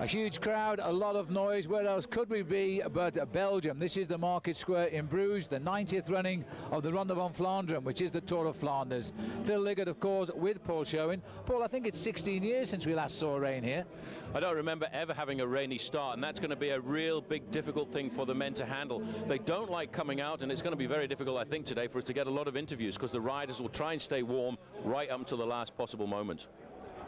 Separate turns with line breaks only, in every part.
A huge crowd, a lot of noise. Where else could we be but Belgium? This is the Market Square in Bruges, the 90th running of the Ronde van Vlaanderen, which is the Tour of Flanders. Phil Liggett, of course, with Paul Schoen. Paul, I think it's 16 years since we last saw rain here.
I don't remember ever having a rainy start, and that's going to be a real big difficult thing for the men to handle. They don't like coming out, and it's going to be very difficult, I think, today for us to get a lot of interviews, because the riders will try and stay warm right up until the last possible moment.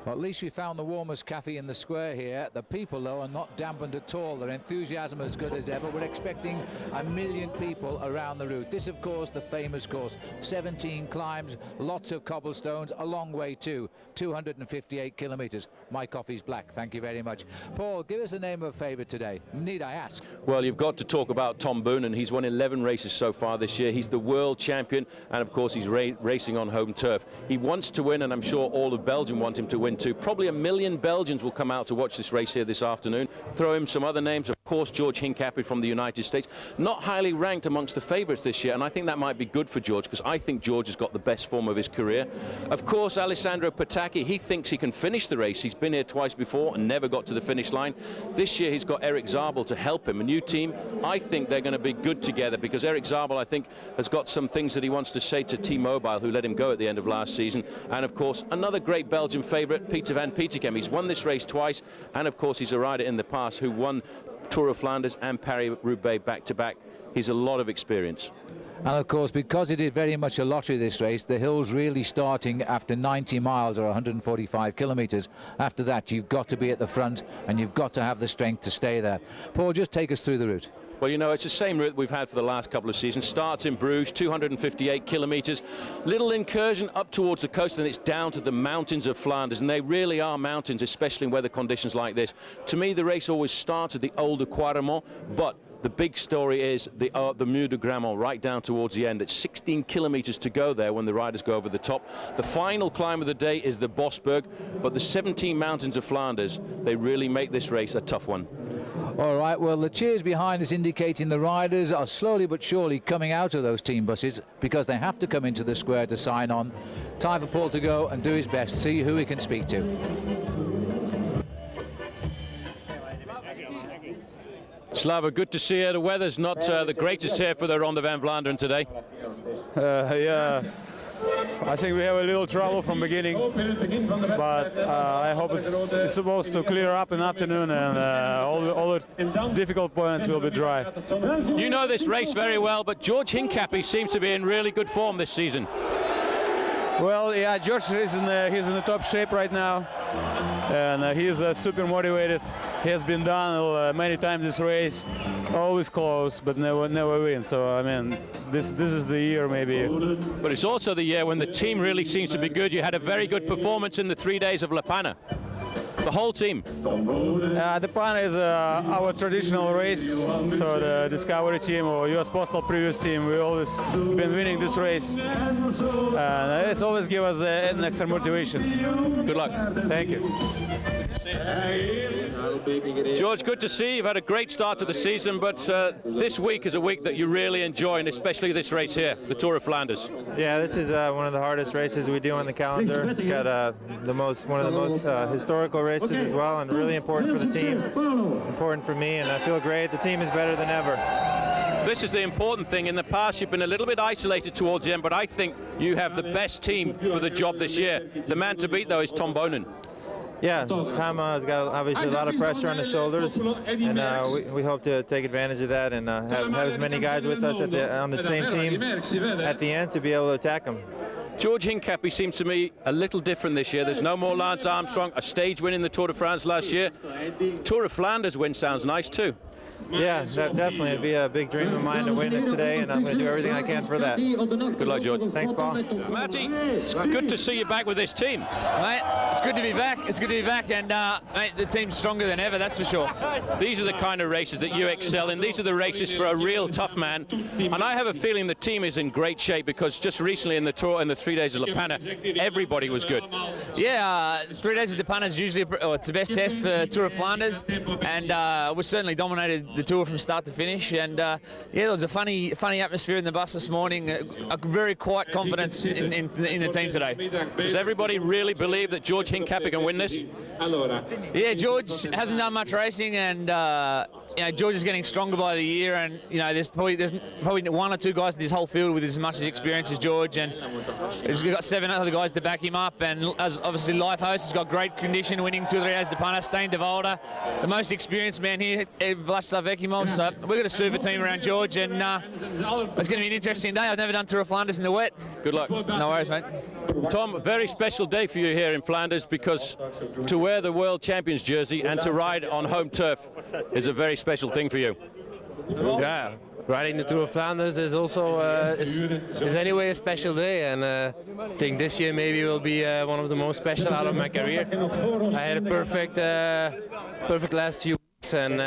Well, at least we found the warmest cafe in the square here. The people, though, are not dampened at all. Their enthusiasm as good as ever. We're expecting 1 million people around the route. This, of course, the famous course. 17 climbs, lots of cobblestones, a long way too. 258 kilometers. My coffee's black. Thank you very much. Paul, give us the name of a favourite today. Need I ask?
Well, you've got to talk about Tom Boonen. He's won 11 races so far this year. He's the world champion, and of course he's racing on home turf. He wants to win, and I'm sure all of Belgium want him to win too. Probably 1 million Belgians will come out to watch this race here this afternoon. Throw him some other names. Of course, George Hincapie from the United States. Not highly ranked amongst the favourites this year, and I think that might be good for George, because I think George has got the best form of his career. Of course, Alessandro Petacchi, he thinks he can finish the race. He's been here twice before and never got to the finish line. This year he's got Eric Zabul to help him. A new team. I think they're going to be good together, because Eric Zabul, I think, has got some things that he wants to say to T-Mobile, who let him go at the end of last season. And of course, another great Belgian favourite, Peter van Petegem. He's won this race twice, and of course he's a rider in the past who won Tour of Flanders and Paris-Roubaix back-to-back. He's a lot of experience.
And of course, because it is very much a lottery, this race, the hills really starting after 90 miles or 145 kilometres. After that, you've got to be at the front, and you've got to have the strength to stay there. Paul, just take us through the route.
Well, you know, it's the same route we've had for the last couple of seasons. Starts in Bruges, 258 kilometres. Little incursion up towards the coast, and it's down to the mountains of Flanders. And they really are mountains, especially in weather conditions like this. To me, the race always starts at the Olde Quaremont, but the big story is the Mur de Grammont, right down towards the end. It's 16 kilometres to go there when the riders go over the top. The final climb of the day is the Bosberg, but the 17 mountains of Flanders, they really make this race a tough one.
All right, well, the cheers behind us indicating the riders are slowly but surely coming out of those team buses, because they have to come into the square to sign on. Time for Paul to go and do his best, see who he can speak to.
Slava, good to see you. The weather's not the greatest here for the Ronde van Vlaanderen today.
Yeah, I think we have a little trouble from beginning, but I hope it's supposed to clear up in the afternoon, and all the difficult points will be dry.
You know this race very well, but George Hincapie seems to be in really good form this season.
Well, yeah, George is he's in the top shape right now, and he's super motivated. He has been done many times this race, always close, but never win. So I mean, this is the year maybe.
But it's also the year when the team really seems to be good. You had a very good performance in the 3 days of La Panna. The whole team.
The Panna is our traditional race, so the Discovery team or US Postal previous team, we always been winning this race. It's always give us an extra motivation.
Good luck.
Thank you.
George, good to see you. You've had a great start to the season, but this week is a week that you really enjoy, and especially this race here, the Tour of Flanders.
Yeah, this is one of the hardest races we do on the calendar. It's got one of the most historical races as well, and really important for the team, important for me, and I feel great. The team is better than ever.
This is the important thing. In the past, you've been a little bit isolated towards the end, but I think you have the best team for the job this year. The man to beat, though, is Tom Boonen.
Yeah, Tom has got obviously a lot of pressure on his shoulders, and we hope to take advantage of that and have as many guys with us on the same team at the end to be able to attack him.
George Hincapie seems to me a little different this year. There's no more Lance Armstrong, a stage win in the Tour de France last year. Tour of Flanders win sounds nice too.
Yeah, definitely. It'd be a big dream of mine to win it today, and I'm going to do everything I can for that.
Good luck, George.
Thanks, Paul.
Matty, it's good to see you back with this team.
Mate, it's good to be back. It's good to be back, and mate, the team's stronger than ever, that's for sure.
These are the kind of races that you excel in. These are the races for a real tough man. And I have a feeling the team is in great shape because just recently in the Tour, in the 3 days of La Panna, everybody was good.
Yeah, 3 days of La Panna is usually it's the best test for Tour of Flanders, and we certainly dominated the Tour from start to finish. And yeah, there was a funny atmosphere in the bus this morning. A very quiet confidence in the team today.
Does everybody really believe that George Hincapie can win this?
Yeah, George hasn't done much racing, and you know, George is getting stronger by the year, and you know, there's probably one or two guys in this whole field with as much experience as George, and we've got 7 other guys to back him up. And as obviously life host, he's got great condition, winning 2 or 3 days de Panna, Steen de Volder, the most experienced man here, Vladimir Gusoff. So we've got a super team around George, and it's going to be an interesting day. I've never done Tour of Flanders in the wet.
Good luck.
No worries, mate.
Tom, a very special day for you here in Flanders, because to wear the World Champions jersey and to ride on home turf is a very special thing for you.
Yeah, riding the Tour of Flanders is also is anyway a special day, and I think this year maybe will be one of the most special out of my career. I had a perfect last few weeks, and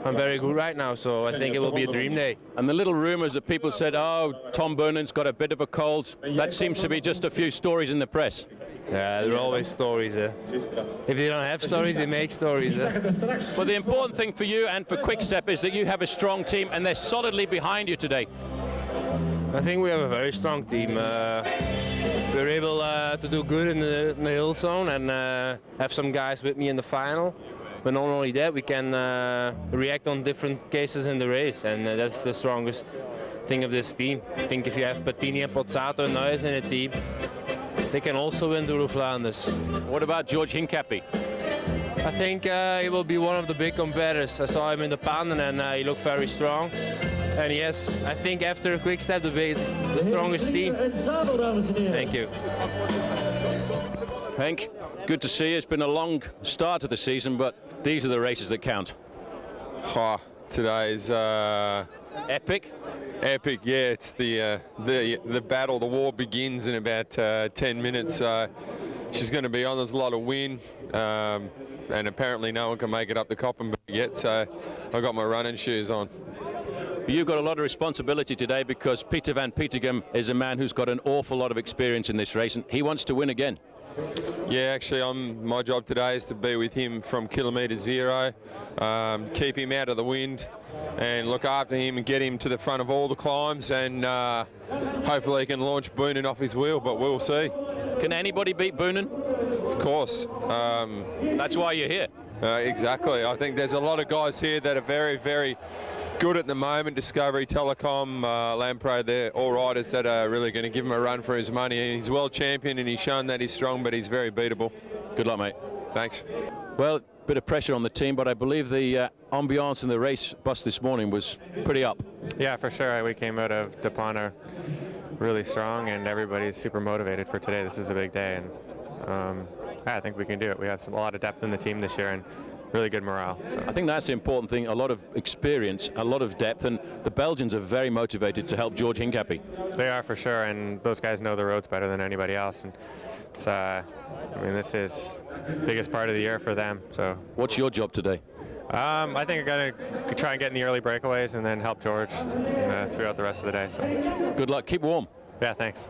I'm very good right now, so I think it will be a dream day.
And the little rumours that people said, oh, Tom Boonen's got a bit of a cold, that seems to be just a few stories in the press.
Yeah, there are always stories. If they don't have stories, they make stories.
Well, the important thing for you and for Quick-Step is that you have a strong team and they're solidly behind you today.
I think we have a very strong team. We're able to do good in the hill zone and have some guys with me in the final. But not only that, we can react on different cases in the race, and that's the strongest thing of this team. I think if you have Bertini and Pozzato and Nuis in a team, they can also win the Tour of Flanders.
What about George Hincapie?
I think he will be one of the big competitors. I saw him in the Panna, and he looked very strong. And yes, I think after Quick-Step, the strongest team. Thank you.
Henk, good to see you. It's been a long start to the season, but these are the races that count.
Oh, today's
epic.
Epic, yeah. It's the battle. The war begins in about 10 minutes. She's going to be on. There's a lot of wind, and apparently no one can make it up the Koppenberg yet. So I got my running shoes on.
You've got a lot of responsibility today because Peter van Petegem is a man who's got an awful lot of experience in this race, and he wants to win again.
Yeah, actually, my job today is to be with him from kilometre 0, keep him out of the wind and look after him and get him to the front of all the climbs, and hopefully he can launch Boonen off his wheel, but we'll see.
Can anybody beat Boonen?
Of course.
That's why you're here.
Exactly. I think there's a lot of guys here that are very, very good at the moment. Discovery, Telecom, Lampro, they're all riders that are really going to give him a run for his money. He's world champion and he's shown that he's strong, but he's very beatable.
Good luck, mate.
Thanks.
Well, bit of pressure on the team, but I believe the ambiance in the race bus this morning was pretty up.
Yeah, for sure. We came out of de Panna really strong, and everybody's super motivated for today. This is a big day, and I think we can do it. We have a lot of depth in the team this year, and really good morale. So.
I think that's the important thing, a lot of experience, a lot of depth, and the Belgians are very motivated to help George Hincapie.
They are, for sure, and those guys know the roads better than anybody else. And so, I mean, this is the biggest part of the year for them. So,
what's your job today?
I think I'm going to try and get in the early breakaways and then help George throughout the rest of the day. So.
Good luck. Keep warm.
Yeah, thanks.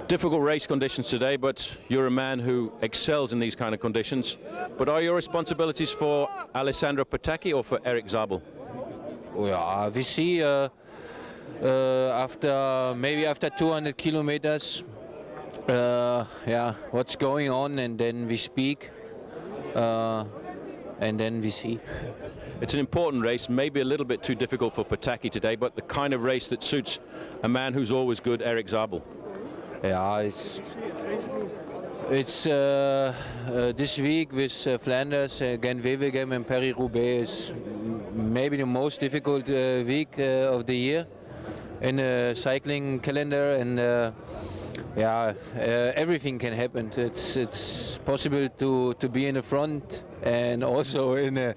Difficult race conditions today, but you're a man who excels in these kind of conditions. But are your responsibilities for Alessandro Petacchi or for Erik Zabul?
Yeah, we see after 200 kilometers, what's going on, and then we speak, and then we see.
It's an important race, maybe a little bit too difficult for Petacchi today, but the kind of race that suits a man who's always good, Erik Zabul.
Yeah, it's this week with Flanders, Gent-Wevelgem and Paris-Roubaix is maybe the most difficult week of the year in the cycling calendar, and everything can happen. It's possible to be in the front and also in the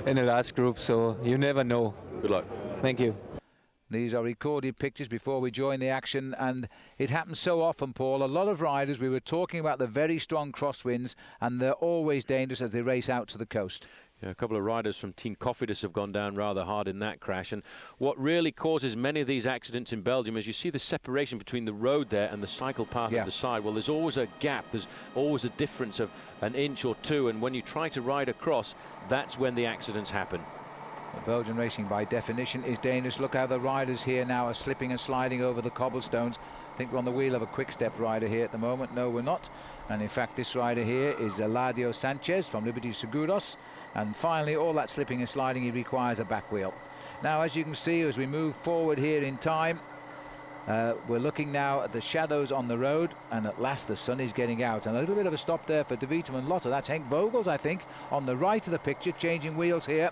last group, so you never know.
Good luck.
Thank you.
These are recorded pictures before we join the action, and it happens so often, Paul. A lot of riders, we were talking about the very strong crosswinds, and they're always dangerous as they race out to the coast.
Yeah, a couple of riders from Team Cofidis have gone down rather hard in that crash, and what really causes many of these accidents in Belgium is you see the separation between the road there and the cycle path at the side. Well, there's always a gap, there's always a difference of an inch or two, and when you try to ride across, that's when the accidents happen.
Belgian racing by definition is dangerous. Look how the riders here now are slipping and sliding over the cobblestones. I think we're on the wheel of a quick-step rider here at the moment. No, we're not. And in fact, this rider here is Eladio Sanchez from Liberty Seguros. And finally, all that slipping and sliding, he requires a back wheel. Now, as you can see, as we move forward here in time, we're looking now at the shadows on the road, and at last the sun is getting out. And a little bit of a stop there for De Vietem and Lotte. That's Henk Vogels, I think, on the right of the picture, changing wheels here.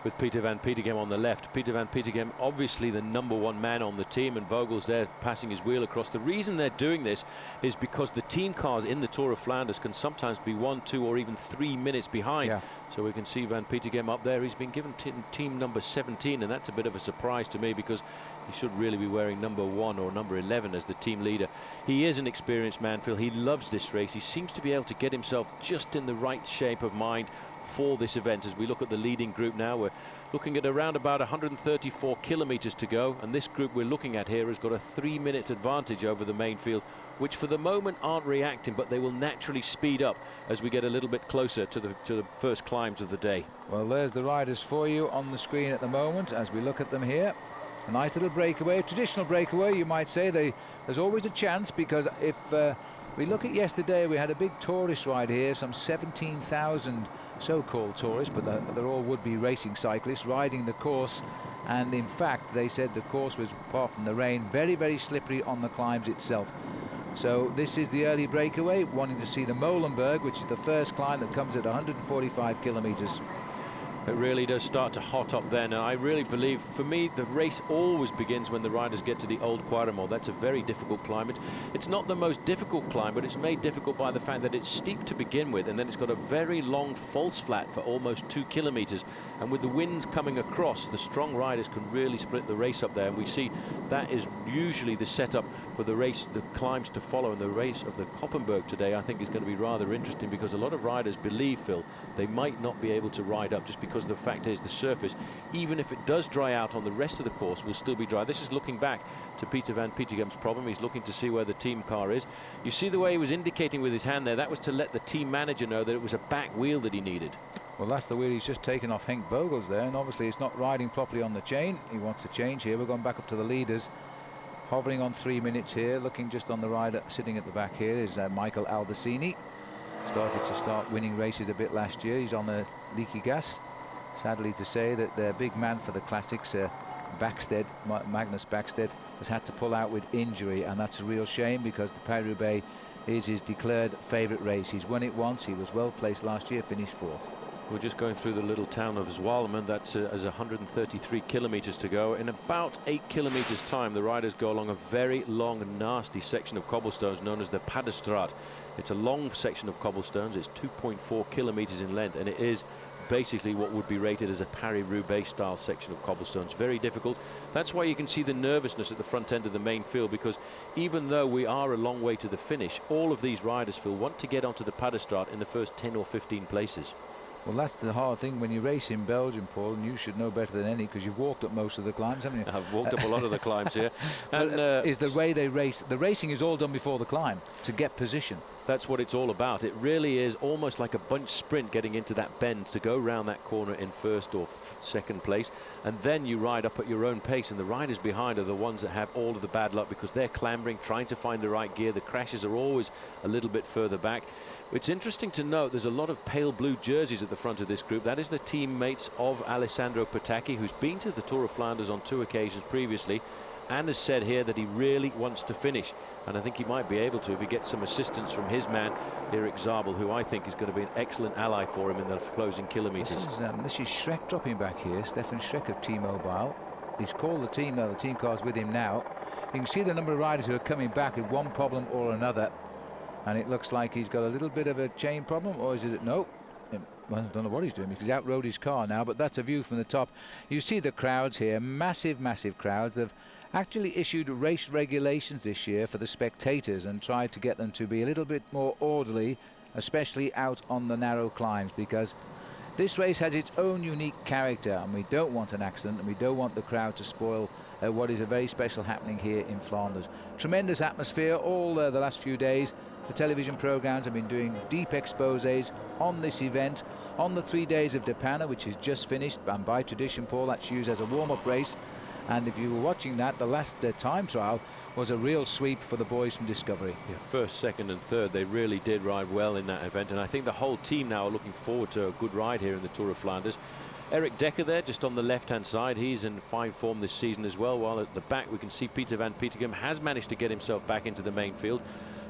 With Peter van Petegem on the left. Peter van Petegem, obviously the #1 man on the team, and Vogels there passing his wheel across. The reason they're doing this is because the team cars in the Tour of Flanders can sometimes be 1, 2 or even 3 minutes behind. Yeah. So we can see Van Petegem up there. He's been given team number 17, and that's a bit of a surprise to me because he should really be wearing #1 or number 11 as the team leader. He is an experienced man, Phil. He loves this race. He seems to be able to get himself just in the right shape of mind for this event. As we look at the leading group now, we're looking at around about 134 kilometers to go, and this group we're looking at here has got a 3-minute advantage over the main field, which for the moment aren't reacting, but they will naturally speed up as we get a little bit closer to the first climbs of the day.
Well, there's the riders for you on the screen at the moment as we look at them here. A nice little breakaway, a traditional breakaway, you might say. There's always a chance, because if we look at yesterday, we had a big tourist ride here, some 17,000 so-called tourists, but they're all would-be racing cyclists riding the course, and in fact they said the course was, apart from the rain, very, very slippery on the climbs itself. So this is the early breakaway, wanting to see the Molenberg, which is the first climb that comes at 145 kilometers.
It really does start to hot up then, and I really believe, for me, the race always begins when the riders get to the Old Quaremont. That's a very difficult climb. It's not the most difficult climb, but it's made difficult by the fact that it's steep to begin with, and then it's got a very long false flat for almost 2 kilometers. And with the winds coming across, the strong riders can really split the race up there, and we see that is usually the setup for the race, the climbs to follow. And the race of the Koppenberg today, I think, is going to be rather interesting, because a lot of riders believe, Phil, they might not be able to ride up just because the fact is the surface, even if it does dry out on the rest of the course, will still be dry. This is looking back to Peter van Petegem's problem. He's looking to see where the team car is. You see the way he was indicating with his hand there, that was to let the team manager know that it was a back wheel that he needed.
Well, that's the wheel he's just taken off Henk Vogels there, and obviously it's not riding properly on the chain. He wants to change here. We're going back up to the leaders, hovering on 3 minutes here. Looking just on the rider sitting at the back here is Michael Albacini. Started to start winning races a bit last year. He's on the leaky gas. Sadly to say that their big man for the classics, Magnus Backstedt, has had to pull out with injury, and that's a real shame, because the Paris-Roubaix is his declared favourite race. He's won it once. He was well placed last year, finished 4th.
We're just going through the little town of Zwalmen. That's as 133 kilometers to go. In about 8 kilometers time, the riders go along a very long and nasty section of cobblestones known as the Panna Strut. It's a long section of cobblestones. It's 2.4 kilometers in length, and it is basically what would be rated as a Paris-Roubaix style section of cobblestones. Very difficult. That's why you can see the nervousness at the front end of the main field, because even though we are a long way to the finish, all of these riders, Phil, want to get onto the Panna Strut in the first 10 or 15 places.
Well, that's the hard thing when you race in Belgium, Paul, and you should know better than any because you've walked up most of the climbs, haven't you?
I've walked up a lot of the climbs here.
And is the way they race. The racing is all done before the climb to get position.
That's what it's all about. It really is almost like a bunch sprint getting into that bend to go round that corner in first or second place, and then you ride up at your own pace, and the riders behind are the ones that have all of the bad luck because they're clambering, trying to find the right gear. The crashes are always a little bit further back. It's interesting to note there's a lot of pale blue jerseys at the front of this group. That is the teammates of Alessandro Petacchi, who's been to the Tour of Flanders on 2 occasions previously and has said here that he really wants to finish, and I think he might be able to if he gets some assistance from his man Erik Zabul, who I think is going to be an excellent ally for him in the closing kilometres.
This is Schreck dropping back here, Stefan Schreck of T-Mobile. He's called the team now, the team car's with him now. You can see the number of riders who are coming back with one problem or another, and it looks like he's got a little bit of a chain problem, or is it? No. Well, I don't know what he's doing because he outrode his car now, but that's a view from the top. You see the crowds here, massive crowds. They've actually issued race regulations this year for the spectators and tried to get them to be a little bit more orderly, especially out on the narrow climbs, because this race has its own unique character, and we don't want an accident, and we don't want the crowd to spoil what is a very special happening here in Flanders. Tremendous atmosphere all the last few days. The television programs have been doing deep exposés on this event on the 3 days of De Panna, which is just finished, and by tradition, Paul, that's used as a warm-up race. And if you were watching that, the last time trial was a real sweep for the boys from Discovery.
Yeah, first, second and third, they really did ride well in that event, and I think the whole team now are looking forward to a good ride here in the Tour of Flanders. Eric Dekker there just on the left-hand side, he's in fine form this season as well, while at the back we can see Peter van Petegem has managed to get himself back into the main field.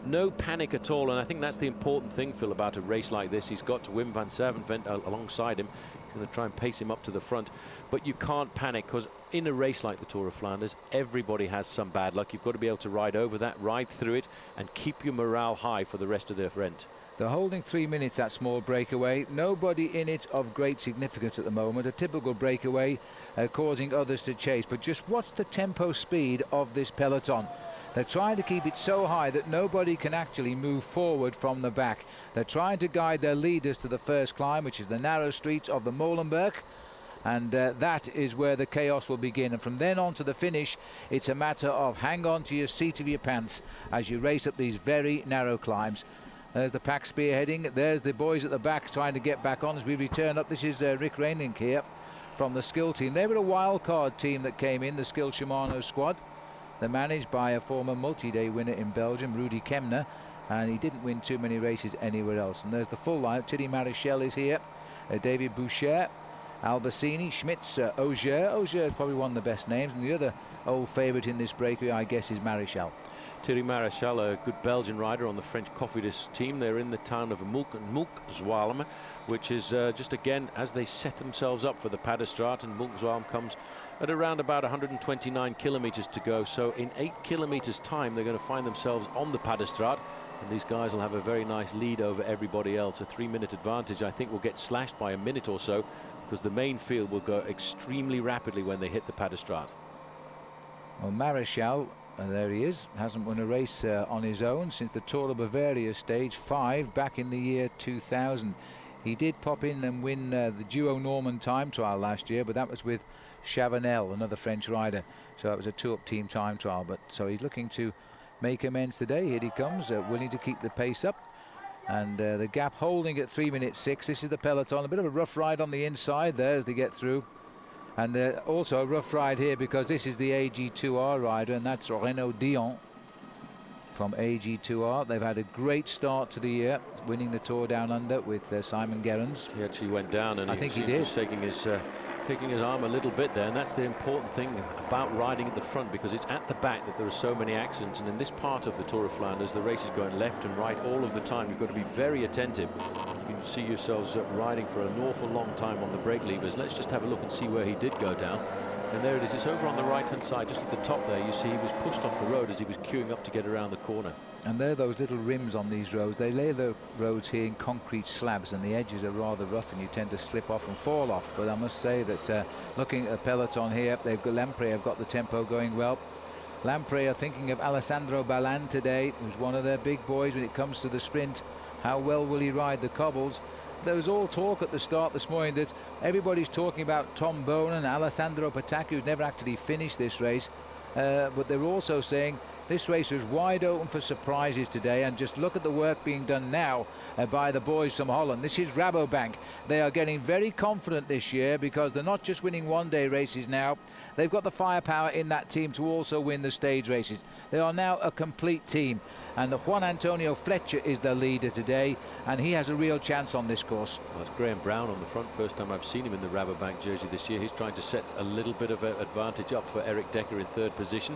No panic at all, and I think that's the important thing, Phil, about a race like this. He's got Wim van Servenvent alongside him. He's going to try and pace him up to the front, but you can't panic because in a race like the Tour of Flanders, everybody has some bad luck. You've got to be able to ride over that, ride through it, and keep your morale high for the rest of the event.
They're holding 3 minutes, that small breakaway. Nobody in it of great significance at the moment. A typical breakaway causing others to chase. But just watch the tempo speed of this peloton. They're trying to keep it so high that nobody can actually move forward from the back. They're trying to guide their leaders to the first climb, which is the narrow streets of the Molenberg. And that is where the chaos will begin. And from then on to the finish, it's a matter of hang on to your seat of your pants as you race up these very narrow climbs. There's the pack spearheading. There's the boys at the back trying to get back on as we return up. This is Rick Reinink here from the skill team. They were a wild card team that came in, the skill Shimano squad. They're managed by a former multi-day winner in Belgium, Rudy Kemner, and he didn't win too many races anywhere else. And there's the full line. Thierry Marichal is here, David Boucher, Albacini, Schmitz, Auger. Auger is probably one of the best names, and the other old favourite in this breakaway, I guess, is Marichal.
Thierry Marichal, a good Belgian rider on the French Cofidis team. They're in the town of Mulk-Zwalume, which is just again as they set themselves up for the Panna Strut, and Mulk-Zwalume comes at around about 129 kilometres to go. So in 8 kilometres time, they're going to find themselves on the Panna Strut, and these guys will have a very nice lead over everybody else. A 3-minute advantage, I think, will get slashed by a minute or so because the main field will go extremely rapidly when they hit the Panna Strut.
Well, Marichal, there he is, hasn't won a race on his own since the Tour of Bavaria stage 5 back in the year 2000. He did pop in and win the Duo Norman time trial last year, but that was with Chavanel, another French rider. So it was a 2-up team time trial, but so he's looking to make amends today. Here he comes, willing to keep the pace up. And the gap holding at 3 minutes 6. This is the peloton, a bit of a rough ride on the inside there as they get through. And also a rough ride here because this is the AG2R rider, and that's Renaud Dion from AG2R. They've had a great start to the year, winning the Tour Down Under with Simon Gerrans.
He actually went down, and
I think he did.
Taking his arm a little bit there, and that's the important thing about riding at the front, because it's at the back that there are so many accidents. And in this part of the Tour of Flanders, the race is going left and right all of the time. You've got to be very attentive. You can see yourselves riding for an awful long time on the brake levers. Let's just have a look and see where he did go down. And there it is. It's over on the right-hand side, just at the top there. You see he was pushed off the road as he was queuing up to get around the corner.
And there are those little rims on these roads. They lay the roads here in concrete slabs, and the edges are rather rough, and you tend to slip off and fall off. But I must say that looking at the peloton here, they've got Lampre have got the tempo going well. Lampre are thinking of Alessandro Ballan today, who's one of their big boys when it comes to the sprint. How well will he ride the cobbles? there was all talk at the start this morning that everybody's talking about Tom Boonen and Alessandro Petacchi, who's never actually finished this race. But they're also saying this race was wide open for surprises today, and just look at the work being done now by the boys from Holland. This is Rabobank. They are getting very confident this year because they're not just winning one-day races now. They've got the firepower in that team to also win the stage races. They are now a complete team, and Juan Antonio Fletcher is the leader today, and he has a real chance on this course.
Well, it's Graham Brown on the front. First time I've seen him in the Rabobank jersey this year. He's trying to set a little bit of an advantage up for Eric Decker in third position.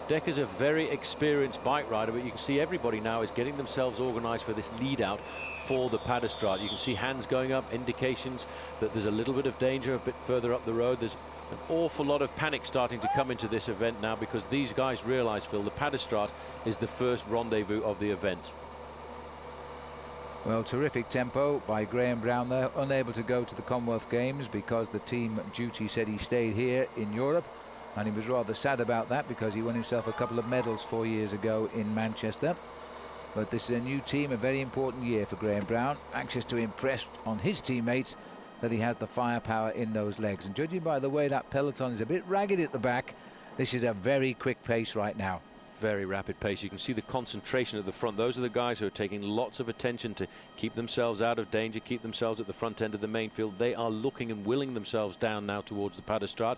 Decker's a very experienced bike rider, but you can see everybody now is getting themselves organised for this lead out for the Panna Strut. You can see hands going up, indications that there's a little bit of danger a bit further up the road. There's an awful lot of panic starting to come into this event now, because these guys realise, Phil, the Panna Strut is the first rendezvous of the event.
Well, terrific tempo by Graham Brown there, unable to go to the Commonwealth Games because the team duty said he stayed here in Europe. And he was rather sad about that because he won himself a couple of medals 4 years ago in Manchester. But this is a new team, a very important year for Graham Brown, anxious to impress on his teammates that he has the firepower in those legs. And judging by the way that peloton is a bit ragged at the back, this is a very quick pace right now.
Very rapid pace. You can see the concentration at the front. Those are the guys who are taking lots of attention to keep themselves out of danger, keep themselves at the front end of the main field. They are looking and willing themselves down now towards the Panna Strut.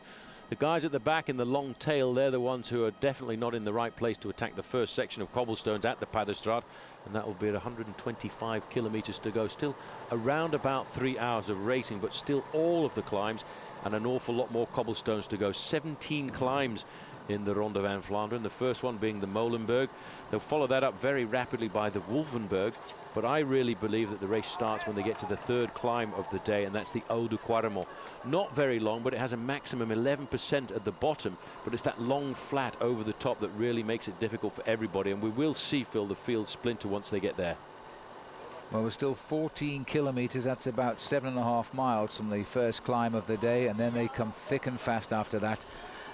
The guys at the back in the long tail, they're the ones who are definitely not in the right place to attack the first section of cobblestones at the Panna Strut, and that will be at 125 kilometers to go. Still around about 3 hours of racing, but still all of the climbs and an awful lot more cobblestones to go. 17 climbs in the Ronde van Vlaanderen, the first one being the Molenberg. They'll follow that up very rapidly by the Wolfenberg, but I really believe that the race starts when they get to the third climb of the day, and that's the Eau de Quaremont. Not very long, but it has a maximum 11% at the bottom, but it's that long flat over the top that really makes it difficult for everybody, and we will see, Phil, the field splinter once they get there.
Well, we're still 14 kilometers. That's about 7.5 miles from the first climb of the day, and then they come thick and fast after that.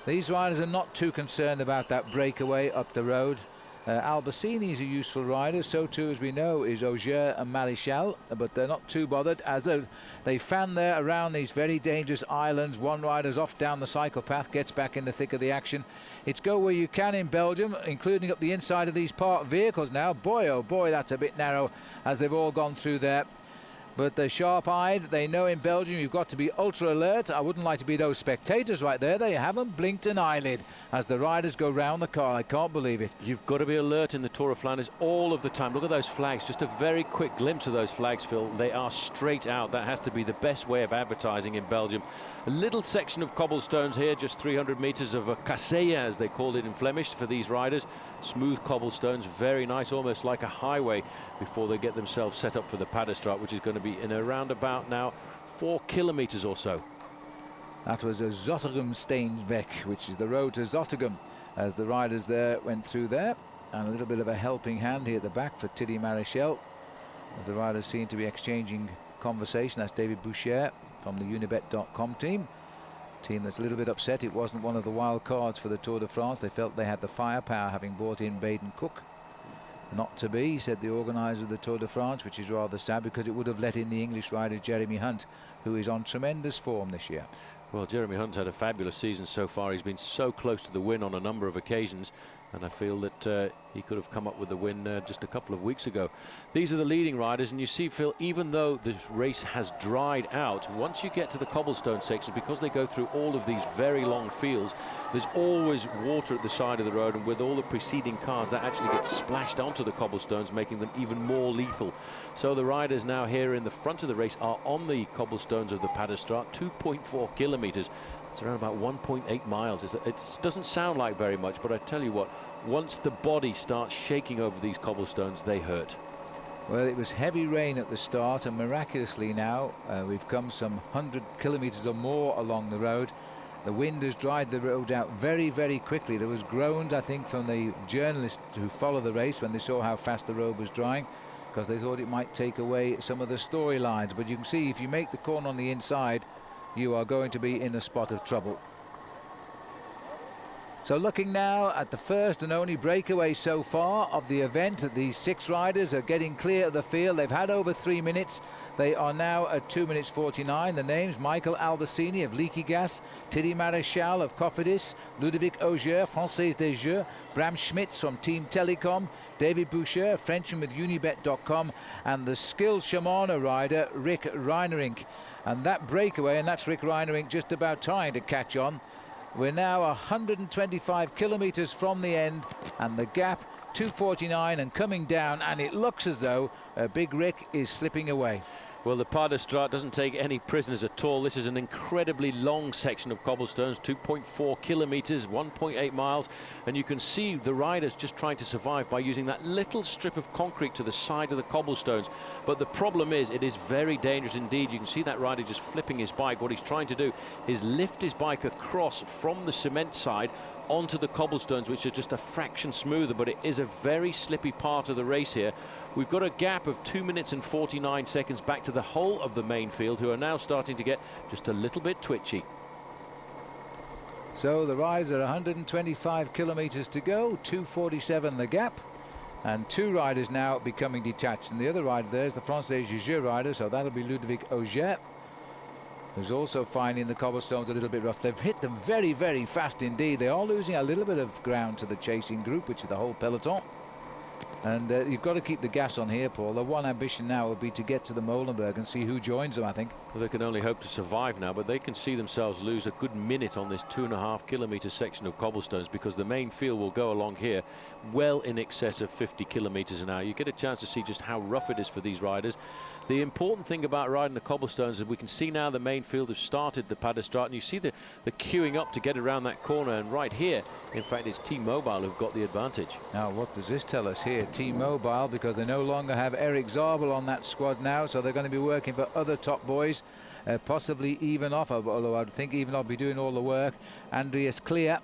These riders are not too concerned about that breakaway up the road. Albacini is a useful rider, so too, as we know, is Auger and Marichal, but they're not too bothered as they fan there around these very dangerous islands. One rider's off down the cycle path, gets back in the thick of the action. It's go where you can in Belgium, including up the inside of these parked vehicles now. Boy, oh boy, that's a bit narrow as they've all gone through there. But they're sharp-eyed. They know in Belgium you've got to be ultra alert. I wouldn't like to be those spectators right there. They haven't blinked an eyelid as the riders go round the car. I can't believe it.
You've got to be alert in the Tour of Flanders all of the time. Look at those flags. Just a very quick glimpse of those flags, Phil. They are straight out. That has to be the best way of advertising in Belgium. A little section of cobblestones here, just 300 meters of a kasseia, as they called it in Flemish for these riders. Smooth cobblestones, very nice, almost like a highway before they get themselves set up for the Panna Strut, which is going to be in around about now 4 kilometers or so.
That was a Zottegem-Steenweg, which is the road to Zottegem, as the riders there went through there. And a little bit of a helping hand here at the back for Thierry Marichal, as the riders seem to be exchanging conversation. That's David Boucher from the Unibet.com team that's a little bit upset it wasn't one of the wild cards for the Tour de France. They felt they had the firepower, having brought in Baden Cook. Not to be, said the organiser of the Tour de France, which is rather sad because it would have let in the English rider Jeremy Hunt, who is on tremendous form this year.
Well, Jeremy Hunt's had a fabulous season so far. He's been so close to the win on a number of occasions, and I feel that he could have come up with the win just a couple of weeks ago. These are the leading riders, and you see, Phil, even though the race has dried out, once you get to the cobblestone section, because they go through all of these very long fields, there's always water at the side of the road, and with all the preceding cars, that actually gets splashed onto the cobblestones, making them even more lethal. So the riders now here in the front of the race are on the cobblestones of the Panna Strut, 2.4 kilometers. It's around about 1.8 miles. It doesn't sound like very much, but I tell you what, once the body starts shaking over these cobblestones, they hurt.
Well, it was heavy rain at the start, and miraculously now we've come some 100 kilometers or more along the road. The wind has dried the road out very, very quickly. There was groans, I think, from the journalists who follow the race when they saw how fast the road was drying, because they thought it might take away some of the storylines. But you can see if you make the corner on the inside, you are going to be in a spot of trouble. So looking now at the first and only breakaway so far of the event, these 6 riders are getting clear of the field. They've had over 3 minutes. They are now at 2 minutes 49. The names: Michael Albacini of Leaky Gas, Thierry Maréchal of Cofidis, Ludovic Auger, Française des Jeux, Bram Schmitz from Team Telecom, David Boucher, Frenchman with Unibet.com, and the skilled Shimano rider Rick Reinerink. And that breakaway, and that's Rick Reinerink just about trying to catch on. We're now 125 kilometers from the end, and the gap 2:49 and coming down, and it looks as though Big Rick is slipping away.
Well, the Panna Strut doesn't take any prisoners at all. This is an incredibly long section of cobblestones, 2.4 kilometers, 1.8 miles, and you can see the riders just trying to survive by using that little strip of concrete to the side of the cobblestones. But the problem is, it is very dangerous indeed. You can see that rider just flipping his bike. What he's trying to do is lift his bike across from the cement side onto the cobblestones, which are just a fraction smoother, but it is a very slippy part of the race here. We've got a gap of 2 minutes and 49 seconds back to the whole of the main field, who are now starting to get just a little bit twitchy.
So the riders are 125 kilometers to go, 2:47 the gap, and two riders now becoming detached, and the other rider there is the Française des Jeux rider, so that'll be Ludovic Auger, who's also finding the cobblestones a little bit rough. They've hit them very, very fast indeed. They are losing a little bit of ground to the chasing group, which is the whole peloton. And you've got to keep the gas on here, Paul. The one ambition now will be to get to the Molenberg and see who joins them, I think.
Well, they can only hope to survive now, but they can see themselves lose a good minute on this 2.5 kilometer section of cobblestones, because the main field will go along here well in excess of 50 kilometers an hour. You get a chance to see just how rough it is for these riders. The important thing about riding the cobblestones is we can see now the main field has started the Panna Strut, and you see the queuing up to get around that corner, and right here, in fact, it's T-Mobile who've got the advantage.
Now, what does this tell us here? T-Mobile, because they no longer have Eric Zabul on that squad now, so they're going to be working for other top boys, possibly Ivanov, although I think Ivanov will be doing all the work, Andreas Clear,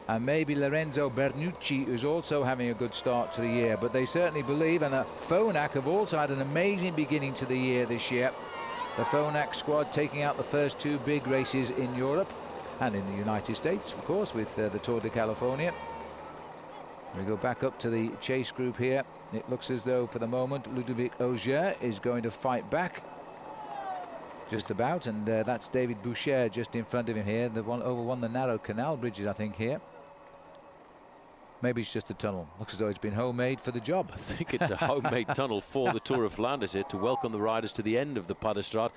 and maybe Lorenzo Bernucci, who's also having a good start to the year. But they certainly believe, and Phonak have also had an amazing beginning to the year this year. The Phonak squad taking out the first two big races in Europe and in the United States, of course, with the Tour de California. We go back up to the chase group here. It looks as though for the moment Ludovic Auger is going to fight back just about, and that's David Boucher just in front of him here. The one over the narrow canal bridges, I think, here. Maybe it's just a tunnel. Looks as though it's been homemade for the job.
I think it's a homemade tunnel for the Tour of Flanders here to welcome the riders to the end of the Panna Strut.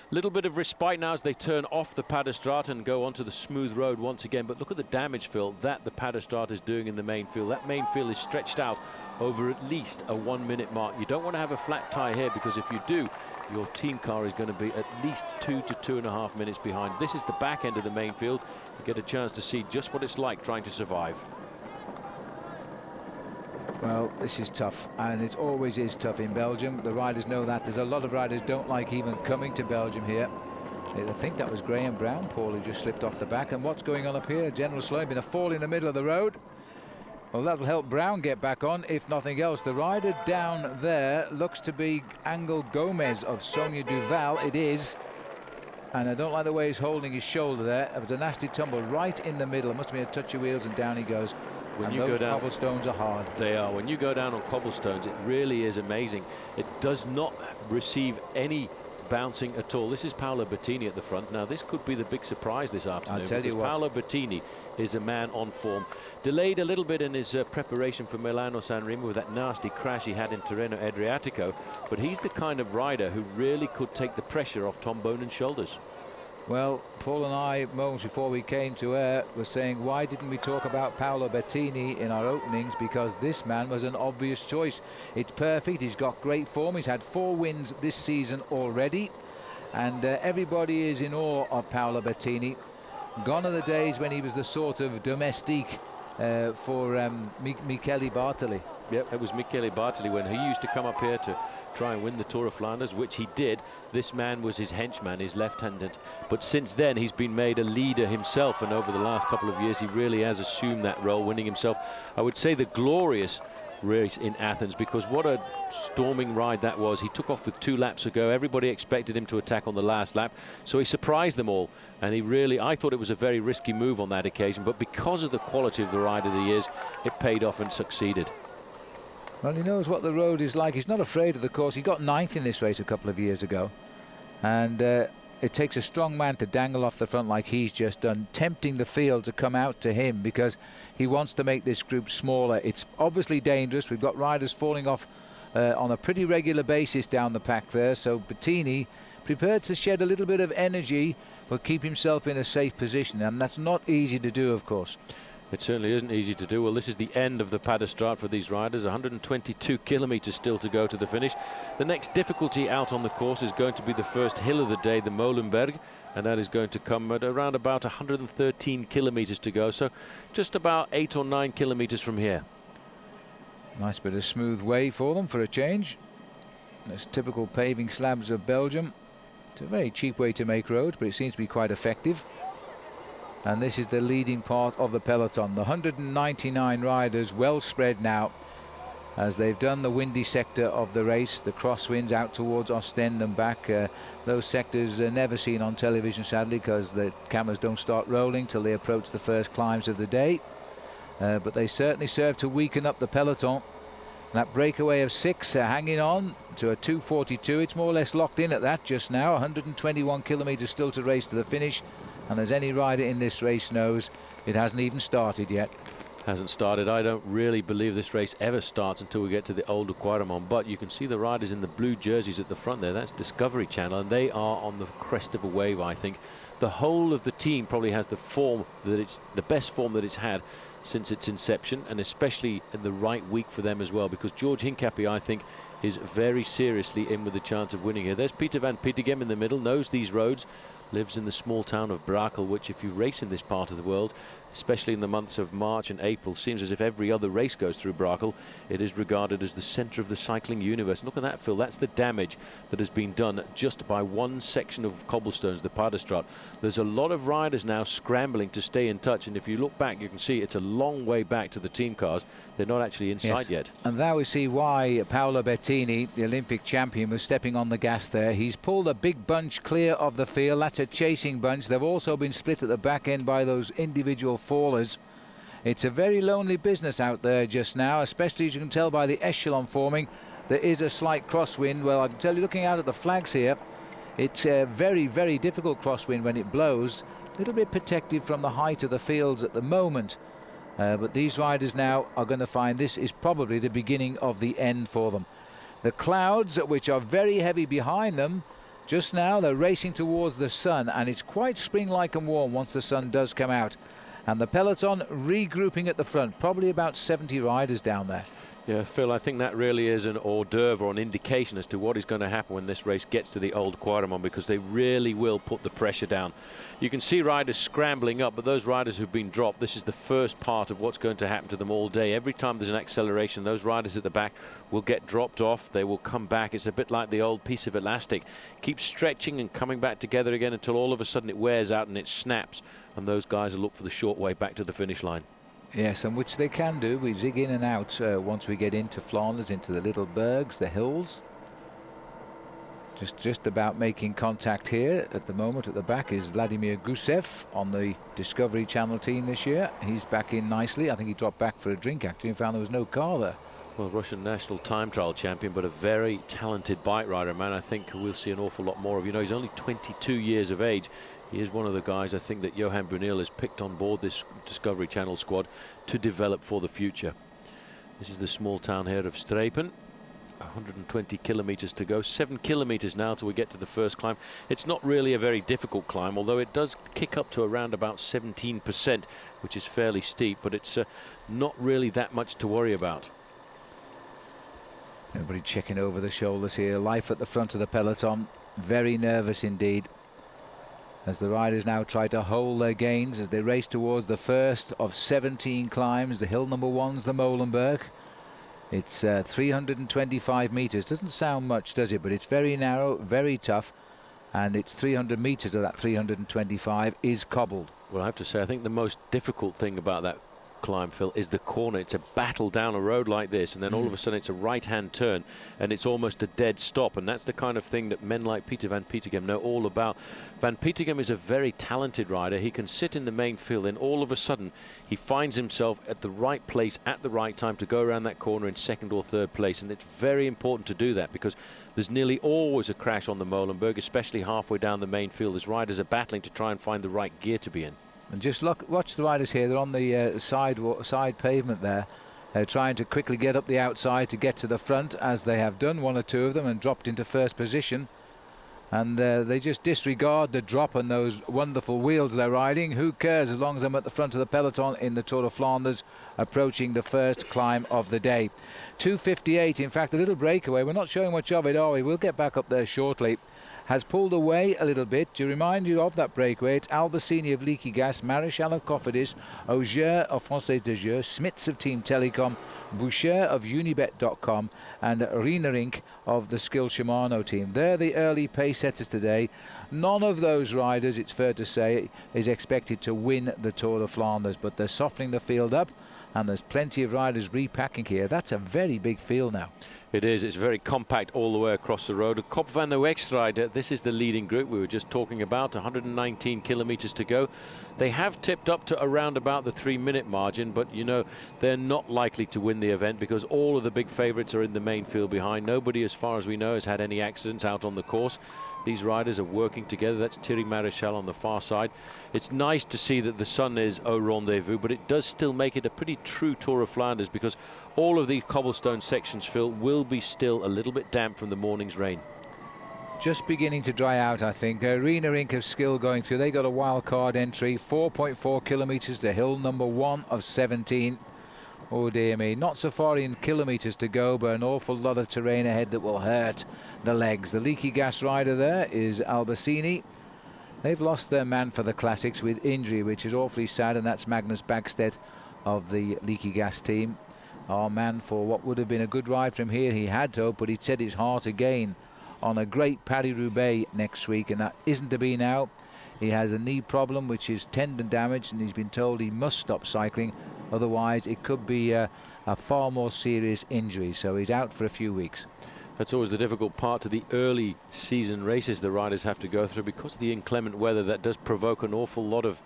Little bit of respite now as they turn off the Panna Strut and go onto the smooth road once again. But look at the damage, Phil, that the Panna Strut is doing in the main field. That main field is stretched out over at least a 1 minute mark. You don't want to have a flat tire here, because if you do, your team car is going to be at least 2 to 2.5 minutes behind. This is the back end of the main field. You get a chance to see just what it's like trying to survive.
Well, this is tough, and it always is tough in Belgium. The riders know that. There's a lot of riders don't like even coming to Belgium here. I think that was Graham Brown, Paul, who just slipped off the back. And what's going on up here? General slowing, been a fall in the middle of the road. Well, that'll help Brown get back on, if nothing else. The rider down there looks to be Angel Gomez of Sonia Duval. It is. And I don't like the way he's holding his shoulder there. It was a nasty tumble right in the middle. It must have been a touch of wheels, and down he goes. When you go down, cobblestones are hard.
They are. When you go down on cobblestones, it really is amazing. It does not receive any bouncing at all. This is Paola Bertini at the front. Now, this could be the big surprise this afternoon.
I'll tell you what.
Paola Bertini is a man on form. Delayed a little bit in his preparation for Milano-San Remo with that nasty crash he had in Tirreno Adriatico. But he's the kind of rider who really could take the pressure off Tom Boonen's shoulders.
Well, Paul and I, moments before we came to air, were saying, why didn't we talk about Paolo Bertini in our openings? Because this man was an obvious choice. It's perfect. He's got great form. He's had 4 wins this season already. And everybody is in awe of Paolo Bertini. Gone are the days when he was the sort of domestique for Michele Bartoli.
Yep, it was Michele Bartoli when he used to come up here to try and win the Tour of Flanders, which he did. This man was his henchman, his left-handed. But since then, he's been made a leader himself, and over the last couple of years, he really has assumed that role, winning himself, I would say, the glorious race in Athens, because what a storming ride that was. He took off with 2 laps ago. Everybody expected him to attack on the last lap, so he surprised them all. And he really, I thought it was a very risky move on that occasion, but because of the quality of the rider that he is, it paid off and succeeded.
Well, he knows what the road is like. He's not afraid of the course. He got 9th in this race a couple of years ago. And it takes a strong man to dangle off the front like he's just done, tempting the field to come out to him because he wants to make this group smaller. It's obviously dangerous. We've got riders falling off on a pretty regular basis down the pack there. So Bertini prepared to shed a little bit of energy but keep himself in a safe position. And that's not easy to do, of course.
It certainly isn't easy to do. Well, this is the end of the Panna Strut for these riders. 122 kilometers still to go to the finish. The next difficulty out on the course is going to be the first hill of the day, the Molenberg, and that is going to come at around about 113 kilometers to go. So just about 8 or 9 kilometers from here.
Nice bit of smooth way for them for a change. That's typical paving slabs of Belgium. It's a very cheap way to make roads, but it seems to be quite effective. And this is the leading part of the peloton. The 199 riders well spread now as they've done the windy sector of the race. The crosswinds out towards Ostend and back. Those sectors are never seen on television, sadly, because the cameras don't start rolling till they approach the first climbs of the day. But they certainly serve to weaken up the peloton. That breakaway of 6 hanging on to a 2:42. It's more or less locked in at that just now. 121 kilometers still to race to the finish. And as any rider in this race knows, it hasn't even started yet.
Hasn't started. I don't really believe this race ever starts until we get to the Old Quaremont. But you can see the riders in the blue jerseys at the front there. That's Discovery Channel, and they are on the crest of a wave, I think. The whole of the team probably has the form that it's the best form that it's had since its inception, and especially in the right week for them as well, because George Hincapie, I think, is very seriously in with a chance of winning here. There's Peter van Petegem in the middle, knows these roads, lives in the small town of Brakel, which if you race in this part of the world, especially in the months of March and April, seems as if every other race goes through Brakel. It is regarded as the center of the cycling universe. Look at that, Phil. That's the damage that has been done just by one section of cobblestones, the Panna Strut. There's a lot of riders now scrambling to stay in touch, and if you look back, you can see it's a long way back to the team cars. They're not actually in sight yet.
And now we see why Paola Bertini, the Olympic champion, was stepping on the gas there. He's pulled a big bunch clear of the field. That's a chasing bunch. They've also been split at the back end by those individual fallers. It's a very lonely business out there just now, especially as you can tell by the echelon forming. There is a slight crosswind. Well, I can tell you, looking out at the flags here, it's a very, very difficult crosswind when it blows. A little bit protected from the height of the fields at the moment. But these riders now are going to find this is probably the beginning of the end for them. The clouds, which are very heavy behind them, just now they're racing towards the sun, and it's quite spring-like and warm once the sun does come out. And the peloton regrouping at the front, probably about 70 riders down there.
Yeah, Phil, I think that really is an hors d'oeuvre or an indication as to what is going to happen when this race gets to the Old Quaremont, because they really will put the pressure down. You can see riders scrambling up, but those riders who've been dropped, this is the first part of what's going to happen to them all day. Every time there's an acceleration, those riders at the back will get dropped off. They will come back. It's a bit like the old piece of elastic. Keeps stretching and coming back together again until all of a sudden it wears out and it snaps. And those guys will look for the short way back to the finish line.
Yes, and which they can do. We zig in and out once we get into Flanders, into the little Burgs, the hills. Just about making contact here at the moment. At the back is Vladimir Gusoff on the Discovery Channel team this year. He's back in nicely. I think he dropped back for a drink actually and found there was no car there.
Well, Russian national time trial champion, but a very talented bike rider, man. I think we'll see an awful lot more of. You know, he's only 22 years of age. He is one of the guys I think that Johan Brunel has picked on board this Discovery Channel squad to develop for the future. This is the small town here of Strepen. 120 kilometers to go. 7 kilometers now till we get to the first climb. It's not really a very difficult climb, although it does kick up to around about 17%, which is fairly steep, but it's not really that much to worry about.
Everybody checking over the shoulders here. Life at the front of the peloton. Very nervous indeed, as the riders now try to hold their gains as they race towards the first of 17 climbs. The hill number 1's the Molenberg. It's 325 meters. Doesn't sound much, does it? But it's very narrow, very tough, and it's 300 meters of that 325 is cobbled.
Well, I have to say, I think the most difficult thing about that climb, Phil, is the corner. It's a battle down a road like this, and then all of a sudden it's a right-hand turn, and it's almost a dead stop, and that's the kind of thing that men like Peter van Petegem know all about. Van Petegem is a very talented rider. He can sit in the main field, and all of a sudden he finds himself at the right place at the right time to go around that corner in second or third place, and it's very important to do that because there's nearly always a crash on the Molenberg, especially halfway down the main field as riders are battling to try and find the right gear to be in.
And just look, watch the riders here. They're on the side pavement there. They're trying to quickly get up the outside to get to the front, as they have done, one or two of them, and dropped into first position. And they just disregard the drop and those wonderful wheels they're riding. Who cares as long as I'm at the front of the peloton in the Tour of Flanders, approaching the first climb of the day. 2:58, in fact, a little breakaway. We're not showing much of it, are we? We'll get back up there shortly. Has pulled away a little bit. To remind you of that breakaway, it's Albacini of Leaky Gas, Maréchal of Cofidis, Auger of Française des Jeux, Smits of Team Telecom, Boucher of Unibet.com, and Rienerink of the Skill Shimano team. They're the early pace setters today. None of those riders, it's fair to say, is expected to win the Tour of Flanders, but they're softening the field up, and there's plenty of riders repacking here. That's a very big field now.
It is. It's very compact all the way across the road. Kop van der Wegstrijder, this is the leading group we were just talking about. 119 kilometers to go. They have tipped up to around about the 3-minute margin, but you know they're not likely to win the event because all of the big favorites are in the main field behind. Nobody, as far as we know, has had any accidents out on the course. These riders are working together. That's Thierry Maréchal on the far side. It's nice to see that the sun is au rendezvous, but it does still make it a pretty true Tour of Flanders because all of these cobblestone sections, Phil, will be still a little bit damp from the morning's rain.
Just beginning to dry out, I think. Rienerink of Skill going through. They got a wild card entry, 4.4 kilometers to hill number 1 of 17. Oh dear me, not so far in kilometers to go, but an awful lot of terrain ahead that will hurt the legs. The Leaky Gas rider there is Albacini. They've lost their man for the classics with injury, which is awfully sad, and that's Magnus Bagstedt of the Leaky Gas team. Our man for what would have been a good ride from here. He had to, but he'd set his heart again on a great Paris-Roubaix next week, and that isn't to be now. He has a knee problem, which is tendon damage, and he's been told he must stop cycling. Otherwise, it could be a far more serious injury, so he's out for a few weeks.
That's always the difficult part to the early season races the riders have to go through because of the inclement weather. That does provoke an awful lot of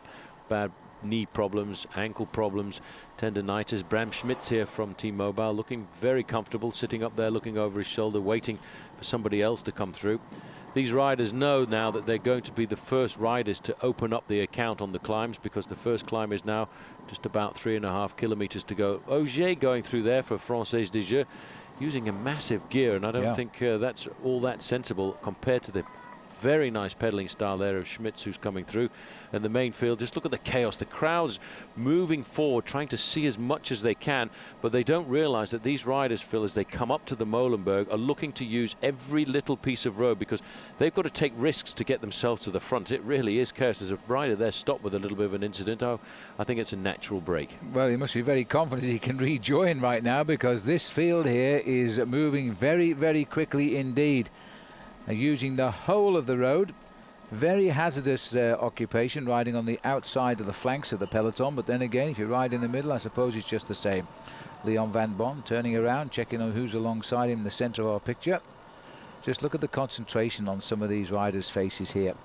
bad knee problems, ankle problems, tendinitis. Bram Schmitz here from Team Mobile looking very comfortable, sitting up there looking over his shoulder, waiting for somebody else to come through. These riders know now that they're going to be the first riders to open up the account on the climbs because the first climb is now just about 3.5 kilometers to go. Auger going through there for Française des Jeux, using a massive gear, and I don't think that's all that sensible compared to the very nice pedaling style there of Schmitz, who's coming through. And the main field, just look at the chaos. The crowd's moving forward, trying to see as much as they can, but they don't realize that these riders, Phil, as they come up to the Molenberg, are looking to use every little piece of road because they've got to take risks to get themselves to the front. It really is chaos. There's a rider there stopped with a little bit of an incident. Oh, I think it's a natural break.
Well, he must be very confident he can rejoin right now because this field here is moving very, very quickly indeed. Using the whole of the road. Very hazardous occupation, riding on the outside of the flanks of the peloton, but then again, if you ride in the middle, I suppose it's just the same. Leon van Bonn turning around, checking on who's alongside him in the center of our picture. Just look at the concentration on some of these riders' faces here.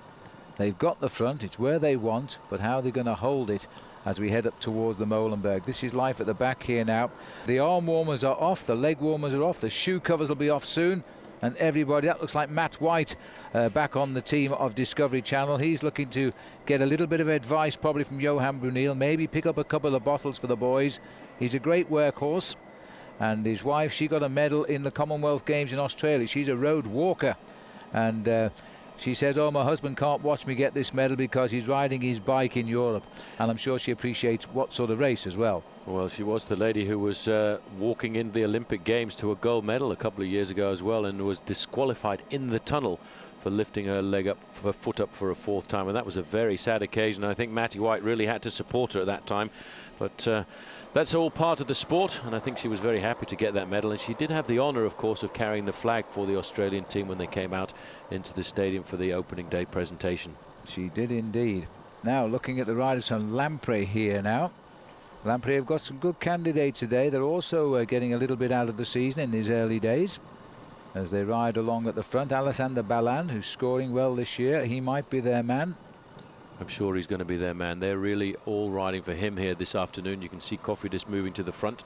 They've got the front, it's where they want, but how they're going to hold it as we head up towards the Molenberg. This is life at the back here now. The arm warmers are off, the leg warmers are off, the shoe covers will be off soon. And everybody, that looks like Matt White back on the team of Discovery Channel. He's looking to get a little bit of advice probably from Johan Brunel, maybe pick up a couple of bottles for the boys. He's a great workhorse, and his wife, she got a medal in the Commonwealth Games in Australia. She's a road walker, and she says, oh, my husband can't watch me get this medal because he's riding his bike in Europe. And I'm sure she appreciates what sort of race as well.
Well, she was the lady who was walking in the Olympic Games to a gold medal a couple of years ago as well, and was disqualified in the tunnel for lifting her leg up, her foot up for a 4th time, and that was a very sad occasion. I think Matty White really had to support her at that time, but that's all part of the sport, and I think she was very happy to get that medal. And she did have the honor, of course, of carrying the flag for the Australian team when they came out into the stadium for the opening day presentation.
She did indeed. Now looking at the riders from Lamprey here now. Lamprey have got some good candidates today. They're also getting a little bit out of the season in these early days as they ride along at the front. Alessandro Petacchi, who's scoring well this year, he might be their man.
I'm sure he's going to be their man. They're really all riding for him here this afternoon. You can see Cofidis moving to the front.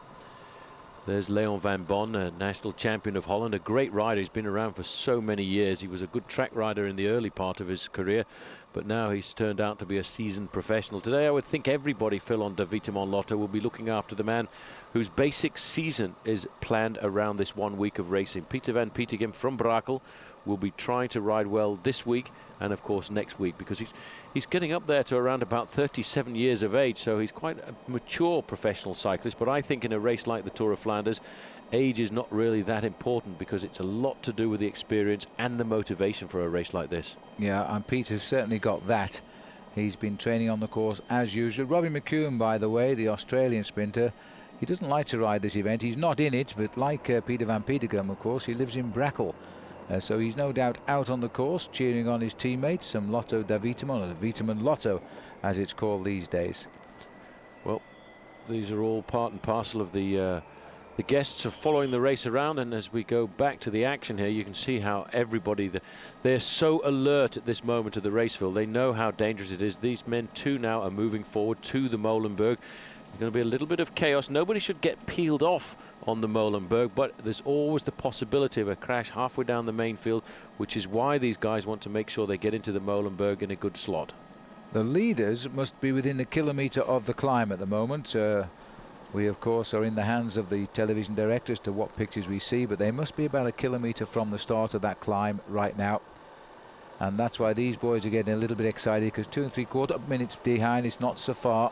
There's Leon van Bonn, a national champion of Holland, a great rider. He's been around for so many years. He was a good track rider in the early part of his career, but now he's turned out to be a seasoned professional. Today I would think everybody, Phil, on De Vitamin Lotto will be looking after the man whose basic season is planned around this 1 week of racing. Peter van Petegem from Brakel will be trying to ride well this week and of course next week, because he's getting up there to around about 37 years of age, so he's quite a mature professional cyclist. But I think in a race like the Tour of Flanders, age is not really that important, because it's a lot to do with the experience and the motivation for a race like this.
Yeah, and Peter's certainly got that. He's been training on the course as usual. Robbie McEwen, by the way, the Australian sprinter, he doesn't like to ride this event. He's not in it, but like Peter van Petegem, of course, he lives in Brakel. So he's no doubt out on the course, cheering on his teammates, some Lotto Da Vitamin, or the Vitamin Lotto, as it's called these days.
Well, these are all part and parcel of the guests are following the race around, and as we go back to the action here, you can see how everybody, they're so alert at this moment of the race, Phil. They know how dangerous it is. These men too now are moving forward to the Molenberg. There's going to be a little bit of chaos. Nobody should get peeled off on the Molenberg, but there's always the possibility of a crash halfway down the main field, which is why these guys want to make sure they get into the Molenberg in a good slot.
The leaders must be within a kilometre of the climb at the moment. We of course are in the hands of the television director as to what pictures we see, but they must be about a kilometre from the start of that climb right now, and that's why these boys are getting a little bit excited, because 2 3/4 minutes behind is not so far.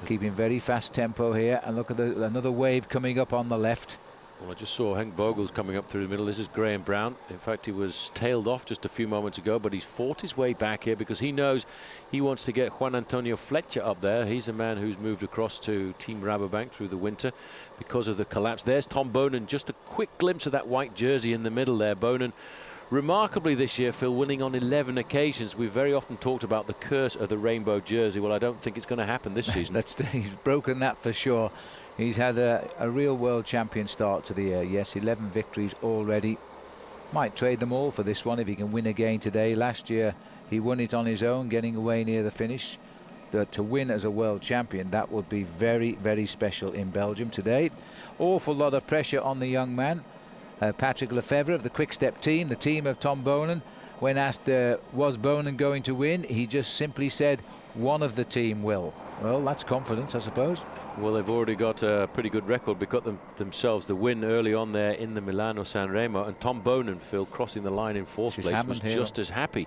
Keeping very fast tempo here, and look at another wave coming up on the left.
Well, I just saw Henk Vogels coming up through the middle. This is Graham Brown. In fact, he was tailed off just a few moments ago, but he's fought his way back here because he knows he wants to get Juan Antonio Fletcher up there. He's a man who's moved across to Team Rabobank through the winter because of the collapse. There's Tom Boonen, just a quick glimpse of that white jersey in the middle there. Boonen, remarkably this year, Phil, winning on 11 occasions. We've very often talked about the curse of the rainbow jersey. Well, I don't think it's going to happen this season.
He's broken that for sure. He's had a real world champion start to the year. Yes, 11 victories already. Might trade them all for this one if he can win again today. Last year he won it on his own, getting away near the finish. To win as a world champion, that would be very, very special in Belgium today. Awful lot of pressure on the young man. Patrick Lefevre of the Quick Step team, the team of Tom Boonen. When asked was Boonen going to win, he just simply said one of the team will. Well, that's confidence, I suppose.
Well, they've already got a pretty good record. They got themselves the win early on there in the Milano San Remo, and Tom Boonen, Phil, crossing the line in fourth place, was just as happy.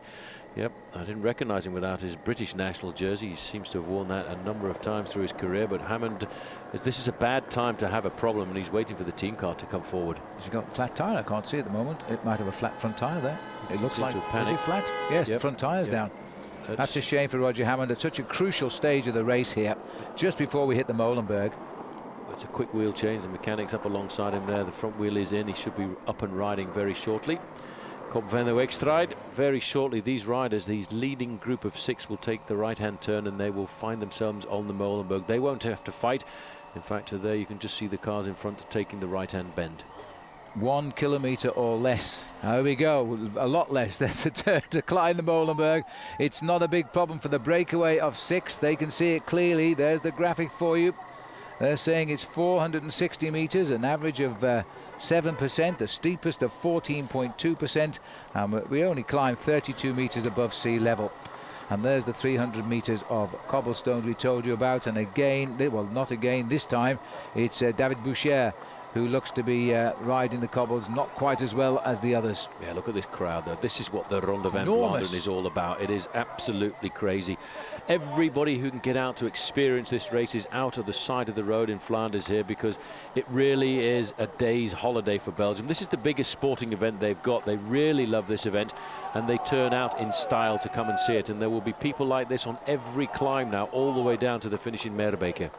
Yep, I didn't recognise him without his British national jersey. He seems to have worn that a number of times through his career, but Hammond, this is a bad time to have a problem, and he's waiting for the team car to come forward.
Has he got a flat tyre? I can't see at the moment. It might have a flat front tyre there. It looks like, is it flat? Yes, the front tyre's down. That's a shame for Roger Hammond at such a crucial stage of the race here, just before we hit the Molenberg.
It's a quick wheel change. The mechanic's up alongside him there. The front wheel is in. He should be up and riding very shortly. Kop van der Weekstrijd. Very shortly, these riders, these leading group of 6, will take the right-hand turn and they will find themselves on the Molenberg. They won't have to fight. In fact, there you can just see the cars in front taking the right-hand bend.
1 kilometre or less. There we go, a lot less. There's a turn to climb the Molenberg. It's not a big problem for the breakaway of 6. They can see it clearly. There's the graphic for you. They're saying it's 460 metres, an average of 7%, the steepest of 14.2%, and we only climb 32 metres above sea level. And there's the 300 metres of cobblestones we told you about, and again, well, not again this time, it's David Boucher who looks to be riding the cobbles not quite as well as the others.
Yeah, look at this crowd though. This is what the Ronde van Vlaanderen is all about. It is absolutely crazy. Everybody who can get out to experience this race is out of the side of the road in Flanders here, because it really is a day's holiday for Belgium. This is the biggest sporting event they've got. They really love this event, and they turn out in style to come and see it. And there will be people like this on every climb now, all the way down to the finish in Meerbeke.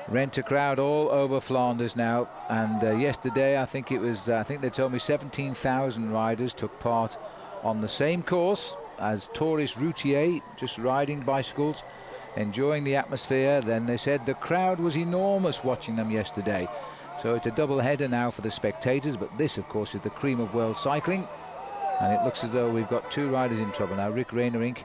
Rent a crowd all over Flanders now, and yesterday I think they told me 17,000 riders took part on the same course as tourist routier, just riding bicycles. enjoying the atmosphere. Then they said the crowd was enormous watching them yesterday. So it's a double header now for the spectators, but this of course is the cream of world cycling, and it looks as though we've got two riders in trouble now. Rick Reynerink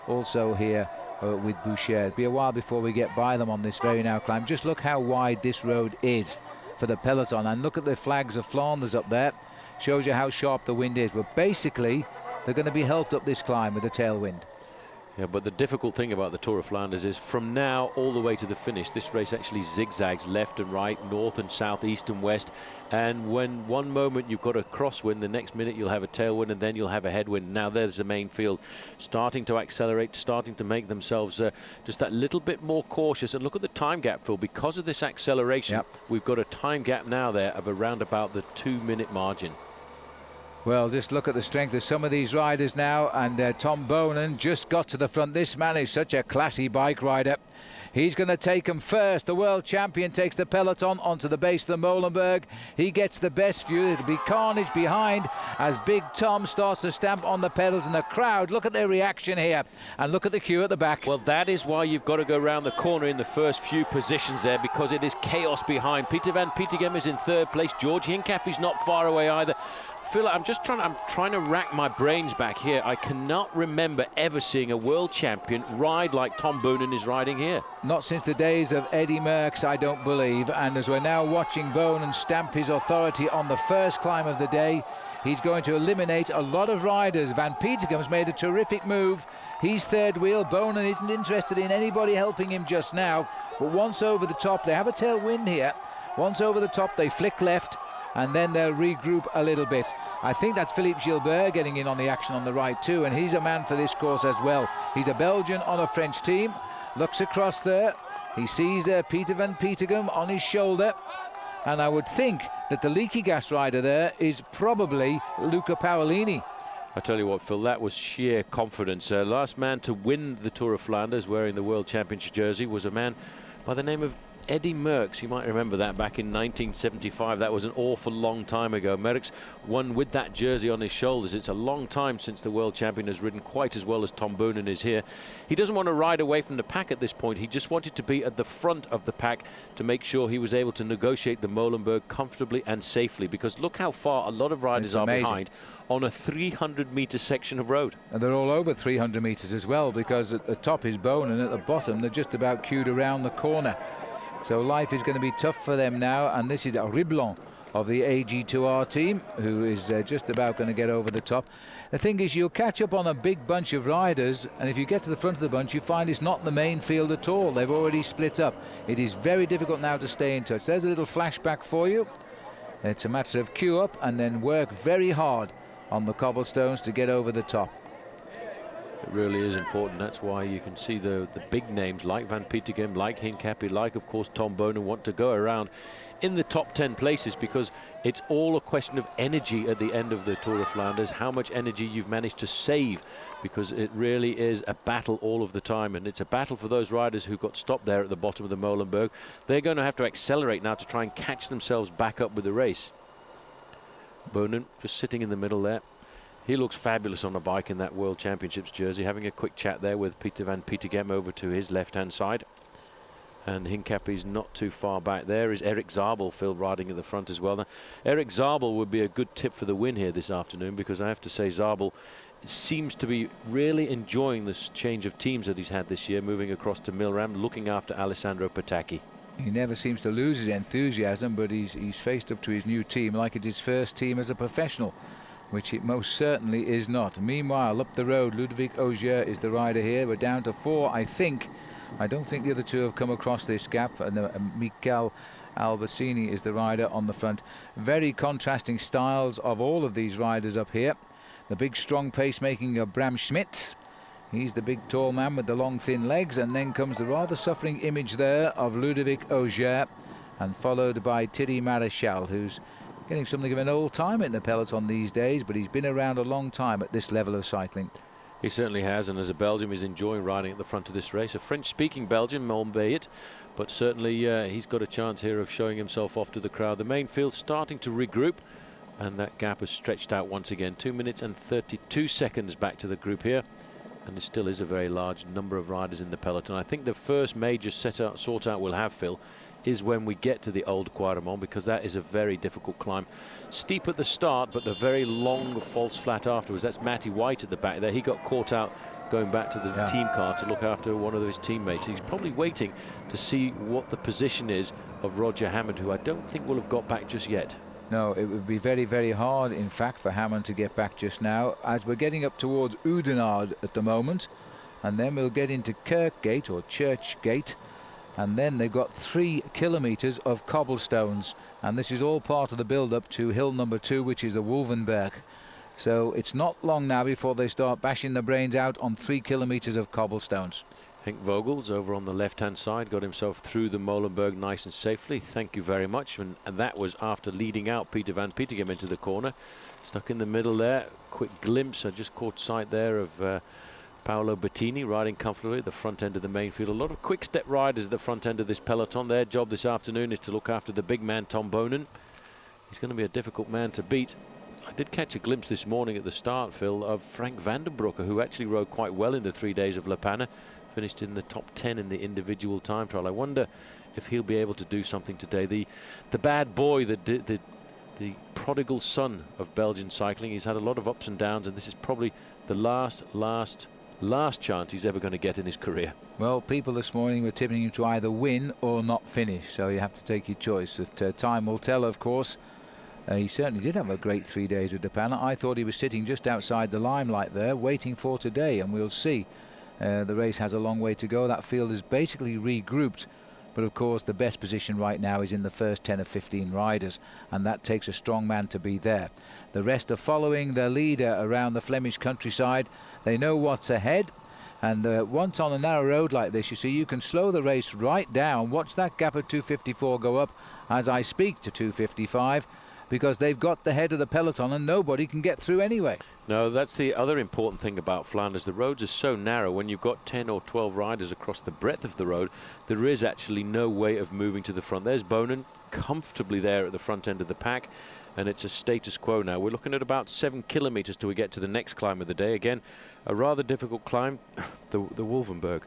also here with Boucher. It'll be a while before we get by them on this very now climb. Just look how wide this road is for the peloton, and look at the flags of Flanders up there. Shows you how sharp the wind is, but basically they're going to be helped up this climb with a tailwind.
Yeah, but the difficult thing about the Tour of Flanders is from now all the way to the finish, this race actually zigzags left and right, north and south, east and west. And when one moment you've got a crosswind, the next minute you'll have a tailwind, and then you'll have a headwind. Now there's the main field starting to accelerate, starting to make themselves just that little bit more cautious. And look at the time gap, Phil. Because of this acceleration, we've got a time gap now there of around about the 2-minute margin.
Well, just look at the strength of some of these riders now, and Tom Boonen just got to the front. This man is such a classy bike rider. He's going to take him first. The world champion takes the peloton onto the base of the Molenberg. He gets the best view. It'll be carnage behind as Big Tom starts to stamp on the pedals, and the crowd, look at their reaction here, and look at the queue at the back.
Well, that is why you've got to go around the corner in the first few positions there, because it is chaos behind. Peter van Petegem is in third place. George Hincapie's not far away either. Phil, I'm trying to rack my brains back here. I cannot remember ever seeing a world champion ride like Tom Boonen is riding here.
Not since the days of Eddie Merckx, I don't believe. And as we're now watching Boonen stamp his authority on the first climb of the day, he's going to eliminate a lot of riders. Van Petegem's made a terrific move. He's third wheel. Boonen isn't interested in anybody helping him just now. But once over the top, they have a tailwind here. Once over the top, they flick left, and then they'll regroup a little bit. I think that's Philippe Gilbert getting in on the action on the right too, and he's a man for this course as well. He's a Belgian on a French team. Looks across there. He sees Peter van Petegem on his shoulder, and I would think that the leaky gas rider there is probably Luca Paolini.
I tell you what, Phil, that was sheer confidence. Last man to win the Tour of Flanders wearing the World Championship jersey was a man by the name of Eddie Merckx. You might remember that back in 1975. That was an awful long time ago. Merckx won with that jersey on his shoulders. It's a long time since the world champion has ridden quite as well as Tom Boonen is here. He doesn't want to ride away from the pack at this point. He just wanted to be at the front of the pack to make sure he was able to negotiate the Molenberg comfortably and safely, because look how far a lot of riders are behind on a 300-meter section of road.
And they're all over 300 meters as well, because at the top is Boonen, at the bottom they're just about queued around the corner. So life is going to be tough for them now, and this is Riblon of the AG2R team, who is just about going to get over the top. The thing is, you'll catch up on a big bunch of riders, and if you get to the front of the bunch, you find it's not the main field at all. They've already split up. It is very difficult now to stay in touch. There's a little flashback for you. It's a matter of queue up and then work very hard on the cobblestones to get over the top.
It really is important. That's why you can see the big names like Van Petegem, like Hincapie, like of course Tom Boonen want to go around in the top 10 places, because it's all a question of energy at the end of the Tour of Flanders, how much energy you've managed to save, because it really is a battle all of the time, and it's a battle for those riders who got stopped there at the bottom of the Molenberg. They're going to have to accelerate now to try and catch themselves back up with the race. Boonen just sitting in the middle there. He looks fabulous on a bike in that World Championships jersey, having a quick chat there with Peter van Petegem over to his left-hand side. And Hincapie's not too far back. There is Erik Zabul, Phil, riding at the front as well. Now, Erik Zabul would be a good tip for the win here this afternoon, because I have to say Zabul seems to be really enjoying this change of teams that he's had this year, moving across to Milram, looking after Alessandro Petacchi.
He never seems to lose his enthusiasm, but he's faced up to his new team like it's his first team as a professional, which it most certainly is not. Meanwhile, up the road, Ludovic Auger is the rider here. We're down to 4, I think. I don't think the other two have come across this gap. And Mikel Albertini is the rider on the front. Very contrasting styles of all of these riders up here. The big, strong pacemaking of Bram Schmitz. He's the big, tall man with the long, thin legs. And then comes the rather suffering image there of Ludovic Auger, and followed by Thierry Maréchal, who's getting something of an old time in the peloton these days, but he's been around a long time at this level of cycling.
He certainly has, and as a Belgian, he's enjoying riding at the front of this race. A French-speaking Belgian, albeit, but certainly he's got a chance here of showing himself off to the crowd. The main field starting to regroup, and that gap has stretched out once again. 2 minutes and 32 seconds back to the group here. and there still is a very large number of riders in the peloton. I think the first major sort out we'll have, Phil, is when we get to the Old Quaremont, because that is a very difficult climb. Steep at the start, but a very long false flat afterwards. That's Matty White at the back there. He got caught out going back to the team car to look after one of his teammates. He's probably waiting to see what the position is of Roger Hammond, who I don't think will have got back just yet.
No, it would be very, very hard, in fact, for Hammond to get back just now, as we're getting up towards Oudenaarde at the moment, and then we'll get into Kirk Gate or Church Gate, and then they've got 3 kilometers of cobblestones, and this is all part of the build-up to hill number 2, which is the Wolfenberg. So it's not long now before they start bashing the brains out on 3 kilometers of cobblestones.
Henk Vogel's over on the left-hand side, got himself through the Molenberg nice and safely. Thank you very much. And that was after leading out Peter van Petegem into the corner. Stuck in the middle there. Quick glimpse. I just caught sight there of Paola Bertini riding comfortably at the front end of the main field. A lot of quick-step riders at the front end of this peloton. Their job this afternoon is to look after the big man, Tom Boonen. He's going to be a difficult man to beat. I did catch a glimpse this morning at the start, Phil, of Frank van den Broeke, who actually rode quite well in the 3 days of La Panna. Finished in the top 10 in the individual time trial. I wonder if he'll be able to do something today. The bad boy, the prodigal son of Belgian cycling. He's had a lot of ups and downs, and this is probably the last chance he's ever going to get in his career.
Well, people this morning were tipping him to either win or not finish, so you have to take your choice. Time will tell, of course. He certainly did have a great 3 days at the Panna. I thought he was sitting just outside the limelight there, waiting for today, and we'll see. The race has a long way to go. That field is basically regrouped, but of course the best position right now is in the first 10 or 15 riders, and that takes a strong man to be there. The rest are following their leader around the Flemish countryside. They know what's ahead, and once on a narrow road like this, you see, you can slow the race right down. Watch that gap at 2:54 go up as I speak to 2:55, because they've got the head of the peloton and nobody can get through anyway.
No, that's the other important thing about Flanders. The roads are so narrow. When you've got 10 or 12 riders across the breadth of the road, there is actually no way of moving to the front. There's Boonen comfortably there at the front end of the pack, and it's a status quo now. We're looking at about 7 kilometers till we get to the next climb of the day. Again, a rather difficult climb, the Wolfenberg.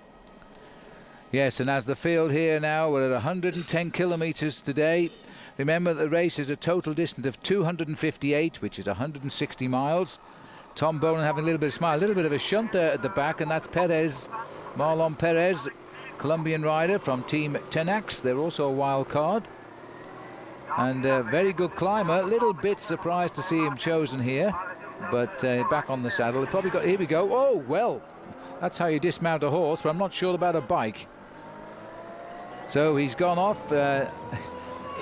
Yes, and as the field here now, we're at 110 kilometers today. Remember, the race is a total distance of 258, which is 160 miles. Tom Boonen having a little bit of smile, a little bit of a shunt there at the back, and that's Perez, Marlon Perez, Colombian rider from Team Tenax. They're also a wild card. And a very good climber. A little bit surprised to see him chosen here, but back on the saddle. He probably got, here we go. Oh, well, that's how you dismount a horse, but I'm not sure about a bike. So he's gone off.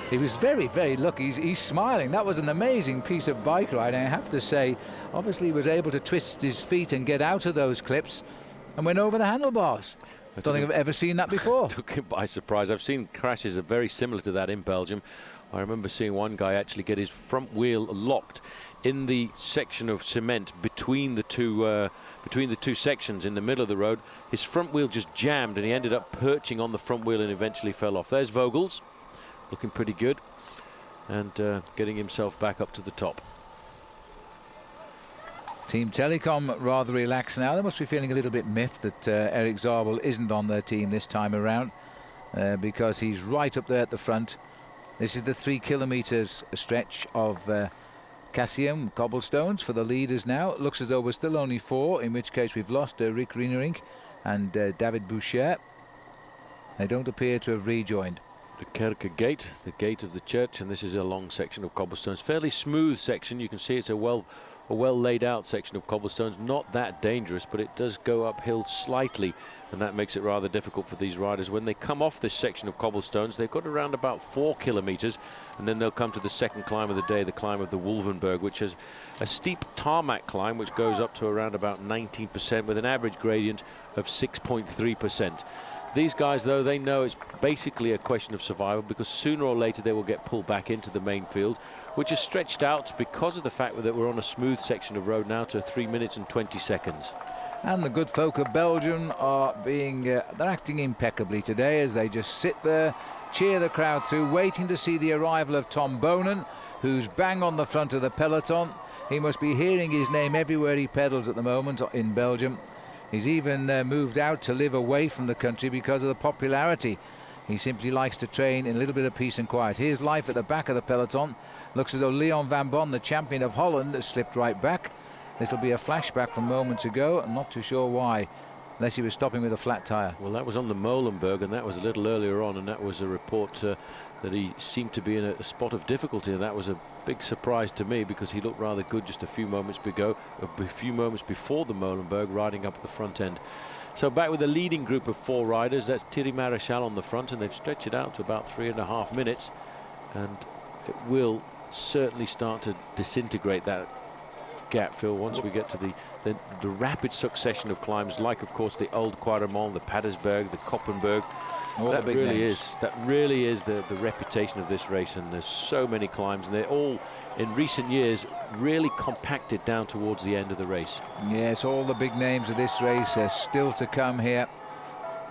He was very, very lucky. He's smiling. That was an amazing piece of bike riding, I have to say. Obviously, he was able to twist his feet and get out of those clips and went over the handlebars. I don't think I've ever seen that before.
Took him by surprise. I've seen crashes that are very similar to that in Belgium. I remember seeing one guy actually get his front wheel locked in the section of cement between the two sections in the middle of the road. His front wheel just jammed, and he ended up perching on the front wheel and eventually fell off. There's Vogels, looking pretty good, and getting himself back up to the top.
Team Telecom rather relaxed now. They must be feeling a little bit miffed that Eric Zabul isn't on their team this time around, because he's right up there at the front. This is the 3 kilometers stretch of Cassium cobblestones for the leaders now. It looks as though we're still only 4, in which case we've lost Rick Rienerink and David Boucher. They don't appear to have rejoined.
The Karaka Gate, the gate of the church, and this is a long section of cobblestones. Fairly smooth section. You can see it's a well laid out section of cobblestones. Not that dangerous, but it does go uphill slightly, and that makes it rather difficult for these riders. When they come off this section of cobblestones, they've got around about 4 kilometers, and then they'll come to the second climb of the day, the climb of the Wolfenberg, which is a steep tarmac climb which goes up to around about 19% with an average gradient of 6.3%. These guys, though, they know it's basically a question of survival, because sooner or later they will get pulled back into the main field, which is stretched out because of the fact that we're on a smooth section of road now to 3 minutes and 20 seconds.
And the good folk of Belgium are they're acting impeccably today as they just sit there, cheer the crowd through, waiting to see the arrival of Tom Boonen, who's bang on the front of the peloton. He must be hearing his name everywhere he pedals at the moment in Belgium. He's even moved out to live away from the country because of the popularity. He simply likes to train in a little bit of peace and quiet. Here's life at the back of the peloton. Looks as though Leon van Bonn, the champion of Holland, has slipped right back. This will be a flashback from moments ago. I'm not too sure why, unless he was stopping with a flat tyre.
Well, that was on the Molenberg, and that was a little earlier on, and that was a report that he seemed to be in a spot of difficulty, and that was a big surprise to me because he looked rather good just a few moments before the Molenberg, riding up at the front end. So back with the leading group of 4 riders. That's Thierry Maréchal on the front, and they've stretched it out to about 3.5 minutes, and it will certainly start to disintegrate that gap, Phil, once we get to the rapid succession of climbs, like of course the Old Quaremont, the Patersberg, the Koppenberg. That really is the reputation of this race, and there's so many climbs, and they're all in recent years really compacted down towards the end of the race.
Yes, all the big names of this race are still to come here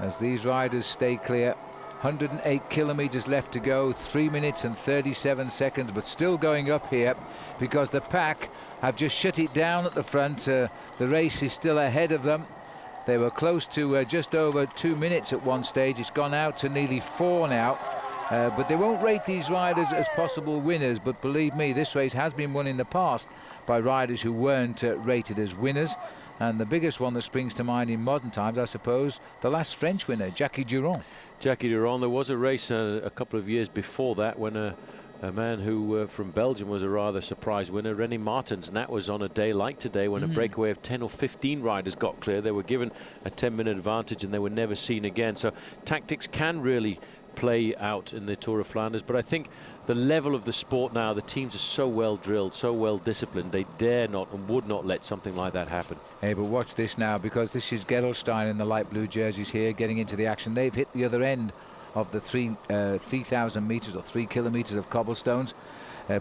as these riders stay clear. 108 kilometers left to go, 3 minutes and 37 seconds, but still going up here because the pack have just shut it down at the front. The race is still ahead of them. They were close to just over 2 minutes at one stage. It's gone out to nearly 4 now. But they won't rate these riders as possible winners. But believe me, this race has been won in the past by riders who weren't rated as winners. And the biggest one that springs to mind in modern times, I suppose, the last French winner, Jackie Durand.
Jackie Durand. There was a race a couple of years before that when a man who from Belgium was a rather surprise winner, René Martens, and that was on a day like today when a breakaway of 10 or 15 riders got clear. They were given a 10-minute advantage and they were never seen again. So tactics can really play out in the Tour of Flanders, but I think the level of the sport now, the teams are so well drilled, so well disciplined, they dare not and would not let something like that happen.
Hey, but watch this now, because this is Gerolstein in the light blue jerseys here getting into the action. They've hit the other end of the 3,000 meters or 3 kilometers of cobblestones.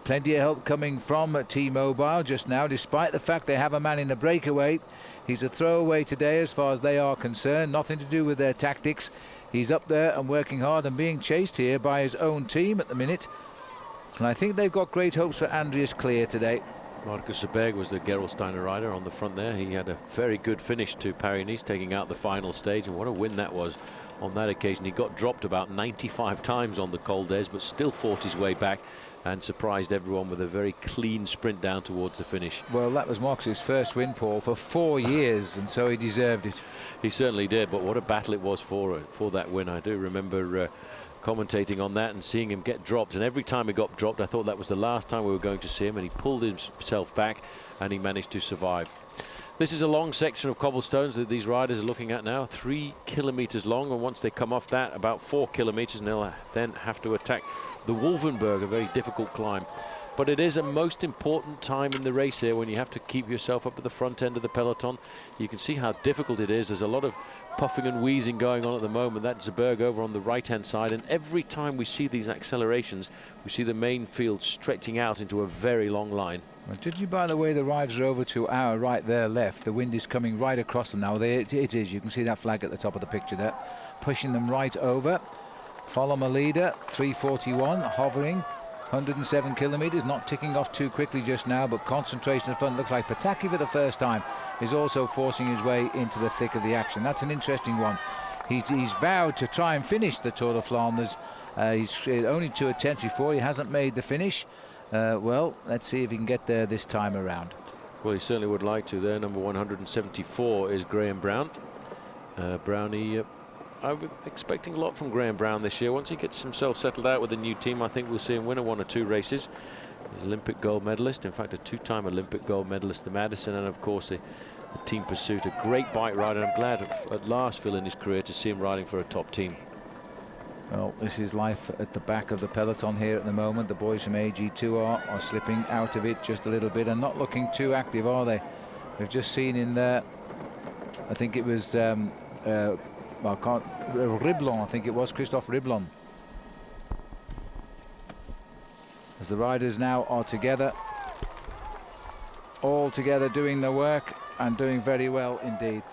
Plenty of help coming from T-Mobile just now, despite the fact they have a man in the breakaway. He's a throwaway today as far as they are concerned, nothing to do with their tactics. He's up there and working hard and being chased here by his own team at the minute. And I think they've got great hopes for Andreas Clear today.
Marcus Seberg was the Gerolsteiner rider on the front there. He had a very good finish to Paris-Nice, taking out the final stage, and what a win that was on that occasion. He got dropped about 95 times on the Col d'Ez, but still fought his way back and surprised everyone with a very clean sprint down towards the finish.
Well, that was Marcus's first win, Paul, for 4 years, and so he deserved it.
He certainly did, but what a battle it was for that win. I do remember commentating on that and seeing him get dropped, and every time he got dropped I thought that was the last time we were going to see him, and he pulled himself back and he managed to survive. This is a long section of cobblestones that these riders are looking at now, 3 kilometers long, and once they come off that, about 4 kilometers, and they'll then have to attack the Wolfenberg, a very difficult climb. But it is a most important time in the race here when you have to keep yourself up at the front end of the peloton. You can see how difficult it is. There's a lot of puffing and wheezing going on at the moment. That's Zabul over on the right-hand side, and every time we see these accelerations, we see the main field stretching out into a very long line.
Well, judging by the way the riders are over to our right, their left, the wind is coming right across them now. It is. You can see that flag at the top of the picture there, pushing them right over. Follow my leader, 3:41, hovering, 107 kilometers, not ticking off too quickly just now, but concentration in front. Looks like Petacchi for the first time is also forcing his way into the thick of the action. That's an interesting one. He's vowed to try and finish the Tour of Flanders. He's only 2 attempts before. He hasn't made the finish. Well, let's see if he can get there this time around.
Well, he certainly would like to. There, number 174 is Graham Brown. Brownie, I'm expecting a lot from Graham Brown this year. Once he gets himself settled out with a new team, I think we'll see him win 1 or 2 races. He's an Olympic gold medalist, in fact a 2-time Olympic gold medalist, the Madison, and of course the team pursuit. A great bike rider. I'm glad at last, Phil, in his career to see him riding for a top team.
Well, this is life at the back of the peloton here at the moment. The boys from AG2 are slipping out of it just a little bit and not looking too active, are they? We've just seen in there, I think it was Riblon, I think it was Christophe Riblon. As the riders now are together, all together doing the work and doing very well indeed.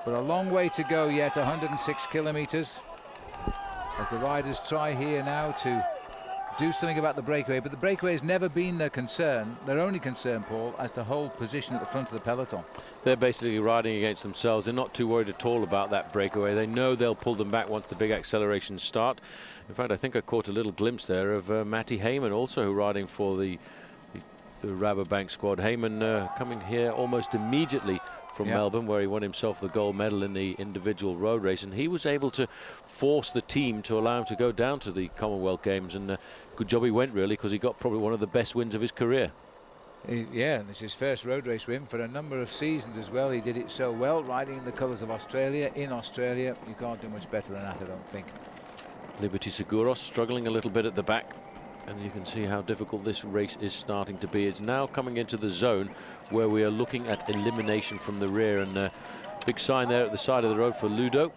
But a long way to go yet, 106 kilometers. As the riders try here now to do something about the breakaway, but the breakaway has never been their concern. Their only concern, Paul, as to hold position at the front of the peloton.
They're basically riding against themselves. They're not too worried at all about that breakaway. They know they'll pull them back once the big accelerations start. In fact, I think I caught a little glimpse there of Matty Heyman also riding for the Rabobank squad. Heyman coming here almost immediately from Melbourne, where he won himself the gold medal in the individual road race, and he was able to force the team to allow him to go down to the Commonwealth Games, and good job he went, really, because he got probably one of the best wins of his career.
Yeah, and it's his first road race win for a number of seasons as well. He did it so well, riding in the colours of Australia. In Australia, you can't do much better than that, I don't think.
Liberty Seguros struggling a little bit at the back, and you can see how difficult this race is starting to be. It's now coming into the zone where we are looking at elimination from the rear, and big sign there at the side of the road for Ludo.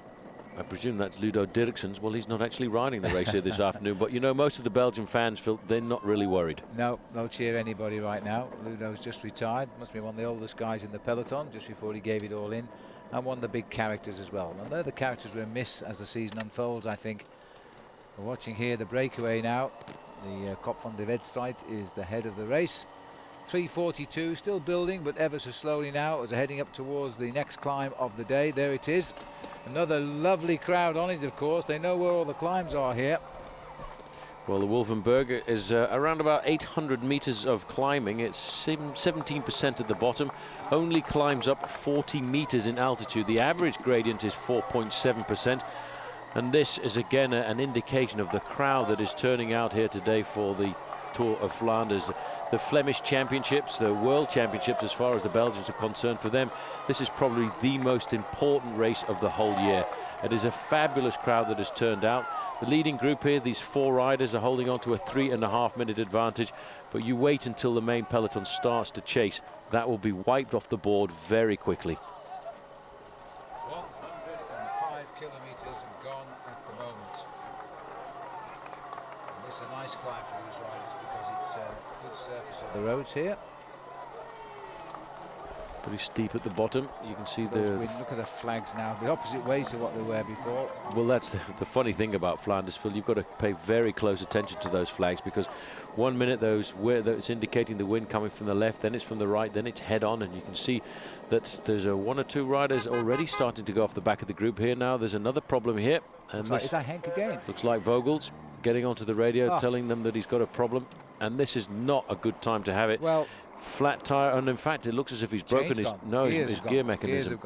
I presume that's Ludo Dirksen's. Well, he's not actually riding the race here this afternoon, but you know, most of the Belgian fans feel they're not really worried.
No cheer anybody right now. Ludo's just retired, must be one of the oldest guys in the peloton, just before he gave it all in, and one of the big characters as well. And they're the characters we'll miss as the season unfolds, I think. We're watching here the breakaway now. The Kop van de Wedstrijd is the head of the race. 3:42, still building, but ever so slowly now as they're heading up towards the next climb of the day. There it is. Another lovely crowd on it, of course. They know where all the climbs are here.
Well, the Wolfenberg is around about 800 meters of climbing. It's 17% at the bottom. Only climbs up 40 meters in altitude. The average gradient is 4.7%. And this is again an indication of the crowd that is turning out here today for the Tour of Flanders. The Flemish Championships, the World Championships, as far as the Belgians are concerned, for them, this is probably the most important race of the whole year. It is a fabulous crowd that has turned out. The leading group here, these 4 riders, are holding on to a 3.5-minute advantage, but you wait until the main peloton starts to chase. That will be wiped off the board very quickly.
105 kilometers and gone at the moment. And this is a nice climb for these riders because it's a good surface of the roads here.
Pretty steep at the bottom. You can see
look at the flags now, the opposite way to what they were before.
Well, that's the funny thing about Flanders, Phil. You've got to pay very close attention to those flags, because 1 minute it's indicating the wind coming from the left, then it's from the right, then it's head on, and you can see that there's 1 or 2 riders already starting to go off the back of the group here now. There's another problem here, and
is that Henk again?
Looks like Vogels getting onto the radio, telling them that he's got a problem, and this is not a good time to have it.
Well,
flat tire, and in fact it looks as if he's broken his gear mechanism.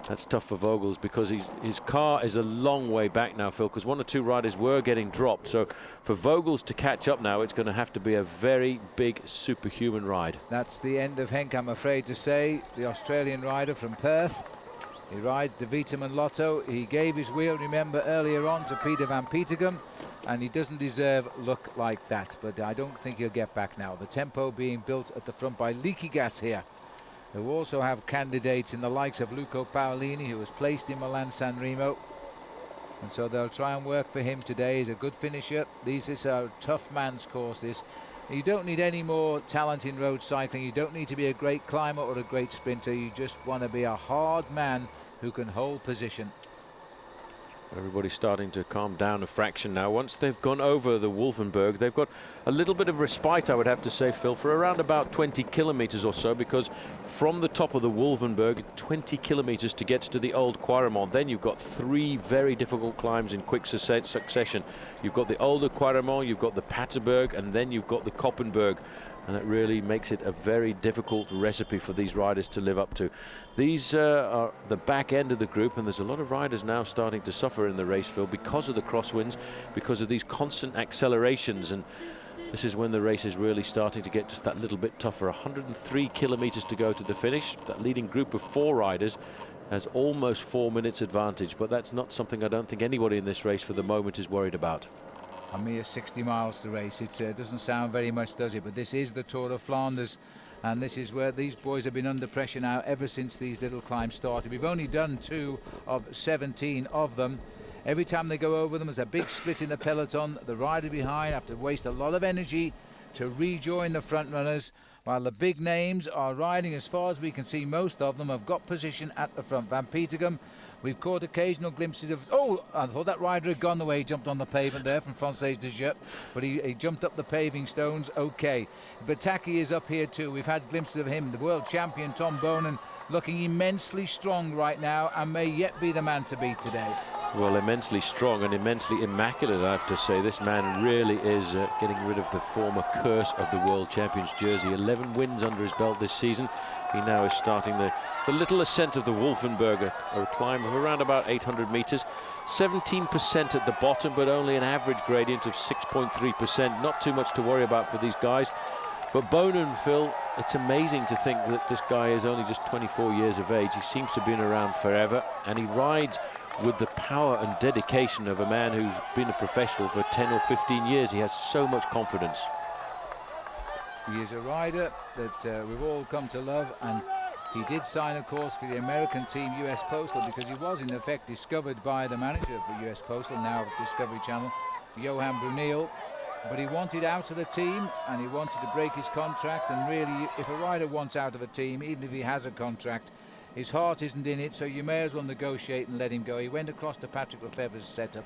That's tough for Vogels, because his car is a long way back now, Phil, because 1 or 2 riders were getting dropped. So for Vogels to catch up now, it's going to have to be a very big superhuman ride.
That's the end of Henk, I'm afraid to say. The Australian rider from Perth. He rides the Vitamin Lotto. He gave his wheel, remember, earlier on to Peter van Petegem, and he doesn't deserve luck like that, but I don't think he'll get back now. The tempo being built at the front by Leaky Gas here, who also have candidates in the likes of Luco Paolini, who was placed in Milan-San Remo, and so they'll try and work for him today. He's a good finisher. This is a tough man's course, this. You don't need any more talent in road cycling. You don't need to be a great climber or a great sprinter. You just want to be a hard man who can hold position.
Everybody's starting to calm down a fraction now. Once they've gone over the Wolfenberg, they've got a little bit of respite, I would have to say, Phil, for around about 20 kilometers or so, because from the top of the Wolfenberg, 20 kilometers to get to the old Quaremont. Then you've got 3 very difficult climbs in quick succession. You've got the older Quaremont, you've got the Paterberg, and then you've got the Koppenberg. And that really makes it a very difficult recipe for these riders to live up to. These are the back end of the group, and there's a lot of riders now starting to suffer in the race, Phil, because of the crosswinds, because of these constant accelerations. And this is when the race is really starting to get just that little bit tougher. 103 kilometers to go to the finish. That leading group of 4 riders has almost 4 minutes advantage, but that's not something I don't think anybody in this race for the moment is worried about.
A mere 60 miles to race. It doesn't sound very much, does it? But this is the Tour of Flanders, and this is where these boys have been under pressure now ever since these little climbs started. We've only done 2 of 17 of them. Every time they go over them, there's a big split in the peloton. The rider behind have to waste a lot of energy to rejoin the front runners, while the big names are riding. As far as we can see, most of them have got position at the front. Van Petegem We've caught occasional glimpses of, oh, I thought that rider had gone the way he jumped on the pavement there from Française de Jeux, but he jumped up the paving stones, okay. Petacchi is up here too. We've had glimpses of him, the world champion Tom Boonen, looking immensely strong right now and may yet be the man to beat today.
Well, immensely strong and immensely immaculate, I have to say. This man really is getting rid of the former curse of the world champions jersey. 11 wins under his belt this season. He now is starting the little ascent of the Wolfenberg, a climb of around about 800 meters. 17% at the bottom, but only an average gradient of 6.3%. Not too much to worry about for these guys. But Boonen, Phil, it's amazing to think that this guy is only just 24 years of age. He seems to have been around forever, and he rides with the power and dedication of a man who's been a professional for 10 or 15 years. He has so much confidence.
He is a rider that we've all come to love, and he did sign, of course, for the American team US Postal, because he was in effect discovered by the manager of the US Postal, now Discovery Channel, Johan Bruneel. But he wanted out of the team, and he wanted to break his contract. And really, if a rider wants out of a team, even if he has a contract, his heart isn't in it, so you may as well negotiate and let him go. He went across to Patrick Lefevere's setup,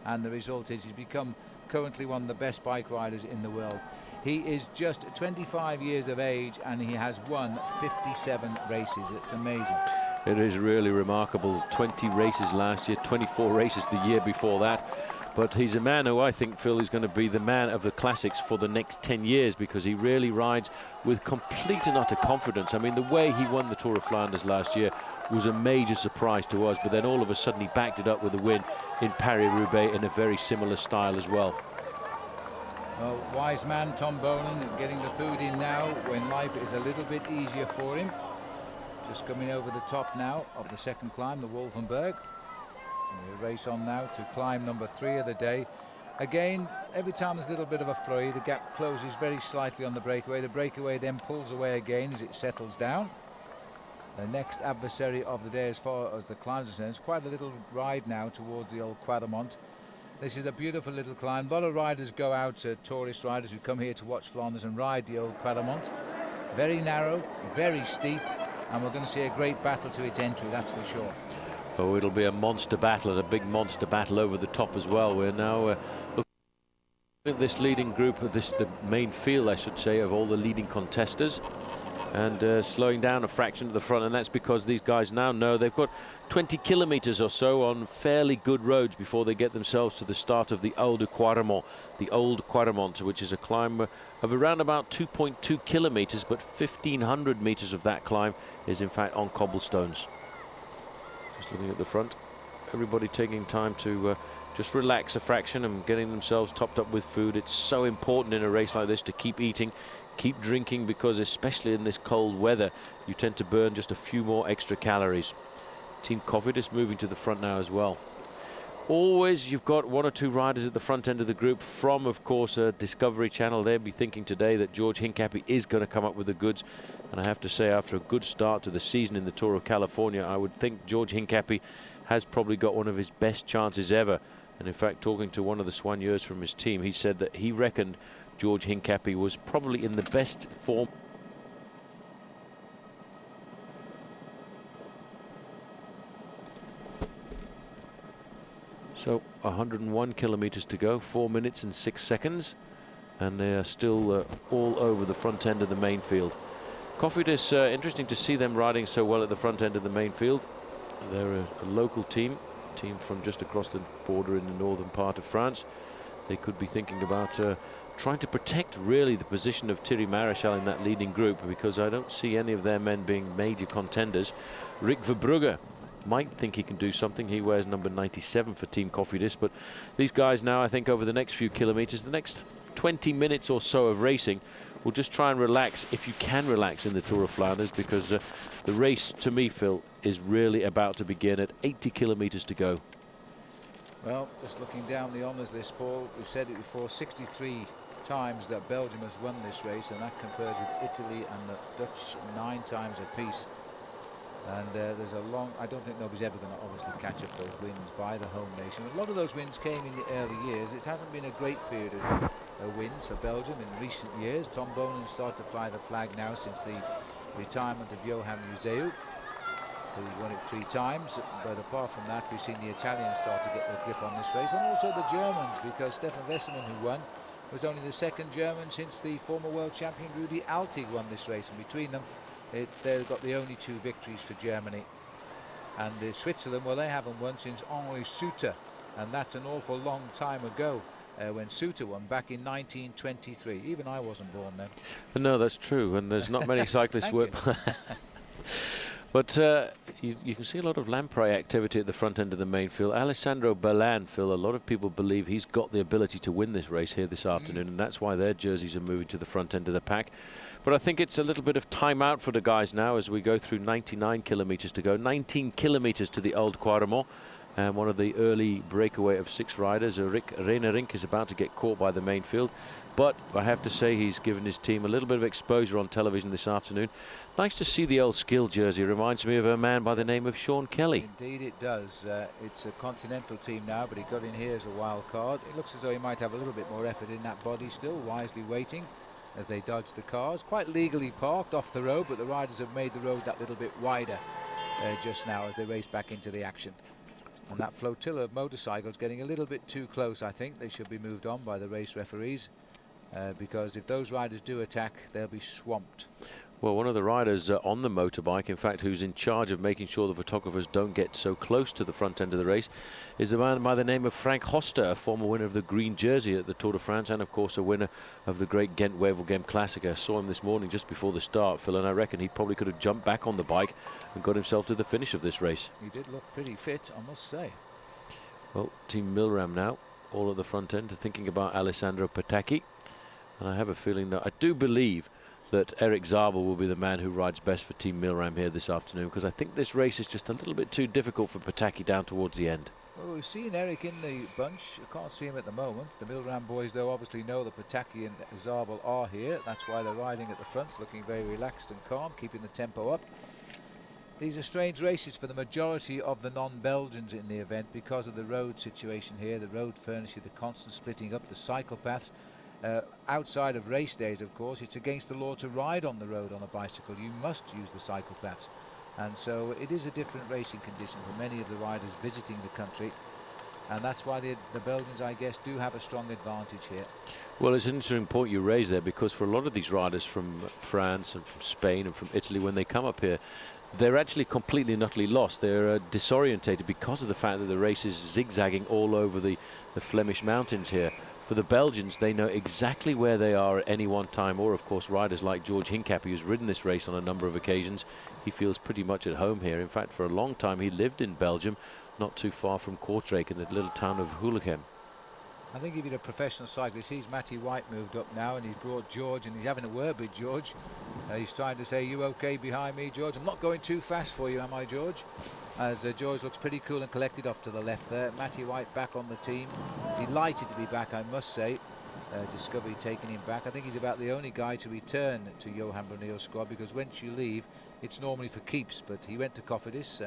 and the result is he's become currently one of the best bike riders in the world. He is just 25 years of age, and he has won 57 races. It's amazing.
It is really remarkable. 20 races last year, 24 races the year before that. But he's a man who I think, Phil, is going to be the man of the classics for the next 10 years, because he really rides with complete and utter confidence. I mean, the way he won the Tour of Flanders last year was a major surprise to us, but then all of a sudden he backed it up with a win in Paris-Roubaix in a very similar style as well.
Well, wise man Tom Boonen getting the food in now when life is a little bit easier for him. Just coming over the top now of the second climb, the Wolfenberg. And we race on now to climb number 3 of the day. Again, every time there's a little bit of a flurry, the gap closes very slightly on the breakaway. The breakaway then pulls away again as it settles down. The next adversary of the day as far as the climbs are concerned, it's quite a little ride now towards the old Quadramont. This is a beautiful little climb. A lot of riders go out, tourist riders who come here to watch Flanders and ride the old Quadramont. Very narrow, very steep, and we're going to see a great battle to its entry, that's for sure.
Oh, it'll be a monster battle, and a big monster battle over the top as well. We're now looking at this leading group, the main field, I should say, of all the leading contesters, and slowing down a fraction at the front, and that's because these guys now know they've got 20 kilometers or so on fairly good roads before they get themselves to the start of the Old Quadramont, which is a climb of around about 2.2 kilometers, but 1,500 meters of that climb is in fact on cobblestones. Just looking at the front, everybody taking time to just relax a fraction and getting themselves topped up with food. It's so important in a race like this to keep eating, keep drinking, because especially in this cold weather you tend to burn just a few more extra calories. Team Cofidis moving to the front now as well. Always you've got 1 or 2 riders at the front end of the group from, of course, Discovery Channel. They'll be thinking today that George Hincapie is going to come up with the goods, and I have to say, after a good start to the season in the Tour of California, I would think George Hincapie has probably got one of his best chances ever. And in fact, talking to one of the soigneurs from his team, he said that he reckoned George Hincapie was probably in the best form. So 101 kilometers to go, 4 minutes and 6 seconds, and they are still all over the front end of the main field. Cofidis, interesting to see them riding so well at the front end of the main field. They're a local team from just across the border in the northern part of France. They could be thinking about trying to protect really the position of Thierry Maréchal in that leading group, because I don't see any of their men being major contenders. Rick Verbrugge might think he can do something. He wears number 97 for Team Cofidis, but these guys now, I think, over the next few kilometers, the next 20 minutes or so of racing, will just try and relax, if you can relax in the Tour of Flanders, because the race, to me, Phil, is really about to begin at 80 kilometers to go.
Well, just looking down the honours list, Paul, we've said it before, 63 times that Belgium has won this race, and that compares with Italy and the Dutch 9 times apiece. And there's a long, I don't think nobody's ever going to obviously catch up those wins by the home nation. A lot of those wins came in the early years. It hasn't been a great period of wins for Belgium in recent years. Tom Boonen started to fly the flag now since the retirement of Johan Museeuw. He won it 3 times, but apart from that, we've seen the Italians start to get their grip on this race, and also the Germans, because Stefan Westermann, who won, was only the 2nd German since the former world champion Rudi Altig won this race, and between them, they've got the only 2 victories for Germany. And Switzerland, well, they haven't won since Henri Suter, and that's an awful long time ago. When Suter won back in 1923. Even I wasn't born then.
No, that's true, and there's not many cyclists work. But you can see a lot of lamprey activity at the front end of the main field. Alessandro Bellan, Phil, a lot of people believe he's got the ability to win this race here this afternoon, and that's why their jerseys are moving to the front end of the pack. But I think it's a little bit of time out for the guys now as we go through 99 kilometres to go, 19 kilometres to the Old Quaremont. And one of the early breakaway of 6 riders, Rick Reinering, is about to get caught by the main field. But I have to say he's given his team a little bit of exposure on television this afternoon. Nice to see the old skill jersey. Reminds me of a man by the name of Sean Kelly.
Indeed it does. It's a continental team now, but he got in here as a wild card. It looks as though he might have a little bit more effort in that body still, wisely waiting as they dodge the cars. Quite legally parked off the road, but the riders have made the road that little bit wider just now as they race back into the action. And that flotilla of motorcycles getting a little bit too close. I think they should be moved on by the race referees because if those riders do attack, they'll be swamped.
Well, one of the riders on the motorbike, in fact, who's in charge of making sure the photographers don't get so close to the front end of the race, is a man by the name of Frank Hosta, a former winner of the green jersey at the Tour de France and, of course, a winner of the great Ghent-Wevelgem Classic. I saw him this morning just before the start, Phil, and I reckon he probably could have jumped back on the bike and got himself to the finish of this race.
He did look pretty fit, I must say.
Well, Team Milram now, all at the front end, thinking about Alessandro Petacchi. And I have a feeling that I do believe that Eric Zabul will be the man who rides best for Team Milram here this afternoon, because I think this race is just a little bit too difficult for Petacchi down towards the end.
Well, we've seen Eric in the bunch. I can't see him at the moment. The Milram boys, though, obviously know that Petacchi and Zabul are here. That's why they're riding at the front, looking very relaxed and calm, keeping the tempo up. These are strange races for the majority of the non-Belgians in the event because of the road situation here. The road furnishes the constant splitting up, the cycle paths. Outside of race days, of course, it's against the law to ride on the road on a bicycle. You must use the cycle paths. And so it is a different racing condition for many of the riders visiting the country. And that's why the Belgians, I guess, do have a strong advantage here.
Well, it's an interesting point you raise there, because for a lot of these riders from France and from Spain and from Italy, when they come up here, they're actually completely and utterly lost. They're disorientated because of the fact that the race is zigzagging all over the Flemish mountains here. For the Belgians, they know exactly where they are at any one time, or of course riders like George Hincapie, who's ridden this race on a number of occasions. He feels pretty much at home here. In fact, for a long time he lived in Belgium, not too far from Kortrijk in the little town of Hoelichem.
I think if you're a professional cyclist, he's Matty White moved up now, and he's brought George, and he's having a word with George. He's trying to say, you okay behind me, George? I'm not going too fast for you, am I, George? As George looks pretty cool and collected off to the left there. Matty White back on the team. Delighted to be back, I must say. Discovery taking him back. I think he's about the only guy to return to Johan Bruneel's squad, because once you leave, it's normally for keeps. But he went to Cofidis,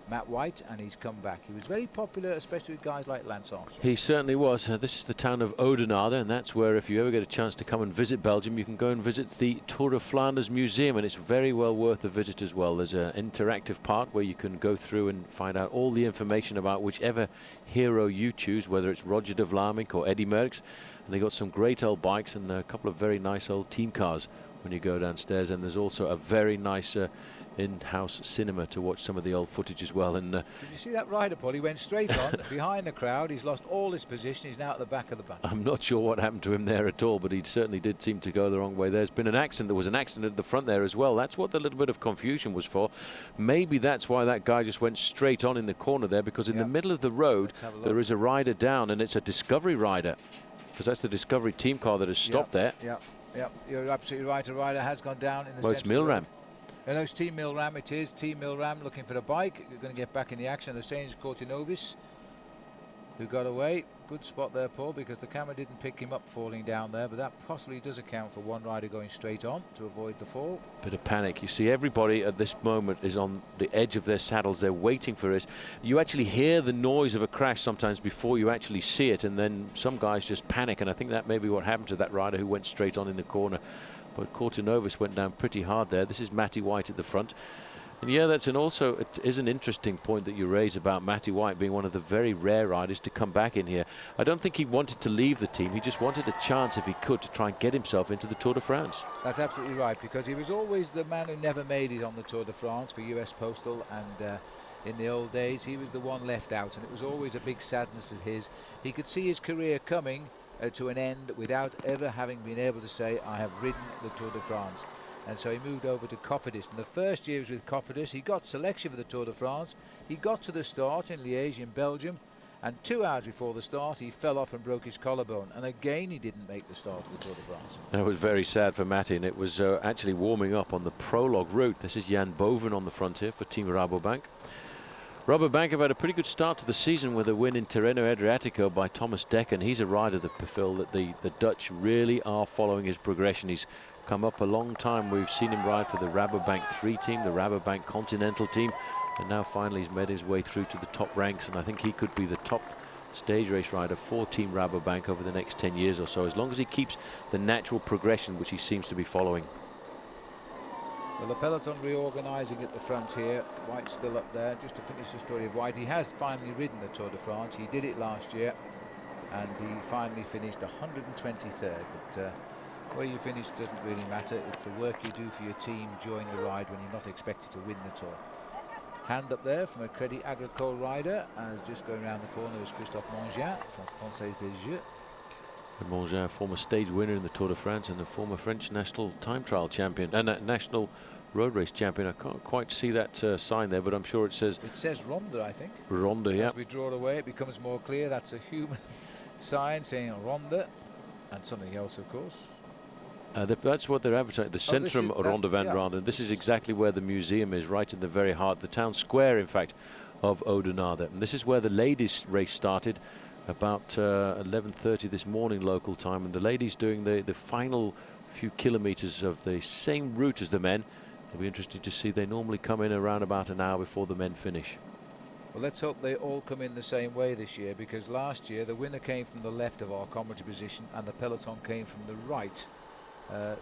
Matt White, and he's come back. He was very popular, especially with guys like Lance Armstrong.
He certainly was. This is the town of Oudenaarde, and that's where, if you ever get a chance to come and visit Belgium, you can go and visit the Tour of Flanders Museum, and it's very well worth a visit as well. There's an interactive part where you can go through and find out all the information about whichever hero you choose, whether it's Roger de Vlaming or Eddy Merckx. And they got some great old bikes and a couple of very nice old team cars when you go downstairs. And there's also a very nice in-house cinema to watch some of the old footage as well. And
did you see that rider, Paul? He went straight on behind the crowd. He's lost all his position. He's now at the back of the bunch.
I'm not sure what happened to him there at all, but he certainly did seem to go the wrong way. There's been an accident. There was an accident at the front there as well. That's what the little bit of confusion was for. Maybe that's why that guy just went straight on in the corner there, because in the middle of the road there is a rider down, and it's a Discovery rider, because that's the Discovery team car that has stopped there.
Yeah, you're absolutely right. A rider has gone down in the
Well, it's Milram.
No, it's Team Milram. It is Team Milram looking for the bike. You're going to get back in the action. The same is Kortinovis, who got away. Good spot there, Paul, because the camera didn't pick him up falling down there, but that possibly does account for one rider going straight on to avoid the fall.
Bit of panic. You see everybody at this moment is on the edge of their saddles. They're waiting for it. You actually hear the noise of a crash sometimes before you actually see it, and then some guys just panic, and I think that may be what happened to that rider who went straight on in the corner. But Kortinovis went down pretty hard there. This is Matty White at the front. And yeah, it is an interesting point that you raise about Matty White being one of the very rare riders to come back in here. I don't think he wanted to leave the team. He just wanted a chance, if he could, to try and get himself into the Tour de France.
That's absolutely right, because he was always the man who never made it on the Tour de France for US Postal, and in the old days he was the one left out, and it was always a big sadness of his. He could see his career coming to an end without ever having been able to say, I have ridden the Tour de France. And so he moved over to Cofidis, and the first year he was with Cofidis, he got selection for the Tour de France. He got to the start in Liège in Belgium, and 2 hours before the start he fell off and broke his collarbone, and again he didn't make the start of the Tour de France.
That was very sad for Matty, and it was actually warming up on the prologue route. This is Jan Boven on the front here for Team Rabobank. Rabobank have had a pretty good start to the season with a win in Tirreno Adriatico by Thomas Dekker, and he's a rider that Phil, that the Dutch really are following his progression. He's come up a long time. We've seen him ride for the Rabobank 3 team, the Rabobank Continental team, and now finally he's made his way through to the top ranks, and I think he could be the top stage race rider for Team Rabobank over the next 10 years or so, as long as he keeps the natural progression which he seems to be following.
Well, the peloton reorganising at the front here. White's still up there. Just to finish the story of White, he has finally ridden the Tour de France. He did it last year, and he finally finished 123rd. But where you finish doesn't really matter. It's the work you do for your team during the ride when you're not expected to win the Tour. Hand up there from a Crédit Agricole rider, as just going around the corner is Christophe Mongin from Française des Jeux.
Mongin, former stage winner in the Tour de France and a former French national time trial champion and national road race champion. I can't quite see that sign there, but I'm sure it says...
It says Ronde, I think.
Ronde, yeah.
As we draw it away, it becomes more clear. That's a human sign saying Ronde, and something else, of course.
That's what they're advertising, the Centrum Ronde van Randen. This is exactly where the museum is, right in the very heart, the town square, in fact, of Oudenaarde. And this is where the ladies' race started about 11:30 this morning local time, and the ladies doing the final few kilometers of the same route as the men. It'll be interesting to see. They normally come in around about an hour before the men finish.
Well, let's hope they all come in the same way this year, because last year the winner came from the left of our commentary position and the peloton came from the right.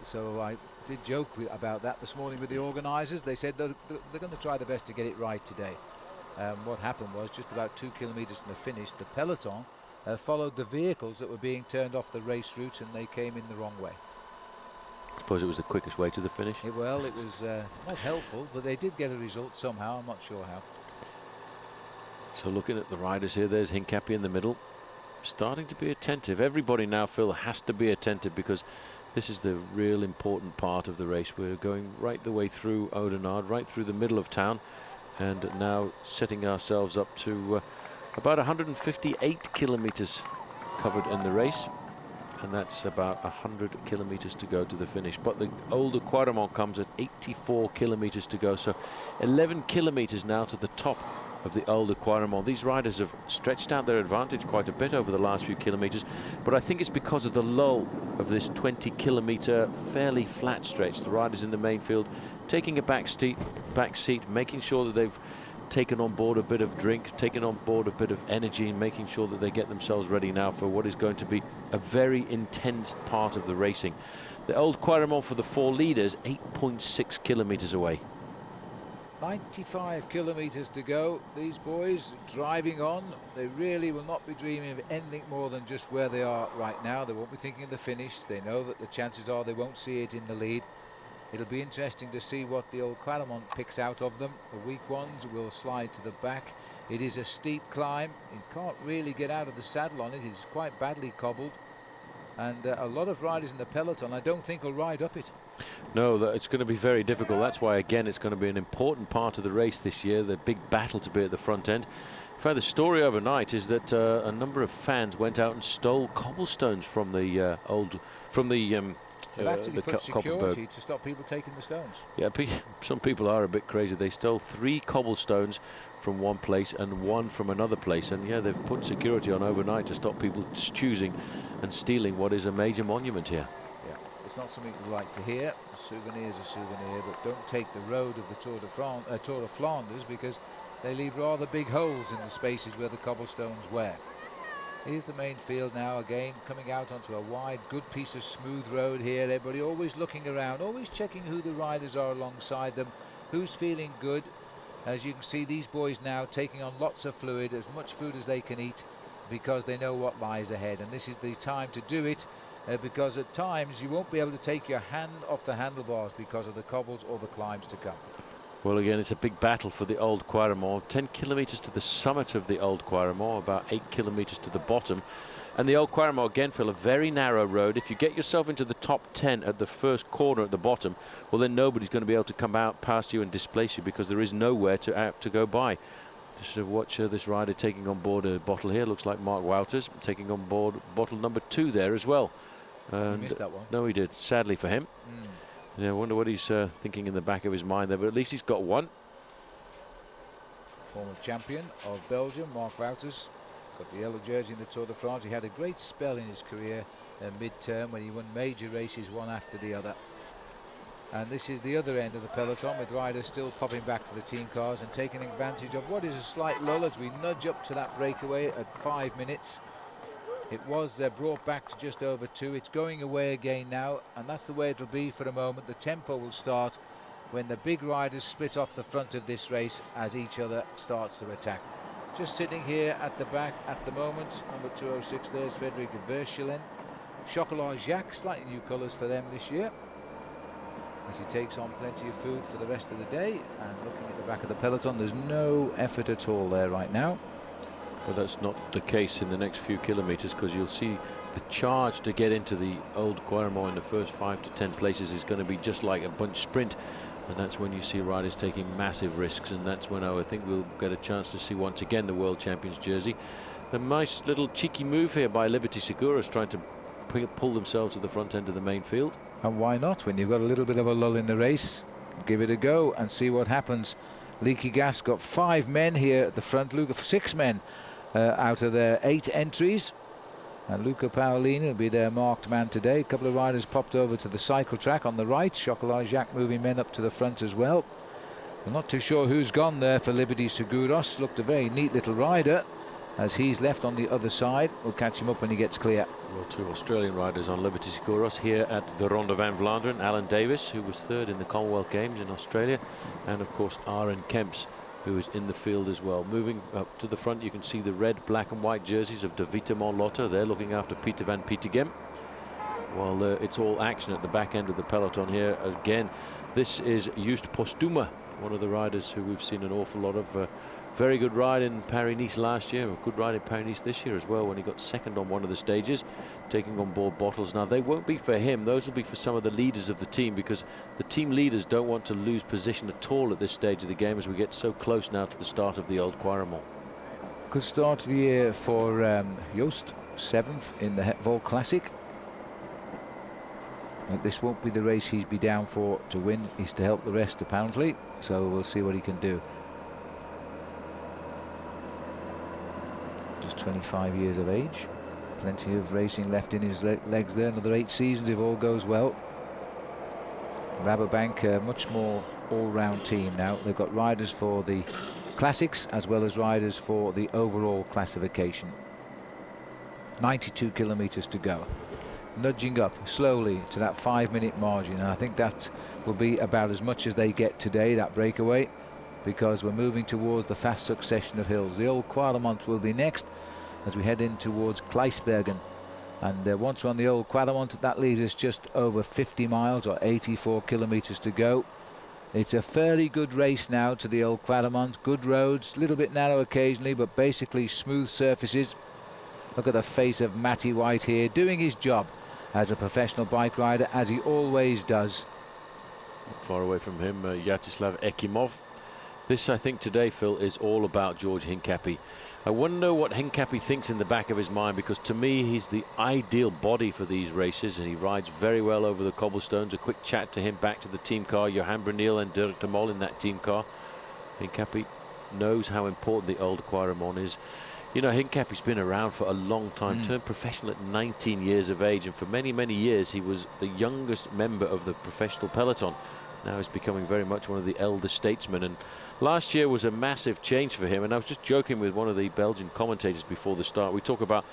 So I did joke about that this morning with the organisers. They said they're going to try their best to get it right today. What happened was, just about 2 kilometers from the finish, the peloton followed the vehicles that were being turned off the race route, and they came in the wrong way.
I suppose it was the quickest way to the finish.
Well, it was not helpful, but they did get a result somehow. I'm not sure how.
So looking at the riders here, there's Hincapie in the middle, starting to be attentive. Everybody now, Phil, has to be attentive, because this is the real important part of the race. We're going right the way through Oudenaarde, right through the middle of town, and now setting ourselves up to about 158 kilometers covered in the race, and that's about 100 kilometers to go to the finish. But the older Quaremont comes at 84 kilometers to go, so 11 kilometers now to the top of the older Quaremont. These riders have stretched out their advantage quite a bit over the last few kilometers, but I think it's because of the lull of this 20-kilometer fairly flat stretch. The riders in the main field taking a back seat, making sure that they've taken on board a bit of drink, taken on board a bit of energy, and making sure that they get themselves ready now for what is going to be a very intense part of the racing. The old Quaremont for the 4 leaders, 8.6 kilometers away.
95 kilometers to go. These boys driving on. They really will not be dreaming of anything more than just where they are right now. They won't be thinking of the finish. They know that the chances are they won't see it in the lead. It'll be interesting to see what the old Quaremont picks out of them. The weak ones will slide to the back. It is a steep climb. You can't really get out of the saddle on it. It's quite badly cobbled. And a lot of riders in the peloton, I don't think, will ride up it.
No, it's going to be very difficult. That's why, again, it's going to be an important part of the race this year, the big battle to be at the front end. In fact, the story overnight is that a number of fans went out and stole cobblestones from the
They've actually put security to stop people taking the stones.
Yeah, some people are a bit crazy. They stole 3 cobblestones from one place and 1 from another place, and yeah, they've put security on overnight to stop people choosing and stealing what is a major monument here.
Yeah, it's not something we like to hear. A souvenir is a souvenir, but don't take the road of the Tour of Flanders, because they leave rather big holes in the spaces where the cobblestones were. Here's the main field now, again coming out onto a wide, good piece of smooth road here. Everybody always looking around, always checking who the riders are alongside them. who's feeling good. As you can see, these boys now taking on lots of fluid, as much food as they can eat, because they know what lies ahead, and this is the time to do it, because at times you won't be able to take your hand off the handlebars because of the cobbles or the climbs to come.
Well, again, it's a big battle for the Old Quaremont. 10 kilometers to the summit of the Old Quaremont, about 8 kilometers to the bottom. And the Old Quaremont, again, Phil, a very narrow road. If you get yourself into the top 10 at the first corner at the bottom, well, then nobody's going to be able to come out past you and displace you, because there is nowhere to go by. Just watch this rider taking on board a bottle here. Looks like Mark Wouters taking on board bottle number 2 there as well.
He missed that one.
No, he did, sadly for him. Yeah, I wonder what he's thinking in the back of his mind there, but at least he's got one.
Former champion of Belgium, Mark Wouters, got the yellow jersey in the Tour de France. He had a great spell in his career mid-term when he won major races one after the other. And this is the other end of the peloton, with riders still popping back to the team cars and taking advantage of what is a slight lull as we nudge up to that breakaway at 5 minutes. It was brought back to just over 2. It's going away again now, and that's the way it'll be for a moment. The tempo will start when the big riders split off the front of this race as each other starts to attack. Just sitting here at the back at the moment, number 206, there's Frederic Verschelen. Chocolat Jacques, slightly new colours for them this year, as he takes on plenty of food for the rest of the day. And looking at the back of the peloton, there's no effort at all there right now.
But that's not the case in the next few kilometers, because you'll see the charge to get into the Old Quaremont in the first 5 to 10 places is going to be just like a bunch sprint, and that's when you see riders taking massive risks, and that's when I think we'll get a chance to see once again the World Champions jersey. A nice little cheeky move here by Liberty Seguros, trying to pull themselves to the front end of the main field.
And why not? When you've got a little bit of a lull in the race, give it a go and see what happens. Leaky Gas got 5 men here at the front. Luca, 6 men out of their 8 entries, and Luca Paolini will be their marked man today. A couple of riders popped over to the cycle track on the right. Chocolat Jacques moving men up to the front as well. I'm not too sure who's gone there for Liberty Seguros. Looked a very neat little rider as he's left on the other side. We'll catch him up when he gets clear.
Well, 2 Australian riders on Liberty Seguros here at the Ronde van Vlaanderen. Alan Davis, who was 3rd in the Commonwealth Games in Australia, and of course Aaron Kemps, who is in the field as well. Moving up to the front, you can see the red, black and white jerseys of De Vita Monlotta. They're looking after Peter van Pietegem. While it's all action at the back end of the peloton here. Again, this is Just Postuma, one of the riders who we've seen an awful lot of. Very good ride in Paris-Nice last year, a good ride in Paris-Nice this year as well, when he got 2nd on one of the stages, taking on board bottles. Now, they won't be for him, those will be for some of the leaders of the team, because the team leaders don't want to lose position at all at this stage of the game, as we get so close now to the start of the Old Quaremont.
Good start to the year for Joost, 7th in the Het Vol Classic. But this won't be the race he'd be down for to win. He's to help the rest, apparently, so we'll see what he can do. Just 25 years of age, plenty of racing left in his legs there. Another 8 seasons if all goes well. Rabobank, a much more all-round team now. They've got riders for the classics as well as riders for the overall classification. 92 kilometers to go, nudging up slowly to that 5-minute margin, and I think that will be about as much as they get today, that breakaway, because we're moving towards the fast succession of hills. The Old Quaremont will be next as we head in towards Kleisbergen, and once we're on the Old Quaremont, that leads us just over 50 miles or 84 kilometers to go. It's a fairly good race now to the Old Quaremont. Good roads, a little bit narrow occasionally, but basically smooth surfaces. Look at the face of Matty White here, doing his job as a professional bike rider, as he always does.
Far away from him, Yaroslav Ekimov. This, I think, today, Phil, is all about George Hincapie. I wonder what Hincapie thinks in the back of his mind, because to me, he's the ideal body for these races, and he rides very well over the cobblestones. A quick chat to him back to the team car, Johan Brunel and Dirk de Mol in that team car. Hincapie knows how important the Old Quaremont is. You know, Hincapie's been around for a long time, turned professional at 19 years of age, and for many, many years he was the youngest member of the professional peloton. Now he's becoming very much one of the elder statesmen, and last year was a massive change for him. And I was just joking with one of the Belgian commentators before the start. We talk about,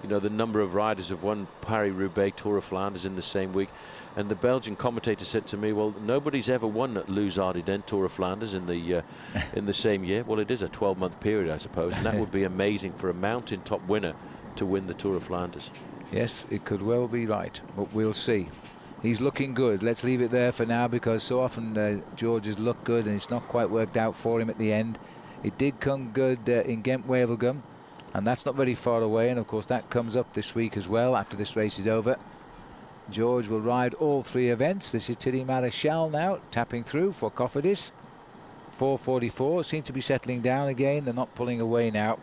you know, the number of riders who've won Paris-Roubaix, Tour of Flanders in the same week. And the Belgian commentator said to me, well, nobody's ever won at Luz Ardiden Tour of Flanders in the same year. Well, it is a 12-month period, I suppose, and that would be amazing for a mountaintop winner to win the Tour of Flanders.
Yes, it could well be right, but we'll see. He's looking good. Let's leave it there for now, because so often George has looked good and it's not quite worked out for him at the end. It did come good in Ghent-Wevelgem, and that's not very far away, and of course that comes up this week as well after this race is over. George will ride all 3 events. This is Thierry Maréchal now tapping through for Cofidis. 4:44, seem to be settling down again. They're not pulling away now.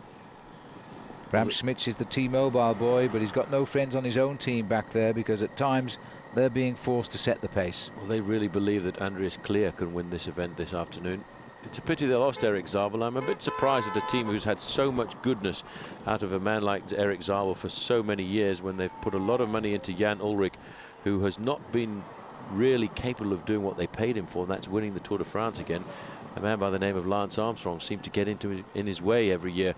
Bram Schmitz is the T-Mobile boy, but he's got no friends on his own team back there, because at times they're being forced to set the pace.
Well, they really believe that Andreas Klier can win this event this afternoon. It's a pity they lost Erik Zabel. I'm a bit surprised at a team who's had so much goodness out of a man like Erik Zabel for so many years, when they've put a lot of money into Jan Ullrich, who has not been really capable of doing what they paid him for, and that's winning the Tour de France again. A man by the name of Lance Armstrong seemed to get in his way every year.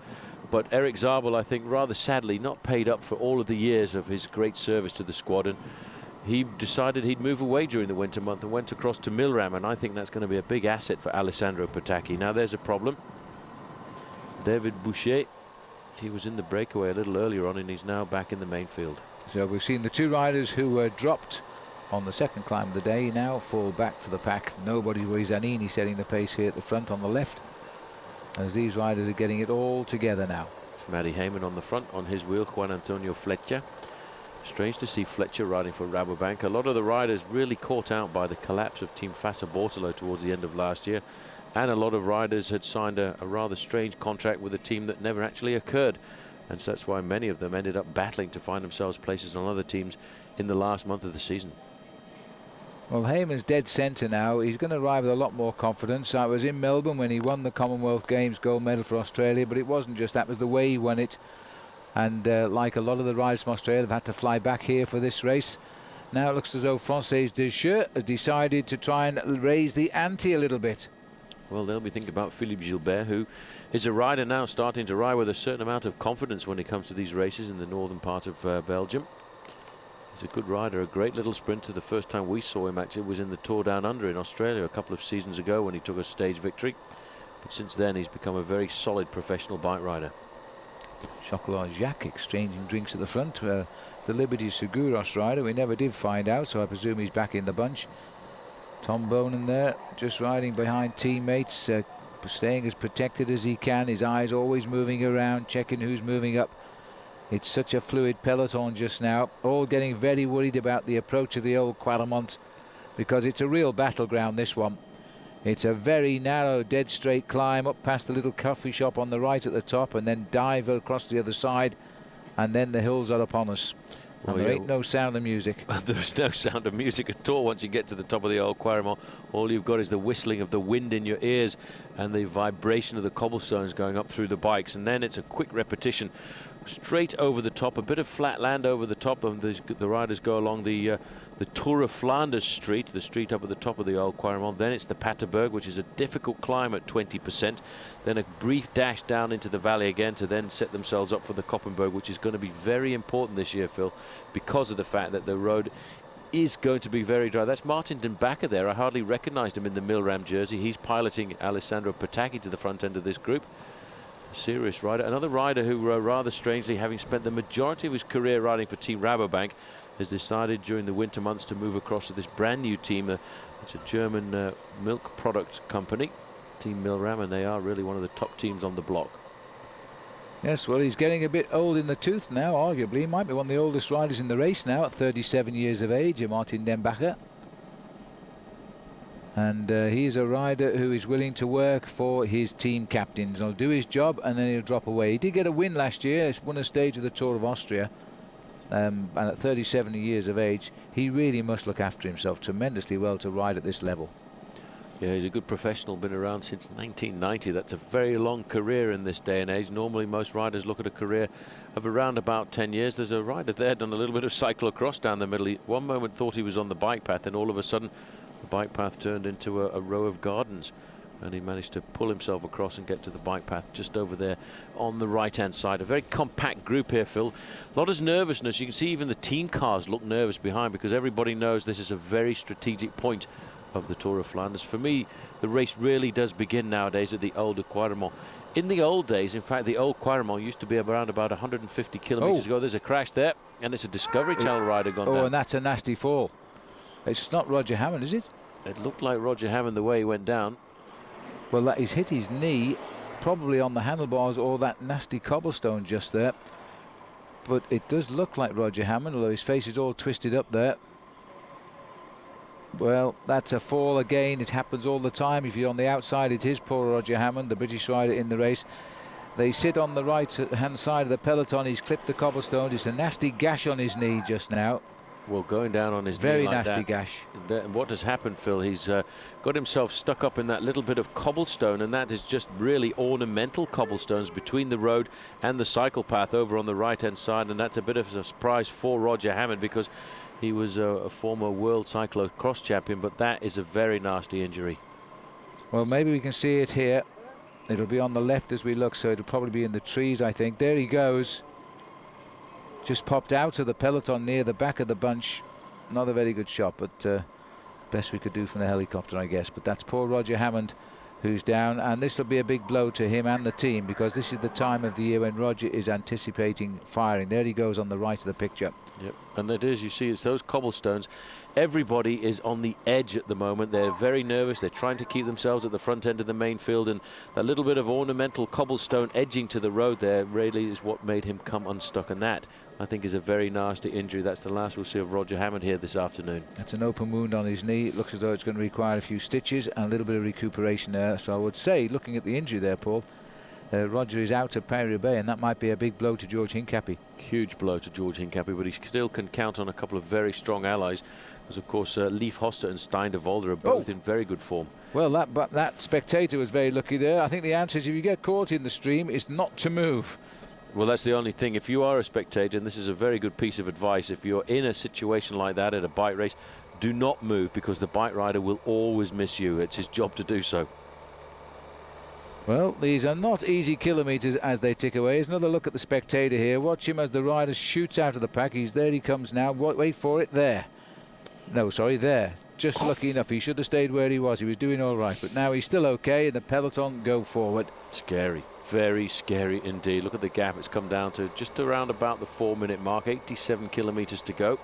But Erik Zabel, I think, rather sadly, not paid up for all of the years of his great service to the squadron. He decided he'd move away during the winter month and went across to Milram, and I think that's going to be a big asset for Alessandro Petacchi. Now there's a problem. David Boucher, he was in the breakaway a little earlier on, and he's now back in the main field.
So we've seen the 2 riders who were dropped on the second climb of the day now fall back to the pack. Nobody with Zanini setting the pace here at the front on the left, as these riders are getting it all together now.
It's Matty Heyman on the front, on his wheel Juan Antonio Fletcher. Strange to see Fletcher riding for Rabobank. A lot of the riders really caught out by the collapse of Team Fassa Bortolo towards the end of last year, and a lot of riders had signed a rather strange contract with a team that never actually occurred, and so that's why many of them ended up battling to find themselves places on other teams in the last month of the season.
Well, Heyman's dead centre now. He's going to arrive with a lot more confidence. I was in Melbourne when he won the Commonwealth Games gold medal for Australia, but it wasn't just that, was the way he won it. And like a lot of the riders from Australia, they've had to fly back here for this race. Now it looks as though Française Deschaux has decided to try and raise the ante a little bit.
Well, they'll be thinking about Philippe Gilbert, who is a rider now starting to ride with a certain amount of confidence when it comes to these races in the northern part of Belgium. He's a good rider, a great little sprinter. The first time we saw him actually was in the Tour Down Under in Australia a couple of seasons ago when he took a stage victory. But since then he's become a very solid professional bike rider.
Chocolat Jacques exchanging drinks at the front. The Liberty Seguros rider, we never did find out, so I presume he's back in the bunch. Tom Boonen there, just riding behind teammates, staying as protected as he can. His eyes always moving around, checking who's moving up. It's such a fluid peloton just now, all getting very worried about the approach of the old Quaremont, because it's a real battleground, this one. It's a very narrow, dead straight climb up past the little coffee shop on the right at the top, and then dive across the other side, and then the hills are upon us. Well, there ain't no sound of music.
There's no sound of music at all once you get to the top of the old Quaremont. All you've got is the whistling of the wind in your ears and the vibration of the cobblestones going up through the bikes, and then it's a quick repetition straight over the top, a bit of flat land over the top, and the riders go along the Tour of Flanders street, the street up at the top of the old Quaremont. Then it's the Paterberg, which is a difficult climb at 20%. Then a brief dash down into the valley again to then set themselves up for the Koppenberg, which is going to be very important this year, Phil, because of the fact that the road is going to be very dry. That's Martin Den Bakker there. I hardly recognized him in the Milram jersey. He's piloting Alessandro Petacchi to the front end of this group. Serious rider. Another rider who, rather strangely, having spent the majority of his career riding for Team Rabobank, has decided during the winter months to move across to this brand new team. It's a German milk product company, Team Milram, and they are really one of the top teams on the block.
Yes, well, he's getting a bit old in the tooth now, arguably. He might be one of the oldest riders in the race now at 37 years of age, Martin Den Bakker. And he's a rider who is willing to work for his team captains. He'll do his job and then he'll drop away. He did get a win last year. He's won a stage of the Tour of Austria. And at 37 years of age, he really must look after himself tremendously well to ride at this level.
Yeah, he's a good professional, been around since 1990. That's a very long career in this day and age. Normally, most riders look at a career of around about 10 years. There's a rider there done a little bit of cyclocross down the middle. He, one moment, thought he was on the bike path, and all of a sudden, the bike path turned into a row of gardens. and he managed to pull himself across and get to the bike path just over there on the right-hand side. A very compact group here, Phil. A lot of nervousness. You can see even the team cars look nervous behind, because everybody knows this is a very strategic point of the Tour of Flanders. For me, the race really does begin nowadays at the Old Quaremont. In the old days, in fact, the Old Quaremont used to be around about 150 kilometers ago. There's a crash there, and it's a Discovery Channel rider gone down.
Oh, and that's a nasty fall. It's not Roger Hammond, is it?
It looked like Roger Hammond the way he went down.
Well, he's hit his knee, probably on the handlebars or that nasty cobblestone just there. But it does look like Roger Hammond, although his face is all twisted up there. Well, that's a fall again. It happens all the time. If you're on the outside, it is poor Roger Hammond, the British rider in the race. They sit on the right-hand side of the peloton. He's clipped the cobblestone. It's a nasty gash on his knee just now.
Well, going down on his
very
knee like
nasty
that,
gash.
What has happened, Phil? He's got himself stuck up in that little bit of cobblestone, and that is just really ornamental cobblestones between the road and the cycle path over on the right-hand side, and that's a bit of a surprise for Roger Hammond, because he was a former world cyclocross champion, but that is a very nasty injury.
Well, maybe we can see it here. It'll be on the left as we look, so it'll probably be in the trees, I think. There he goes. Just popped out of the peloton near the back of the bunch. Not a very good shot, but best we could do from the helicopter, I guess. But that's poor Roger Hammond who's down, and this will be a big blow to him and the team, because this is the time of the year when Roger is anticipating firing. There he goes on the right of the picture.
Yep, and it is, you see, it's those cobblestones. Everybody is on the edge at the moment. They're very nervous. They're trying to keep themselves at the front end of the main field, and that little bit of ornamental cobblestone edging to the road there really is what made him come unstuck, and that, I think, is a very nasty injury. That's the last we'll see of Roger Hammond here this afternoon.
That's an open wound on his knee. It looks as though it's going to require a few stitches and a little bit of recuperation there. So I would say, looking at the injury there, Paul, Roger is out of Paris-Roubaix, and that might be a big blow to George Hincapie.
Huge blow to George Hincapie, but he still can count on a couple of very strong allies, because of course Leif Hosta and Stein de Volder are both in very good form.
Well, that spectator was very lucky there. I think the answer is, if you get caught in the stream, is not to move.
Well, that's the only thing. If you are a spectator, and this is a very good piece of advice, if you're in a situation like that at a bike race, do not move, because the bike rider will always miss you. It's his job to do so.
Well, these are not easy kilometres as they tick away. Here's another look at the spectator here. Watch him as the rider shoots out of the pack. There he comes now. Wait for it. There. No, sorry, there. Just lucky enough. He should have stayed where he was. He was doing all right, but now he's still okay, and the peloton go forward.
Scary. Very scary indeed. Look at the gap. It's come down to just around about the 4-minute mark. 87 kilometres to go.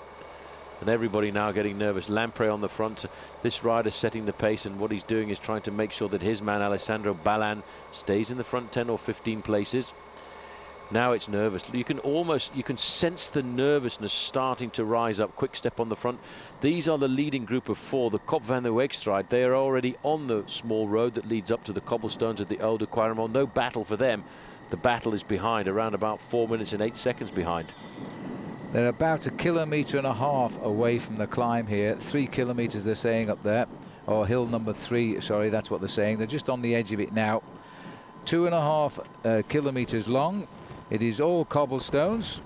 And everybody now getting nervous. Lamprey on the front. This rider setting the pace, and what he's doing is trying to make sure that his man Alessandro Ballan stays in the front 10 or 15 places. Now it's nervous. You can sense the nervousness starting to rise up. Quick step on the front. These are the leading group of 4, the Kop van der Wegstrijd. They are already on the small road that leads up to the cobblestones at the Old Quaremont. No battle for them. The battle is behind, around about 4 minutes and 8 seconds behind.
They're about 1.5 kilometres away from the climb here. 3 kilometres they're saying up there, or hill number 3, sorry, that's what they're saying. They're just on the edge of it now. 2.5 kilometres long. It is all cobblestones.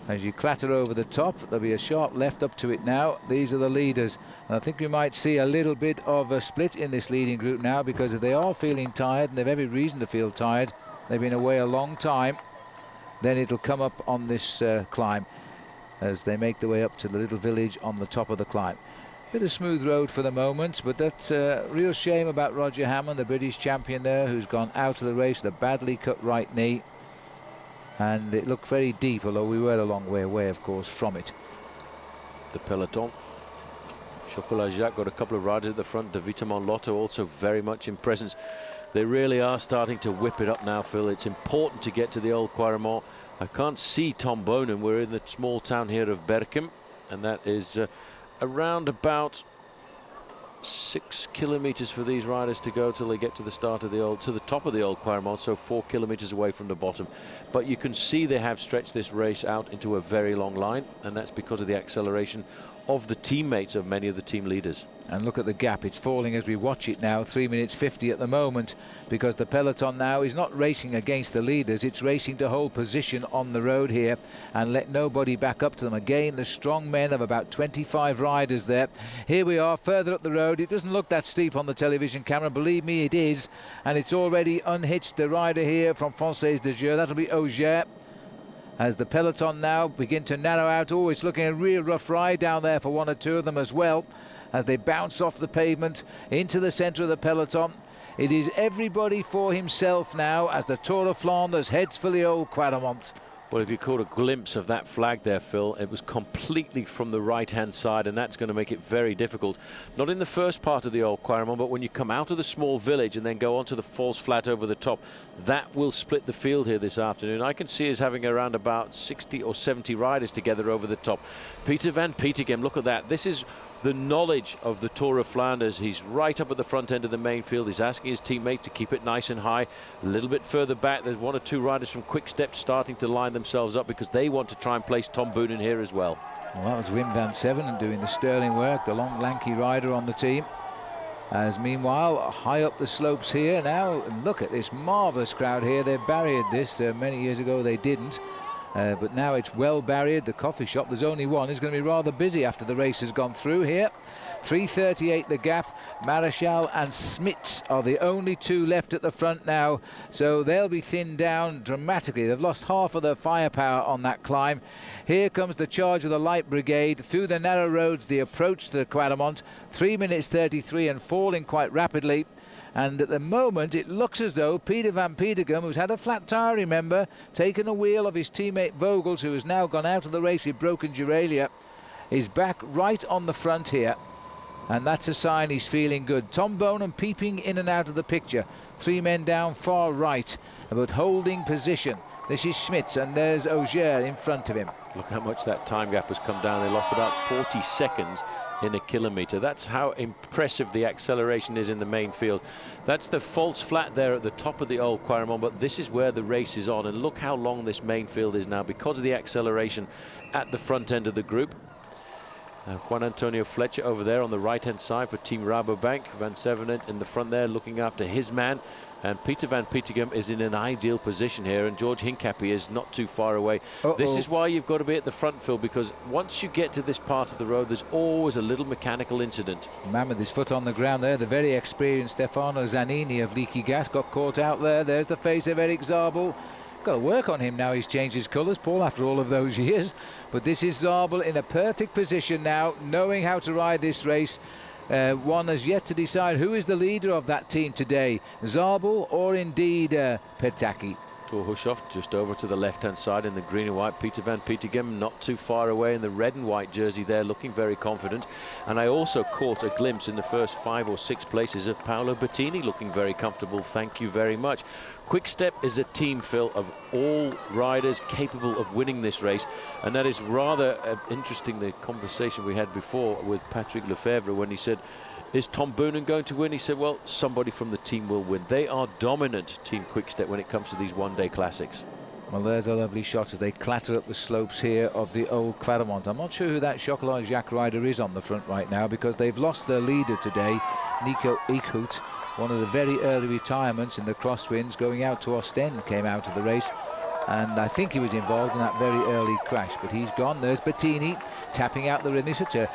As you clatter over the top, there'll be a sharp left up to it now. These are the leaders, and I think we might see a little bit of a split in this leading group now, because if they are feeling tired, and they've every reason to feel tired, they've been away a long time, then it'll come up on this climb as they make their way up to the little village on the top of the climb. Bit of smooth road for the moment, but that's a real shame about Roger Hammond, the British champion there, who's gone out of the race with a badly cut right knee. And it looked very deep, although we were a long way away, of course, from it.
The peloton. Chocolat Jacques got a couple of riders at the front. De Vitamon Lotto also very much in presence. They really are starting to whip it up now, Phil. It's important to get to the Old Quaremont. I can't see Tom Boonen. We're in the small town here of Berchem, and that is around about 6 kilometres for these riders to go till they get to the start of to the top of the Old Quaremont, so 4 kilometres away from the bottom. But you can see they have stretched this race out into a very long line, and that's because of the acceleration of the teammates of many of the team leaders.
And look at the gap, it's falling as we watch it now, 3 minutes 50 at the moment, because the peloton now is not racing against the leaders, it's racing to hold position on the road here and let nobody back up to them. Again, the strong men of about 25 riders there. Here we are further up the road. It doesn't look that steep on the television camera, believe me it is, and it's already unhitched the rider here from Française de Jeu. That'll be Auger. As the peloton now begin to narrow out. Oh, it's looking a real rough ride down there for one or two of them as well, as they bounce off the pavement into the centre of the peloton. It is everybody for himself now as the Tour of Flanders heads for the old Quaremont.
Well, if you caught a glimpse of that flag there, Phil, it was completely from the right-hand side, and that's going to make it very difficult. Not in the first part of the old Quaremont, but when you come out of the small village and then go onto the false flat over the top, that will split the field here this afternoon. I can see us having around about 60 or 70 riders together over the top. Peter van Petegem, look at that. This is the knowledge of the Tour of Flanders. He's right up at the front end of the main field. He's asking his teammates to keep it nice and high. A little bit further back, there's one or two riders from Quick Step starting to line themselves up because they want to try and place Tom Boonen here as well.
Well, that was Wim van Sevenen doing the sterling work, the long lanky rider on the team. As meanwhile, high up the slopes here now, and look at this marvellous crowd here. They've barriered this. Many years ago they didn't. But now it's well barriered. The coffee shop, there's only one, is going to be rather busy after the race has gone through here. 3:38 the gap. Maréchal and Smits are the only two left at the front now, so they'll be thinned down dramatically. They've lost half of their firepower on that climb. Here comes the charge of the light brigade through the narrow roads, the approach to the Quaremont. 3 minutes 33 and falling quite rapidly. And at the moment, it looks as though Peter van Petegem, who's had a flat tyre, remember, taken the wheel of his teammate Vogels, who has now gone out of the race with broken derailleur, is back right on the front here. And that's a sign he's feeling good. Tom Boonen peeping in and out of the picture. 3 men down far right, but holding position. This is Smits, and there's Auger in front of him.
Look how much that time gap has come down. They lost about 40 seconds in a kilometre. That's how impressive the acceleration is in the main field. That's the false flat there at the top of the old Quaremont, but this is where the race is on, and look how long this main field is now because of the acceleration at the front end of the group. Juan Antonio Fletcher over there on the right hand side for Team Rabobank. Van Sevenen in the front there looking after his man, and Peter van Petegem is in an ideal position here, and George Hincapie is not too far away. This is why you've got to be at the front, Phil, because once you get to this part of the road, there's always a little mechanical incident.
Man with his foot on the ground there, the very experienced Stefano Zanini of Leaky Gas got caught out there. There's the face of Eric Zabul. Got to work on him now. He's changed his colours, Paul, after all of those years. But this is Zabul in a perfect position now, knowing how to ride this race. One has yet to decide who is the leader of that team today, Zabul or indeed Petacchi.
Tor Hushoff just over to the left-hand side in the green and white. Peter van Petegem not too far away in the red and white jersey there, looking very confident. And I also caught a glimpse in the first 5 or 6 places of Paola Bertini looking very comfortable. Thank you very much. Quick Step is a team, Phil, of all riders capable of winning this race, and that is rather interesting, the conversation we had before with Patrick Lefebvre when he said, is Tom Boonen going to win? He said, well, somebody from the team will win. They are dominant, Team Quick Step, when it comes to these one-day classics.
Well, there's a lovely shot as they clatter up the slopes here of the old Quaremont. I'm not sure who that Chocolat Jacques rider is on the front right now, because they've lost their leader today, Nico Eekhout. One of the very early retirements in the crosswinds, going out to Ostend, came out of the race, and I think he was involved in that very early crash, but he's gone. There's Bertini tapping out the rim. He's such a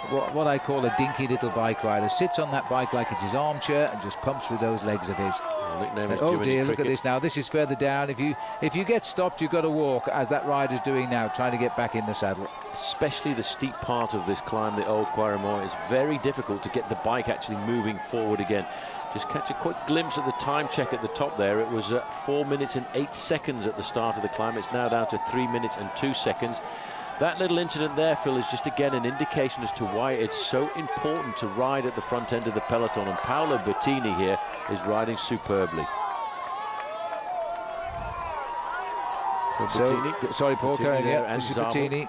what I call a dinky little bike rider. Sits on that bike like it's his armchair and just pumps with those legs of his. Oh dear, look at this now. This is further down. If you get stopped, you've got to walk, as that rider's doing now, trying to get back in the saddle.
Especially the steep part of this climb, the old Quaremont, is very difficult to get the bike actually moving forward again. Just catch a quick glimpse at the time check at the top there. It was 4 minutes and 8 seconds at the start of the climb. It's now down to 3 minutes and 2 seconds. That little incident there, Phil, is just again an indication as to why it's so important to ride at the front end of the peloton, and Paola Bertini here is riding superbly.
Sorry, Paul, this is Bertini.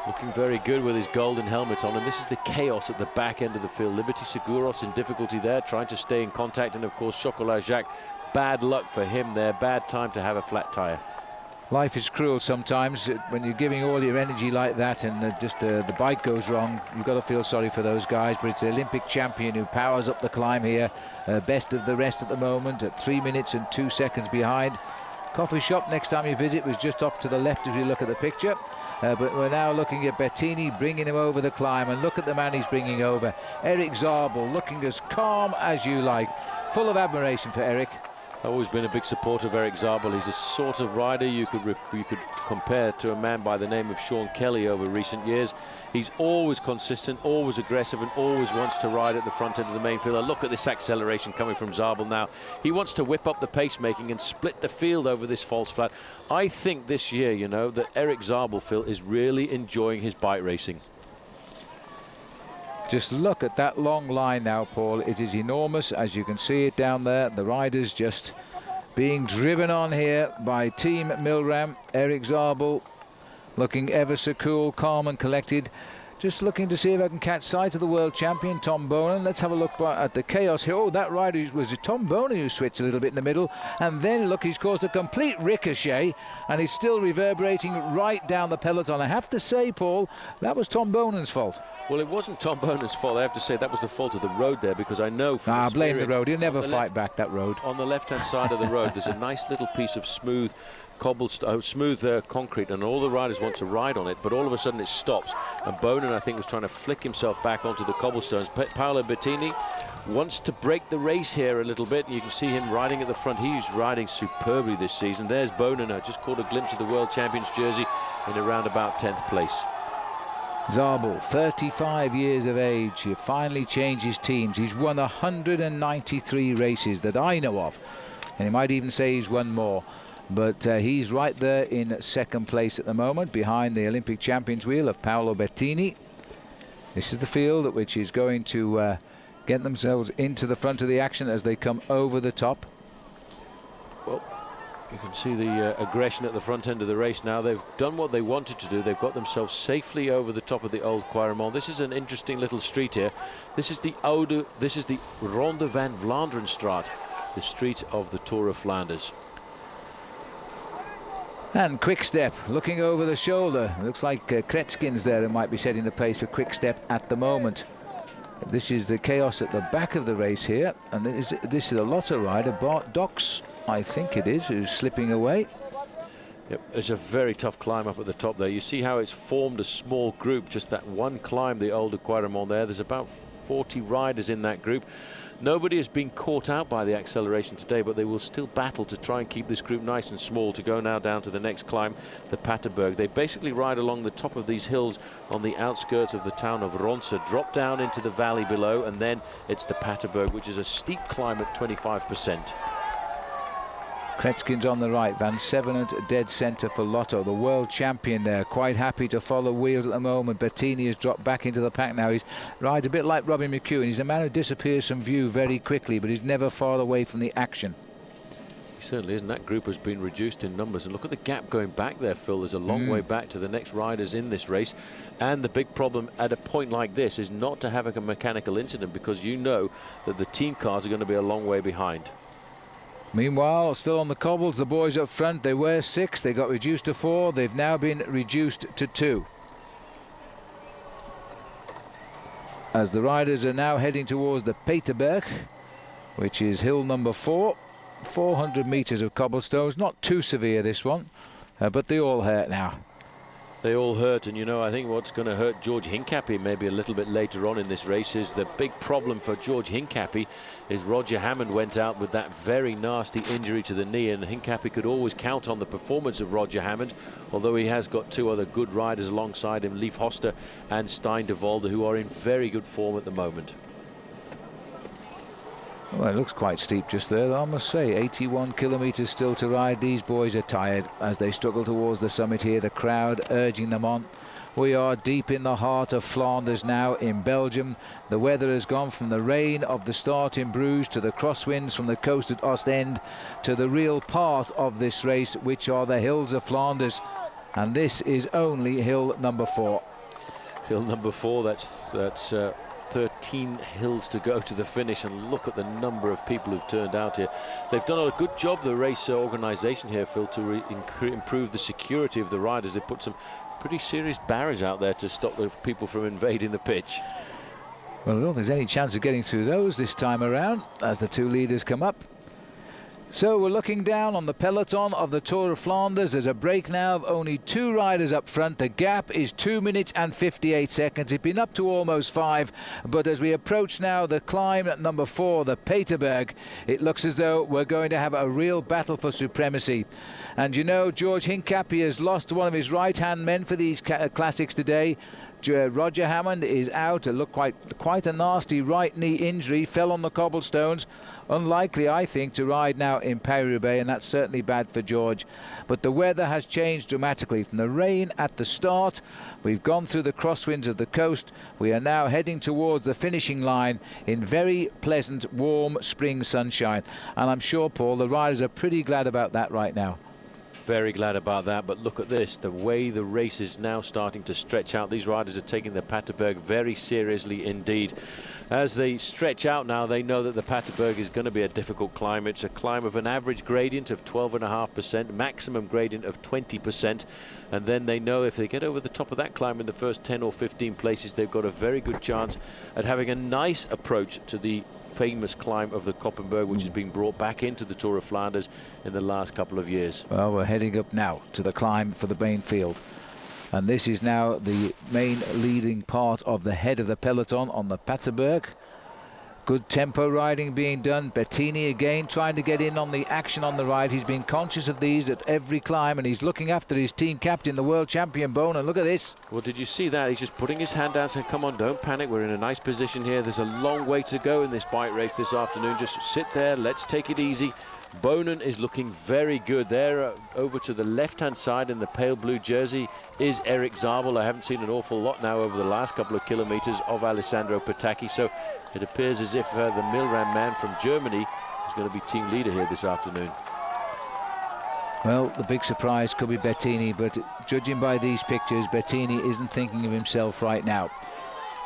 Looking very good with his golden helmet on, and this is the chaos at the back end of the field. Liberty Seguros in difficulty there, trying to stay in contact, and of course Chocolat Jacques, bad luck for him there, bad time to have a flat tyre.
Life is cruel sometimes when you're giving all your energy like that and the bike goes wrong. You've got to feel sorry for those guys, but it's the Olympic champion who powers up the climb here, best of the rest at the moment, at 3 minutes and 2 seconds behind. Coffee shop next time you visit was just off to the left if you look at the picture, but we're now looking at Bertini bringing him over the climb, and look at the man he's bringing over, Erik Zabul, looking as calm as you like. Full of admiration for Erik.
I've always been a big supporter of Erik Zabul. He's a sort of rider you could compare to a man by the name of Sean Kelly over recent years. He's always consistent, always aggressive, and always wants to ride at the front end of the main field. Look at this acceleration coming from Zabul now. He wants to whip up the pacemaking and split the field over this false flat. I think this year, you know, that Erik Zabul, Phil, is really enjoying his bike racing.
Just look at that long line now, Paul. It is enormous, as you can see it down there. The riders just being driven on here by Team Milram. Erik Zabul looking ever so cool, calm and collected. Just looking to see if I can catch sight of the world champion, Tom Boonen. Let's have a look at the chaos here. Oh, that rider was Tom Boonen who switched a little bit in the middle. And then, look, he's caused a complete ricochet. And he's still reverberating right down the peloton. I have to say, Paul, that was Tom Bonen's fault.
Well, it wasn't Tom Bonen's fault. I have to say that was the fault of the road there, because I know from experience...
blame the road. He'll never fight back that road.
On the left-hand side of the road, there's a nice little piece of smooth concrete, and all the riders want to ride on it, but all of a sudden it stops, and Boonen, I think, was trying to flick himself back onto the cobblestones. Paola Bertini wants to break the race here a little bit. You can see him riding at the front. He's riding superbly this season. There's Boonen. I just caught a glimpse of the world champions jersey in around about 10th place.
Zabul, 35 years of age. He finally changed his teams. He's won 193 races that I know of, and he might even say he's won more. But he's right there in second place at the moment, behind the Olympic champions wheel of Paola Bertini. This is the field which is going to get themselves into the front of the action as they come over the top.
Well, you can see the aggression at the front end of the race now. They've done what they wanted to do. They've got themselves safely over the top of the Old Quaremont. This is an interesting little street here. This is the Ronde van Vlaanderenstraat, the street of the Tour of Flanders.
And Quick-Step looking over the shoulder. Looks like Kretskins there who might be setting the pace for Quick-Step at the moment. This is the chaos at the back of the race here, and this is a Lotto rider, Bart Dox, I think it is, who's slipping away.
Yep, it's a very tough climb up at the top there. You see how it's formed a small group, just that one climb, the Olde Quaremont there. There's about 40 riders in that group. Nobody has been caught out by the acceleration today, but they will still battle to try and keep this group nice and small to go now down to the next climb, the Paterberg. They basically ride along the top of these hills on the outskirts of the town of Ronse, drop down into the valley below, and then it's the Paterberg, which is a steep climb at 25%.
Kretskins on the right, Van Sevenant dead centre for Lotto, the world champion there, quite happy to follow wheels at the moment. Bertini has dropped back into the pack now. He rides a bit like Robin McEwen. He's a man who disappears from view very quickly, but he's never far away from the action.
He certainly isn't. That group has been reduced in numbers, and look at the gap going back there, Phil. There's a long way back to the next riders in this race, and the big problem at a point like this is not to have a mechanical incident, because you know that the team cars are going to be a long way behind.
Meanwhile, still on the cobbles, the boys up front, they were 6, they got reduced to 4, they've now been reduced to 2. As the riders are now heading towards the Paterberg, which is hill number 4, 400 meters of cobblestones, not too severe this one, but they all hurt now.
They all hurt, and you know, I think what's going to hurt George Hincapie maybe a little bit later on in this race is the big problem for George Hincapie is Roger Hammond went out with that very nasty injury to the knee, and Hincapie could always count on the performance of Roger Hammond, although he has got 2 other good riders alongside him, Leif Hosta and Stein de Volder, who are in very good form at the moment.
Well, it looks quite steep just there, I must say. 81 kilometers still to ride. These boys are tired as they struggle towards the summit here. The crowd urging them on. We are deep in the heart of Flanders now in Belgium. The weather has gone from the rain of the start in Bruges to the crosswinds from the coast at Ostend to the real part of this race, which are the hills of Flanders. And this is only hill number 4.
Hill number 4, that's 13 hills to go to the finish, and look at the number of people who've turned out here. They've done a good job, the race organisation here, Phil, to improve the security of the riders. They put some pretty serious barriers out there to stop the people from invading the pitch.
Well, I don't think there's any chance of getting through those this time around as the two leaders come up. So we're looking down on the peloton of the Tour of Flanders. There's a break now of only 2 riders up front. The gap is 2 minutes and 58 seconds. It's been up to almost 5, but as we approach now the climb at number 4, the Peterberg, it looks as though we're going to have a real battle for supremacy. And you know, George Hincapie has lost one of his right-hand men for these classics today. Roger Hammond is out. It looked quite a nasty right knee injury, fell on the cobblestones. Unlikely, I think, to ride now in Paris-Roubaix, and that's certainly bad for George. But the weather has changed dramatically. From the rain at the start, we've gone through the crosswinds of the coast. We are now heading towards the finishing line in very pleasant, warm spring sunshine. And I'm sure, Paul, the riders are pretty glad about that right now.
Very glad about that, but look at this, the way the race is now starting to stretch out. These riders are taking the Paterberg very seriously indeed. As they stretch out now, they know that the Paterberg is going to be a difficult climb. It's a climb of an average gradient of 12.5%, maximum gradient of 20%, and then they know if they get over the top of that climb in the first 10 or 15 places, they've got a very good chance at having a nice approach to the famous climb of the Koppenberg, which has been brought back into the Tour of Flanders in the last couple of years.
Well, we're heading up now to the climb for the main field, and this is now the main leading part of the head of the peloton on the Paterberg. Good tempo riding being done. Bertini again trying to get in on the action on the ride. He's been conscious of these at every climb, and he's looking after his team captain, the world champion Boonen. Look at this.
Well, did you see that? He's just putting his hand out saying, come on, don't panic. We're in a nice position here. There's a long way to go in this bike race this afternoon. Just sit there. Let's take it easy. Boonen is looking very good there. Over to the left-hand side in the pale blue jersey is Eric Zabul. I haven't seen an awful lot now over the last couple of kilometers of Alessandro Petacchi. So it appears as if the Milram man from Germany is going to be team leader here this afternoon.
Well, the big surprise could be Bertini, but judging by these pictures, Bertini isn't thinking of himself right now.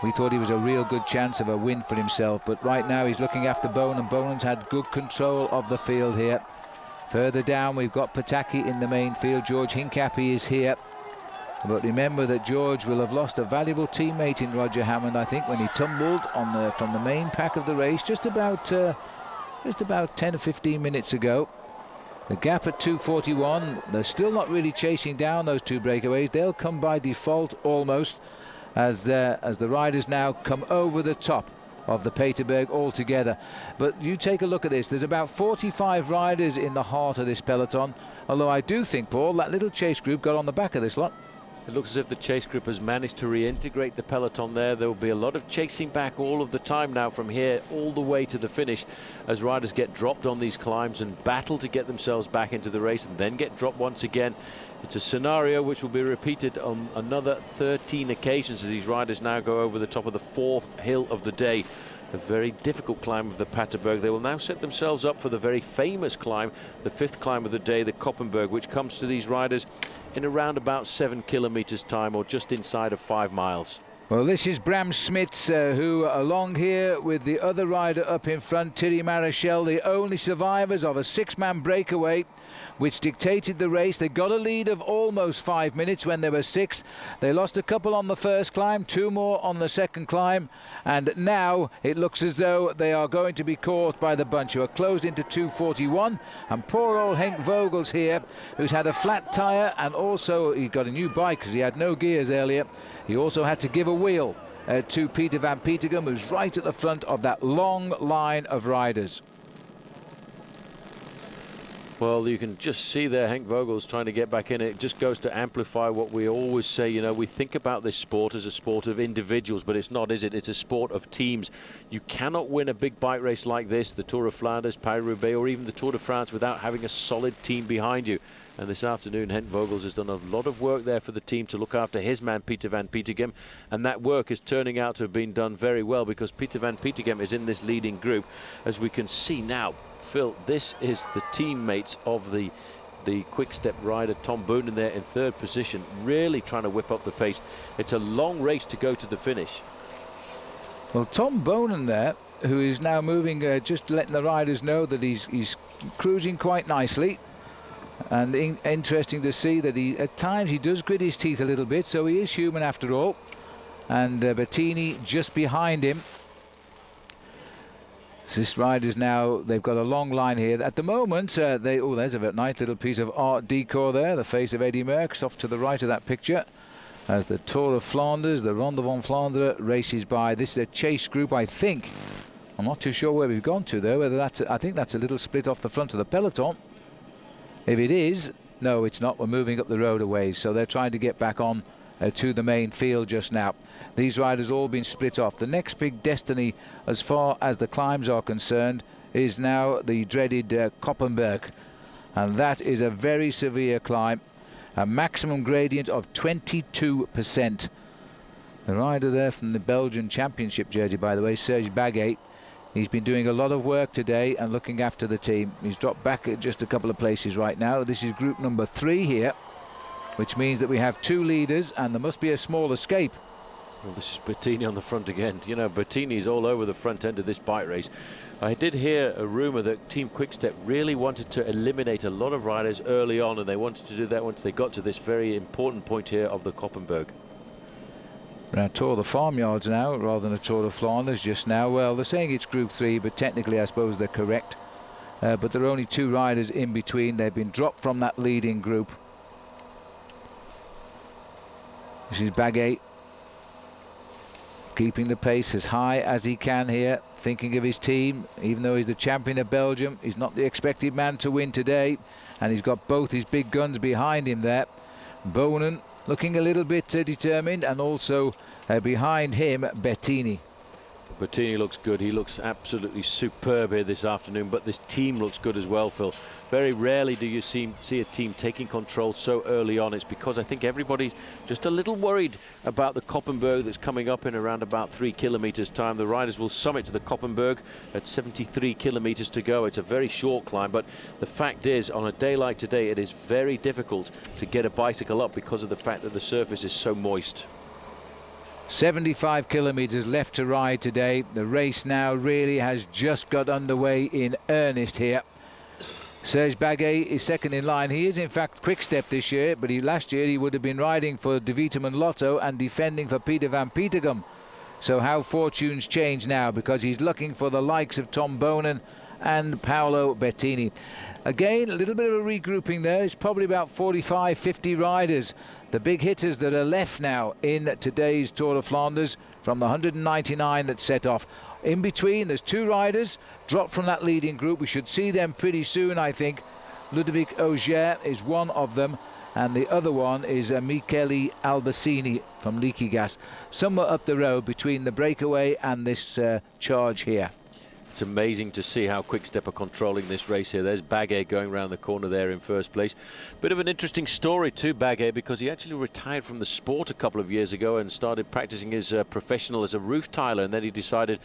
We thought he was a real good chance of a win for himself, but right now he's looking after Boonen. Bonen's had good control of the field here. Further down, we've got Petacchi in the main field. George Hincapie is here. But remember that George will have lost a valuable teammate in Roger Hammond, I think, when he tumbled on from the main pack of the race just about 10 or 15 minutes ago. The gap at 2:41. They're still not really chasing down those 2 breakaways. They'll come by default almost as the riders now come over the top of the Peterberg altogether. But you take a look at this. There's about 45 riders in the heart of this peloton, although I do think, Paul, that little chase group got on the back of this lot.
It looks as if the chase group has managed to reintegrate the peloton there. There will be a lot of chasing back all of the time now from here all the way to the finish as riders get dropped on these climbs and battle to get themselves back into the race and then get dropped once again. It's a scenario which will be repeated on another 13 occasions as these riders now go over the top of the 4th hill of the day. A very difficult climb of the Paterberg. They will now set themselves up for the very famous climb, the 5th climb of the day, the Koppenberg, which comes to these riders in around about 7 kilometers time, or just inside of 5 miles.
Well, this is Bram Smits, who along here with the other rider up in front, Thierry Marechal, the only survivors of a 6-man breakaway which dictated the race. They got a lead of almost 5 minutes when they were 6th. They lost a couple on the first climb, 2 more on the second climb, and now it looks as though they are going to be caught by the bunch, who are closed into 2:41. And poor old Henk Vogel's here, who's had a flat tyre, and also he got a new bike because he had no gears earlier. He also had to give a wheel to Peter van Petegem, who's right at the front of that long line of riders.
Well, you can just see there Henk Vogel's trying to get back in. It just goes to amplify what we always say. You know, we think about this sport as a sport of individuals, but it's not, is it? It's a sport of teams. You cannot win a big bike race like this, the Tour of Flanders, Paris-Roubaix, or even the Tour de France, without having a solid team behind you. And this afternoon, Henk Vogels has done a lot of work there for the team to look after his man, Peter van Petegem. And that work is turning out to have been done very well, because Peter van Petegem is in this leading group. As we can see now, Phil, this is the teammates of the quick-step rider, Tom Boonen, there in 3rd position, really trying to whip up the pace. It's a long race to go to the finish.
Well, Tom Boonen there, who is now moving, just letting the riders know that he's cruising quite nicely. And interesting to see that at times he does grit his teeth a little bit, so he is human after all. And Bertini just behind him. So this rider's now, they've got a long line here. At the moment, there's a nice little piece of art decor there, the face of Eddie Merckx off to the right of that picture. As the Tour of Flanders, the Ronde van Vlaanderen races by. This is a chase group, I think. I'm not too sure where we've gone to though, whether that's, I think that's a little split off the front of the peloton. If it is, no, it's not. We're moving up the road a ways, so they're trying to get back on to the main field just now. These riders all been split off. The next big destiny, as far as the climbs are concerned, is now the dreaded Koppenberg, and that is a very severe climb, a maximum gradient of 22%. The rider there from the Belgian Championship jersey, by the way, Serge Baguet. He's been doing a lot of work today and looking after the team. He's dropped back at just a couple of places right now. This is group number 3 here, which means that we have 2 leaders and there must be a small escape.
Well, this is Bertini on the front again. You know, Bertini's all over the front end of this bike race. I did hear a rumour that Team Quickstep really wanted to eliminate a lot of riders early on, and they wanted to do that once they got to this very important point here of the Koppenberg.
We're Tour of the Farmyards now, rather than a Tour of Flanders just now. Well, they're saying it's Group 3, but technically I suppose they're correct. But there are only 2 riders in between. They've been dropped from that leading group. This is Baguet, keeping the pace as high as he can here, thinking of his team. Even though he's the champion of Belgium, he's not the expected man to win today, and he's got both his big guns behind him there. Boonen looking a little bit determined, and also behind him Bertini.
Bertini looks good. He looks absolutely superb here this afternoon, but this team looks good as well, Phil. Very rarely do you see a team taking control so early on. It's because I think everybody's just a little worried about the Koppenberg that's coming up in around about 3 kilometers time. The riders will summit to the Koppenberg at 73 kilometers to go. It's a very short climb, but the fact is, on a day like today, it is very difficult to get a bicycle up because of the fact that the surface is so moist.
75 kilometers left to ride today. The race now really has just got underway in earnest here. Serge Baguet is second in line. He is in fact Quickstep this year, but last year he would have been riding for De Vitamin Lotto and defending for Peter van Petegem. So how fortunes change now, because he's looking for the likes of Tom Boonen and Paolo Bertini. Again, a little bit of a regrouping there. It's probably about 45, 50 riders, the big hitters that are left now in today's Tour of Flanders from the 199 that set off. In between, there's 2 riders dropped from that leading group. We should see them pretty soon, I think. Ludovic Auger is one of them, and the other one is Michele Albacini from Leaky Gas, somewhere up the road between the breakaway and this charge here.
It's amazing to see how Quickstep are controlling this race here. There's Baguet going around the corner there in first place. Bit of an interesting story too, Baguet, because he actually retired from the sport a couple of years ago and started practicing his professional as a roof tiler, and then he decided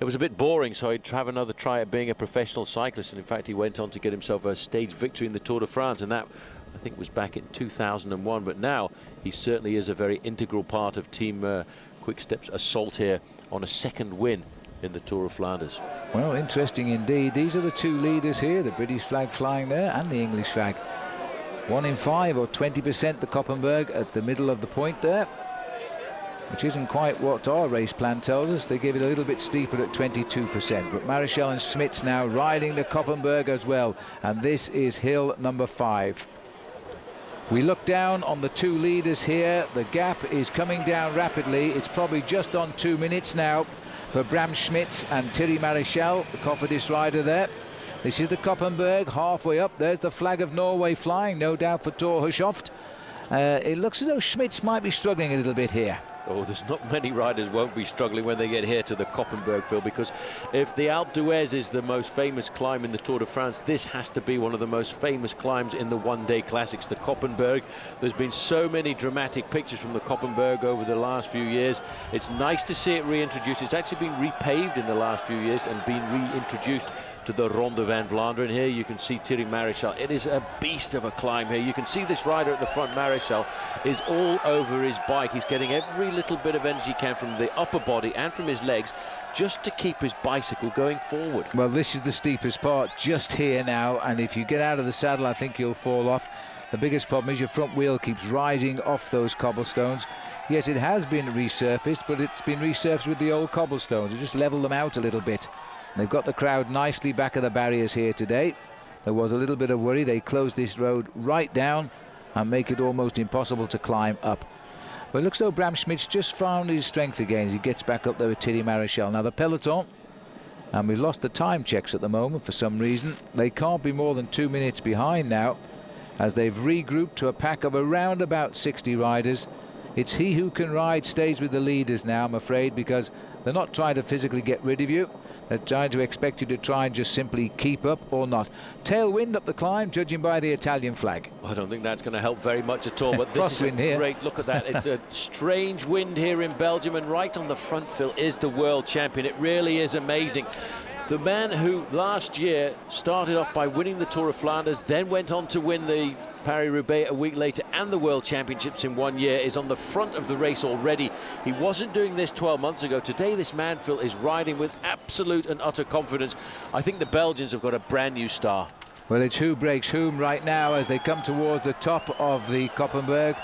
it was a bit boring, so he'd have another try at being a professional cyclist. And in fact, he went on to get himself a stage victory in the Tour de France, and that, I think, was back in 2001. But now he certainly is a very integral part of Team Quickstep's assault here on a second win in the Tour of Flanders.
Well, interesting indeed. These are the 2 leaders here, the British flag flying there and the English flag. 1 in 5 or 20% the Koppenberg at the middle of the point there, which isn't quite what our race plan tells us. They give it a little bit steeper at 22%. But Marichal and Smits now riding the Koppenberg as well, and this is hill number 5. We look down on the 2 leaders here. The gap is coming down rapidly. It's probably just on 2 minutes now for Bram Schmitz and Thierry Marichal, the Cofidis rider there. This is the Koppenberg, halfway up. There's the flag of Norway flying, no doubt for Thor Hushovd. It looks as though Schmitz might be struggling a little bit here.
Oh, there's not many riders won't be struggling when they get here to the Koppenberg, Phil, because if the Alpe d'Huez is the most famous climb in the Tour de France, this has to be one of the most famous climbs in the one-day classics, the Koppenberg. There's been so many dramatic pictures from the Koppenberg over the last few years. It's nice to see it reintroduced. It's actually been repaved in the last few years and been reintroduced to the Ronde van Vlaanderen. Here you can see Thierry Maréchal. It is a beast of a climb here. You can see this rider at the front, Maréchal, is all over his bike. He's getting every little bit of energy he can from the upper body and from his legs just to keep his bicycle going forward.
Well, this is the steepest part just here now, and if you get out of the saddle, I think you'll fall off. The biggest problem is your front wheel keeps rising off those cobblestones. Yes, it has been resurfaced, but it's been resurfaced with the old cobblestones. You just level them out a little bit. And they've got the crowd nicely back of the barriers here today. There was a little bit of worry. They closed this road right down and make it almost impossible to climb up. But it looks though Bram Schmidt's just found his strength again as he gets back up there with Thierry Maréchal. Now the peloton, and we've lost the time checks at the moment for some reason. They can't be more than 2 minutes behind now as they've regrouped to a pack of around about 60 riders. It's he who can ride stays with the leaders now, I'm afraid, because they're not trying to physically get rid of you. They're trying to expect you to try and just simply keep up or not. Tailwind up the climb, judging by the Italian flag.
I don't think that's going to help very much at all, but this is a
here.
Great look at that. It's a strange wind here in Belgium, and right on the front, Phil, is the world champion. It really is amazing. The man who last year started off by winning the Tour of Flanders, then went on to win the Paris-Roubaix a week later and the World Championships in 1 year, is on the front of the race already. He wasn't doing this 12 months ago. Today, this man, Phil, is riding with absolute and utter confidence. I think the Belgians have got a brand new star.
Well, it's who breaks whom right now as they come towards the top of the Koppenberg.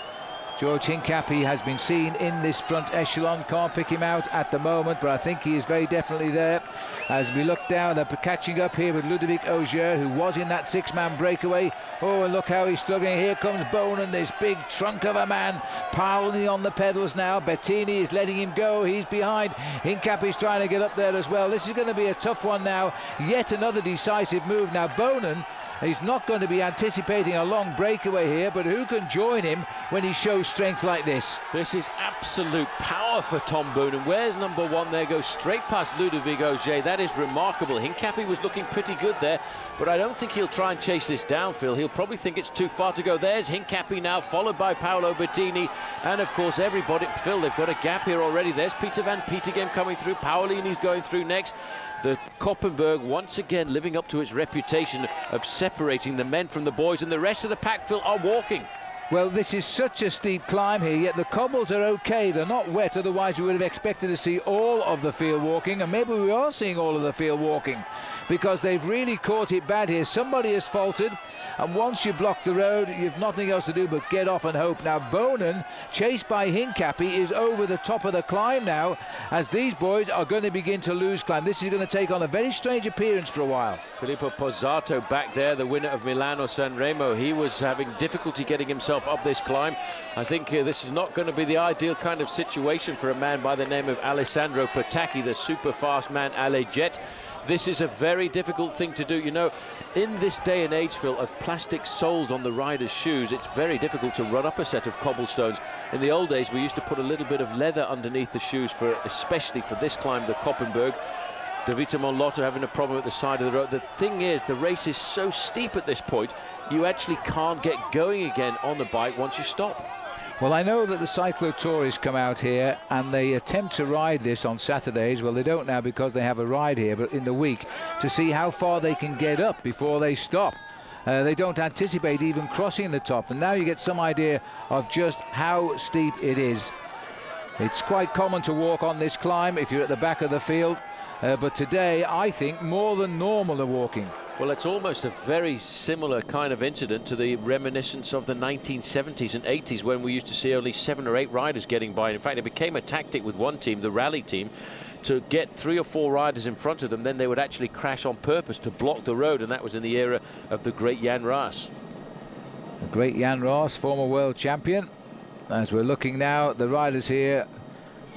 George Hincapie has been seen in this front echelon. Can't pick him out at the moment, but I think he is very definitely there. As we look down, they're catching up here with Ludovic Auger, who was in that six-man breakaway. Oh, and look how he's struggling. Here comes Boonen, this big trunk of a man, pounding on the pedals now. Bertini is letting him go. He's behind. Hincapie's trying to get up there as well. This is going to be a tough one now. Yet another decisive move. Now, Boonen, he's not going to be anticipating a long breakaway here, but who can join him when he shows strength like this?
This is absolute power for Tom Boonen. Where's number one there? Goes straight past Ludovic Auger. That is remarkable. Hincapie was looking pretty good there, but I don't think he'll try and chase this down, Phil. He'll probably think it's too far to go. There's Hincapie now, followed by Paolo Bertini, and of course everybody. Phil, they've got a gap here already. There's Peter van Petegem coming through. Paolini's going through next. The Koppenberg once again living up to its reputation of separating the men from the boys, and the rest of the pack, Phil, are walking.
Well, this is such a steep climb here, yet the cobbles are okay. They're not wet, otherwise we would have expected to see all of the field walking, and maybe we are seeing all of the field walking because they've really caught it bad here. Somebody has faltered, and once you block the road, you've nothing else to do but get off and hope. Now, Boonen, chased by Hincapie, is over the top of the climb now, as these boys are going to begin to lose climb. This is going to take on a very strange appearance for a while.
Filippo Pozzato back there, the winner of Milano-San Remo. He was having difficulty getting himself up this climb. I think this is not going to be the ideal kind of situation for a man by the name of Alessandro Petacchi, the super fast man, Ale Jet. This is a very difficult thing to do. You know, in this day and age, Phil, of plastic soles on the rider's shoes, it's very difficult to run up a set of cobblestones. In the old days, we used to put a little bit of leather underneath the shoes, especially for this climb, the Koppenberg. Davide Monlotto having a problem at the side of the road. The thing is, the race is so steep at this point, you actually can't get going again on the bike once you stop.
Well, I know that the cyclo-tourists come out here and they attempt to ride this on Saturdays. Well, they don't now because they have a ride here, but in the week to see how far they can get up before they stop. They don't anticipate even crossing the top, and now you get some idea of just how steep it is. It's quite common to walk on this climb if you're at the back of the field, but today I think more than normal are walking.
Well, it's almost a very similar kind of incident to the reminiscence of the 1970s and 80s when we used to see only 7 or 8 riders getting by. In fact, it became a tactic with one team, the rally team, to get 3 or 4 riders in front of them. Then they would actually crash on purpose to block the road, and that was in the era of the great Jan Raas.
The great Jan Raas, former world champion. As we're looking now at the riders here,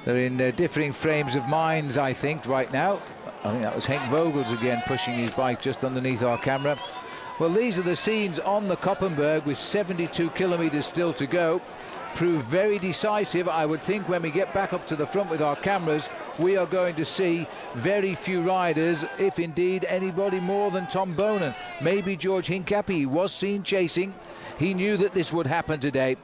they're in differing frames of minds, I think, right now. I think that was Henk Vogels again pushing his bike just underneath our camera. Well, these are the scenes on the Koppenberg with 72 kilometers still to go. Prove very decisive. I would think when we get back up to the front with our cameras, we are going to see very few riders, if indeed anybody more than Tom Boonen. Maybe George Hincapie was seen chasing. He knew that this would happen today.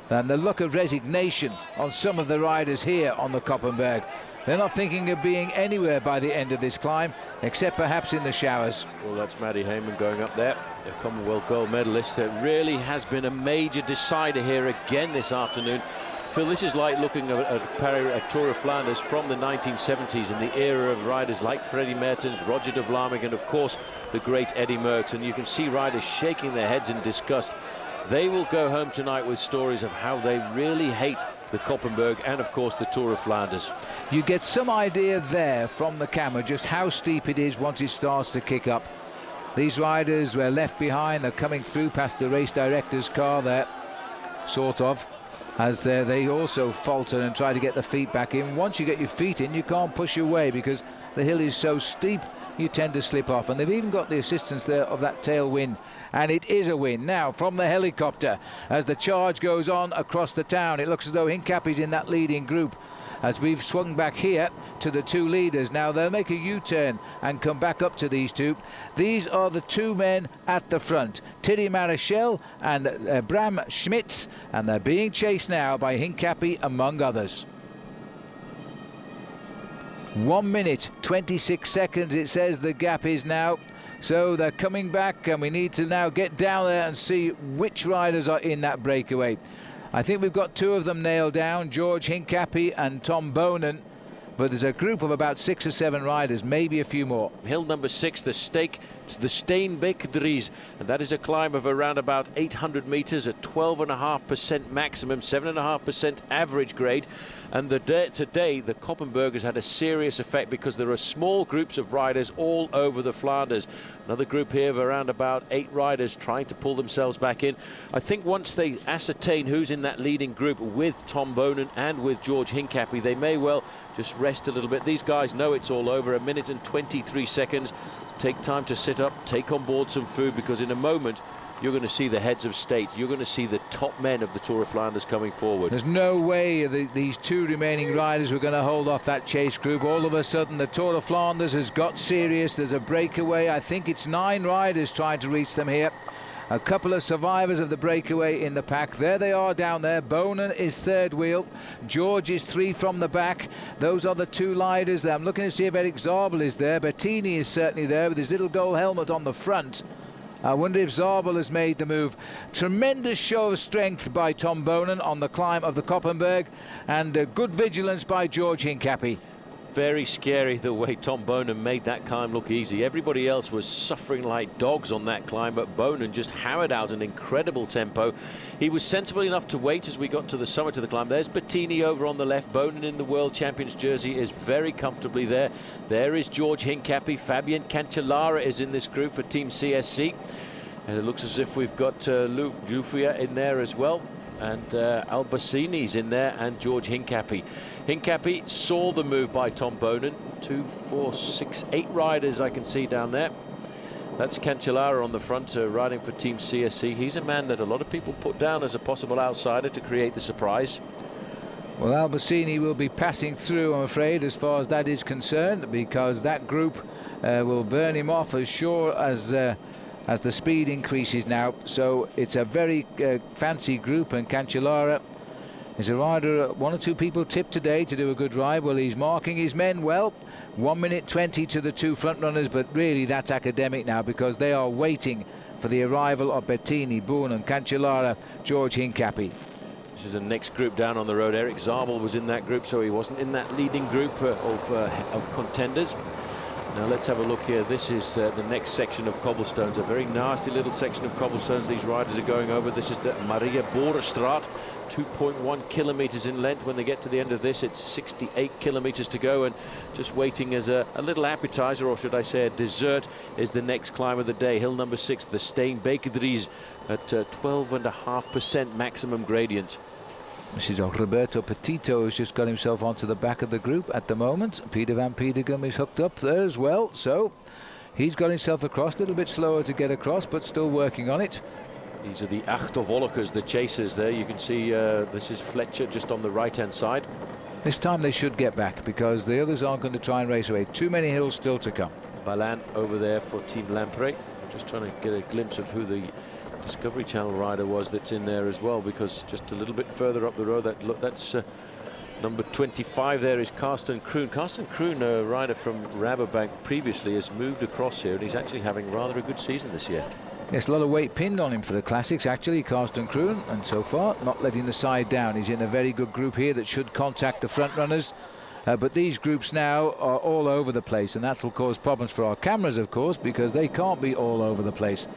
And the look of resignation on some of the riders here on the Koppenberg. They're not thinking of being anywhere by the end of this climb, except perhaps in the showers.
Well, that's Matty Heyman going up there, the Commonwealth gold medalist. That really has been a major decider here again this afternoon. Phil, this is like looking at Tour of Flanders from the 1970s in the era of riders like Freddie Mertens, Roger de Vlaeminck, and of course the great Eddy Merckx. And you can see riders shaking their heads in disgust. They will go home tonight with stories of how they really hate the Koppenberg and of course the Tour of Flanders.
You get some idea there from the camera just how steep it is once it starts to kick up. These riders were left behind. They're coming through past the race director's car there, sort of, as they also falter and try to get the feet back in. Once you get your feet in, you can't push your way because the hill is so steep, you tend to slip off. And they've even got the assistance there of that tailwind, and it is a win. Now from the helicopter, as the charge goes on across the town, it looks as though Hincapie's in that leading group. As we've swung back here to the two leaders. Now they'll make a U-turn and come back up to these two. These are the two men at the front, Thierry Marichal and Bram Schmitz, and they're being chased now by Hincapie among others. 1 minute 26 seconds it says the gap is now. So they're coming back, and we need to now get down there and see which riders are in that breakaway. I think we've got two of them nailed down, George Hincapie and Tom Boonen, but there's a group of about 6 or 7 riders, maybe a few more.
Hill number 6, the Steenbeek-Dries, and that is a climb of around about 800 meters at 12.5% maximum, 7.5% average grade. And today the Koppenberg has had a serious effect because there are small groups of riders all over the Flanders. Another group here of around about 8 riders trying to pull themselves back in. I think once they ascertain who's in that leading group with Tom Boonen and with George Hincapie, they may well just rest a little bit. These guys know it's all over. 1 minute and 23 seconds. Take time to sit up, take on board some food, because in a moment you're going to see the heads of state. You're going to see the top men of the Tour of Flanders coming forward.
There's no way these two remaining riders were going to hold off that chase group. All of a sudden the Tour of Flanders has got serious. There's a breakaway. I think it's 9 riders trying to reach them here. A couple of survivors of the breakaway in the pack. There they are down there. Boonen is third wheel. George is 3 from the back. Those are the 2 leaders. I'm looking to see if Erik Zabul is there. Bertini is certainly there with his little gold helmet on the front. I wonder if Zabul has made the move. Tremendous show of strength by Tom Boonen on the climb of the Koppenberg, and good vigilance by George Hincapie.
Very scary the way Tom Boonen made that climb look easy. Everybody else was suffering like dogs on that climb, but Boonen just hammered out an incredible tempo. He was sensible enough to wait as we got to the summit of the climb. There's Bertini over on the left. Boonen in the World Champions jersey is very comfortably there. There is George Hincapie. Fabian Cancellara is in this group for Team CSC. And it looks as if we've got Lufia in there as well. And Albassini's in there, and George Hincapie. Hincapie saw the move by Tom Boonen. 2, 4, 6, 8 riders I can see down there. That's Cancellara on the front, riding for Team CSC. He's a man that a lot of people put down as a possible outsider to create the surprise.
Well, Albassini will be passing through, I'm afraid, as far as that is concerned, because that group will burn him off as sure as the speed increases now. So it's a very fancy group, and Cancellara is a rider 1 or 2 people tipped today to do a good ride. Well, he's marking his men well. 1 minute 20 to the 2 front runners, but really that's academic now, because they are waiting for the arrival of Bertini, Boonen, Cancellara, George Hincapie.
This is the next group down on the road. Erik Zabul was in that group, so he wasn't in that leading group of contenders. Now let's have a look here. This is the next section of cobblestones, a very nasty little section of cobblestones these riders are going over. This is the Maria Boerstraat, 2.1 kilometers in length. When they get to the end of this, it's 68 kilometers to go, and just waiting as a little appetizer, or should I say a dessert, is the next climb of the day. Hill number 6, the Steenbeek-Dries, at 12.5% maximum gradient.
This is Roberto Petito, who's just got himself onto the back of the group at the moment. Peter van Petegem is hooked up there as well, so he's got himself across. A little bit slower to get across, but still working on it.
These are the achtervolkers, the chasers there. You can see this is Fletcher just on the right-hand side.
This time they should get back, because the others aren't going to try and race away. Too many hills still to come.
Balan over there for Team Lampre. Just trying to get a glimpse of who the Discovery Channel rider was that's in there as well, because just a little bit further up the road, that's Number 25 there is Karsten Kroon. Karsten Kroon, a rider from Rabobank previously, has moved across here, and he's actually having rather a good season this year.
Yes, a lot of weight pinned on him for the Classics, actually, Karsten Kroon, and so far not letting the side down. He's in a very good group here that should contact the front runners. But these groups now are all over the place, and that will cause problems for our cameras, of course, because they can't be all over the place.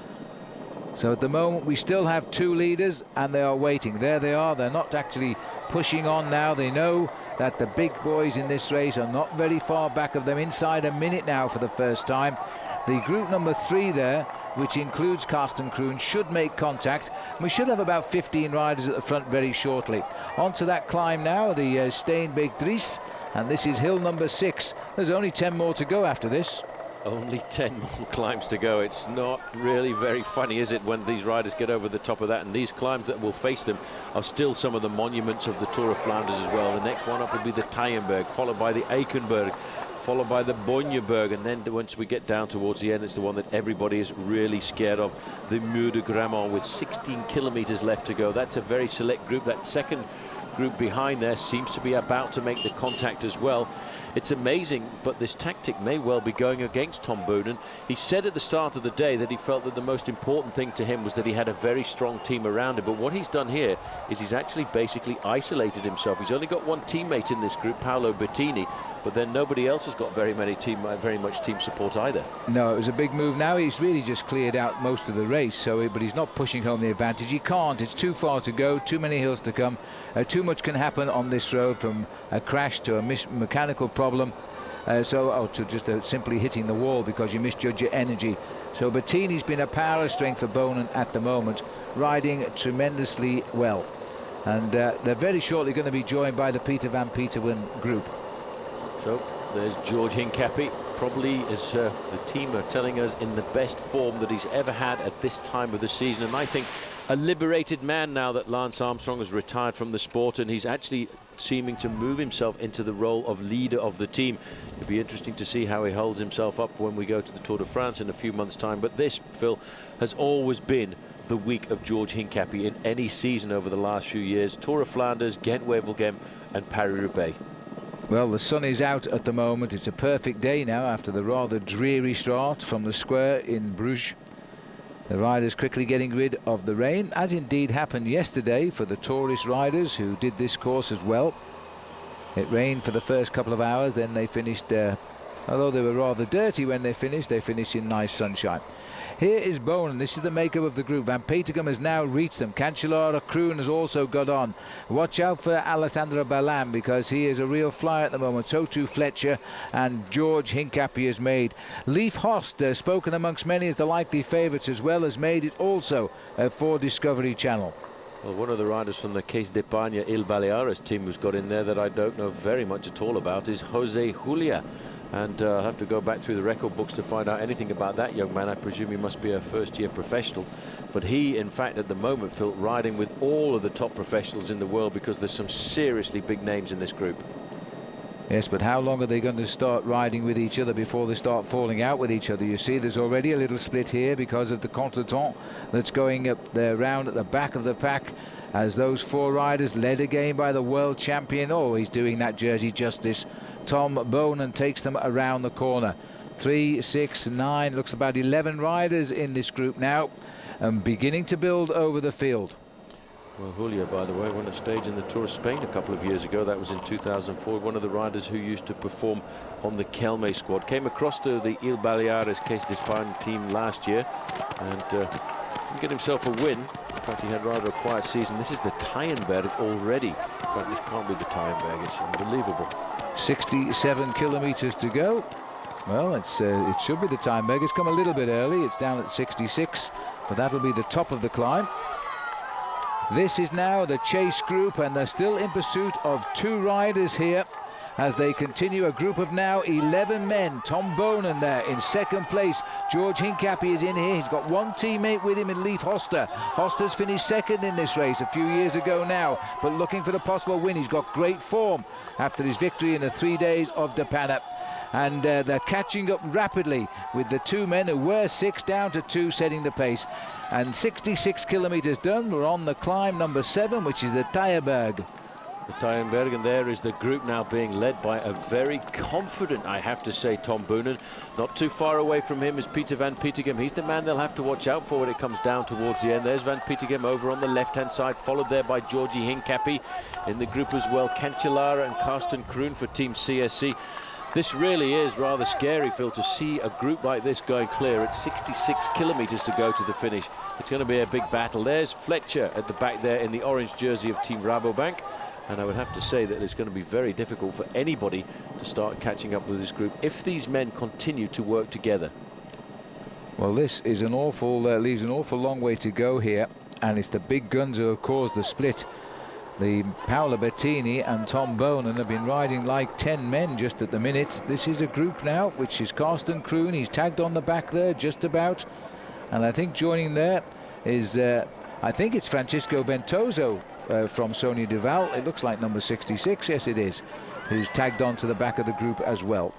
So at the moment we still have 2 leaders, and they are waiting. There they are. They're not actually pushing on now. They know that the big boys in this race are not very far back of them, inside a minute now for the first time. The group number 3 there, which includes Karsten Kroon, should make contact. We should have about 15 riders at the front very shortly. Onto that climb now, the Steenbeek Dries, and this is hill number 6. There's only 10 more to go after this.
Only 10 more climbs to go. It's not really very funny, is it, when these riders get over the top of that? And these climbs that will face them are still some of the monuments of the Tour of Flanders as well. The next one up will be the Tyenberg, followed by the Eikenberg, followed by the Bonjeberg, and then once we get down towards the end, it's the one that everybody is really scared of, the Muur de Grammont, with 16 kilometers left to go. That's a very select group. That second group behind there seems to be about to make the contact as well. It's amazing, but this tactic may well be going against Tom Boonen. He said at the start of the day that he felt that the most important thing to him was that he had a very strong team around him. But what he's done here is he's actually basically isolated himself. He's only got one teammate in this group, Paola Bertini, but then nobody else has got very much team support either. No, it was a big move now. He's really just cleared out most of the race, but he's not pushing home the advantage. He can't. It's too far to go, too many hills to come. Too much can happen on this road, from a crash to a mechanical problem, to just simply hitting the wall because you misjudge your energy. So Bertini's been a power of strength for Boonen at the moment, riding tremendously well. And they're very shortly going to be joined by the Peter van Peterwen group. So there's George Hincapie, probably, as the team are telling us, in the best form that he's ever had at this time of the season. And I think a liberated man now that Lance Armstrong has retired from the sport, and he's actually seeming to move himself into the role of leader of the team. It'll be interesting to see how he holds himself up when we go to the Tour de France in a few months' time. But this, Phil, has always been the week of George Hincapie in any season over the last few years. Tour of Flanders, Ghent-Wevelgem and Paris-Roubaix. Well, the sun is out at the moment. It's a perfect day now after the rather dreary start from the square in Bruges. The riders quickly getting rid of the rain, as indeed happened yesterday for the tourist riders who did this course as well. It rained for the first couple of hours, then they finished, although they were rather dirty when they finished in nice sunshine. Here is Boonen. This is the makeup of the group. Van Petegem has now reached them. Cancellara Kroon has also got on. Watch out for Alessandro Ballan, because he is a real flyer at the moment. So too Fletcher, and George Hincapie has made. Leif Hosta, spoken amongst many as the likely favourites as well, has made it also for Discovery Channel. Well, one of the riders from the Caisse d'Epargne Il Baleares team who's got in there that I don't know very much at all about is Jose Julia. And I'll have to go back through the record books to find out anything about that young man. I presume he must be a first-year professional. But he, in fact, at the moment, Phil, riding with all of the top professionals in the world, because there's some seriously big names in this group. Yes, but how long are they going to start riding with each other before they start falling out with each other? You see, there's already a little split here because of the contretemps that's going up there round at the back of the pack, as those 4 riders, led again by the world champion. Oh, he's doing that jersey justice. Tom Boonen takes them around the corner. 3, 6, 9, looks about 11 riders in this group now, and beginning to build over the field. Well, Julia, by the way, won a stage in the Tour of Spain a couple of years ago. That was in 2004. One of the riders who used to perform on the Kelme squad. Came across to the Il Baleares Caisse d'Espagne team last year and didn't get himself a win. In fact, he had rather a quiet season. This is the Tyenberg already. In fact, this can't be the Tyenberg. It's unbelievable. 67 kilometers to go. Well, it should be the Tyenberg. It's come a little bit early. It's down at 66, but that'll be the top of the climb. This is now the chase group, and they're still in pursuit of 2 riders here as they continue. A group of now 11 men. Tom Boonen there in second place. George Hincapie is in here. He's got one teammate with him in Leif Hosta. Hosta's finished second in this race a few years ago now, but looking for the possible win. He's got great form after his victory in the 3 days of De Panne. And they're catching up rapidly with the 2 men who were 6 down to 2, setting the pace. And 66 kilometers done. We're on the climb number 7, which is the Tyenberg. Steinberg, and there is the group now being led by a very confident, I have to say, Tom Boonen. Not too far away from him is Peter van Petegem. He's the man they'll have to watch out for when it comes down towards the end. There's van Petegem over on the left-hand side, followed there by Georgi Hincapie. In the group as well, Cancellara and Karsten Kroon for Team CSC. This really is rather scary, Phil, to see a group like this going clear at 66 kilometers to go to the finish. It's going to be a big battle. There's Fletcher at the back there in the orange jersey of Team Rabobank. And I would have to say that it's going to be very difficult for anybody to start catching up with this group if these men continue to work together.
Well, this is an awful, leaves an awful long way to go here. And it's the big guns who have caused the split. The Paola Bertini and Tom Boonen have been riding like 10 men just at the minute. This is a group now, which is Karsten Kroon. He's tagged on the back there just about. And I think joining there is, I think it's Francisco Ventoso from Sonia Duval. It looks like number 66, yes it is, who's tagged on to the back of the group as well.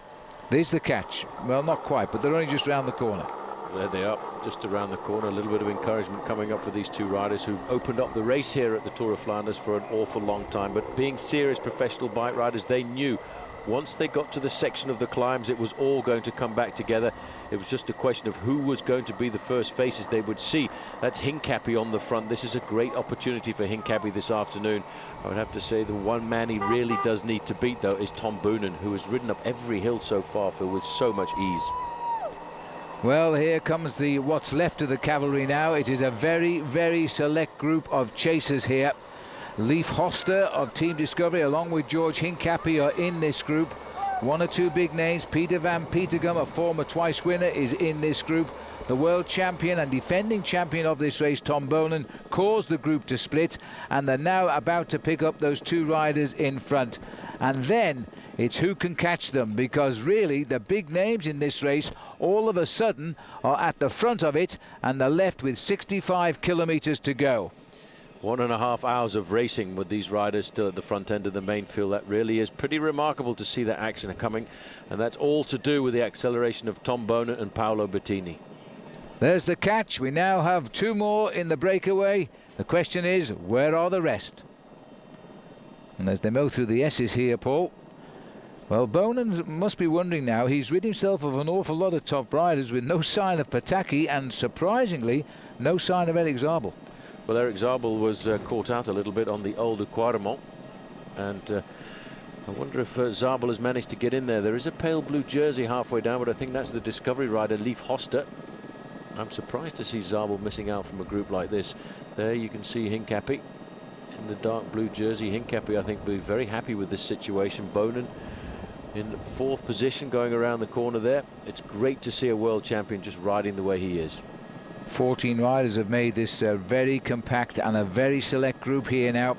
There's the catch. Well, not quite, but they're only just round the corner.
There they are, just around the corner. A little bit of encouragement coming up for these two riders who've opened up the race here at the Tour of Flanders for an awful long time. But being serious professional bike riders, they knew once they got to the section of the climbs, it was all going to come back together. It was just a question of who was going to be the first faces they would see. That's Hincapie on the front. This is a great opportunity for Hincapie this afternoon. I would have to say the one man he really does need to beat, though, is Tom Boonen, who has ridden up every hill so far, Phil, with so much ease.
Well, here comes the what's left of the cavalry now. It is a very, very select group of chasers here. Leif Hosta of Team Discovery along with George Hincapie are in this group. One or two big names. Peter van Petegem, a former twice winner, is in this group. The world champion and defending champion of this race, Tom Boonen, caused the group to split, and they're now about to pick up those two riders in front. And then it's who can catch them, because really the big names in this race all of a sudden are at the front of it, and they're left with 65 kilometers to go.
1.5 hours of racing with these riders still at the front end of the main field. That really is pretty remarkable to see that action coming, and that's all to do with the acceleration of Tom Boonen and Paolo Bertini.
There's the catch. We now have two more in the breakaway. The question is, where are the rest? And as they mow through the S's here, Paul, well, Boonen must be wondering now. He's rid himself of an awful lot of top riders with no sign of Petacchi and, surprisingly, no sign of Eric Zabul.
Well, Eric Zabul was caught out a little bit on the older Quaremont, and I wonder if Zabul has managed to get in there. There is a pale blue jersey halfway down, but I think that's the Discovery rider, Leif Hosta. I'm surprised to see Zabul missing out from a group like this. There you can see Hincapie in the dark blue jersey. Hincapie, I think, will be very happy with this situation. Boonen in fourth position going around the corner there. It's great to see a world champion just riding the way he is.
14 riders have made this very compact and a very select group here now.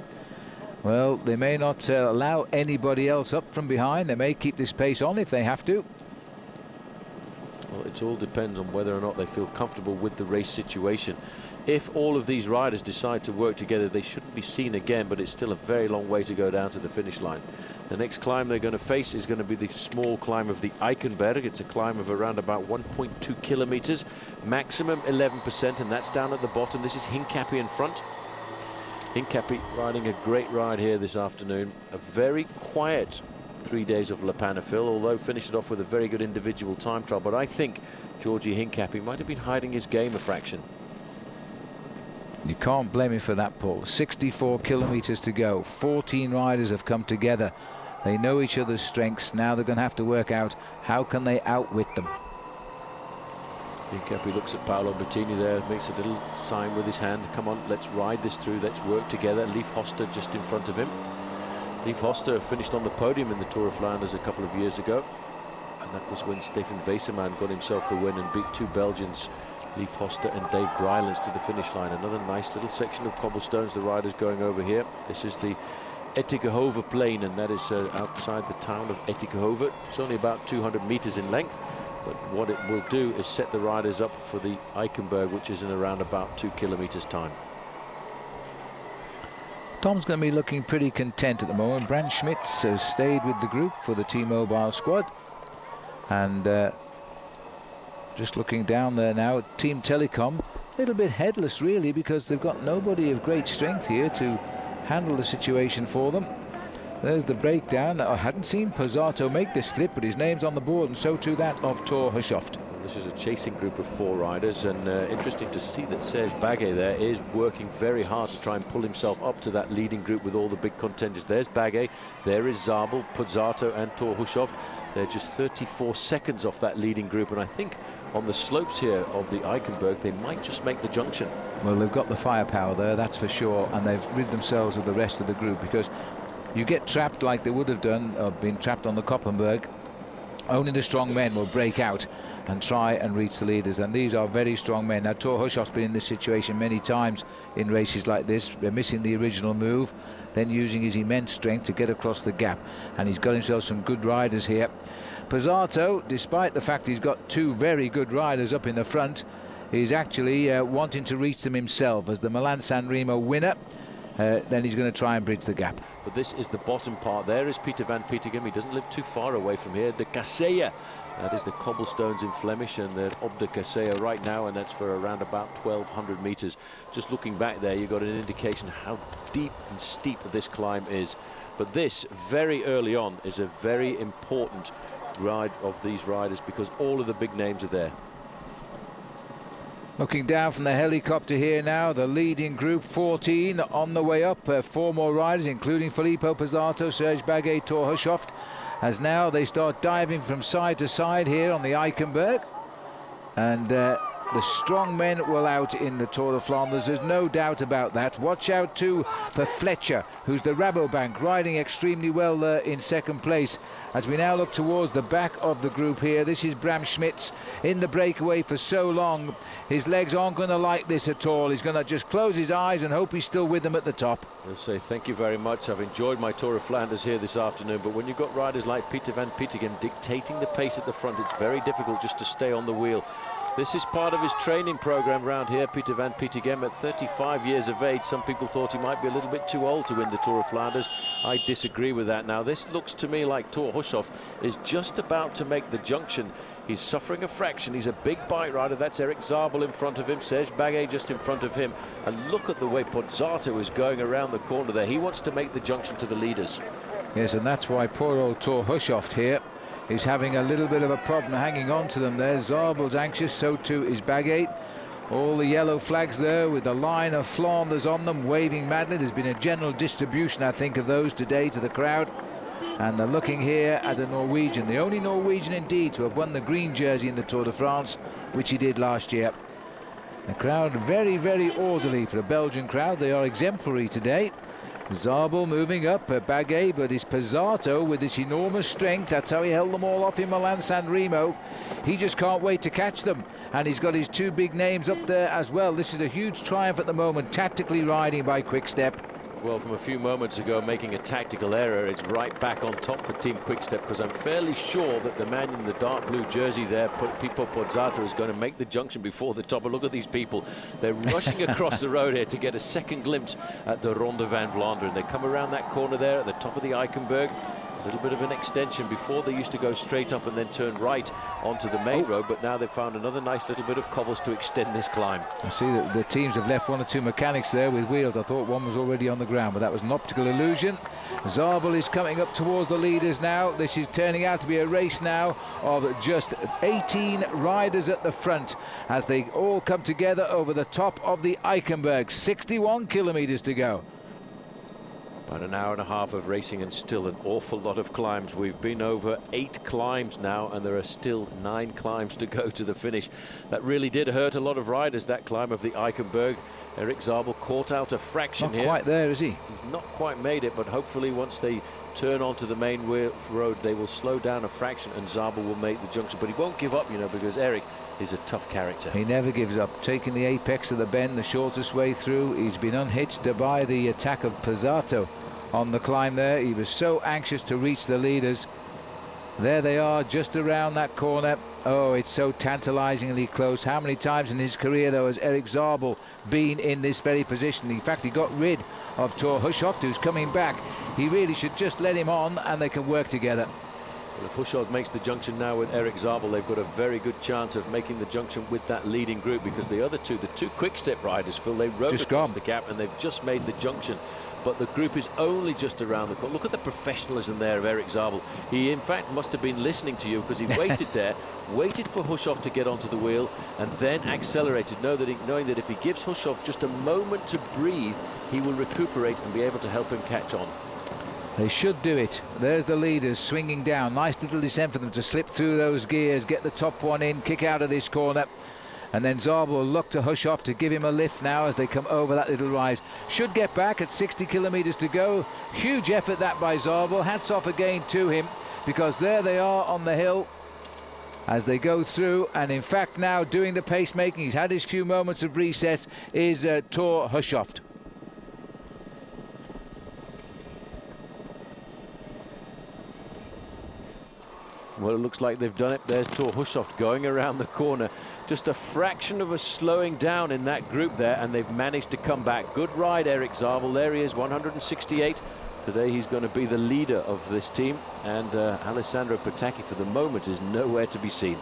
Well, they may not allow anybody else up from behind. They may keep this pace on if they have to.
Well, it all depends on whether or not they feel comfortable with the race situation. If all of these riders decide to work together, they shouldn't be seen again, but it's still a very long way to go down to the finish line. The next climb they're going to face is going to be the small climb of the Eichenberg. It's a climb of around about 1.2 kilometers, maximum 11%, and that's down at the bottom. This is Hincapie in front. Hincapie riding a great ride here this afternoon. A very quiet 3 days of La Panna, Phil, although finished it off with a very good individual time trial. But I think Georgi Hincapie might have been hiding his game a fraction.
You can't blame him for that, Paul. 64 kilometers to go. 14 riders have come together. They know each other's strengths. Now they're going to have to work out how can they outwit them.
Hincapie looks at Paolo Bertini there, makes a little sign with his hand. Come on, let's ride this through, let's work together. Leif Hosta just in front of him. Leif Hosta finished on the podium in the Tour of Flanders a couple of years ago, and that was when Stefan Weisserman got himself the win and beat two Belgians, Leif Hosta and Dave Brylands, to the finish line. Another nice little section of cobblestones the riders going over here. This is the Ettikehove Plain, and that is outside the town of Ettikehove. It's only about 200 meters in length, but what it will do is set the riders up for the Eichenberg, which is in around about 2 kilometers time.
Tom's going to be looking pretty content at the moment. Brand Schmitz has stayed with the group for the T-Mobile squad, and just looking down there now at Team Telecom, a little bit headless really, because they've got nobody of great strength here to handle the situation for them. There's the breakdown. I hadn't seen Pozzato make this split, but his name's on the board, and so too that of Thor Hushovd.
This is a chasing group of 4 riders, and interesting to see that Serge Baguet there is working very hard to try and pull himself up to that leading group with all the big contenders. There's Baguet, there is Zabul, Pozzato and Thor Hushovd. They're just 34 seconds off that leading group, and I think on the slopes here of the Eichenberg they might just make the junction.
Well, they've got the firepower there, that's for sure, and they've rid themselves of the rest of the group, because you get trapped like they would have done, or been trapped on the Koppenberg. Only the strong men will break out and try and reach the leaders, and these are very strong men. Now, Thor Hushovd's been in this situation many times in races like this. They're missing the original move, then using his immense strength to get across the gap, and he's got himself some good riders here. Pozzato, despite the fact he's got 2 very good riders up in the front, is actually wanting to reach them himself as the Milan-San Remo winner. Then he's going to try and bridge the gap.
But this is the bottom part. There is Peter van Petegem. He doesn't live too far away from here. De Kasseya, that is the cobblestones in Flemish, and they're Op de Kasseya right now, and that's for around about 1,200 meters. Just looking back there, you've got an indication how deep and steep this climb is. But this, very early on, is a very important ride of these riders, because all of the big names are there.
Looking down from the helicopter here now, the leading group 14 on the way up. 4 more riders, including Filippo Pozzato, Serge Baguet, Thor Hushovd, as now they start diving from side to side here on the Eichenberg. And the strong men will out in the Tour of Flanders, there's no doubt about that. Watch out too for Fletcher, who's the Rabobank, riding extremely well in second place. As we now look towards the back of the group here, this is Bram Schmitz in the breakaway for so long. His legs aren't going to like this at all. He's going to just close his eyes and hope he's still with them at the top.
I'll say thank you very much. I've enjoyed my Tour of Flanders here this afternoon, but when you've got riders like Peter van Petegem dictating the pace at the front, it's very difficult just to stay on the wheel. This is part of his training program round here. Peter van Petegem at 35 years of age. Some people thought he might be a little bit too old to win the Tour of Flanders. I disagree with that. Now, this looks to me like Thor Hushovd is just about to make the junction. He's suffering a fraction. He's a big bike rider. That's Erik Zabul in front of him. Serge Baguet just in front of him. And look at the way Pozzato is going around the corner there. He wants to make the junction to the leaders.
Yes, and that's why poor old Thor Hushovd here is having a little bit of a problem hanging on to them there. Zabul's anxious, so too is Baguet. All the yellow flags there with the line of Flanders on them, waving madly. There's been a general distribution, I think, of those today to the crowd. And they're looking here at a Norwegian, the only Norwegian indeed to have won the green jersey in the Tour de France, which he did last year. The crowd very, very orderly for a Belgian crowd. They are exemplary today. Zabul moving up, Baguet, but it's Pozzato with his enormous strength. That's how he held them all off in Milan-San Remo. He just can't wait to catch them, and he's got his 2 big names up there as well. This is a huge triumph at the moment, tactically riding by Quick Step.
Well, from a few moments ago making a tactical error, it's right back on top for Team Quickstep, because I'm fairly sure that the man in the dark blue jersey there, Pippo Pozzato, is going to make the junction before the top. But look at these people. They're rushing across the road here to get a second glimpse at the Ronde van Vlaanderen. They come around that corner there at the top of the Eichenberg. A little bit of an extension. Before they used to go straight up and then turn right onto the main road, but now they've found another nice little bit of cobbles to extend this climb.
I see that the teams have left 1 or 2 mechanics there with wheels. I thought one was already on the ground, but that was an optical illusion. Zabul is coming up towards the leaders now. This is turning out to be a race now of just 18 riders at the front as they all come together over the top of the Eichenberg. 61 kilometers to go.
About an hour and a half of racing and still an awful lot of climbs. We've been over 8 climbs now, and there are still 9 climbs to go to the finish. That really did hurt a lot of riders, that climb of the Eichenberg. Erik Zabul caught out a fraction here.
Not quite there, is he?
He's not quite made it, but hopefully once they turn onto the main road, they will slow down a fraction and Zabul will make the junction. But he won't give up, you know, because Erik is a tough character.
He never gives up. Taking the apex of the bend, the shortest way through. He's been unhitched by the attack of Pozzato on the climb there. He was so anxious to reach the leaders. There they are, just around that corner. Oh, it's so tantalizingly close. How many times in his career, though, has Erik Zabul been in this very position? In fact, he got rid of Thor Hushovd, who's coming back. He really should just let him on and they can work together.
Well, if Hushovd makes the junction now with Erik Zabul, they've got a very good chance of making the junction with that leading group, because the other 2, the 2 Quick-Step riders, Phil, they rode across the gap and they've just made the junction. but the group is only just around the corner. Look at the professionalism there of Erik Zabul. He in fact must have been listening to you, because he waited there, waited for Gusoff to get onto the wheel and then accelerated, knowing that if he gives Gusoff just a moment to breathe, he will recuperate and be able to help him catch on.
They should do it. There's the leaders swinging down. Nice little descent for them to slip through those gears, get the top one in, kick out of this corner. And then Zabul will look to Gusoff to give him a lift now as they come over that little rise. Should get back at 60 kilometers to go. Huge effort that by Zabul. Hats off again to him, because there they are on the hill as they go through. And in fact now doing the pacemaking, he's had his few moments of recess, is Thor Hushovd.
Well, it looks like they've done it. There's Thor Hushovd going around the corner. Just a fraction of a slowing down in that group there, and they've managed to come back. Good ride, Erik Zabul. There he is, 168. Today he's going to be the leader of this team, and Alessandro Petacchi for the moment is nowhere to be seen.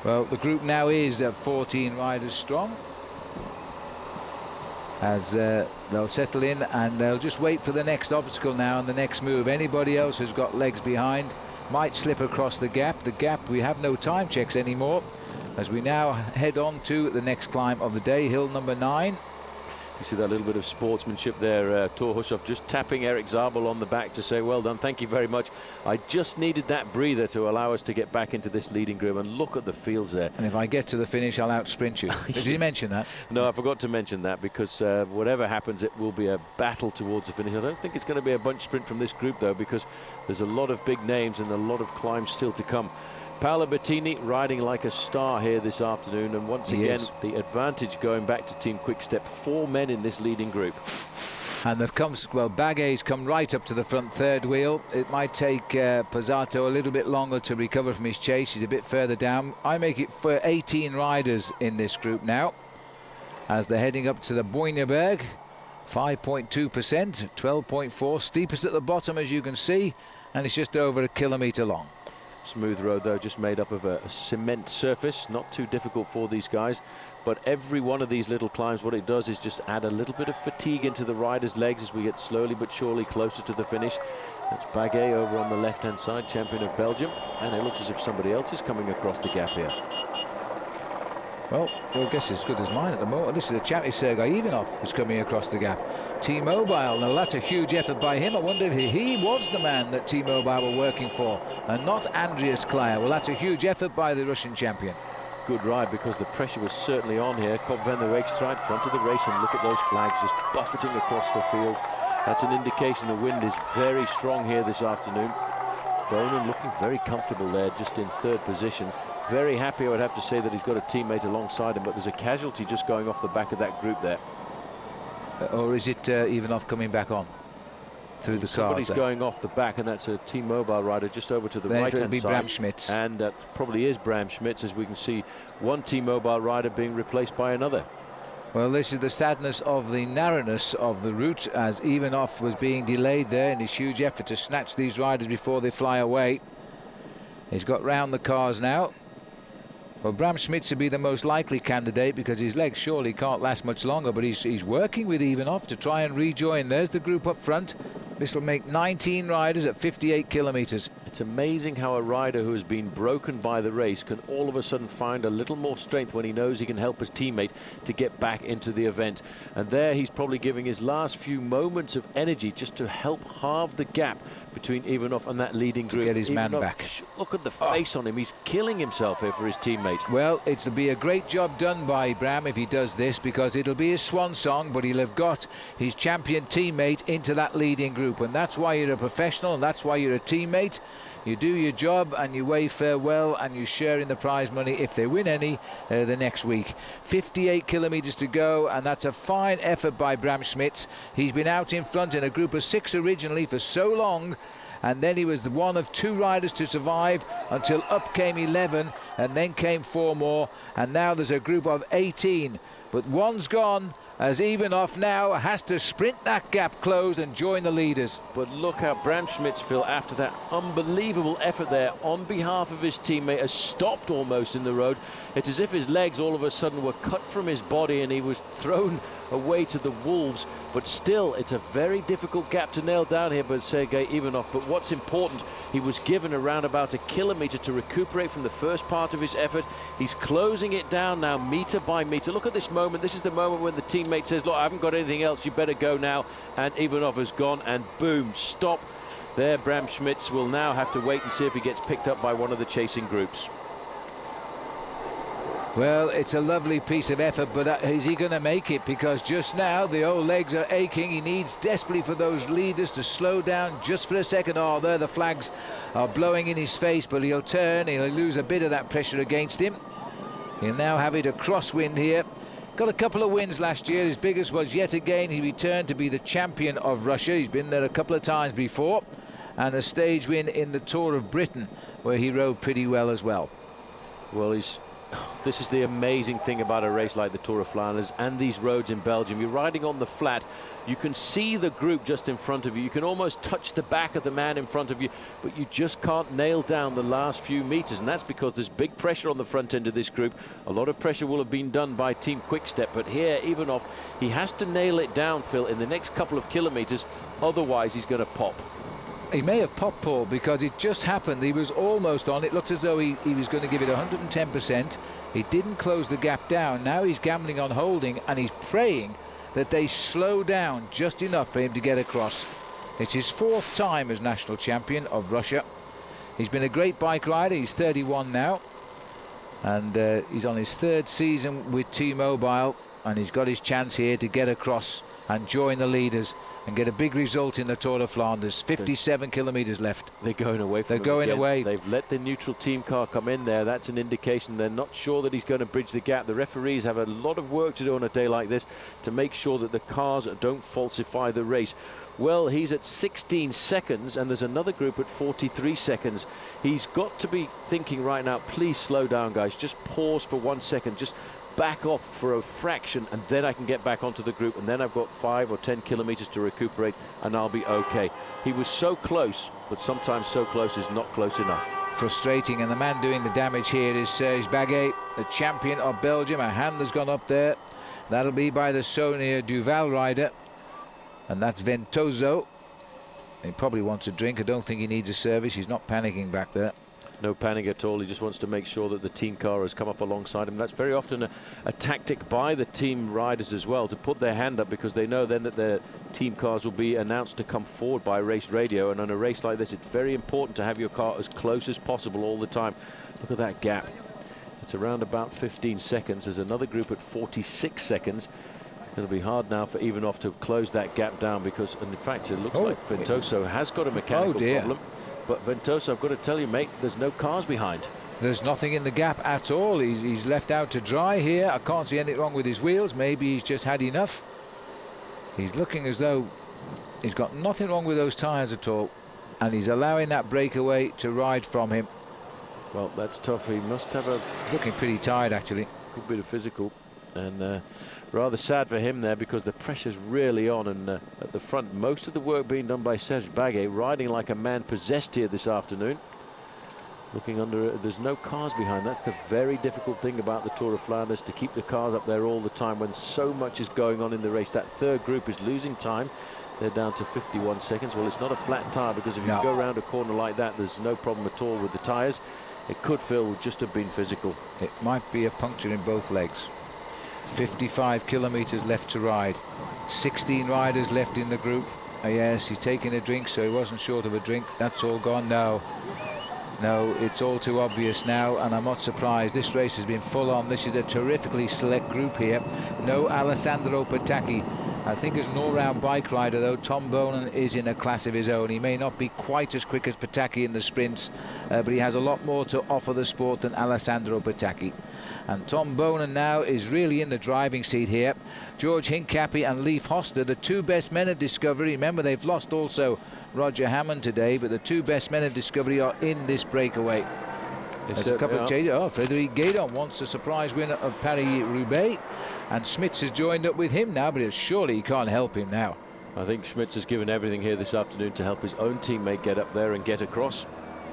Well, the group now is 14 riders strong, as they'll settle in and they'll just wait for the next obstacle now and the next move. Anybody else who's got legs behind might slip across the gap. The gap, we have no time checks anymore, as we now head on to the next climb of the day, hill number 9.
You see that little bit of sportsmanship there. Thor Hushovd just tapping Erik Zabul on the back to say, well done, thank you very much. I just needed that breather to allow us to get back into this leading group, and look at the fields there.
And if I get to the finish, I'll outsprint you. Did you mention that?
No, I forgot to mention that, because whatever happens, it will be a battle towards the finish. I don't think it's going to be a bunch sprint from this group, though, because there's a lot of big names and a lot of climbs still to come. Paola Bertini riding like a star here this afternoon, and once again the advantage going back to Team Quickstep. 4 men in this leading group.
And that comes, well, Bagay's come right up to the front third wheel. It might take Pozzato a little bit longer to recover from his chase. He's a bit further down. I make it for 18 riders in this group now, as they're heading up to the Wolfenberg. 5.2%, 12.4, steepest at the bottom, as you can see, and it's just over a kilometre long.
Smooth road, though, just made up of a cement surface, not too difficult for these guys, but every one of these little climbs, what it does is just add a little bit of fatigue into the riders' legs as we get slowly but surely closer to the finish. That's Bagay over on the left-hand side, champion of Belgium, and it looks as if somebody else is coming across the gap here.
Well, your guess is as good as mine at the moment. This is a champion, Sergei Ivanov, who's coming across the gap. T-Mobile, now that's a huge effort by him. I wonder if he was the man that T-Mobile were working for, and not Andreas Klaya. Well, that's a huge effort by the Russian champion.
Good ride, because the pressure was certainly on here. Kop van der Weekstrijd, front of the race, and look at those flags just buffeting across the field. That's an indication the wind is very strong here this afternoon. Boonen looking very comfortable there, just in third position. Very happy, I would have to say, that he's got a teammate alongside him, but there's a casualty just going off the back of that group there.
Or is it Ivanov coming back on through the cars?
Somebody's going off the back, and that's a T-Mobile rider just over to the right-hand side.
Bram Schmitz.
And that probably is Bram Schmitz, as we can see one T-Mobile rider being replaced by another.
Well, this is the sadness of the narrowness of the route, as Ivanov was being delayed there in his huge effort to snatch these riders before they fly away. He's got round the cars now. Well, Bram Schmitz would be the most likely candidate, because his legs surely can't last much longer, but he's working with Ivanov to try and rejoin. There's the group up front. This will make 19 riders at 58 kilometers.
It's amazing how a rider who has been broken by the race can all of a sudden find a little more strength when he knows he can help his teammate to get back into the event. And there he's probably giving his last few moments of energy just to help halve the gap between Ivanov and that leading group.
To get his
Ivanov,
man back.
Look at the face on him. He's killing himself here for his teammate.
Well, it'll be a great job done by Bram if he does this, because it'll be his swan song, but he'll have got his champion teammate into that leading group. And that's why you're a professional, and that's why you're a teammate. You do your job and you wave farewell, and you share in the prize money if they win any the next week. 58 kilometers to go, and that's a fine effort by Bram Schmitz. He's been out in front in a group of 6 originally for so long, and then he was the one of 2 riders to survive until up came 11, and then came 4 more, and now there's a group of 18. But one's gone, as Ivanov now has to sprint that gap closed and join the leaders.
But look how Bram Schmitz, Phil, after that unbelievable effort there on behalf of his teammate, has stopped almost in the road. It's as if his legs all of a sudden were cut from his body and he was thrown away to the wolves, but still it's a very difficult gap to nail down here by Sergei Ivanov. But what's important, he was given around about a kilometer to recuperate from the first part of his effort. He's closing it down now, meter by meter. Look at this moment. This is the moment when the teammate says, look, I haven't got anything else, you better go now. And Ivanov has gone, and boom, stop. There, Bram Schmitz will now have to wait and see if he gets picked up by one of the chasing groups.
Well, it's a lovely piece of effort, but is he going to make it? Because just now the old legs are aching. He needs desperately for those leaders to slow down just for a second. Oh, there the flags are blowing in his face, but he'll turn. He'll lose a bit of that pressure against him. He'll now have it a crosswind here. Got a couple of wins last year. His biggest was yet again he returned to be the champion of Russia. He's been there a couple of times before, and a stage win in the Tour of Britain where he rode pretty well as well.
Well, this is the amazing thing about a race like the Tour of Flanders and these roads in Belgium. You're riding on the flat. You can see the group just in front of you. You can almost touch the back of the man in front of you, but you just can't nail down the last few meters, and that's because there's big pressure on the front end of this group. A lot of pressure will have been done by Team Quickstep, but here Ivanov, he has to nail it down, Phil, in the next couple of kilometers, otherwise he's going to pop.
He may have popped, Paul, because it just happened. He was almost on. It looked as though he was going to give it 110%. He didn't close the gap down. Now he's gambling on holding, and he's praying that they slow down just enough for him to get across. It's his 4th time as national champion of Russia. He's been a great bike rider. He's 31 now, and he's on his 3rd season with T-Mobile, and he's got his chance here to get across and join the leaders and get a big result in the Tour of Flanders. 57 kilometers left.
They're going away from
They're going away.
They've let the neutral team car come in there. That's an indication they're not sure that he's going to bridge the gap. The referees have a lot of work to do on a day like this to make sure that the cars don't falsify the race. Well, he's at 16 seconds, and there's another group at 43 seconds. He's got to be thinking right now, please slow down, guys. Just pause for 1 second. Just back off for a fraction, and then I can get back onto the group, and then I've got 5 or 10 kilometers to recuperate, and I'll be okay. He was so close, but sometimes so close is not close enough.
Frustrating, and the man doing the damage here is Serge Baguet, the champion of Belgium. A hand has gone up there. That'll be by the Sonia Duval rider, and that's Ventoso. He probably wants a drink. I don't think he needs a service. He's not panicking back there.
No panic at all. He just wants to make sure that the team car has come up alongside him. That's very often a tactic by the team riders as well, to put their hand up, because they know then that their team cars will be announced to come forward by race radio. And on a race like this, it's very important to have your car as close as possible all the time. Look at that gap. It's around about 15 seconds. There's another group at 46 seconds. It'll be hard now for Ivanov to close that gap down, because, and in fact, it looks like Ventoso has got a mechanical problem. But Ventoso, I've got to tell you, mate, there's no cars behind.
There's nothing in the gap at all. He's left out to dry here. I can't see anything wrong with his wheels. Maybe he's just had enough. He's looking as though he's got nothing wrong with those tyres at all, and he's allowing that breakaway to ride from him.
Well, that's tough. He must have a...
Looking pretty tired, actually.
Good bit of physical, and rather sad for him there, because the pressure's really on, and at the front, most of the work being done by Serge Baguet, riding like a man possessed here this afternoon. Looking under, there's no cars behind. That's the very difficult thing about the Tour of Flanders, to keep the cars up there all the time when so much is going on in the race. That 3rd group is losing time. They're down to 51 seconds. Well, it's not a flat tyre, because if you go around a corner like that, there's no problem at all with the tyres. It could, Phil, just have been physical.
It might be a puncture in both legs. 55 kilometers left to ride. 16 riders left in the group. Yes, he's taking a drink, so he wasn't short of a drink. That's all gone now. No, it's all too obvious now, and I'm not surprised. This race has been full on. This is a terrifically select group here. No Alessandro Petacchi. I think as an all-round bike rider, though, Tom Boonen is in a class of his own. He may not be quite as quick as Petacchi in the sprints, but he has a lot more to offer the sport than Alessandro Petacchi. And Tom Boonen now is really in the driving seat here. George Hincapie and Leif Hosta, the 2 best men of Discovery. Remember, they've lost also Roger Hammond today, but the 2 best men of Discovery are in this breakaway. There's a couple of changes. Oh, Frédéric Guédon wants a surprise winner of Paris-Roubaix, and Schmitz has joined up with him now, but surely he can't help him now.
I think Schmitz has given everything here this afternoon to help his own teammate get up there and get across.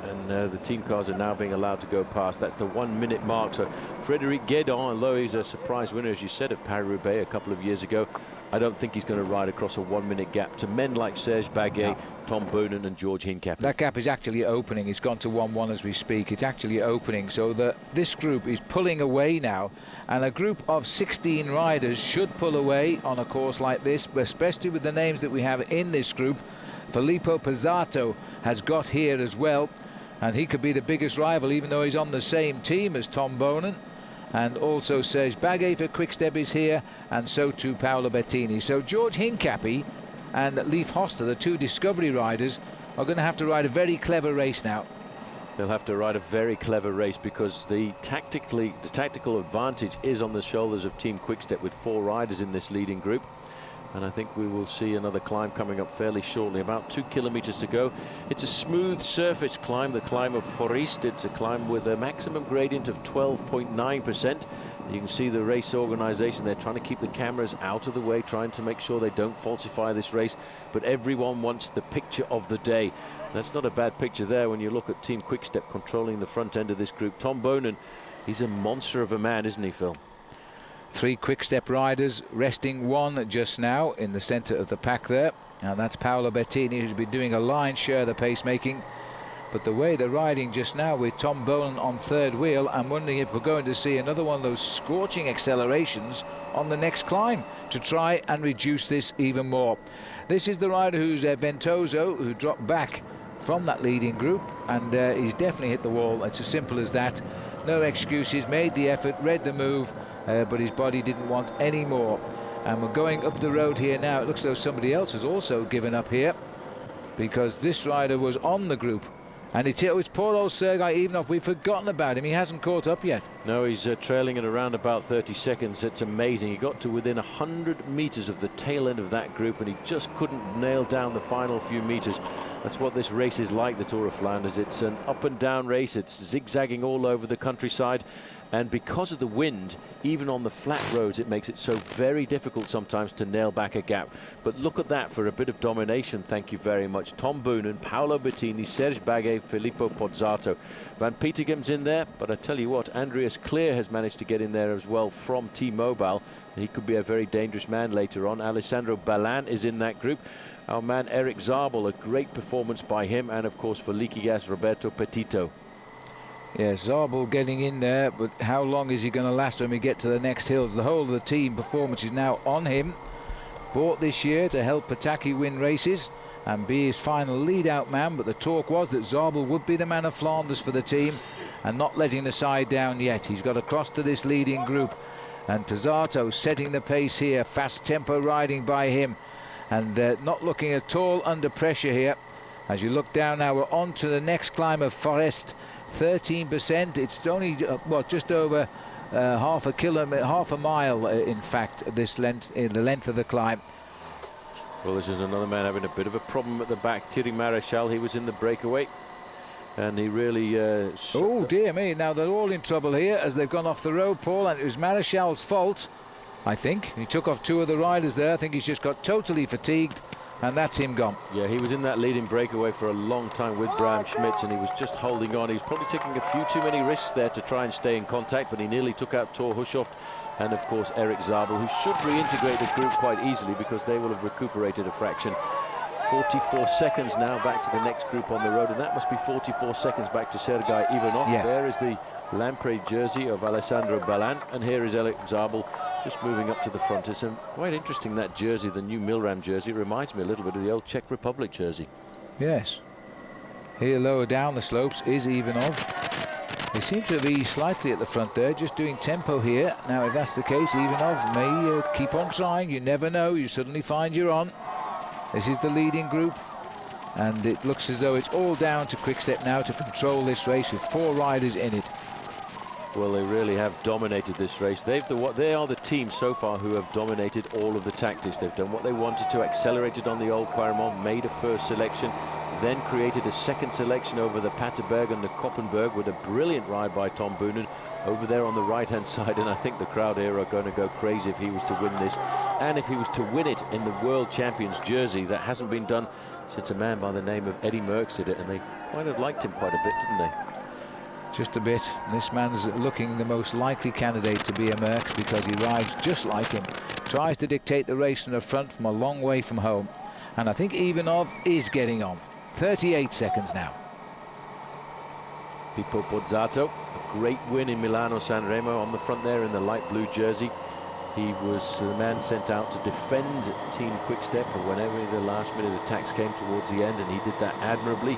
And the team cars are now being allowed to go past. That's the 1 minute mark. So Frédéric Guédon, although he's a surprise winner, as you said, of Paris-Roubaix a couple of years ago, I don't think he's going to ride across a 1 minute gap to men like Serge Baguet, Tom Boonen and George Hincapie.
That gap is actually opening. It's gone to 1-1 as we speak. It's actually opening. So this group is pulling away now. And a group of 16 riders should pull away on a course like this, especially with the names that we have in this group. Filippo Pozzato has got here as well. And he could be the biggest rival, even though he's on the same team as Tom Boonen. And also Serge Baguet for Quick-Step is here, and so too Paola Bertini. So George Hincapie and Leif Hosta, the two Discovery riders, are going to have to ride a very clever race now.
They'll have to ride a very clever race because the tactical advantage is on the shoulders of Team Quick-Step with 4 riders in this leading group. And I think we will see another climb coming up fairly shortly. About 2 kilometers to go. It's a smooth surface climb, the climb of Forest. It's a climb with a maximum gradient of 12.9%. You can see the race organization. They're trying to keep the cameras out of the way, trying to make sure they don't falsify this race. But everyone wants the picture of the day. That's not a bad picture there when you look at Team Quick-Step controlling the front end of this group. Tom Boonen, he's a monster of a man, isn't he, Phil?
3 Quick-Step riders, resting 1 just now in the center of the pack there, and that's Paola Bertini, who's been doing a lion's share of the pacemaking. But the way they're riding just now with Tom Boonen on 3rd wheel, I'm wondering if we're going to see another one of those scorching accelerations on the next climb to try and reduce this even more. This is the rider who's Ventoso, who dropped back from that leading group, and he's definitely hit the wall. It's as simple as that. No excuses, made the effort, read the move, but his body didn't want any more. And we're going up the road here now. It looks as though somebody else has also given up here, because this rider was on the group. And it's poor old Sergei Ivanov. We've forgotten about him. He hasn't caught up yet.
No, he's trailing at around about 30 seconds. It's amazing. He got to within 100 meters of the tail end of that group, and he just couldn't nail down the final few meters. That's what this race is like, the Tour of Flanders. It's an up and down race. It's zigzagging all over the countryside. And because of the wind, even on the flat roads, it makes it so very difficult sometimes to nail back a gap. But look at that for a bit of domination. Thank you very much. Tom Boonen, Paolo Bettini, Serge Baguet, Filippo Pozzato. Van Petergem's in there, but I tell you what, Andreas Clear has managed to get in there as well from T-Mobile. He could be a very dangerous man later on. Alessandro Ballan is in that group. Our man Eric Zabul, a great performance by him, and of course for Liquigas, Roberto Petito.
Yes, Zabul getting in there, but how long is he going to last when we get to the next hills? The whole of the team performance is now on him. Bought this year to help Petacchi win races and be his final lead-out man, but the talk was that Zabul would be the man of Flanders for the team and not letting the side down yet. He's got across to this leading group, and Pozzato setting the pace here. Fast tempo riding by him, and not looking at all under pressure here. As you look down now, we're on to the next climb of Forest. 13%. It's only just over half a mile in fact, this length, the length of the climb.
Well, this is another man having a bit of a problem at the back. Thierry Maréchal, he was in the breakaway, and he really
oh dear me, now they're all in trouble here as they've gone off the road, Paul, and it was Maréchal's fault, I think. He took off 2 of the riders there. I think he's just got totally fatigued, and that's him gone.
Yeah, he was in that leading breakaway for a long time with Bram Schmitz, and he was just holding on. He was probably taking a few too many risks there to try and stay in contact, but he nearly took out Thor Hushovd and of course Eric Zabel, who should reintegrate the group quite easily because they will have recuperated a fraction. 44 seconds now back to the next group on the road, and that must be 44 seconds back to Sergei Ivanov.
Yeah.
There is the Lampre jersey of Alessandro Ballan, and here is Eric Zabel just moving up to the front. It's quite interesting, that jersey, the new Milram jersey. It reminds me a little bit of the old Czech Republic jersey.
Yes. Here lower down the slopes is Ivanov. They seem to be slightly at the front there, just doing tempo here. Now, if that's the case, Ivanov may keep on trying. You never know. You suddenly find you're on. This is the leading group, and it looks as though it's all down to Quick-Step now to control this race with 4 riders in it.
Well, they really have dominated this race. They are the team so far who have dominated all of the tactics. They've done what they wanted to, accelerated on the old Quaremont, made a first selection, then created a second selection over the Paterberg and the Koppenberg with a brilliant ride by Tom Boonen over there on the right-hand side. And I think the crowd here are going to go crazy if he was to win this, and if he was to win it in the World Champions jersey. That hasn't been done since a man by the name of Eddie Merckx did it, and they might have liked him quite a bit, didn't they?
Just a bit. This man's looking the most likely candidate to be a Merckx because he rides just like him. Tries to dictate the race from the front from a long way from home. And I think Ivanov is getting on. 38 seconds now.
Pippo Pozzato, a great win in Milano-San Remo on the front there in the light blue jersey. He was the man sent out to defend Team Quick-Step whenever the last minute attacks came towards the end, and he did that admirably.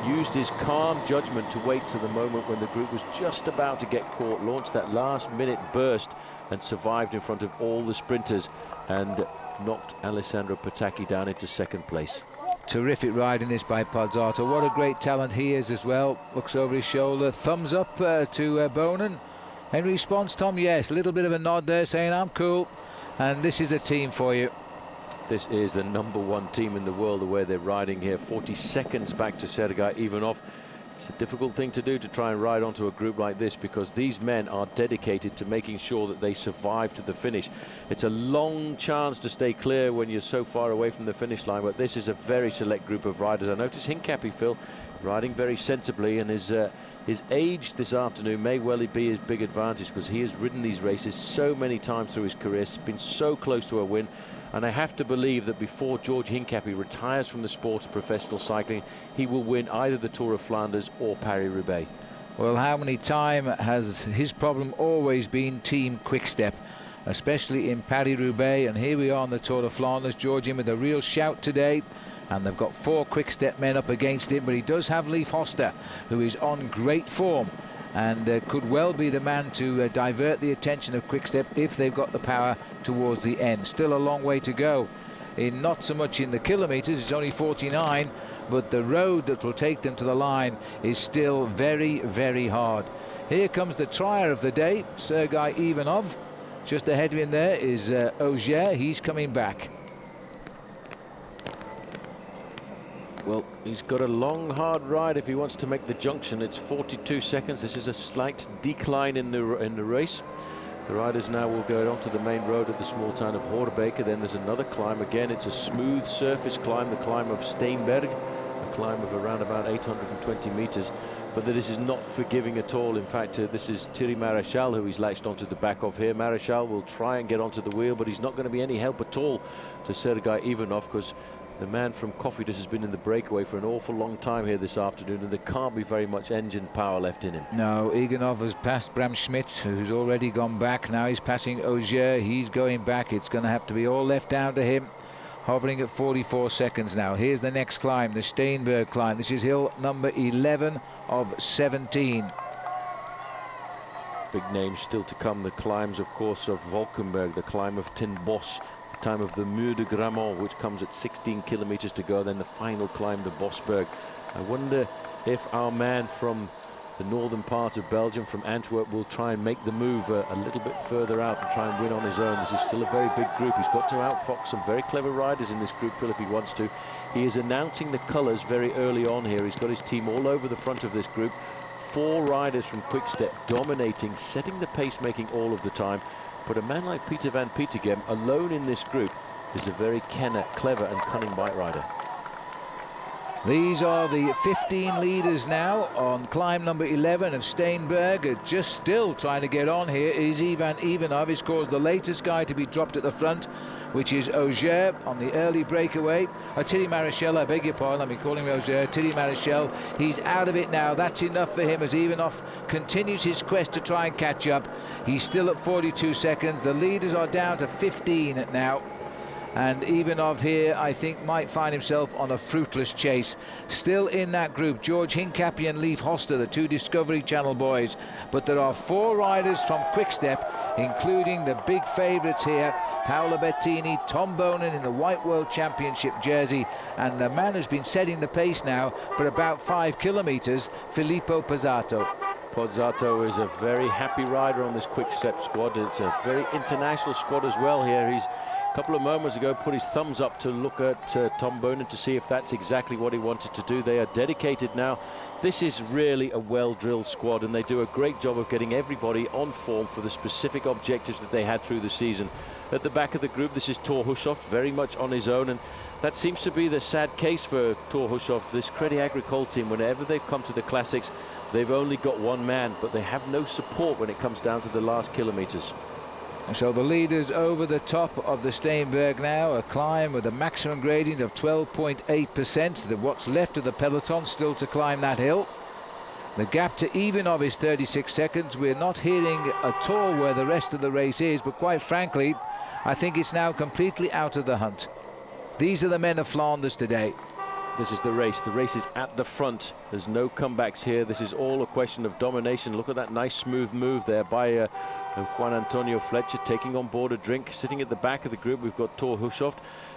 Used his calm judgment to wait to the moment when the group was just about to get caught, launched that last minute burst and survived in front of all the sprinters and knocked Alessandro Petacchi down into second place.
Terrific riding this by Pozzato. What a great talent he is as well. Looks over his shoulder. Thumbs up to Boonen. In response, Tom, yes, a little bit of a nod there saying I'm cool and this is the team for you.
This is the #1 team in the world the way they're riding here. 40 seconds back to Sergei Ivanov. It's a difficult thing to do to try and ride onto a group like this because these men are dedicated to making sure that they survive to the finish. It's a long chance to stay clear when you're so far away from the finish line, but this is a very select group of riders. I notice Hincapie, Phil, riding very sensibly, and his age this afternoon may well be his big advantage because he has ridden these races so many times through his career, been so close to a win. And I have to believe that before George Hincapie retires from the sport of professional cycling, he will win either the Tour of Flanders or Paris-Roubaix.
Well, how many times has his problem always been Team Quick-Step, especially in Paris-Roubaix? And here we are on the Tour of Flanders. George in with a real shout today. And they've got 4 Quick-Step men up against him, but he does have Leif Hosta, who is on great form and could well be the man to divert the attention of Quick-Step if they've got the power towards the end. Still a long way to go, in not so much in the kilometers, it's only 49, but the road that will take them to the line is still very, very hard. Here comes the trier of the day, Sergei Ivanov. Just ahead of him there is Auger. He's coming back.
Well, he's got a long, hard ride if he wants to make the junction. It's 42 seconds. This is a slight decline in the race. The riders now will go onto the main road at the small town of Horebeke. Then there's another climb. Again, it's a smooth surface climb, the climb of Steenberg, a climb of around about 820 meters. But this is not forgiving at all. In fact, this is Thierry Maréchal who he's latched onto the back of here. Maréchal will try and get onto the wheel, but he's not going to be any help at all to Sergei Ivanov because the man from Cofidis has been in the breakaway for an awful long time here this afternoon, and there can't be very much engine power left in him.
No, Ivanov has passed Bram Schmidt, who's already gone back. Now he's passing Auger. He's going back. It's going to have to be all left down to him. Hovering at 44 seconds now. Here's the next climb, the Steenberg climb. This is hill number 11 of 17.
Big names still to come. The climbs, of course, of Wolfenberg, the climb of Tin Bosch, the time of the Mur de Grammont, which comes at 16 kilometers to go, then the final climb, the Bosberg. I wonder if our man from the northern part of Belgium, from Antwerp, will try and make the move a little bit further out and try and win on his own. This is still a very big group. He's got to outfox some very clever riders in this group, Phil, if he wants to. He is announcing the colours very early on here. He's got his team all over the front of this group. 4 riders from Quick-Step dominating, setting the pace, making all of the time. But a man like Peter van Petergem, alone in this group, is a very clever and cunning bike rider.
These are the 15 leaders now on climb number 11 of Steenberg. Just still trying to get on here is Ivan Ivanov. He's caused the latest guy to be dropped at the front, which is Auger on the early breakaway. Thierry Maréchal, I beg your pardon, I've been calling him Auger. Thierry Maréchal, he's out of it now. That's enough for him as Ivanov continues his quest to try and catch up. He's still at 42 seconds. The leaders are down to 15 now. And Ivanov here, I think, might find himself on a fruitless chase. Still in that group, George Hincapie and Leif Hosta, the 2 Discovery Channel boys. But there are 4 riders from Quick-Step, including the big favourites here, Paola Bertini, Tom Boonen in the White World Championship jersey, and the man who's been setting the pace now for about 5 kilometres, Filippo Pozzato.
Pozzato is a very happy rider on this Quick-Step squad. It's a very international squad as well here. He's a couple of moments ago put his thumbs up to look at Tom Boonen to see if that's exactly what he wanted to do. They are dedicated now. This is really a well-drilled squad, and they do a great job of getting everybody on form for the specific objectives that they had through the season. At the back of the group, this is Thor Hushoff, very much on his own, and that seems to be the sad case for Thor Hushoff. This Crédit Agricole team, whenever they've come to the classics, they've only got one man, but they have no support when it comes down to the last kilometers.
So the leaders over the top of the Steenberg now, a climb with a maximum gradient of 12.8%. What's left of the peloton still to climb that hill. The gap to Ivanov is 36 seconds. We're not hearing at all where the rest of the race is, but quite frankly, I think it's now completely out of the hunt. These are the men of Flanders today.
This is the race. The race is at the front. There's no comebacks here. This is all a question of domination. Look at that nice smooth move there by Juan Antonio Fletcher, taking on board a drink. Sitting at the back of the group, we've got Thor Hushoff.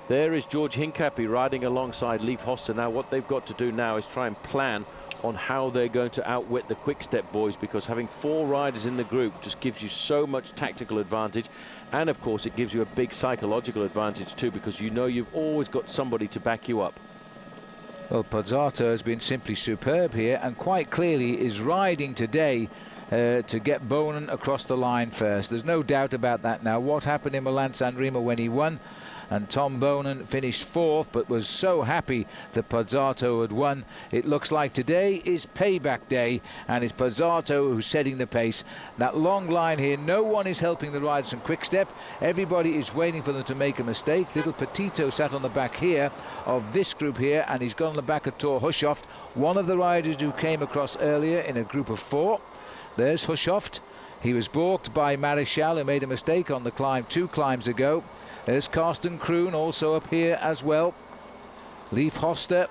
There is George Hincapie riding alongside Leif Hosta. Now what they've got to do now is try and plan on how they're going to outwit the Quick-Step boys, because having 4 riders in the group just gives you so much tactical advantage, and of course it gives you a big psychological advantage too, because you know you've always got somebody to back you up.
Well, Pozzato has been simply superb here, and quite clearly is riding today to get Boonen across the line first. There's no doubt about that now. What happened in Milan-San Remo when he won, and Tom Boonen finished 4th, but was so happy that Pozzato had won. It looks like today is payback day, and it's Pozzato who's setting the pace. That long line here, no one is helping the riders from Quick-Step. Everybody is waiting for them to make a mistake. Little Petito sat on the back here of this group here, and he's gone on the back of Thor Hushoff, one of the riders who came across earlier in a group of 4. There's Hushoff. He was balked by Marichal, who made a mistake on the climb 2 climbs ago. There's Karsten Kroon also up here as well. Leif Hosta.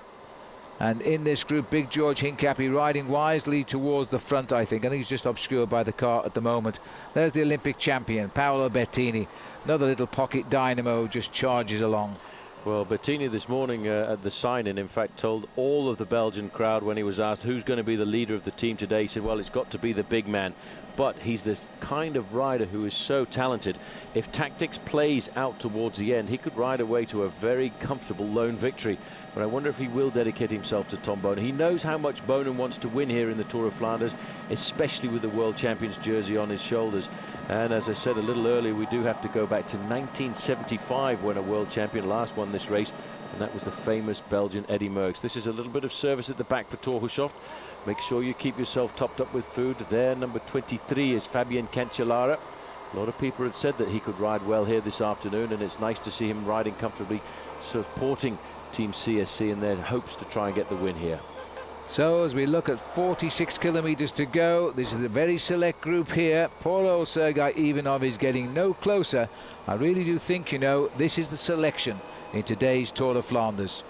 And in this group, Big George Hincapie riding wisely towards the front, I think. I think he's just obscured by the car at the moment. There's the Olympic champion, Paola Bertini. Another little pocket dynamo just charges along.
Well, Bertini this morning at the sign-in, in fact, told all of the Belgian crowd when he was asked who's going to be the leader of the team today, he said, well, it's got to be the big man. But he's the kind of rider who is so talented. If tactics plays out towards the end, he could ride away to a very comfortable lone victory. But I wonder if he will dedicate himself to Tom Boonen. He knows how much Boonen wants to win here in the Tour of Flanders, especially with the World Champions jersey on his shoulders. And as I said a little earlier, we do have to go back to 1975 when a world champion last won this race, and that was the famous Belgian Eddy Merckx. This is a little bit of service at the back for Thor Hushoff. Make sure you keep yourself topped up with food. There, number 23 is Fabien Cancellara. A lot of people have said that he could ride well here this afternoon, and it's nice to see him riding comfortably, supporting Team CSC in their hopes to try and get the win here.
So as we look at 46 kilometers to go, this is a very select group here. Poor old Sergei Ivanov is getting no closer. I really do think, you know, this is the selection in today's Tour of Flanders.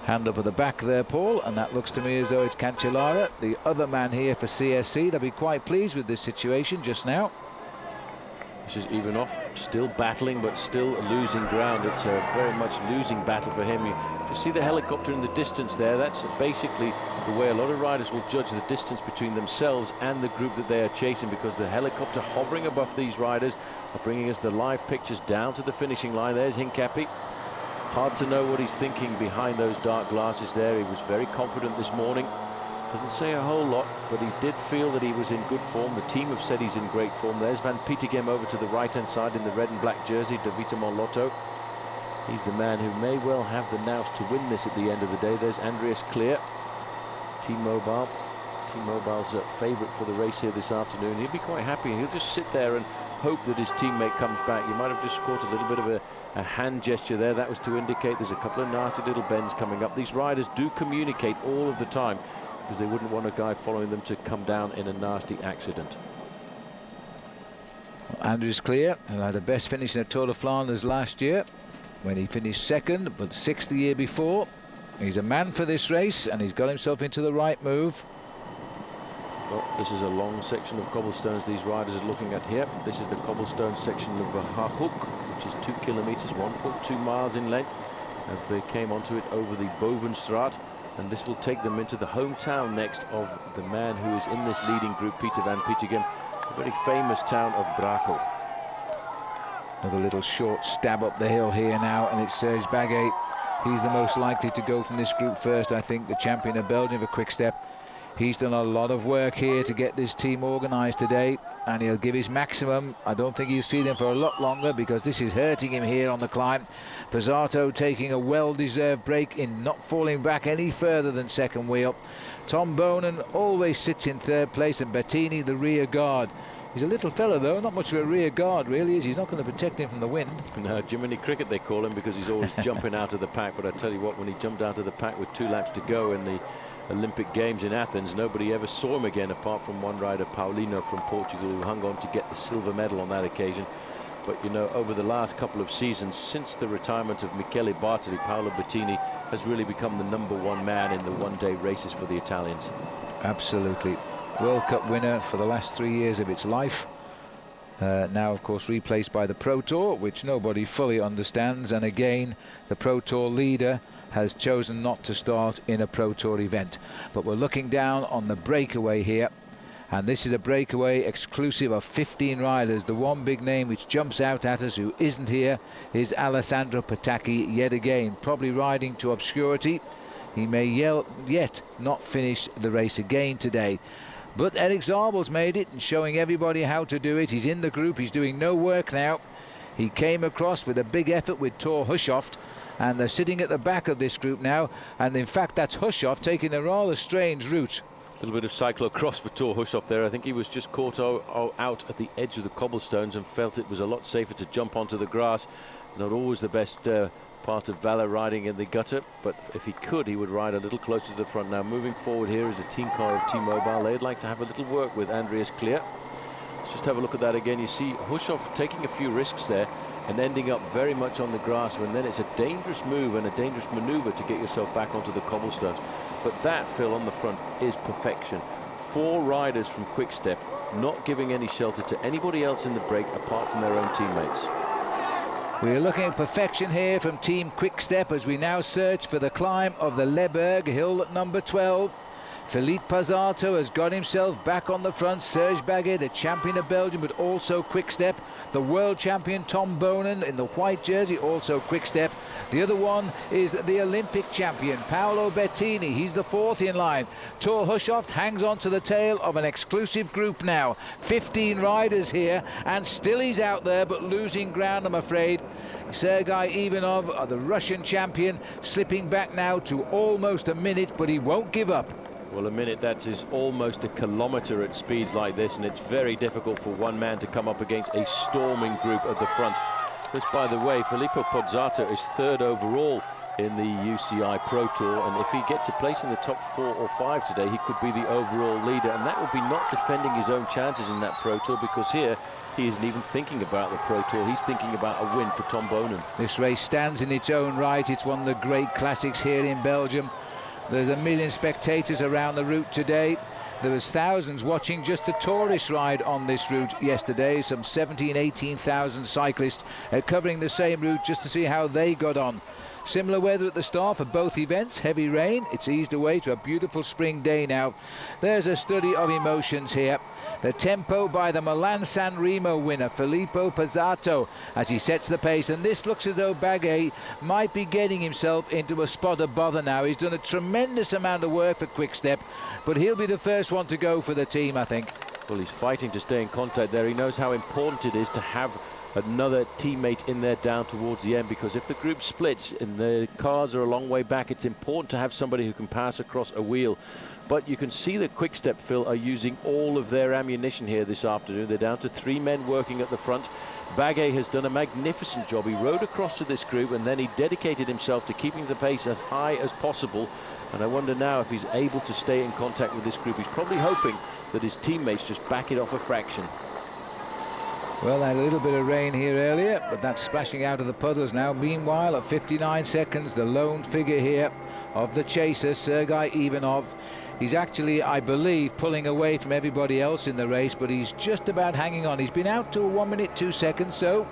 Hand up at the back there, Paul, and that looks to me as though it's Cancellara, the other man here for CSC. They'll be quite pleased with this situation just now.
This is Ivanov, still battling, but still losing ground. It's a very much losing battle for him. You see the helicopter in the distance there. That's basically the way a lot of riders will judge the distance between themselves and the group that they are chasing, because the helicopter hovering above these riders are bringing us the live pictures down to the finishing line. There's Hincapie. Hard to know what he's thinking behind those dark glasses there. He was very confident this morning. Doesn't say a whole lot, but he did feel that he was in good form. The team have said he's in great form. There's Van Petegem over to the right-hand side in the red and black jersey, De Vita Monlotto. He's the man who may well have the nous to win this at the end of the day. There's Andreas Clear, T-Mobile. T-Mobile's a favourite for the race here this afternoon. He'll be quite happy. He'll just sit there and hope that his teammate comes back. You might have just caught a little bit of a hand gesture there. That was to indicate there's a couple of nasty little bends coming up. These riders do communicate all of the time, because they wouldn't want a guy following them to come down in a nasty accident.
Andreas Clear, who had the best finish in the Tour of Flanders last year when he finished 2nd, but 6th the year before. He's a man for this race, and he's got himself into the right move.
Well, this is a long section of cobblestones these riders are looking at here. This is the cobblestone section of Haarhoek, which is 2 kilometers, 1.2 miles in length, as they came onto it over the Boven Straat. And this will take them into the hometown next of the man who is in this leading group, Peter Van Petegem, a very famous town of Brakel.
Another little short stab up the hill here now, and it's Serge Baguet. He's the most likely to go from this group first, I think, the champion of Belgium for Quick Step. He's done a lot of work here to get this team organised today, and he'll give his maximum. I don't think you'll see them for a lot longer because this is hurting him here on the climb. Pizzato taking a well-deserved break in not falling back any further than second wheel. Tom Boonen always sits in third place, and Bertini the rear guard. He's a little fella though, not much of a rear guard really, is he? He's not going to protect him from the wind.
No, Jiminy Cricket they call him because he's always jumping out of the pack. But I tell you what, when he jumped out of the pack with 2 laps to go in the Olympic Games in Athens, nobody ever saw him again apart from one rider, Paulino from Portugal, who hung on to get the silver medal on that occasion. But you know, over the last couple of seasons, since the retirement of Michele Bartoli, Paola Bertini has really become the #1 man in the one-day races for the Italians.
Absolutely. World Cup winner for the last 3 years of its life. Now, of course, replaced by the Pro Tour, which nobody fully understands. And again, the Pro Tour leader has chosen not to start in a Pro Tour event. But we're looking down on the breakaway here. And this is a breakaway exclusive of 15 riders. The one big name which jumps out at us who isn't here is Alessandro Petacchi, yet again, probably riding to obscurity. He may yet not finish the race again today. But Eric Zabul's made it and showing everybody how to do it. He's in the group, he's doing no work now. He came across with a big effort with Thor Hushoff, and they're sitting at the back of this group now. And in fact, that's Hushoff taking a rather strange route.
A little bit of cyclocross for Thor Hushoff there. I think he was just caught out at the edge of the cobblestones and felt it was a lot safer to jump onto the grass. Not always the best part of valor riding in the gutter, but if he could, he would ride a little closer to the front. Now moving forward here is a team car of T-Mobile. They'd like to have a little work with Andreas Clear. Let's just have a look at that again. You see Hushoff taking a few risks there and ending up very much on the grass, and then it's a dangerous move and a dangerous maneuver to get yourself back onto the cobblestones. But that, Phil, on the front is perfection. 4 riders from Quick Step, not giving any shelter to anybody else in the break apart from their own teammates.
We're looking at perfection here from Team Quick Step as we now search for the climb of the Burg hill at number 12. Philippe Pizzato has got himself back on the front. Serge Baguet, the champion of Belgium, but also Quick Step. The world champion Tom Boonen in the white jersey, also Quick Step. The other one is the Olympic champion Paolo Bertini. He's the 4th in line. Thor Hushoff hangs on to the tail of an exclusive group now. 15 riders here, and still he's out there, but losing ground, I'm afraid. Sergei Ivanov, the Russian champion, slipping back now to almost a minute, but he won't give up.
Well, a minute, that is almost a kilometre at speeds like this, and it's very difficult for one man to come up against a storming group at the front. Which, by the way, Filippo Pozzato is 3rd overall in the UCI Pro Tour, and if he gets a place in the top 4 or 5 today, he could be the overall leader, and that would be not defending his own chances in that Pro Tour, because here he isn't even thinking about the Pro Tour. He's thinking about a win for Tom Boonen.
This race stands in its own right. It's one of the great classics here in Belgium. There's 1 million spectators around the route today. There was thousands watching just the tourist ride on this route yesterday. Some 18,000 cyclists covering the same route just to see how they got on. Similar weather at the start for both events. Heavy rain. It's eased away to a beautiful spring day now. There's a study of emotions here. The tempo by the Milan-San Remo winner, Filippo Pizzato, as he sets the pace. And this looks as though Baguet might be getting himself into a spot of bother now. He's done a tremendous amount of work for Quick Step, but he'll be the first one to go for the team, I think.
Well, he's fighting to stay in contact there. He knows how important it is to have another teammate in there down towards the end, because if the group splits and the cars are a long way back, it's important to have somebody who can pass across a wheel. But you can see that Quick Step, Phil, are using all of their ammunition here this afternoon. They're down to 3 men working at the front. Baguet has done a magnificent job. He rode across to this group and then he dedicated himself to keeping the pace as high as possible. And I wonder now if he's able to stay in contact with this group. He's probably hoping that his teammates just back it off a fraction.
Well, they had a little bit of rain here earlier, but that's splashing out of the puddles now. Meanwhile, at 59 seconds, the lone figure here of the chaser, Sergei Ivanov. He's actually, I believe, pulling away from everybody else in the race, but he's just about hanging on. He's been out to 1 minute 2 seconds, so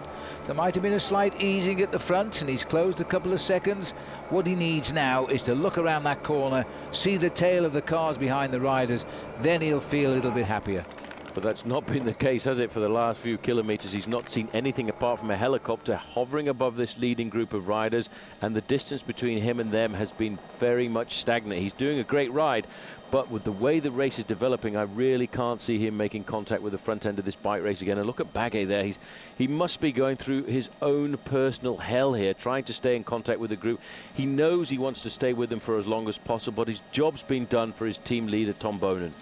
there might have been a slight easing at the front, and he's closed a couple of seconds. What he needs now is to look around that corner, see the tail of the cars behind the riders, then he'll feel a little bit happier.
But that's not been the case, has it, for the last few kilometers? He's not seen anything apart from a helicopter hovering above this leading group of riders, and the distance between him and them has been very much stagnant. He's doing a great ride, but with the way the race is developing, I really can't see him making contact with the front end of this bike race again. And look at Baguet there. He must be going through his own personal hell here, trying to stay in contact with the group. He knows he wants to stay with them for as long as possible, but his job's been done for his team leader, Tom Boonen.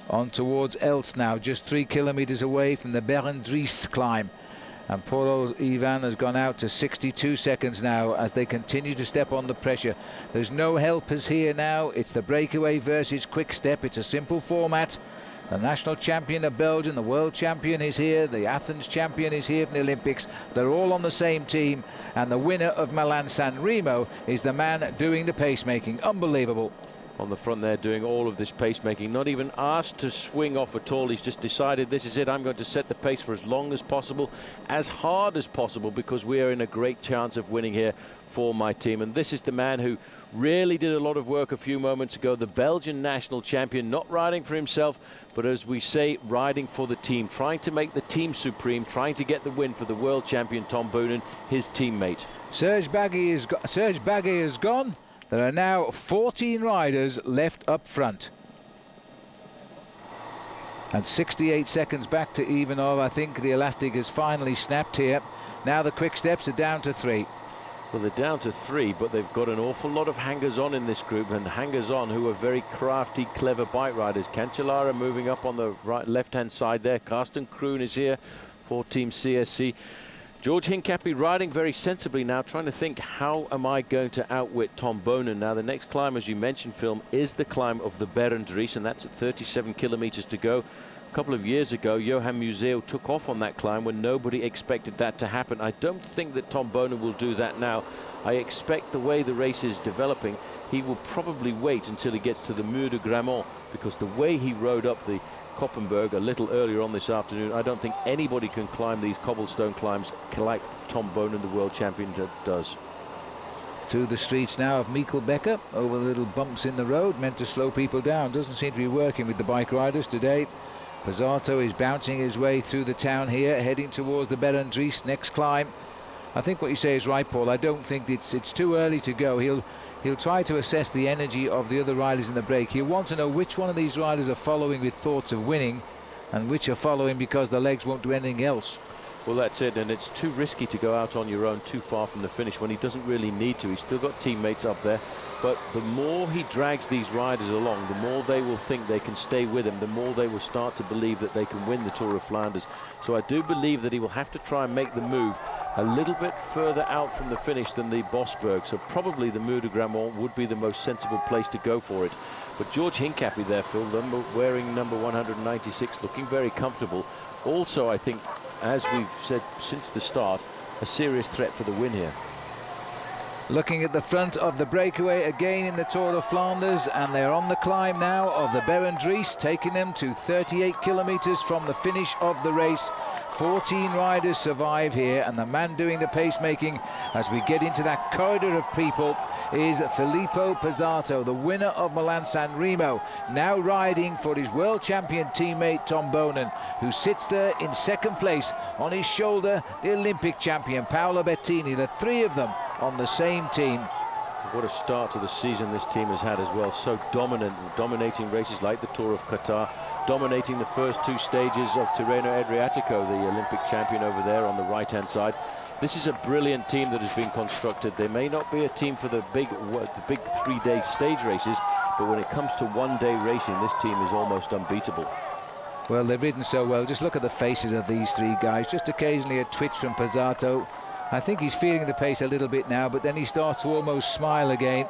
On towards Elst now, just 3 kilometers away from the Berendries climb. And poor old Ivan has gone out to 62 seconds now as they continue to step on the pressure. There's no helpers here now. It's the breakaway versus quick step. It's a simple format. The national champion of Belgium, the world champion is here, the Athens champion is here from the Olympics. They're all on the same team, and the winner of Milan-San Remo is the man doing the pacemaking. Unbelievable.
On the front there, doing all of this pacemaking, not even asked to swing off at all. He's just decided, this is it, I'm going to set the pace for as long as possible, as hard as possible, because we are in a great chance of winning here for my team. And this is the man who really did a lot of work a few moments ago, the Belgian national champion, not riding for himself, but as we say, riding for the team, trying to make the team supreme, trying to get the win for the world champion Tom Boonen, his teammate.
Serge Baguet is gone. There are now 14 riders left up front. And 68 seconds back to Ivanov. I think the elastic has finally snapped here. Now the quick steps are down to 3.
Well, they're down to 3, but they've got an awful lot of hangers-on in this group, and hangers-on who are very crafty, clever bike riders. Cancellara moving up on the left-hand side there. Karsten Kroon is here for Team CSC. George Hincapie riding very sensibly now, trying to think, how am I going to outwit Tom Boonen? Now, the next climb, as you mentioned, Phil, is the climb of the Berendries, and that's at 37 kilometers to go. A couple of years ago, Johan Museeuw took off on that climb when nobody expected that to happen. I don't think that Tom Boonen will do that now. I expect the way the race is developing, he will probably wait until he gets to the Mur de Grammont, because the way he rode up the Koppenberg a little earlier on this afternoon, I don't think anybody can climb these cobblestone climbs like Tom Boonen, the world champion, does.
Through the streets now of Mikkelbecker, over little bumps in the road, meant to slow people down. Doesn't seem to be working with the bike riders today. Pizzato is bouncing his way through the town here, heading towards the Berendries next climb. I think what you say is right, Paul. I don't think it's too early to go. He'll try to assess the energy of the other riders in the break. He'll want to know which one of these riders are following with thoughts of winning and which are following because the legs won't do anything else.
Well, that's it, and it's too risky to go out on your own too far from the finish when he doesn't really need to. He's still got teammates up there, but the more he drags these riders along, the more they will think they can stay with him, the more they will start to believe that they can win the Tour of Flanders. So I do believe that he will have to try and make the move a little bit further out from the finish than the Bosberg, so probably the Mur de Grammont would be the most sensible place to go for it. But George Hincapie there, Phil, wearing number 196, looking very comfortable. Also, I think, as we've said since the start, a serious threat for the win here.
Looking at the front of the breakaway again in the Tour of Flanders, and they're on the climb now of the Berendries, taking them to 38 kilometers from the finish of the race. 14 riders survive here, and the man doing the pacemaking as we get into that corridor of people is Filippo Pizzato, the winner of Milan-San Remo, now riding for his world champion teammate Tom Boonen, who sits there in second place. On his shoulder, the Olympic champion Paola Bertini, the 3 of them on the same team.
What a start to the season this team has had as well. So dominant, dominating races like the Tour of Qatar, dominating the first 2 stages of Tirreno Adriatico, the Olympic champion over there on the right-hand side. This is a brilliant team that has been constructed. They may not be a team for the big 3-day stage races, but when it comes to one-day racing, this team is almost unbeatable.
Well, they've ridden so well. Just look at the faces of these 3 guys. Just occasionally a twitch from Pizzato. I think he's feeling the pace a little bit now, but then he starts to almost smile again.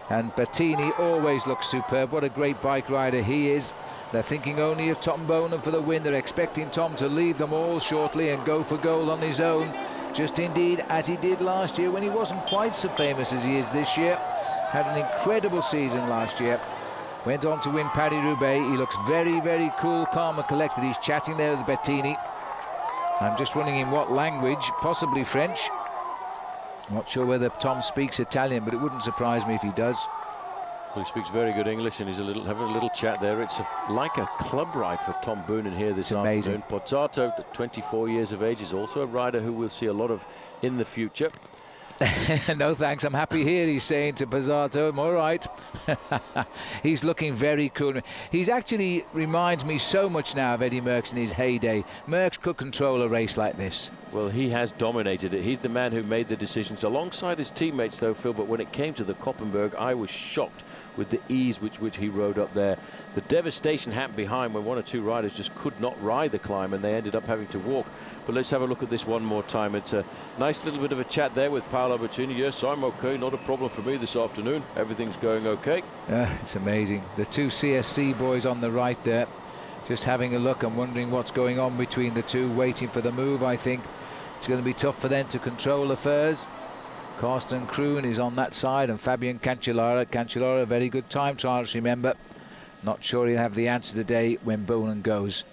And Bertini always looks superb. What a great bike rider he is. They're thinking only of Tom Boonen for the win. They're expecting Tom to leave them all shortly and go for gold on his own. Just indeed as he did last year when he wasn't quite so famous as he is this year. Had an incredible season last year. Went on to win Paris-Roubaix. He looks very, very cool, calm and collected. He's chatting there with Bertini. I'm just wondering in what language, possibly French. Not sure whether Tom speaks Italian, but it wouldn't surprise me if he does.
He speaks very good English, and he's having a little chat there. It's like a club ride for Tom Boonen here this afternoon. Pozzato, 24 years of age, is also a rider who we'll see a lot of in the future.
No thanks, I'm happy here, he's saying to Pozzato. I'm all right. He's looking very cool. He's actually reminds me so much now of Eddie Merckx in his heyday. Merckx could control a race like this.
Well, he has dominated it. He's the man who made the decisions alongside his teammates, though, Phil. But when it came to the Koppenberg, I was shocked with the ease which he rode up there. The devastation happened behind when one or two riders just could not ride the climb, and they ended up having to walk. But let's have a look at this one more time. It's a nice little bit of a chat there with Paola Bertini. Yes, I'm okay, not a problem for me this afternoon. Everything's going okay.
It's amazing. The two CSC boys on the right there, just having a look and wondering what's going on between the two, waiting for the move. I think it's going to be tough for them to control affairs. Carsten Kroon is on that side, and Fabian Cancellara. Cancellara, a very good time trialist, remember. Not sure he'll have the answer today when Boonen goes.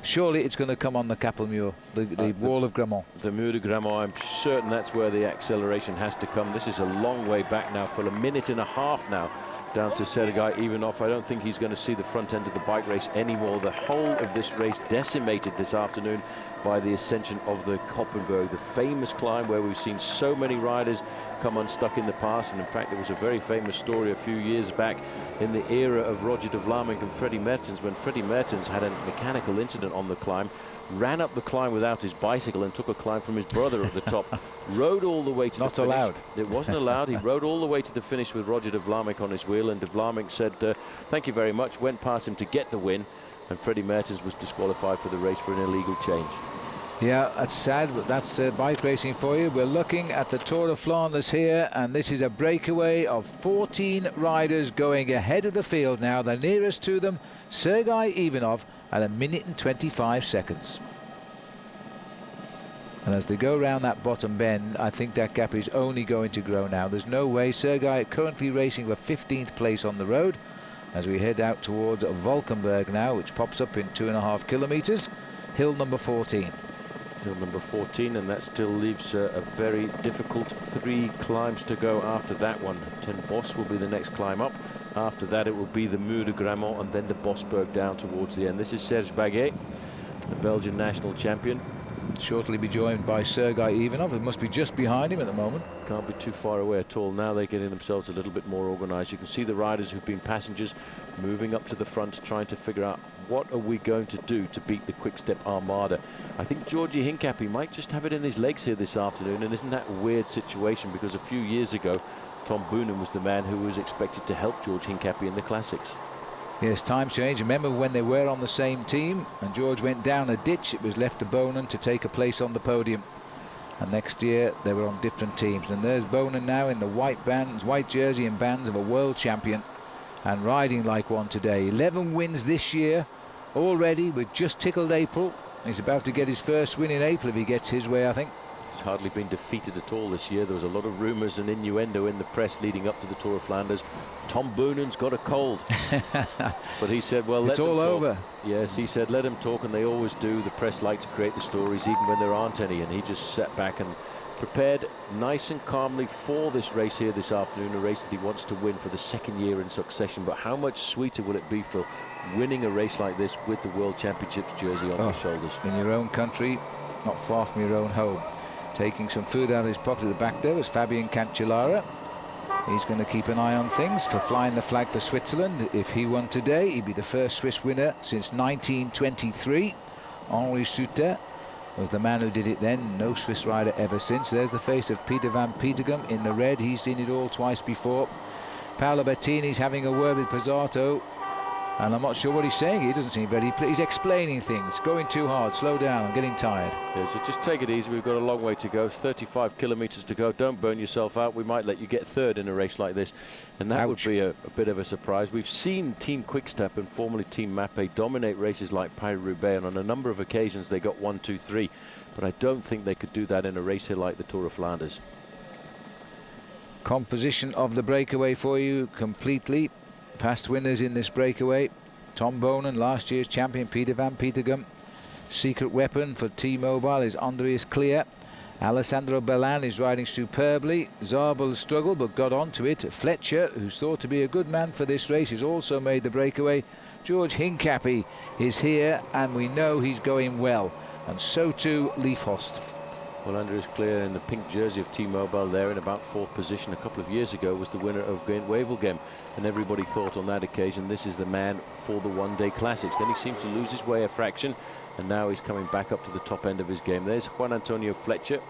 Surely it's going to come on the Kappelmuur, the wall of Grammont.
The Muur de Grammont, I'm certain that's where the acceleration has to come. This is a long way back now, for a minute and a half now, down to Sergei Ivanov. I don't think he's going to see the front end of the bike race anymore. The whole of this race decimated this afternoon by the ascension of the Koppenberg, the famous climb where we've seen so many riders come unstuck in the past. And in fact, there was a very famous story a few years back in the era of Roger de Vlaeminck and Freddie Mertens, when Freddie Mertens had a mechanical incident on the climb, ran up the climb without his bicycle and took a climb from his brother at the top, rode all the way to the finish.
Not allowed.
It wasn't allowed. He rode all the way to the finish with Roger de Vlaeminck on his wheel, and de Vlaeminck said thank you very much, went past him to get the win, and Freddie Mertens was disqualified for the race for an illegal change.
Yeah, that's sad, but that's bike racing for you. We're looking at the Tour of Flanders here, and this is a breakaway of 14 riders going ahead of the field now. The nearest to them, Sergei Ivanov, at 1 minute and 25 seconds. And as they go around that bottom bend, I think that gap is only going to grow now. There's no way. Sergei currently racing for 15th place on the road as we head out towards Wolfenberg now, which pops up in 2.5 kilometers. Hill number 14.
Hill number 14, and that still leaves a very difficult 3 climbs to go after that one. Ten Bosch will be the next climb up. After that, it will be the Muur de Grammont and then the Bosberg down towards the end. This is Serge Baguet, the Belgian national champion.
Shortly be joined by Sergei Ivanov, who must be just behind him at the moment.
Can't be too far away at all. Now they're getting themselves a little bit more organised. You can see the riders who've been passengers moving up to the front, trying to figure out what are we going to do to beat the Quick-Step Armada. I think Georgi Hincapie might just have it in his legs here this afternoon, and isn't that a weird situation, because a few years ago Tom Boonen was the man who was expected to help George Hincapie in the Classics.
Yes, times change. Remember when they were on the same team and George went down a ditch, it was left to Boonen to take a place on the podium. And next year they were on different teams. And there's Boonen now in the white bands, white jersey and bands of a world champion, and riding like one today. 11 wins this year already. We've just tickled April. He's about to get his first win in April if he gets his way, I think.
He's hardly been defeated at all this year. There was a lot of rumours and innuendo in the press leading up to the Tour of Flanders. Tom Boonen's got a cold. But he said, well,
it's all over.
Yes, he said, let them talk, and they always do. The press like to create the stories even when there aren't any, and he just sat back and prepared nice and calmly for this race here this afternoon, a race that he wants to win for the 2nd year in succession. But how much sweeter will it be for winning a race like this with the World Championships jersey on his shoulders?
In your own country, not far from your own home. Taking some food out of his pocket at the back there was Fabian Cancellara. He's going to keep an eye on things for flying the flag for Switzerland. If he won today, he'd be the first Swiss winner since 1923. Henri Suter was the man who did it then. No Swiss rider ever since. There's the face of Peter van Petegem in the red. He's seen it all twice before. Paola Bertini's having a word with Pozzato, and I'm not sure what he's saying. He doesn't seem very pleased. He's explaining things, going too hard, slow down, I'm getting tired.
Yeah, so just take it easy. We've got a long way to go, 35 kilometres to go. Don't burn yourself out. We might let you get 3rd in a race like this, and that would be a bit of a surprise. We've seen Team Quick-Step and formerly Team Mappe dominate races like Paris-Roubaix, and on a number of occasions they got 1, 2, 3, but I don't think they could do that in a race here like the Tour of Flanders.
Composition of the breakaway for you completely. Past winners in this breakaway: Tom Boonen, last year's champion Peter van Petegem. Secret weapon for T-Mobile is Andreas Clear, Alessandro Bellan is riding superbly. Zabul struggled but got onto it. Fletcher, who's thought to be a good man for this race, has also made the breakaway. George Hincapie is here, and we know he's going well, and so too Leif Host.
Well, Andrew is clear in the pink jersey of T-Mobile there in about 4th position a couple of years ago, was the winner of Gent-Wevelgem, and everybody thought on that occasion this is the man for the one-day classics. Then he seems to lose his way a fraction, and now he's coming back up to the top end of his game. There's Juan Antonio Fletcher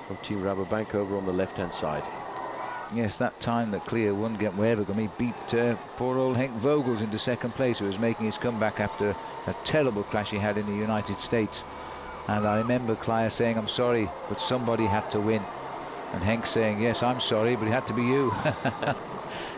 from Team Rabobank over on the left-hand side.
Yes, that time that Clear won Gent-Wevelgem, he beat poor old Henk Vogels into 2nd place, who was making his comeback after a terrible crash he had in the United States. And I remember Clear saying, "I'm sorry, but somebody had to win." And Henk saying, "Yes, I'm sorry, but it had to be you."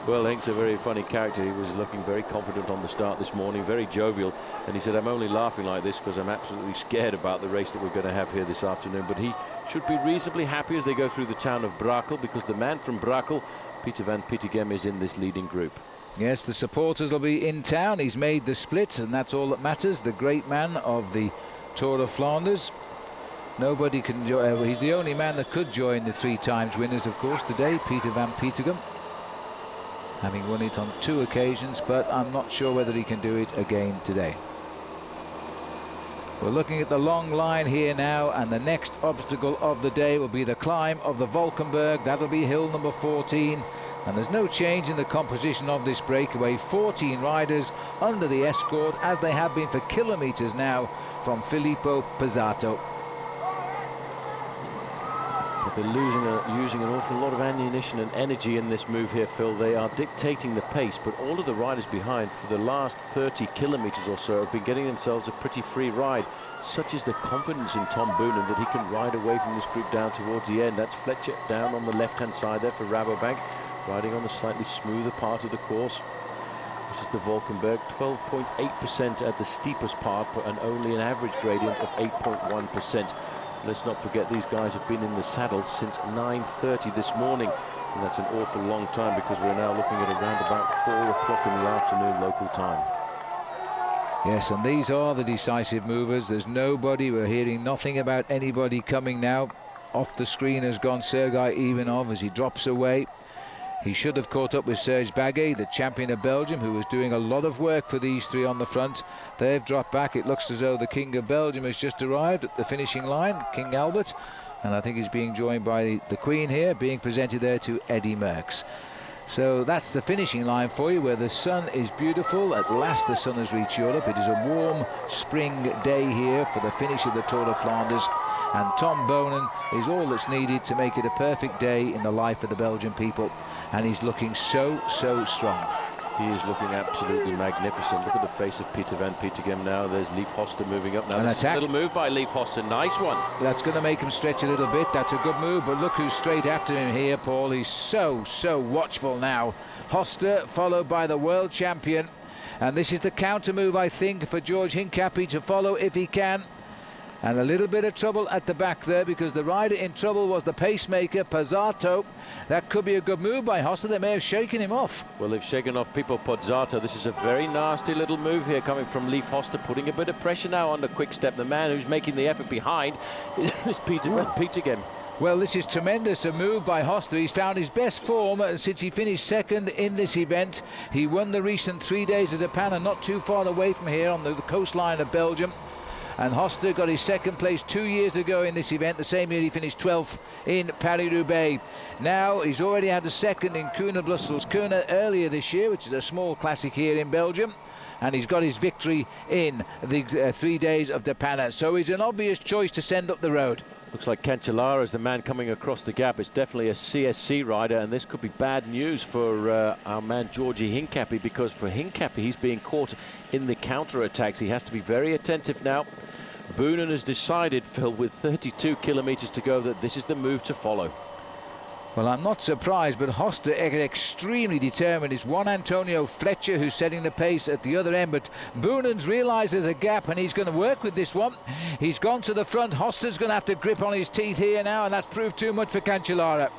Well, Henk's a very funny character. He was looking very confident on the start this morning, very jovial, and he said, "I'm only laughing like this because I'm absolutely scared about the race that we're going to have here this afternoon." But he should be reasonably happy as they go through the town of Brakel, because the man from Brakel, Peter van Petegem, is in this leading group.
Yes, the supporters will be in town. He's made the split, and that's all that matters. The great man of the Tour of Flanders. Nobody can join. He's the only man that could join the 3 times winners, of course, today, Peter van Petegem, having won it on 2 occasions, but I'm not sure whether he can do it again today. We're looking at the long line here now, and the next obstacle of the day will be the climb of the Wolfenberg. That'll be hill number 14, and there's no change in the composition of this breakaway. 14 riders under the escort, as they have been for kilometers now, from Filippo Pozzato.
But they're using an awful lot of ammunition and energy in this move here, Phil. They are dictating the pace, but all of the riders behind for the last 30 kilometers or so have been getting themselves a pretty free ride. Such is the confidence in Tom Boonen that he can ride away from this group down towards the end. That's Fletcher down on the left-hand side there for Rabobank, riding on the slightly smoother part of the course. This is the Wolfenberg, 12.8% at the steepest part, and only an average gradient of 8.1%. Let's not forget these guys have been in the saddles since 9:30 this morning, and that's an awful long time, because we're now looking at around about 4 o'clock in the afternoon local time.
Yes, and these are the decisive movers. There's nobody, we're hearing nothing about anybody coming now. Off the screen has gone Sergei Ivanov as he drops away. He should have caught up with Serge Baguet, the champion of Belgium, who was doing a lot of work for these 3 on the front. They've dropped back. It looks as though the King of Belgium has just arrived at the finishing line, King Albert, and I think he's being joined by the Queen here, being presented there to Eddy Merckx. So that's the finishing line for you, where the sun is beautiful. At last the sun has reached Europe. It is a warm spring day here for the finish of the Tour of Flanders, and Tom Boonen is all that's needed to make it a perfect day in the life of the Belgian people, and he's looking so strong.
He is looking absolutely magnificent. Look at the face of Peter van Petegem now. There's Leif Hosta moving up now.
An attack.
A little move by Leif Hosta, nice one.
That's going to make him stretch a little bit. That's a good move, but look who's straight after him here, Paul. He's so watchful now. Hosta followed by the world champion, and this is the counter move, I think, for George Hincapie to follow if he can. And a little bit of trouble at the back there, because the rider in trouble was the pacemaker, Pozzato. That could be a good move by Hosta. They may have shaken him off.
Well, they've shaken off Pippo Pozzato. This is a very nasty little move here coming from Leif Hosta, putting a bit of pressure now on the quick step. The man who's making the effort behind is Peter van Petegem.
Well, this is tremendous, a move by Hosta. He's found his best form since he finished 2nd in this event. He won the recent 3 days of the Panna, not too far away from here on the coastline of Belgium. And Hosta got his 2nd place 2 years ago in this event. The same year he finished 12th in Paris-Roubaix. Now he's already had a 2nd in Kuurne-Brussels-Kuurne earlier this year, which is a small classic here in Belgium. And he's got his victory in the 3 days of the Panna. So he's an obvious choice to send up the road.
Looks like Cancellara is the man coming across the gap. It's definitely a CSC rider, and this could be bad news for our man Georgie Hincapie, because for Hincapie he's being caught in the counter-attacks. He has to be very attentive now. Boonen has decided, Phil, with 32 kilometers to go, that this is the move to follow.
Well, I'm not surprised, but Hosta extremely determined. It's Juan Antonio Fletcher who's setting the pace at the other end, but Boonen's realised there's a gap, and he's going to work with this one. He's gone to the front. Hosta's going to have to grip on his teeth here now, and that's proved too much for Cancellara.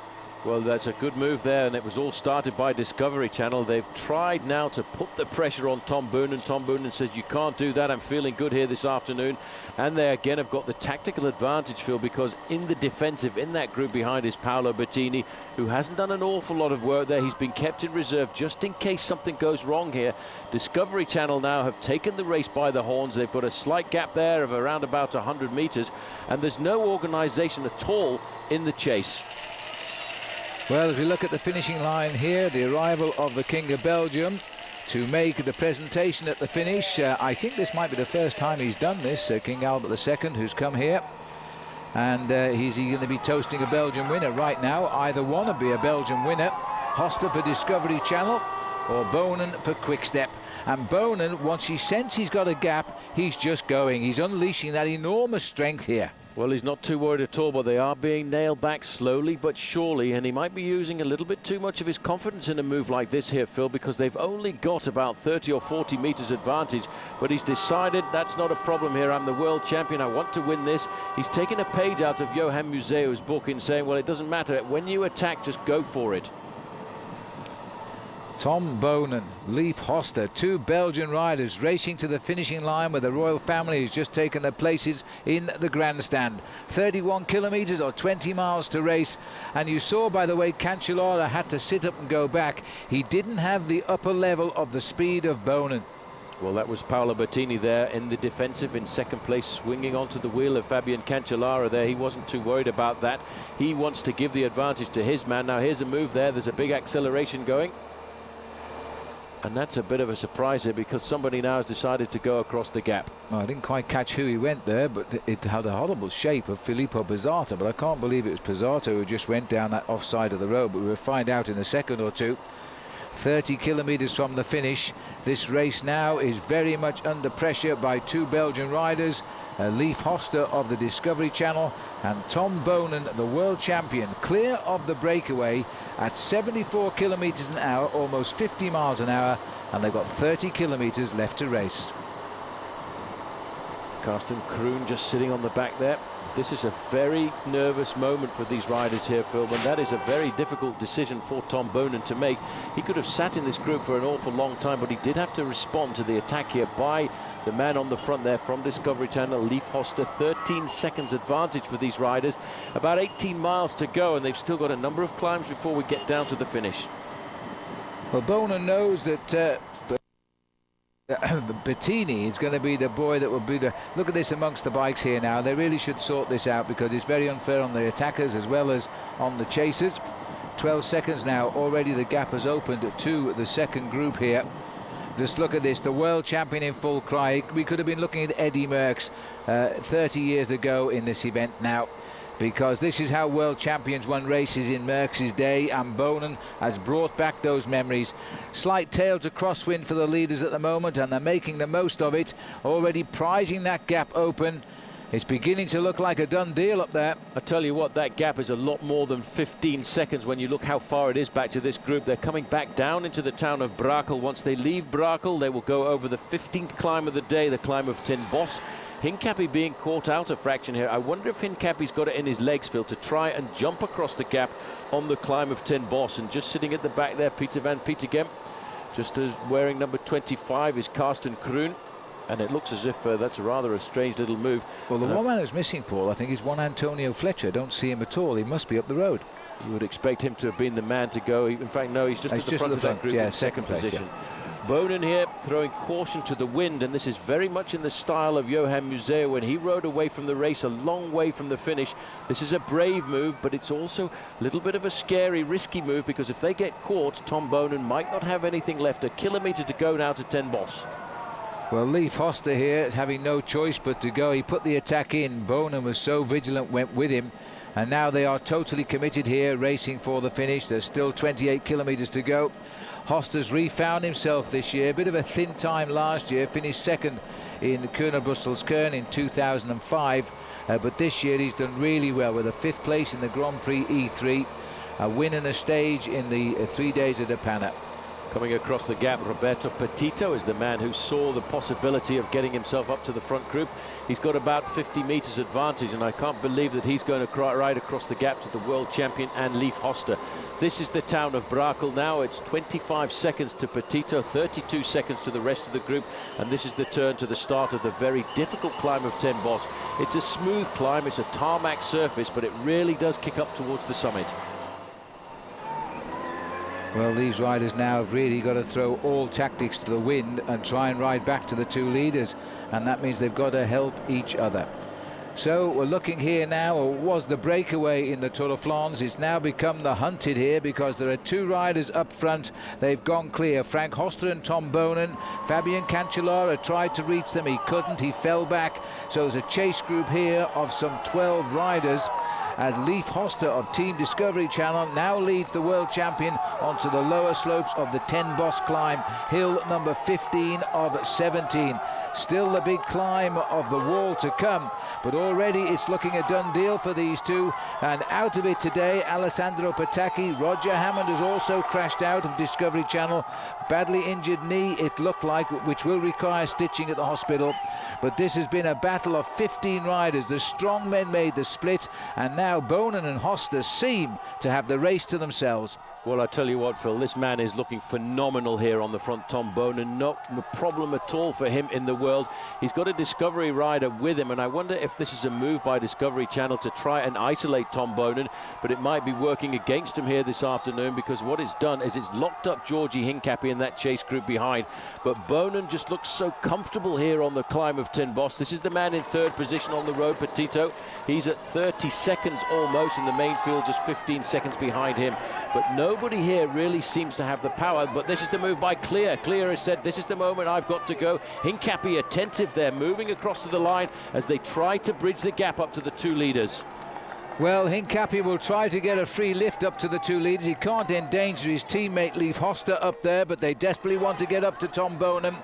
Well, that's a good move there, and it was all started by Discovery Channel. They've tried now to put the pressure on Tom Boonen. Tom Boonen says, you can't do that, I'm feeling good here this afternoon. And they again have got the tactical advantage, Phil, because in the defensive, in that group behind is Paola Bertini, who hasn't done an awful lot of work there. He's been kept in reserve just in case something goes wrong here. Discovery Channel now have taken the race by the horns. They've got a slight gap there of around about 100 meters, and there's no organization at all in the chase.
Well, as we look at the finishing line here, the arrival of the King of Belgium to make the presentation at the finish. I think this might be the first time he's done this, King Albert II, who's come here. And he's going to be toasting a Belgian winner right now. Either one would be a Belgian winner. Hosta for Discovery Channel or Boonen for Quickstep. And Boonen, once he senses he's got a gap, he's just going. He's unleashing that enormous strength here.
Well, he's not too worried at all, but they are being nailed back slowly but surely, and he might be using a little bit too much of his confidence in a move like this here, Phil, because they've only got about 30 or 40 meters advantage, but he's decided that's not a problem here. I'm the world champion, I want to win this. He's taken a page out of Johan Museeu's book in saying, well, it doesn't matter, when you attack, just go for it.
Tom Boonen, Leif Hosta, two Belgian riders racing to the finishing line where the royal family has just taken their places in the grandstand. 31 kilometers or 20 miles to race, and you saw, by the way, Cancellara had to sit up and go back. He didn't have the upper level of the speed of Boonen.
Well, that was Paola Bertini there in the defensive in second place, swinging onto the wheel of Fabian Cancellara there. He wasn't too worried about that. He wants to give the advantage to his man. Now here's a move there, there's a big acceleration going. And that's a bit of a surprise here because somebody now has decided to go across the gap.
Well, I didn't quite catch who he went there, but it had a horrible shape of Filippo Pozzato, but I can't believe it was Pozzato who just went down that offside of the road, but we'll find out in a second or two. 30 kilometers from the finish. This race now is very much under pressure by two Belgian riders, Leif Hosta of the Discovery Channel and Tom Boonen, the world champion, clear of the breakaway at 74 kilometers an hour, almost 50 miles an hour, and they've got 30 kilometers left to race.
Karsten Kroon just sitting on the back there. This is a very nervous moment for these riders here, Phil, and that is a very difficult decision for Tom Boonen to make. He could have sat in this group for an awful long time, but he did have to respond to the attack here by the man on the front there from Discovery Channel, Leif Hosta. 13 seconds advantage for these riders. About 18 miles to go, and they've still got a number of climbs before we get down to the finish.
Well, Boonen knows that Bettini is going to be the boy that will be the... Look at this amongst the bikes here now. They really should sort this out because it's very unfair on the attackers as well as on the chasers. 12 seconds now. Already the gap has opened to the second group here. Just look at this, the world champion in full cry. We could have been looking at Eddie Merckx 30 years ago in this event now, because this is how world champions won races in Merckx's day, and Boonen has brought back those memories. Slight tail to crosswind for the leaders at the moment, and they're making the most of it, already prizing that gap open. It's beginning to look like a done deal up there.
I tell you what, that gap is a lot more than 15 seconds when you look how far it is back to this group. They're coming back down into the town of Brakel. Once they leave Brakel, they will go over the 15th climb of the day, the climb of Ten Bosch. Hincapie being caught out a fraction here. I wonder if Hincapie's got it in his legs, Phil, to try and jump across the gap on the climb of Ten Bosch. And just sitting at the back there, Peter van Petegem, just as wearing number 25 is Karsten Kroon. And it looks as if that's rather a strange little move.
Well, the one man who's missing, Paul, I think is one Antonio Fletcher. Don't see him at all. He must be up the road.
You would expect him to have been the man to go. In fact, no, he's just at the front of that group,
yeah,
in second
place,
position.
Yeah.
Boonen here throwing caution to the wind, and this is very much in the style of Johan Museeuw when he rode away from the race a long way from the finish. This is a brave move, but it's also a little bit of a scary, risky move, because if they get caught, Tom Boonen might not have anything left. A kilometre to go now to Ten Bosch.
Well, Leif Hosta here is having no choice but to go. He put the attack in. Boonen was so vigilant, went with him. And now they are totally committed here, racing for the finish. There's still 28 kilometres to go. Hosta's refound himself this year. A bit of a thin time last year. Finished second in Kuurne Brussels Kern in 2005. But this year he's done really well with a 5th place in the Grand Prix E3. A win and a stage in the 3 days of the Panna.
Coming across the gap, Roberto Petito is the man who saw the possibility of getting himself up to the front group. He's got about 50 meters advantage, and I can't believe that he's going to ride across the gap to the world champion and Leif Hosta. This is the town of Brakel now. It's 25 seconds to Petito, 32 seconds to the rest of the group, and this is the turn to the start of the very difficult climb of Ten Bosch. It's a smooth climb, it's a tarmac surface, but it really does kick up towards the summit.
Well, these riders now have really got to throw all tactics to the wind and try and ride back to the two leaders, and that means they've got to help each other. So we're looking here now, or was the breakaway in the Tour of Flanders. It's now become the hunted here because there are two riders up front. They've gone clear. Frank Hosta and Tom Boonen. Fabian Cancellara tried to reach them. He couldn't. He fell back. So there's a chase group here of some 12 riders, as Leif Hosta of Team Discovery Channel now leads the world champion onto the lower slopes of the Ten Bosch climb, hill number 15 of 17. Still the big climb of the wall to come, but already it's looking a done deal for these two. And out of it today, Alessandro Petacchi. Roger Hammond has also crashed out of Discovery Channel. Badly injured knee, it looked like, which will require stitching at the hospital. But this has been a battle of 15 riders. The strong men made the split, and now Boonen and Hosta seem to have the race to themselves.
Well, I tell you what, Phil, this man is looking phenomenal here on the front. Tom Boonen, no problem at all for him in the world. He's got a Discovery rider with him, and I wonder if this is a move by Discovery Channel to try and isolate Tom Boonen, but it might be working against him here this afternoon, because what it's done is it's locked up Georgi Hincapie in that chase group behind. But Boonen just looks so comfortable here on the climb of Ten Bosch. This is the man in third position on the road, Petito. He's at 30 seconds almost in the main field, just 15 seconds behind him. But nobody here really seems to have the power. But this is the move by Clear. Clear has said, this is the moment I've got to go. Hincapie attentive there, moving across to the line as they try to bridge the gap up to the two leaders.
Well, Hincapie will try to get a free lift up to the two leaders. He can't endanger his teammate Leif Hosta up there, but they desperately want to get up to Tom Boonen.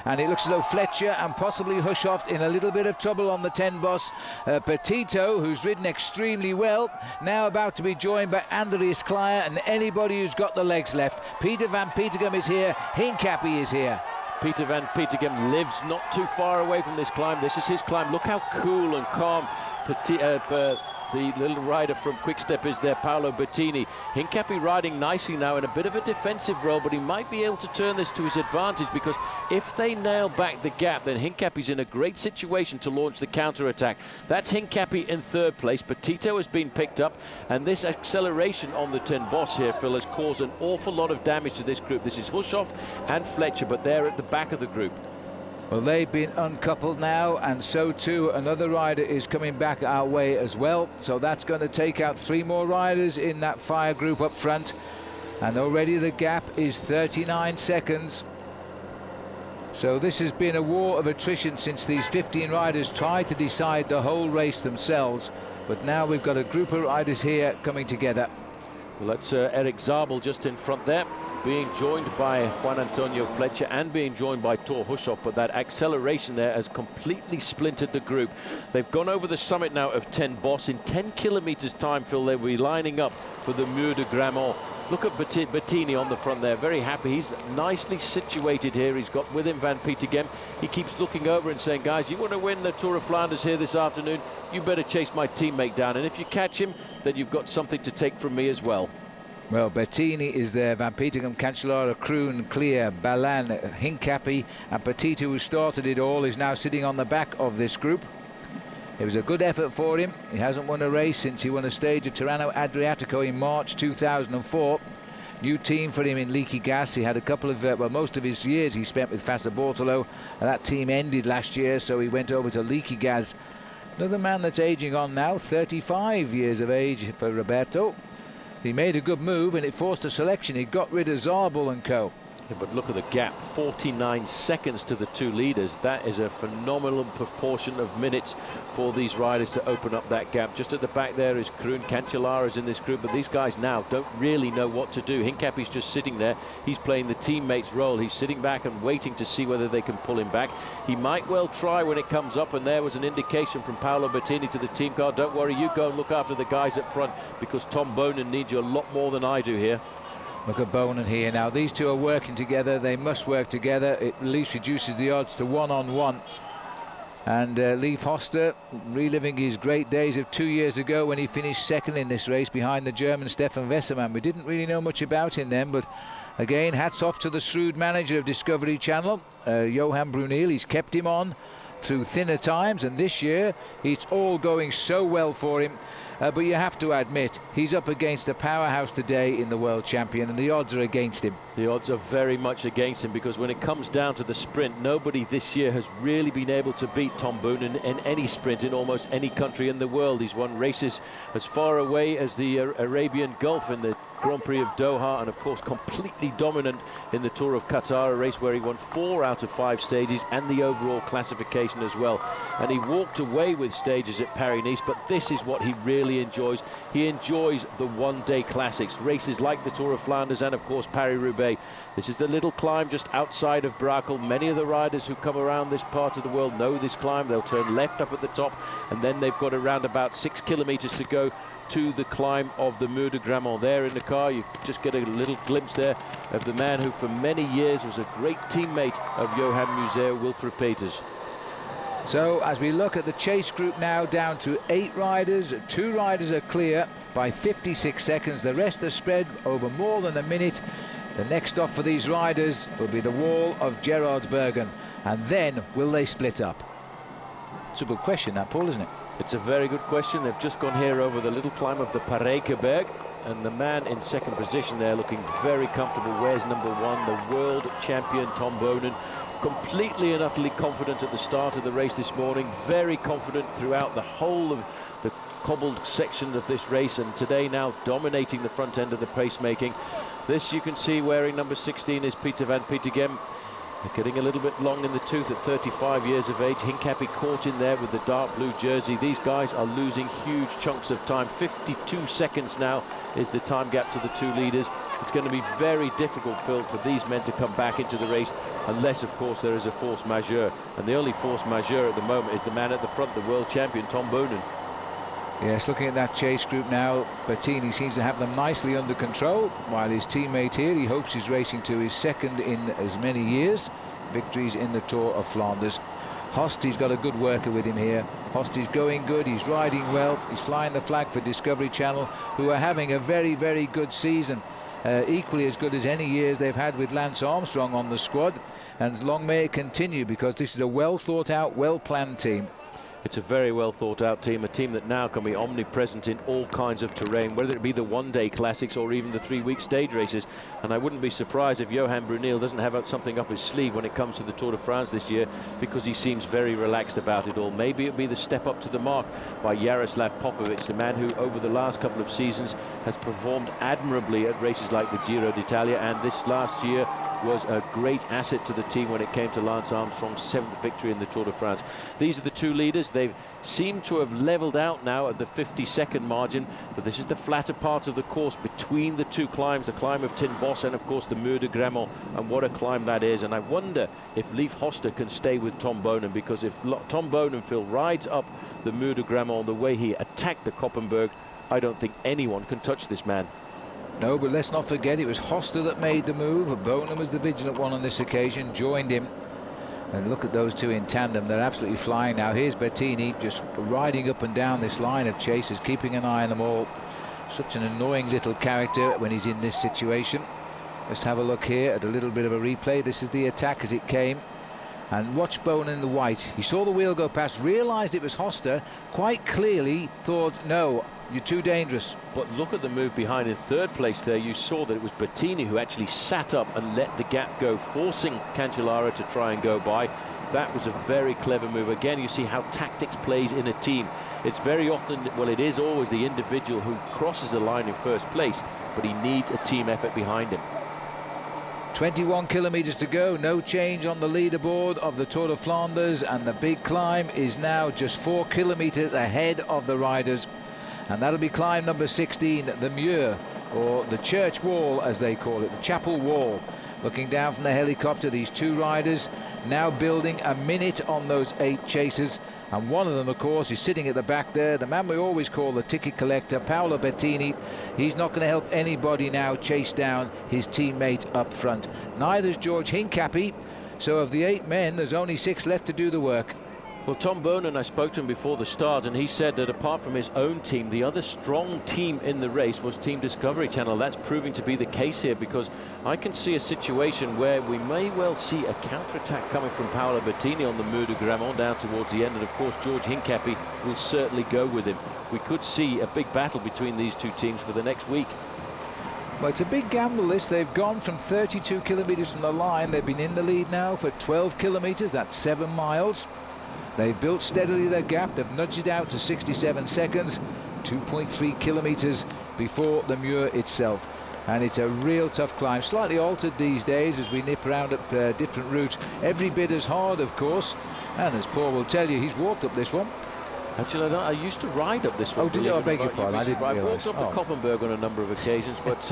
And it looks as though Fletcher and possibly Hushoft in a little bit of trouble on the Ten Bosch. Petito, who's ridden extremely well, now about to be joined by Andreas Kleier and anybody who's got the legs left. Peter van Petegem is here, Hincapie is here.
Peter van Petegem lives not too far away from this climb. This is his climb. Look how cool and calm the little rider from Quickstep is there, Paola Bertini. Hincapie riding nicely now in a bit of a defensive role, but he might be able to turn this to his advantage, because if they nail back the gap, then Hincapie's in a great situation to launch the counter-attack. That's Hincapie in third place. Petito has been picked up, and this acceleration on the Ten Bosch here, Phil, has caused an awful lot of damage to this group. This is Hushoff and Fletcher, but they're at the back of the group.
Well, they've been uncoupled now, and so too another rider is coming back our way as well. So that's going to take out 3 more riders in that fire group up front. And already the gap is 39 seconds. So this has been a war of attrition since these 15 riders tried to decide the whole race themselves. But now we've got a group of riders here coming together.
Well, that's Eric Zabul just in front there, being joined by Juan Antonio Fletcher and being joined by Thor Hushoff, but that acceleration there has completely splintered the group. They've gone over the summit now of Ten Bosch. In 10 kilometers time, Phil, they'll be lining up for the Mur de Grammont. Look at Bettini on the front there, very happy. He's nicely situated here. He's got with him Van Petegem. He keeps looking over and saying, guys, you want to win the Tour of Flanders here this afternoon, you better chase my teammate down, and if you catch him, then you've got something to take from me as well.
Well, Bertini is there, Van Petegem, Cancellara, Kroon, Clear, Balan, Hincapie, and Petito, who started it all, is now sitting on the back of this group. It was a good effort for him. He hasn't won a race since he won a stage at Tirreno Adriatico in March 2004. New team for him in Leaky Gas. He had a couple of, well, most of his years he spent with Fassa Bortolo, and that team ended last year, so he went over to Leaky Gas. Another man that's aging on now, 35 years of age for Roberto. He made a good move, and it forced a selection. He got rid of Zabul and co.
Yeah, but look at the gap, 49 seconds to the two leaders. That is a phenomenal proportion of minutes for these riders to open up that gap. Just at the back there is Kroon. Cancellara's in this group, but these guys now don't really know what to do. Hincapie's just sitting there. He's playing the teammate's role. He's sitting back and waiting to see whether they can pull him back. He might well try when it comes up, and there was an indication from Paolo Bertini to the team car, don't worry, you go and look after the guys up front, because Tom Boonen needs you a lot more than I do here.
Look at Boonen here now. These two are working together. They must work together. It at least reduces the odds to 1-on-1. And Leif Hosta reliving his great days of 2 years ago when he finished second in this race behind the German Stefan Wessermann. We didn't really know much about him then, but again, hats off to the shrewd manager of Discovery Channel, Johan Brunel. He's kept him on through thinner times, and this year it's all going so well for him. But you have to admit, he's up against a powerhouse today in the world champion, and the odds are against him.
The odds are very much against him, because when it comes down to the sprint, nobody this year has really been able to beat Tom Boonen in any sprint in almost any country in the world. He's won races as far away as the Arabian Gulf in the Grand Prix of Doha, and of course completely dominant in the Tour of Qatar, a race where he won 4 out of 5 stages and the overall classification as well. And he walked away with stages at Paris-Nice, but this is what he really enjoys. He enjoys the one-day classics, races like the Tour of Flanders and of course Paris-Roubaix. This is the little climb just outside of Brakel. Many of the riders who come around this part of the world know this climb. They'll turn left up at the top, and then they've got around about 6 kilometers to go to the climb of the Mur de Grammont. There in the car, you just get a little glimpse there of the man who for many years was a great teammate of Johan Museeuw, Wilfred Peters.
So as we look at the chase group now, down to 8 riders, 2 riders are clear by 56 seconds. The rest are spread over more than a minute. The next stop for these riders will be the wall of Gerardsbergen, and then will they split up? It's a good question, that, Paul, isn't it?
It's a very good question. They've just gone here over the little climb of the Parijkenberg, and the man in second position there looking very comfortable. Where's number 1? The world champion Tom Boonen, completely and utterly confident at the start of the race this morning, very confident throughout the whole of the cobbled section of this race, and today now dominating the front end of the pacemaking. This you can see wearing number 16 is Peter van Petegem. Getting a little bit long in the tooth at 35 years of age. Hincapie caught in there with the dark blue jersey. These guys are losing huge chunks of time. 52 seconds now is the time gap to the 2 leaders. It's going to be very difficult, Phil, for these men to come back into the race, unless, of course, there is a force majeure. And the only force majeure at the moment is the man at the front, the world champion, Tom Boonen.
Yes, looking at that chase group now, Bertini seems to have them nicely under control, while his teammate here, he hopes he's racing to his second in as many years, victories in the Tour of Flanders. Hosta's got a good worker with him here. Hosta's going good, he's riding well, he's flying the flag for Discovery Channel, who are having a very, very good season. Equally as good as any years they've had with Lance Armstrong on the squad, and long may it continue, because this is a well thought out, well planned team.
It's a very well thought out team, a team that now can be omnipresent in all kinds of terrain, whether it be the one-day classics or even the 3-week stage races. And I wouldn't be surprised if Johan Brunel doesn't have something up his sleeve when it comes to the Tour de France this year, because he seems very relaxed about it all. Maybe it'll be the step up to the mark by Jaroslav Popovic, the man who over the last couple of seasons has performed admirably at races like the Giro d'Italia, and this last year was a great asset to the team when it came to Lance Armstrong's 7th victory in the Tour de France. These are the 2 leaders. They seem to have leveled out now at the 50-second margin, but this is the flatter part of the course between the 2 climbs, the climb of Tin Bosch and of course the Mur de Grammont, and what a climb that is. And I wonder if Leif Hosta can stay with Tom Boonen, because if Tom Boonen, Phil, rides up the Mur de Grammont the way he attacked the Koppenberg, I don't think anyone can touch this man.
No, but let's not forget it was Hosta that made the move. Boonen was the vigilant one on this occasion, joined him. And look at those 2 in tandem, they're absolutely flying now. Here's Bertini just riding up and down this line of chasers, keeping an eye on them all. Such an annoying little character when he's in this situation. Let's have a look here at a little bit of a replay. This is the attack as it came. And watch Boonen in the white. He saw the wheel go past, realised it was Hosta, quite clearly thought, no, you're too dangerous.
But look at the move behind in 3rd place there. You saw that it was Bertini who actually sat up and let the gap go, forcing Cancellara to try and go by. That was a very clever move. Again, you see how tactics plays in a team. It's very often, well, it is always the individual who crosses the line in 1st place, but he needs a team effort behind him.
21 kilometers to go, no change on the leaderboard of the Tour de Flanders, and the big climb is now just 4 kilometers ahead of the riders. And that'll be climb number 16, the Muur, or the church wall as they call it, the chapel wall. Looking down from the helicopter, these 2 riders now building a minute on those 8 chasers, And one of them, of course, is sitting at the back there, the man we always call the ticket collector, Paola Bertini. He's not going to help anybody now chase down his teammate up front. Neither is George Hincapie. So of the 8 men, there's only 6 left to do the work.
Well, Tom Boonen, I spoke to him before the start, and he said that apart from his own team, the other strong team in the race was Team Discovery Channel. That's proving to be the case here, because I can see a situation where we may well see a counter-attack coming from Paola Bertini on the Mur de Grammont down towards the end, and of course George Hincapie will certainly go with him. We could see a big battle between these two teams for the next week.
Well, it's a big gamble, this. They've gone from 32 kilometres from the line. They've been in the lead now for 12 kilometres. That's 7 miles. They've built steadily their gap. They've nudged it out to 67 seconds, 2.3 kilometres before the Mur itself. And it's a real tough climb, slightly altered these days as we nip around up different routes. Every bit as hard, of course. And as Paul will tell you, he's walked up this one.
Actually, I used to ride up this one.
Oh, did you? I beg your pardon.
I walked up to Koppenberg on a number of occasions, but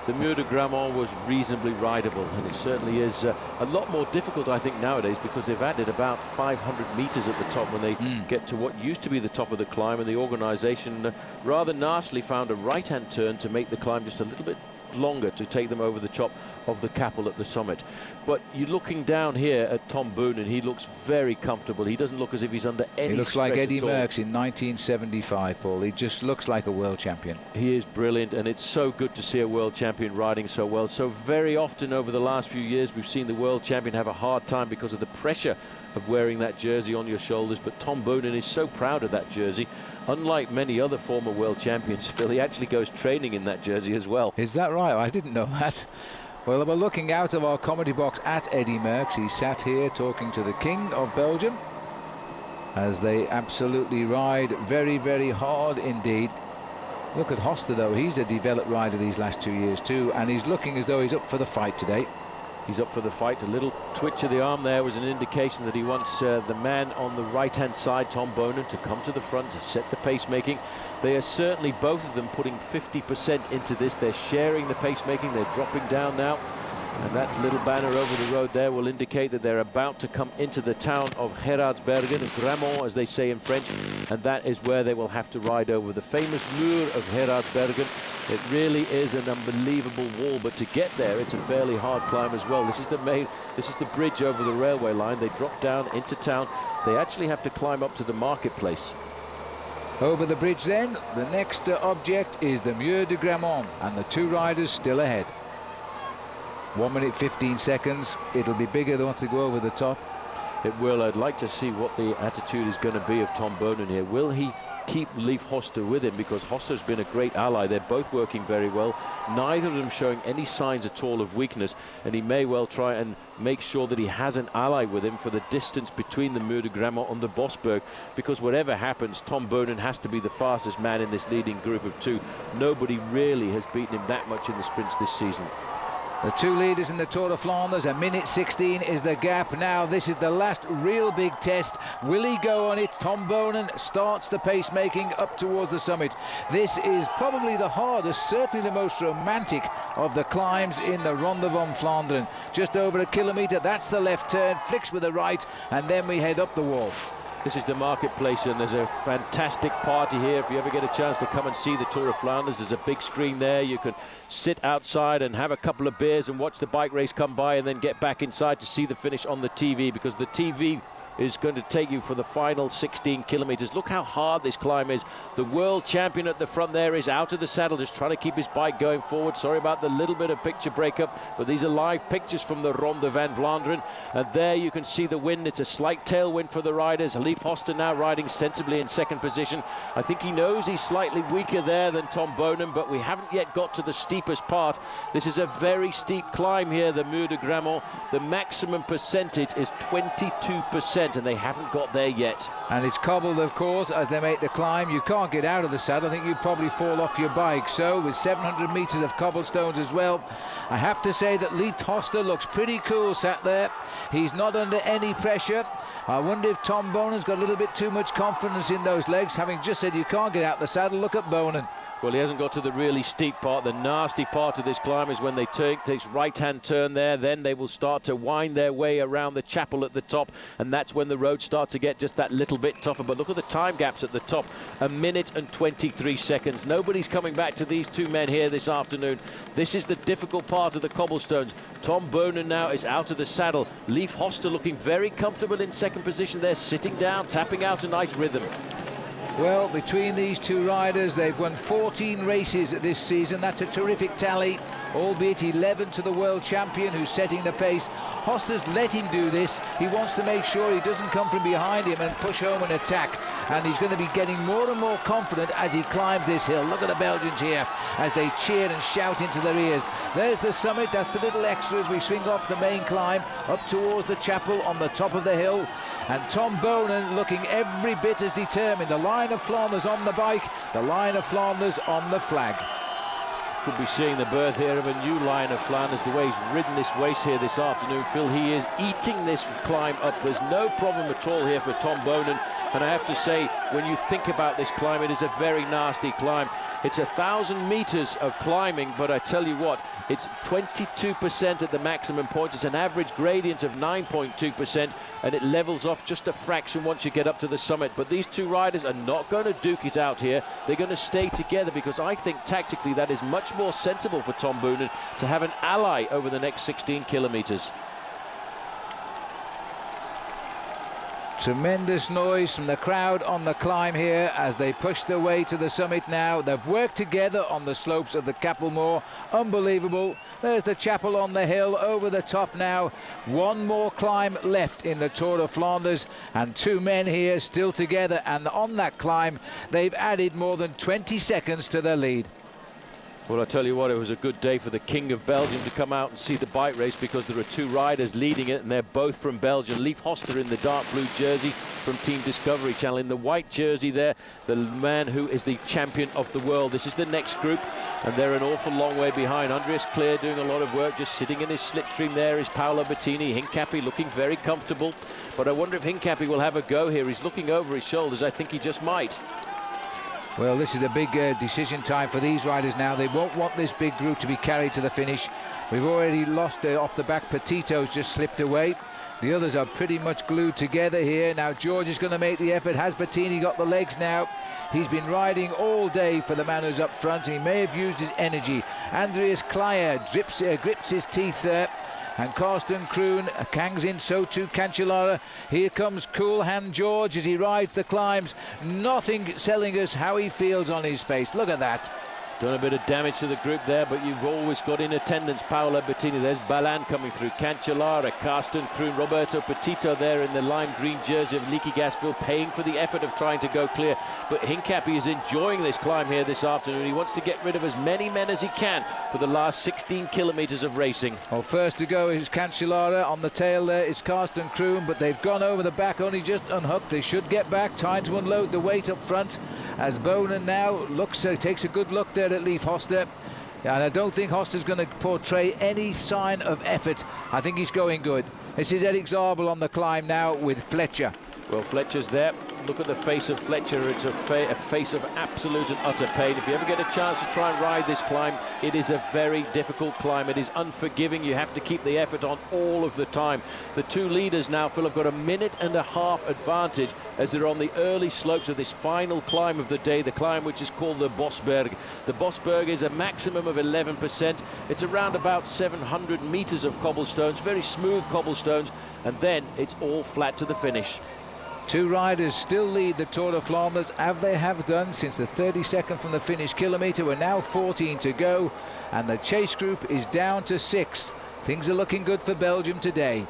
the Mur de Grammont was reasonably rideable, and it certainly is a lot more difficult, I think, nowadays, because they've added about 500 meters at the top when they get to what used to be the top of the climb, and the organization rather nastily found a right-hand turn to make the climb just a little bit longer to take them over the top of the Capel at the summit. But you're looking down here at Tom Boonen, he looks very comfortable. He doesn't look as if he's under any stress.
He looks like Eddie Merckx in 1975, Paul. He just looks like a world champion.
He is brilliant, and it's so good to see a world champion riding so well. So very often over the last few years we've seen the world champion have a hard time because of the pressure of wearing that jersey on your shoulders, but Tom Boonen is so proud of that jersey. Unlike many other former world champions, Phil, he actually goes training in that jersey as well.
Is that right? I didn't know that. Well, we're looking out of our comedy box at Eddie Merckx. He sat here talking to the King of Belgium as they absolutely ride very, very hard indeed. Look at Hosta, though. He's a developed rider these last 2 years too, and he's looking as though he's up for the fight today.
He's up for the fight. A little twitch of the arm there was an indication that he wants the man on the right-hand side, Tom Boonen, to come to the front to set the pacemaking. They are certainly, both of them, putting 50% into this. They're sharing the pacemaking. They're dropping down now. And that little banner over the road there will indicate that they're about to come into the town of Gerardsbergen, Grammont, as they say in French. And that is where they will have to ride over the famous Mur of Gerardsbergen. It really is an unbelievable wall, but to get there, it's a fairly hard climb as well. This is the bridge over the railway line. They drop down into town. They actually have to climb up to the marketplace.
Over the bridge then, the next object is the Mur de Grammont, and the 2 riders still ahead. 1 minute 15 seconds. It'll be bigger once they go over the top.
It will. I'd like to see what the attitude is going to be of Tom Boonen here. Will he leave Hosta with him, because Hosta's been a great ally. They're both working very well, neither of them showing any signs at all of weakness, and he may well try and make sure that he has an ally with him for the distance between the Mur de Grammont and the Bosberg, because whatever happens, Tom Boonen has to be the fastest man in this leading group of 2. Nobody really has beaten him that much in the sprints this season.
The 2 leaders in the Tour of Flanders, 1 minute 16 is the gap. Now this is the last real big test. Will he go on it? Tom Boonen starts the pacemaking up towards the summit. This is probably the hardest, certainly the most romantic of the climbs in the Ronde van Vlaanderen. Just over 1 kilometre, that's the left turn, flicks with the right, and then we head up the wall.
This is the marketplace, and there's a fantastic party here. If you ever get a chance to come and see the Tour of Flanders, there's a big screen there. You can sit outside and have a couple of beers and watch the bike race come by, and then get back inside to see the finish on the TV, because the TV is going to take you for the final 16 kilometers. Look how hard this climb is. The world champion at the front there is out of the saddle, just trying to keep his bike going forward. Sorry about the little bit of picture breakup, but these are live pictures from the Ronde van Vlaanderen. And there you can see the wind. It's a slight tailwind for the riders. Leif Hosta now riding sensibly in second position. I think he knows he's slightly weaker there than Tom Boonen, but we haven't yet got to the steepest part. This is a very steep climb here, the Mur de Grammont. The maximum percentage is 22%. And they haven't got there yet.
And it's cobbled, of course, as they make the climb. You can't get out of the saddle. I think you'd probably fall off your bike. So with 700 meters of cobblestones as well, I have to say that Leif Hosta looks pretty cool sat there. He's not under any pressure. I wonder if Tom Boonen's got a little bit too much confidence in those legs, having just said you can't get out the saddle. Look at Boonen.
Well, he hasn't got to the really steep part. The nasty part of this climb is when they take this right-hand turn there. Then they will start to wind their way around the chapel at the top, and that's when the road starts to get just that little bit tougher. But look at the time gaps at the top, 1 minute and 23 seconds. Nobody's coming back to these two men here this afternoon. This is the difficult part of the cobblestones. Tom Boonen now is out of the saddle. Leif Hosta looking very comfortable in second position there, sitting down, tapping out a nice rhythm.
Well, between these two riders, they've won 14 races this season. That's a terrific tally, albeit 11 to the world champion who's setting the pace. Hosta's let him do this. He wants to make sure he doesn't come from behind him and push home an attack. And he's going to be getting more and more confident as he climbs this hill. Look at the Belgians here as they cheer and shout into their ears. There's the summit. That's the little extra as we swing off the main climb up towards the chapel on the top of the hill. And Tom Boonen looking every bit as determined. The line of Flanders on the bike, the line of Flanders on the flag.
Could be seeing the birth here of a new line of Flanders, the way he's ridden this race here this afternoon. Phil, he is eating this climb up. There's no problem at all here for Tom Boonen. And I have to say, when you think about this climb, it is a very nasty climb. It's 1,000 meters of climbing, but I tell you what, it's 22% at the maximum point. It's an average gradient of 9.2%, and it levels off just a fraction once you get up to the summit. But these two riders are not going to duke it out here. They're going to stay together, because I think tactically that is much more sensible for Tom Boonen to have an ally over the next 16 kilometers.
Tremendous noise from the crowd on the climb here as they push their way to the summit now. They've worked together on the slopes of the Kapelmoor. Unbelievable. There's the chapel on the hill over the top now. One more climb left in the Tour of Flanders, and two men here still together. And on that climb, they've added more than 20 seconds to their lead.
Well, I tell you what, it was a good day for the King of Belgium to come out and see the bike race, because there are two riders leading it, and they're both from Belgium. Leif Hosta in the dark blue jersey from Team Discovery Channel. In the white jersey there, the man who is the champion of the world. This is the next group, and they're an awful long way behind. Andreas Clear doing a lot of work, just sitting in his slipstream there is Paola Bertini. Hincapie looking very comfortable, but I wonder if Hincapie will have a go here. He's looking over his shoulders. I think he just might.
Well, this is a big decision time for these riders now. They won't want this big group to be carried to the finish. We've already lost off the back. Petito's just slipped away. The others are pretty much glued together here. Now George is going to make the effort. Has Bertini got the legs now? He's been riding all day for the man who's up front. He may have used his energy. Andreas Clear grips his teeth there. And Karsten Kroon hangs in, so too Cancellara. Here comes Cool Hand George as he rides the climbs. Nothing selling us how he feels on his face. Look at that.
Done a bit of damage to the group there, but you've always got in attendance Paola Bertini. There's Balan coming through, Cancellara, Karsten Kroon, Roberto Petito there in the lime green jersey of Leaky Gasville, paying for the effort of trying to go clear. But Hincapie is enjoying this climb here this afternoon. He wants to get rid of as many men as he can for the last 16 kilometers of racing.
Well, first to go is Cancellara. On the tail there is Karsten Kroon, but they've gone over the back, only just unhooked. They should get back. Time to unload the weight up front as Boonen now takes a good look there at Leif Hosta. And I don't think Hosta's going to portray any sign of effort. I think he's going good. This is Erik Zabul on the climb now with Fletcher.
Well, Fletcher's there. Look at the face of Fletcher. It's a face of absolute and utter pain. If you ever get a chance to try and ride this climb, it is a very difficult climb. It is unforgiving. You have to keep the effort on all of the time. The two leaders now, Phil, have got 1.5 minute advantage as they're on the early slopes of this final climb of the day, the climb which is called the Bosberg. The Bosberg is a maximum of 11%. It's around about 700 meters of cobblestones, very smooth cobblestones, and then it's all flat to the finish.
Two riders still lead the Tour of Flanders, as they have done since the 32nd from the finish kilometre. We're now 14 to go, and the chase group is down to 6. Things are looking good for Belgium today.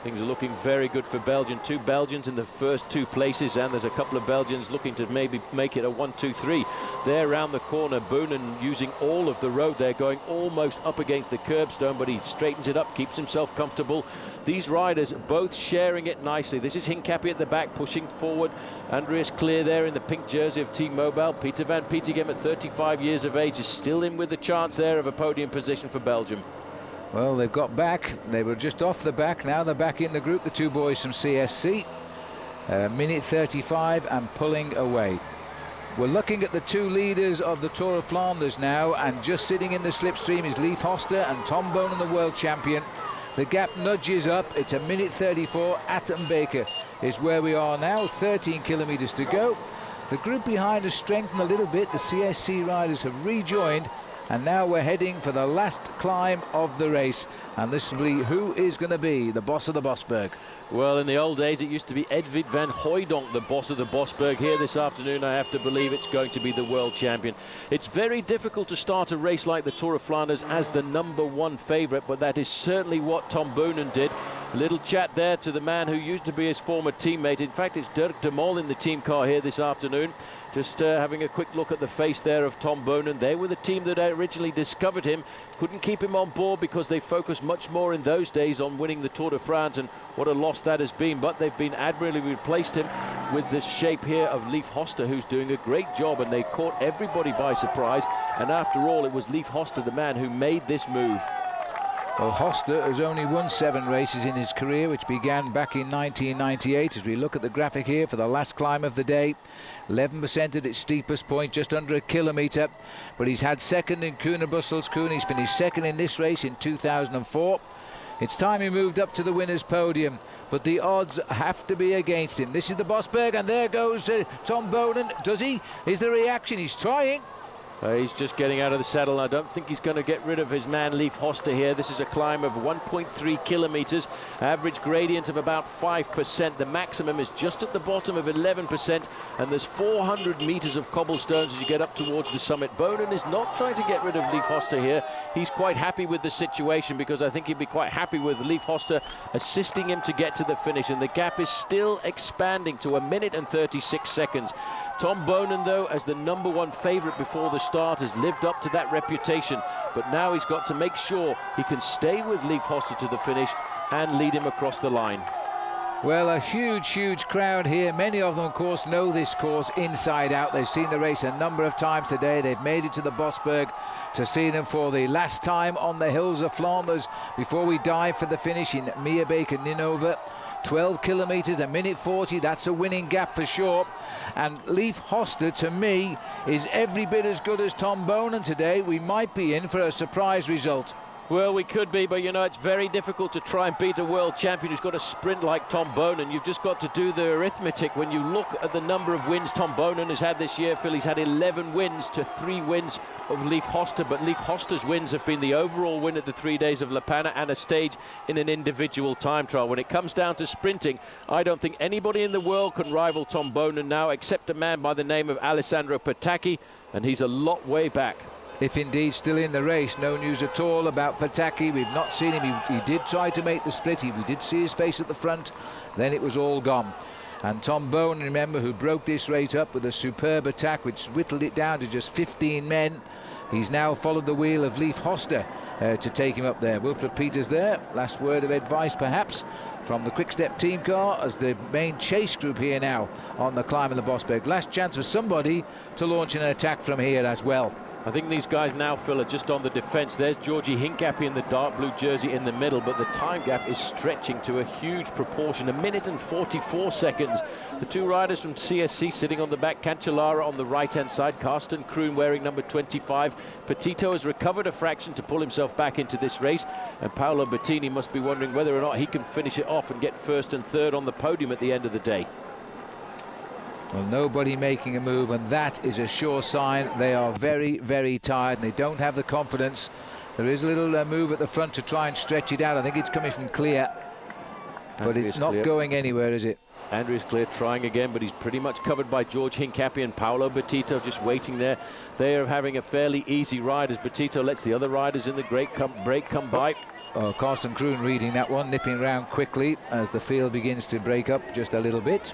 Things are looking very good for Belgium. Two Belgians in the first two places, and there's a couple of Belgians looking to maybe make it a 1-2-3. There around the corner, Boonen using all of the road there, going almost up against the curbstone, but he straightens it up, keeps himself comfortable. These riders both sharing it nicely. This is Hincapie at the back, pushing forward. Andreas Clear there in the pink jersey of Team Mobile. Peter van Petegem at 35 years of age is still in with the chance there of a podium position for Belgium.
Well, they've got back. They were just off the back. Now they're back in the group, the two boys from CSC. minute 35 and pulling away. We're looking at the two leaders of the Tour of Flanders now, and just sitting in the slipstream is Leif Hosta and Tom Boonen, the world champion. The gap nudges up. It's a minute 34. Attenbeke is where we are now, 13 kilometers to go. The group behind has strengthened a little bit. The CSC riders have rejoined, and now we're heading for the last climb of the race, and this will be who is going to be the boss of the Bosberg.
Well, in the old days, it used to be Edvig van Hooijdonk, the boss of the Bosberg. Here this afternoon, I have to believe it's going to be the world champion. It's very difficult to start a race like the Tour of Flanders as the #1 favourite, but that is certainly what Tom Boonen did. Little chat there to the man who used to be his former teammate. In fact, it's Dirk de Mol in the team car here this afternoon. Just having a quick look at the face there of Tom Boonen. They were the team that originally discovered him. Couldn't keep him on board because they focused much more in those days on winning the Tour de France, and what a loss that has been. But they've been admirably replaced him with this shape here of Leif Hosta, who's doing a great job, and they caught everybody by surprise. And after all, it was Leif Hosta, the man who made this move.
Well, Hosta has only won 7 races in his career, which began back in 1998. As we look at the graphic here for the last climb of the day, 11% at its steepest point, just under a kilometre. But he's had second in Kuhne Brussels Kuhne. He's finished second in this race in 2004. It's time he moved up to the winner's podium, but the odds have to be against him. This is the Bosberg, and there goes Tom Boonen. Does he? Is the reaction? He's trying.
He's just getting out of the saddle. I don't think he's going to get rid of his man Leif Hosta here. This is a climb of 1.3 kilometers, average gradient of about 5%. The maximum is just at the bottom of 11%, and there's 400 meters of cobblestones as you get up towards the summit. Boonen is not trying to get rid of Leif Hosta here. He's quite happy with the situation, because I think he'd be quite happy with Leif Hosta assisting him to get to the finish, and the gap is still expanding to 1 minute and 36 seconds. Tom Boonen, though, as the #1 favourite before the start, has lived up to that reputation, but now he's got to make sure he can stay with Leif Hosta to the finish and lead him across the line.
Well, a huge crowd here. Many of them, of course, know this course inside out. They've seen the race a number of times today. They've made it to the Bosberg to see them for the last time on the hills of Flanders before we dive for the finish in Meerbeek and Ninove. 12 kilometers, 1 minute 40. That's a winning gap for sure. And Leif Hosta, to me, is every bit as good as Tom Boonen today. We might be in for a surprise result.
Well, we could be, but you know, it's very difficult to try and beat a world champion who's got a sprint like Tom Boonen. You've just got to do the arithmetic. When you look at the number of wins Tom Boonen has had this year, Phil, he's had 11 wins to 3 wins of Leif Hosta, but Leif Hosta's wins have been the overall win at the 3 days of La Panna and a stage in an individual time trial. When it comes down to sprinting, I don't think anybody in the world can rival Tom Boonen now, except a man by the name of Alessandro Petacchi, and he's a lot way back.
If indeed still in the race. No news at all about Petacchi. We've not seen him. He did try to make the split. We did see his face at the front. Then it was all gone. And Tom Boonen, remember, who broke this race up with a superb attack which whittled it down to just 15 men. He's now followed the wheel of Leif Hosta to take him up there. Wilfred Peters there. Last word of advice perhaps from the Quick-Step team car as the main chase group here now on the climb of the Bosberg. Last chance for somebody to launch an attack from here as well.
I think these guys now, Phil, are just on the defence. There's Georgi Hincapie in the dark blue jersey in the middle, but the time gap is stretching to a huge proportion, 1 minute and 44 seconds. The two riders from CSC sitting on the back, Cancellara on the right-hand side, Carsten Kroon wearing number 25. Petito has recovered a fraction to pull himself back into this race, and Paola Bertini must be wondering whether or not he can finish it off and get first and third on the podium at the end of the day.
Well, nobody making a move, and that is a sure sign they are very tired and they don't have the confidence. There is a little move at the front to try and stretch it out. I think it's coming from Clear, but it's not going anywhere, is it?
Andreas Clear trying again, but he's pretty much covered by George Hincapie and Paolo Bertito just waiting there. They are having a fairly easy ride as Bertito lets the other riders in the break come by.
Carsten Kroon reading that one, nipping around quickly as the field begins to break up just a little bit.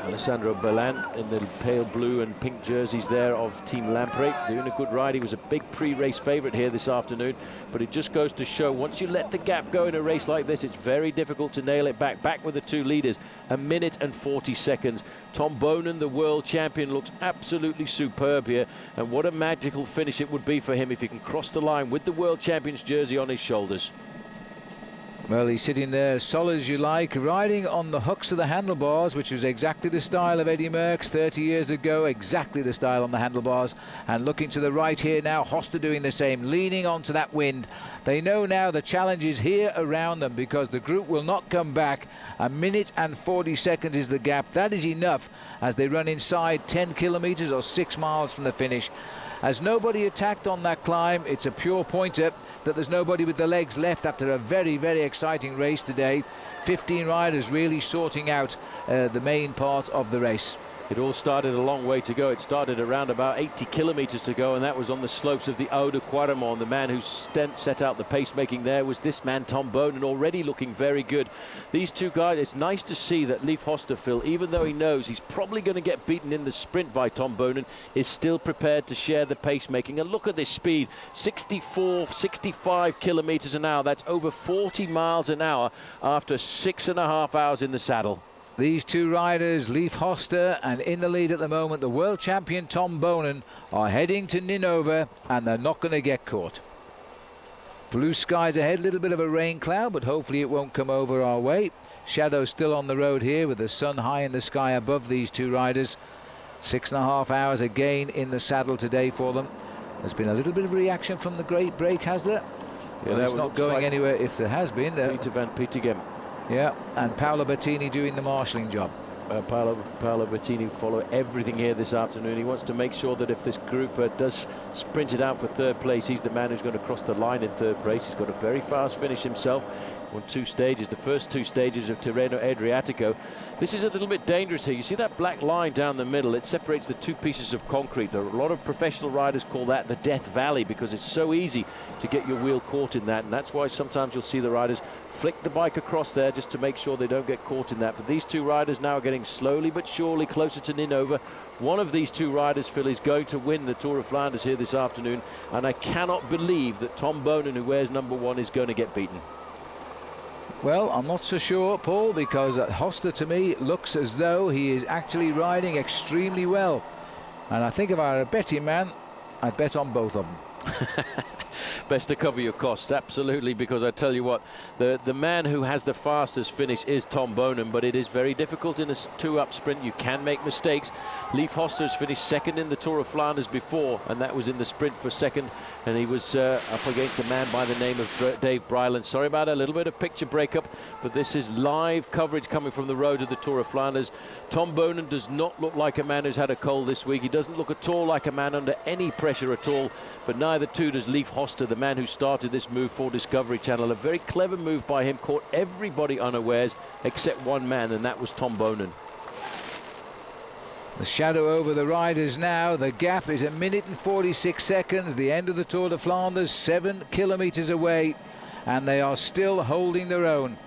Alessandro Bellan in the pale blue and pink jerseys there of Team Lamprey, doing a good ride. He was a big pre-race favourite here this afternoon, but it just goes to show once you let the gap go in a race like this, it's very difficult to nail it back. Back with the two leaders, 1 minute and 40 seconds. Tom Boonen, the world champion, looks absolutely superb here, and what a magical finish it would be for him if he can cross the line with the world champion's jersey on his shoulders.
Well, he's sitting there solid as you like, riding on the hooks of the handlebars, which was exactly the style of Eddie Merckx 30 years ago, exactly the style on the handlebars. And looking to the right here now, Hosta doing the same, leaning onto that wind. They know now the challenge is here around them because the group will not come back. 1 minute and 40 seconds is the gap. That is enough as they run inside 10 kilometers or 6 miles from the finish. As nobody attacked on that climb, it's a pure pointer that there's nobody with the legs left after a very, very exciting race today. 15 riders really sorting out the main part of the race.
It all started a long way to go. It started around about 80 kilometers to go, and that was on the slopes of the Eau de Quaremont. The man who set out the pacemaking there was this man, Tom Boonen, already looking very good. These two guys, it's nice to see that Leif Hosta, Phil, even though he knows he's probably going to get beaten in the sprint by Tom Boonen, is still prepared to share the pacemaking. And look at this speed, 64, 65 kilometers an hour. That's over 40 miles an hour after 6.5 hours in the saddle.
These two riders, Leif Hosta and in the lead at the moment, the world champion Tom Boonen, are heading to Ninova and they're not going to get caught. Blue skies ahead, a little bit of a rain cloud, but hopefully it won't come over our way. Shadows still on the road here with the sun high in the sky above these two riders. 6.5 hours again in the saddle today for them. There's been a little bit of reaction from the great break, has there?
Yeah,
well, it's not going anywhere if there has been.
Peter van Petegem.
Yeah, and Paola Bertini doing the marshalling job.
Paola Bertini follow everything here this afternoon. He wants to make sure that if this group does sprint it out for third place, he's the man who's going to cross the line in third place. He's got a very fast finish himself on 2 stages, the first 2 stages of Tirreno Adriatico. This is a little bit dangerous here. You see that black line down the middle? It separates the 2 pieces of concrete. There are a lot of professional riders call that the Death Valley because it's so easy to get your wheel caught in that, and that's why sometimes you'll see the riders flick the bike across there just to make sure they don't get caught in that. But these two riders now are getting slowly but surely closer to Ninova. One of these two riders, Phil, is going to win the Tour of Flanders here this afternoon, and I cannot believe that Tom Boonen, who wears number 1, is going to get beaten.
Well, I'm not so sure, Paul, because Hosta to me looks as though he is actually riding extremely well. And I think if I were a betting man, I'd bet on both of them.
Best to cover your costs, absolutely, because I tell you what, the man who has the fastest finish is Tom Boonen, but it is very difficult in a 2-up sprint. You can make mistakes. Leif Hosta has finished 2nd in the Tour of Flanders before, and that was in the sprint for 2nd, and he was up against a man by the name of Dave Bryland. Sorry about a little bit of picture breakup, but this is live coverage coming from the road of the Tour of Flanders. Tom Boonen does not look like a man who's had a cold this week. He doesn't look at all like a man under any pressure at all, but neither too does Leif Hosta, the man who started this move for Discovery Channel. A very clever move by him, caught everybody unawares except one man, and that was Tom Boonen.
The shadow over the riders now. The gap is 1 minute and 46 seconds. The end of the Tour de Flanders, 7 kilometers away, and they are still holding their own.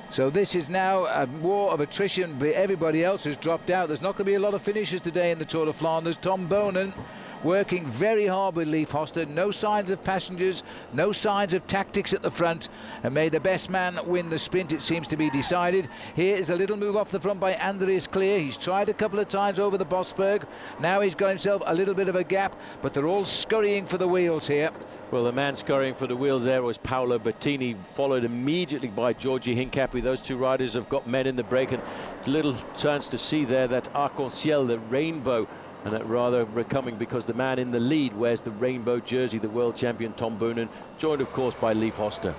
So this is now a war of attrition, but everybody else has dropped out. There's not going to be a lot of finishers today in the Tour de Flanders. Tom Boonen working very hard with Leif Hosta. No signs of passengers, no signs of tactics at the front, and may the best man win the sprint, it seems to be decided. Here is a little move off the front by Andreas Clear. He's tried a couple of times over the Bosberg. Now he's got himself a little bit of a gap, but they're all scurrying for the wheels here.
Well, the man scurrying for the wheels there was Paolo Bertini, followed immediately by Georgi Hincapie. Those two riders have got men in the break, and little chance to see there that arc-en-ciel, the rainbow, and that rather coming because the man in the lead wears the rainbow jersey, the world champion Tom Boonen, joined of course by Leif Hosta.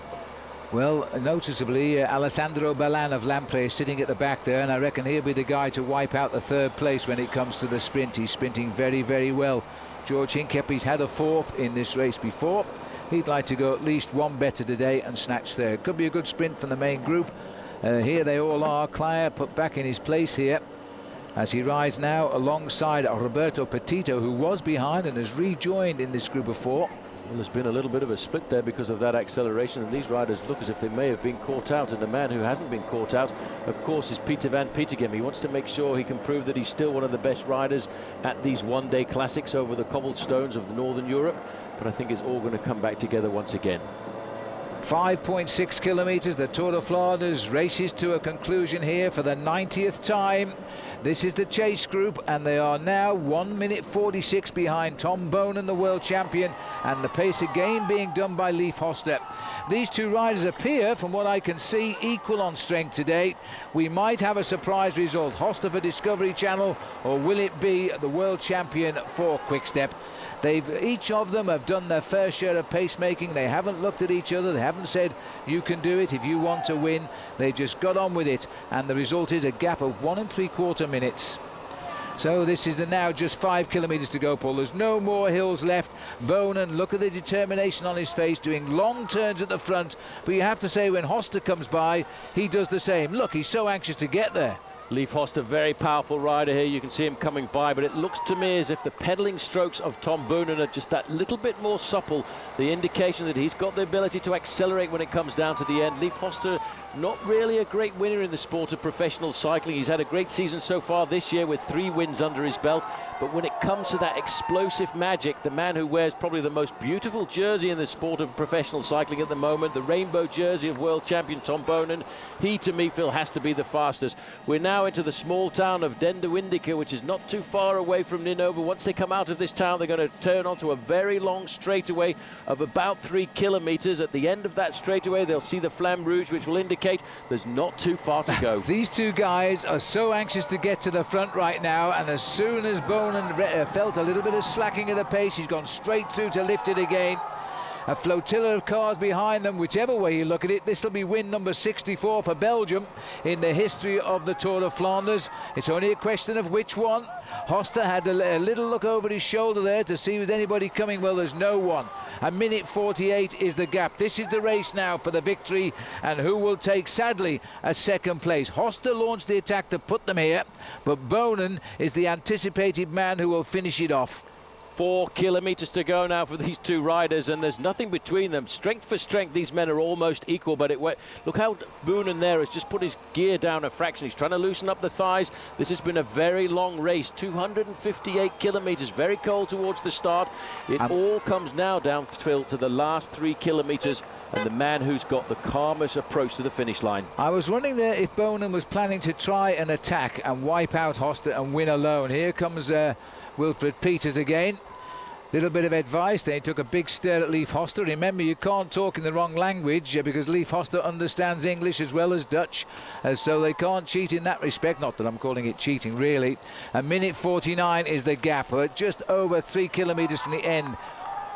Well, noticeably, Alessandro Ballan of Lampre is sitting at the back there, and I reckon he'll be the guy to wipe out the 3rd place when it comes to the sprint. He's sprinting very, very well. George Hincapie's had a 4th in this race before. He'd like to go at least 1 better today and snatch 3rd. Could be a good sprint from the main group. Here they all are. Clear put back in his place here as he rides now alongside Roberto Petito, who was behind and has rejoined in this group of 4.
Well, there's been a little bit of a split there because of that acceleration, and these riders look as if they may have been caught out, and the man who hasn't been caught out, of course, is Peter van Petegem. He wants to make sure he can prove that he's still one of the best riders at these one-day classics over the cobblestones of Northern Europe, but I think it's all going to come back together once again.
5.6 kilometers. The Tour of Flanders races to a conclusion here for the 90th time. This is the chase group, and they are now 1 minute 46 behind Tom Boonen, the world champion, and the pace again being done by Leif Hosta. These two riders appear, from what I can see, equal on strength today. We might have a surprise result. Hosta for Discovery Channel, or will it be the world champion for Quick-Step? Each of them have done their fair share of pacemaking. They haven't looked at each other. They haven't said, you can do it if you want to win. They just got on with it. And the result is a gap of 1 3/4 minutes. So this is now just 5 kilometers to go, Paul. There's no more hills left. Boonen, look at the determination on his face, doing long turns at the front. But you have to say, when Hosta comes by, he does the same. Look, he's so anxious to get there.
Leif Hosta, very powerful rider here. You can see him coming by, but it looks to me as if the pedaling strokes of Tom Boonen are just that little bit more supple. The indication that he's got the ability to accelerate when it comes down to the end. Leif Hosta, not really a great winner in the sport of professional cycling. He's had a great season so far this year with 3 wins under his belt. But when it comes to that explosive magic, the man who wears probably the most beautiful jersey in the sport of professional cycling at the moment, the rainbow jersey of world champion Tom Boonen, he, to me, Phil, has to be the fastest. We're now into the small town of Denderwindige, which is not too far away from Ninove. Once they come out of this town, they're going to turn onto a very long straightaway of about 3 kilometers. At the end of that straightaway, they'll see the Flamme Rouge, which will indicate there's not too far to go.
These two guys are so anxious to get to the front right now, and as soon as Boonen felt a little bit of slacking of the pace, he's gone straight through to lift it again. A flotilla of cars behind them. Whichever way you look at it, this will be win number 64 for Belgium in the history of the Tour of Flanders. It's only a question of which one. Hosta had a little look over his shoulder there to see if there's anybody coming. Well, there's no one. 1 minute 48 is the gap. This is the race now for the victory, and who will take, sadly, a second place. Hosta launched the attack to put them here, but Boonen is the anticipated man who will finish it off.
4 kilometers to go now for these two riders, and there's nothing between them. Strength for strength, these men are almost equal, but look how Boonen there has just put his gear down a fraction. He's trying to loosen up the thighs. This has been a very long race, 258 kilometers, very cold towards the start. It all comes now down, Phil, to the last 3 kilometers, and the man who's got the calmest approach to the finish line.
I was wondering there if Boonen was planning to try an attack and wipe out Hosta and win alone. Here comes Wilfred Peters again. Little bit of advice. They took a big stare at Leif Hosta. Remember, you can't talk in the wrong language because Leif Hosta understands English as well as Dutch, so they can't cheat in that respect. Not that I'm calling it cheating, really. 1 minute 49 is the gap, just over 3 kilometers from the end.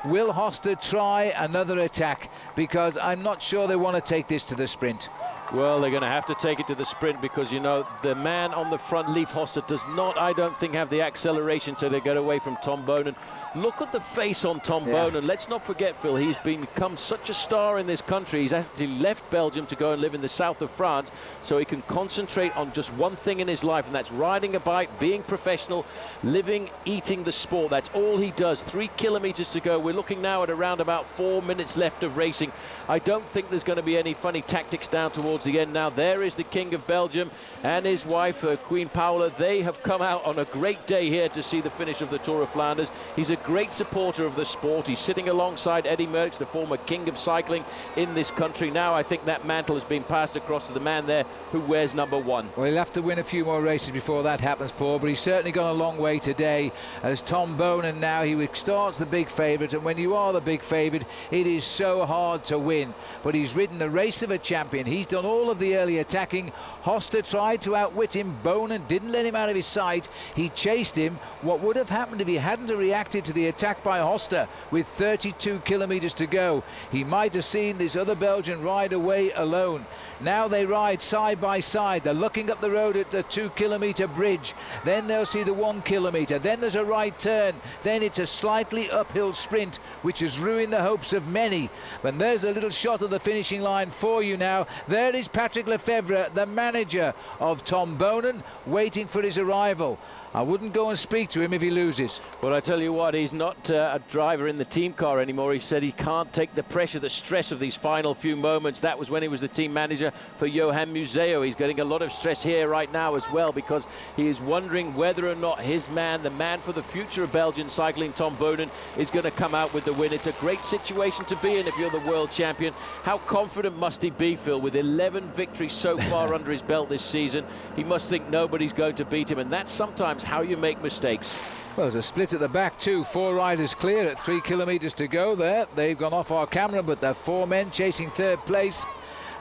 Will Hosta try another attack? Because I'm not sure they want to take this to the sprint.
Well, they're going to have to take it to the sprint because, you know, the man on the front, Leif Hosta, does not, I don't think, have the acceleration to get away from Tom Boonen. Look at the face on Tom Boonen. Let's not forget, Phil, he's become such a star in this country. He's actually left Belgium to go and live in the south of France so he can concentrate on just one thing in his life, and that's riding a bike, being professional, living, eating the sport. That's all he does. 3 kilometers to go. We're looking now at around about 4 minutes left of racing. I don't think there's going to be any funny tactics down towards the end now. There is the King of Belgium and his wife, Queen Paola. They have come out on a great day here to see the finish of the Tour of Flanders. He's a great supporter of the sport. He's sitting alongside Eddy Merckx, the former king of cycling in this country. Now I think that mantle has been passed across to the man there who wears number 1.
Well, he'll have to win a few more races before that happens, Paul, but he's certainly gone a long way today. As Tom Boonen now, he starts the big favourite, and when you are the big favourite, it is so hard to win. But he's ridden the race of a champion. He's done all of the early attacking. Hosta tried to outwit him. Boonen didn't let him out of his sight. He chased him. What would have happened if he hadn't reacted to the attack by Hosta with 32 kilometers to go? He might have seen this other Belgian ride away alone. Now they ride side by side. They're looking up the road at the 2 kilometer bridge. Then they'll see the 1 kilometer. Then there's a right turn. Then it's a slightly uphill sprint, which has ruined the hopes of many. But there's a little shot of the finishing line for you now. There is Patrick Lefevre, the manager of Tom Boonen, waiting for his arrival. I wouldn't go and speak to him if he loses.
Well, I tell you what, he's not a driver in the team car anymore. He said he can't take the pressure, the stress of these final few moments. That was when he was the team manager for Johan Museo. He's getting a lot of stress here right now as well, because he is wondering whether or not his man, the man for the future of Belgian cycling, Tom Boonen, is going to come out with the win. It's a great situation to be in if you're the world champion. How confident must he be, Phil, with 11 victories so far under his belt this season? He must think nobody's going to beat him, and that's sometimes how you make mistakes.
Well, there's a split at the back too. 4 riders clear at 3 kilometres to go there. They've gone off our camera, but there are 4 men chasing third place.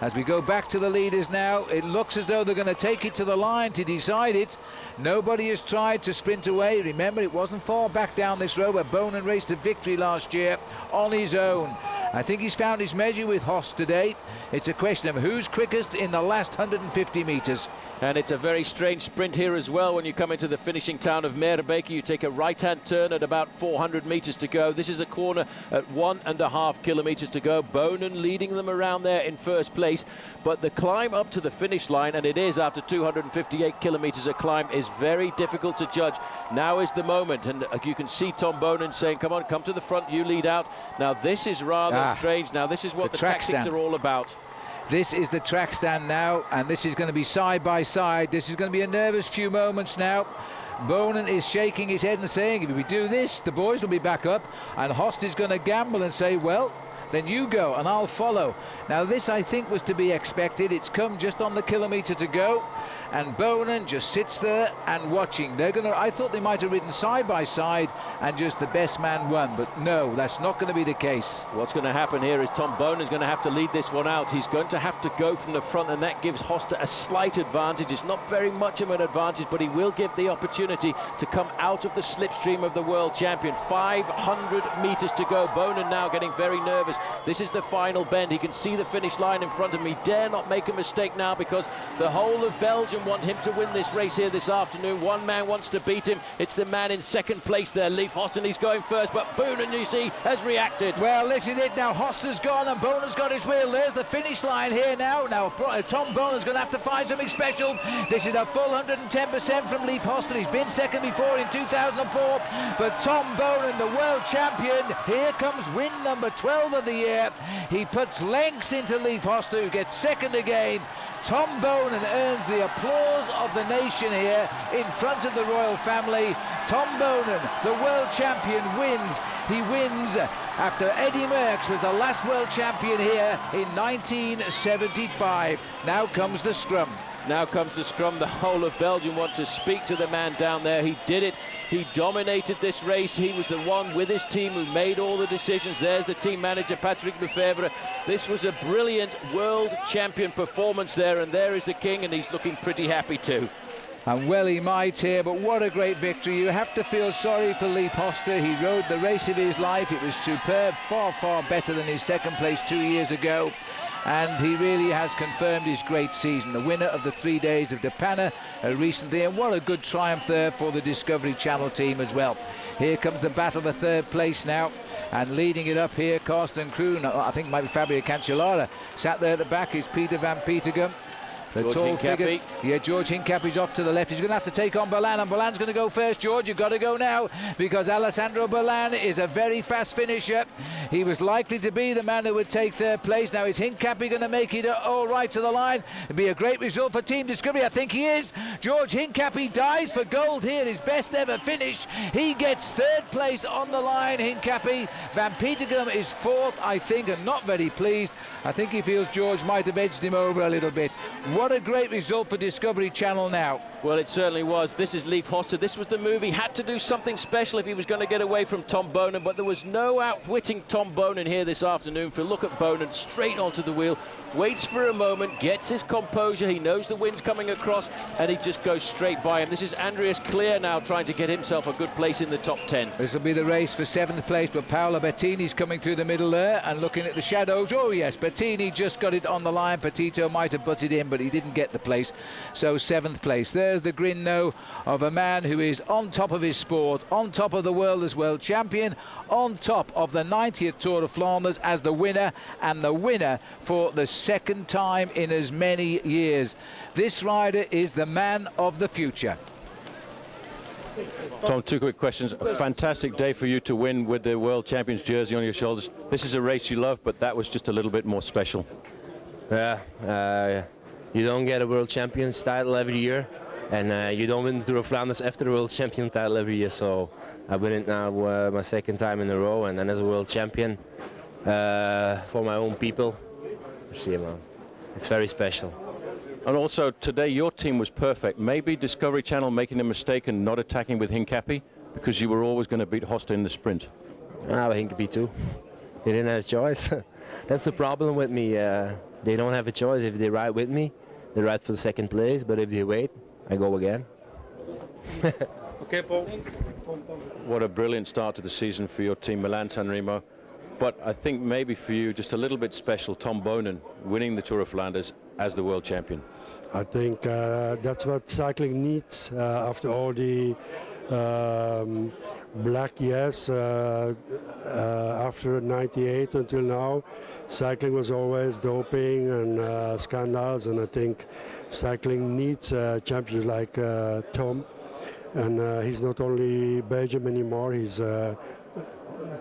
As we go back to the leaders now, it looks as though they're going to take it to the line to decide it. Nobody has tried to sprint away. Remember, it wasn't far back down this road where Boonen raced to victory last year on his own. I think he's found his measure with Hosta today. It's a question of who's quickest in the last 150 metres.
And it's a very strange sprint here as well. When you come into the finishing town of Meerbeke, you take a right-hand turn at about 400 metres to go. This is a corner at 1.5 kilometres to go. Boonen leading them around there in first place. But the climb up to the finish line, and it is after 258 kilometres a climb, is very difficult to judge. Now is the moment, and you can see Tom Boonen saying, come on, come to the front, you lead out. Now this is rather strange. Now this is what the tactics are all about.
This is the track stand now, and this is going to be side by side. This is going to be a nervous few moments now. Boonen is shaking his head and saying, if we do this, the boys will be back up. And Hosta is going to gamble and say, well, then you go and I'll follow. Now this, I think, was to be expected. It's come just on the kilometre to go, and Boonen just sits there and watching. They're going to, I thought they might have ridden side by side and just the best man won, but no, that's not going to be the case.
What's going to happen here is Tom Boonen's going to have to lead this one out. He's going to have to go from the front, and that gives Hosta a slight advantage. It's not very much of an advantage, but he will give the opportunity to come out of the slipstream of the world champion. 500 metres to go. Boonen now getting very nervous. This is the final bend. He can see the finish line in front of him. He dare not make a mistake now, because the whole of Belgium want him to win this race here this afternoon. One man wants to beat him. It's the man in second place there, Leif Hosta, and he's going first, but Boonen, you see, has reacted.
Well, this is it now. Hosta's gone and Boonen's got his wheel. There's the finish line here now. Now Tom Boonen's going to have to find something special. This is a full 110% from Leif Hosta. He's been second before in 2004, but Tom Boonen, the world champion, here comes win number 12 of the year. He puts lengths into Leif Hosta, who gets second again. Tom Boonen earns the applause of the nation here in front of the royal family. Tom Boonen, the world champion, wins. He wins after Eddie Merckx was the last world champion here in 1975. Now comes the scrum.
Now comes the scrum. The whole of Belgium wants to speak to the man down there. He did it. He dominated this race. He was the one with his team who made all the decisions. There's the team manager, Patrick Lefevre. This was a brilliant world champion performance there, and there is the king, and he's looking pretty happy too.
And well he might here, but what a great victory. You have to feel sorry for Leif Hosta. He rode the race of his life. It was superb, far, far better than his second place 2 years ago. And he really has confirmed his great season. The winner of the 3 days of the Panna recently, and what a good triumph there for the Discovery Channel team as well. Here comes the battle for third place now, and leading it up here, Karsten Kroon, I think it might be Fabio Cancellara. Sat there at the back is Peter van Petegem. The
George
tall
Hincapie.
figure. Yeah, George Hincapie's off to the left. He's going to have to take on Berlan, and Berlan's going to go first. George, you've got to go now, because Alessandro Berlan is a very fast finisher. He was likely to be the man who would take third place. Now is Hincapie going to make it all right to the line? It'd be a great result for Team Discovery. I think he is. George Hincapie dies for gold here, his best ever finish. He gets third place on the line, Hincapie. Van Petegem is fourth, I think, and not very pleased. I think he feels George might have edged him over a little bit. What a great result for Discovery Channel now.
Well, it certainly was. This is Leif Hosta. This was the move. He had to do something special if he was going to get away from Tom Boonen, but there was no outwitting Tom Boonen here this afternoon. Phil, look at Boonen straight onto the wheel, waits for a moment, gets his composure. He knows the wind's coming across, and he just goes straight by him. This is Andreas Clear now trying to get himself a good place in the top 10.
This will be the race for 7th place, but Paola Bertini's coming through the middle there and looking at the shadows. Oh yes, Bertini just got it on the line. Petito might have butted in, but he didn't get the place. So 7th place. There's the grin though of a man who is on top of his sport, on top of the world as world champion, on top of the 90th Tour of Flanders as the winner, and the winner for the second time in as many years. This rider is the man of the future.
Tom, two quick questions. A fantastic day for you to win with the World Champions jersey on your shoulders. This is a race you love, but that was just a little bit more special.
Yeah, you don't get a World Champions title every year, and you don't win the Tour of Flanders after the World Champion title every year. So I win it now my second time in a row, and then as a World Champion for my own people. See, man, it's very special.
And also today your team was perfect. Maybe Discovery Channel making a mistake and not attacking with Hincapie, because you were always going to beat Hosta in the sprint.
Ah, but Hincapie too. They didn't have a choice. That's the problem with me. They don't have a choice. If they ride with me, they ride for the second place. But if they wait, I go again.
Okay, Paul.
What a brilliant start to the season for your team, Milan-San Remo. But I think maybe for you, just a little bit special, Tom Boonen winning the Tour of Flanders as the world champion.
I think that's what cycling needs after all the black years after '98 until now. Cycling was always doping and scandals, and I think cycling needs champions like Tom. And he's not only Belgium anymore, he's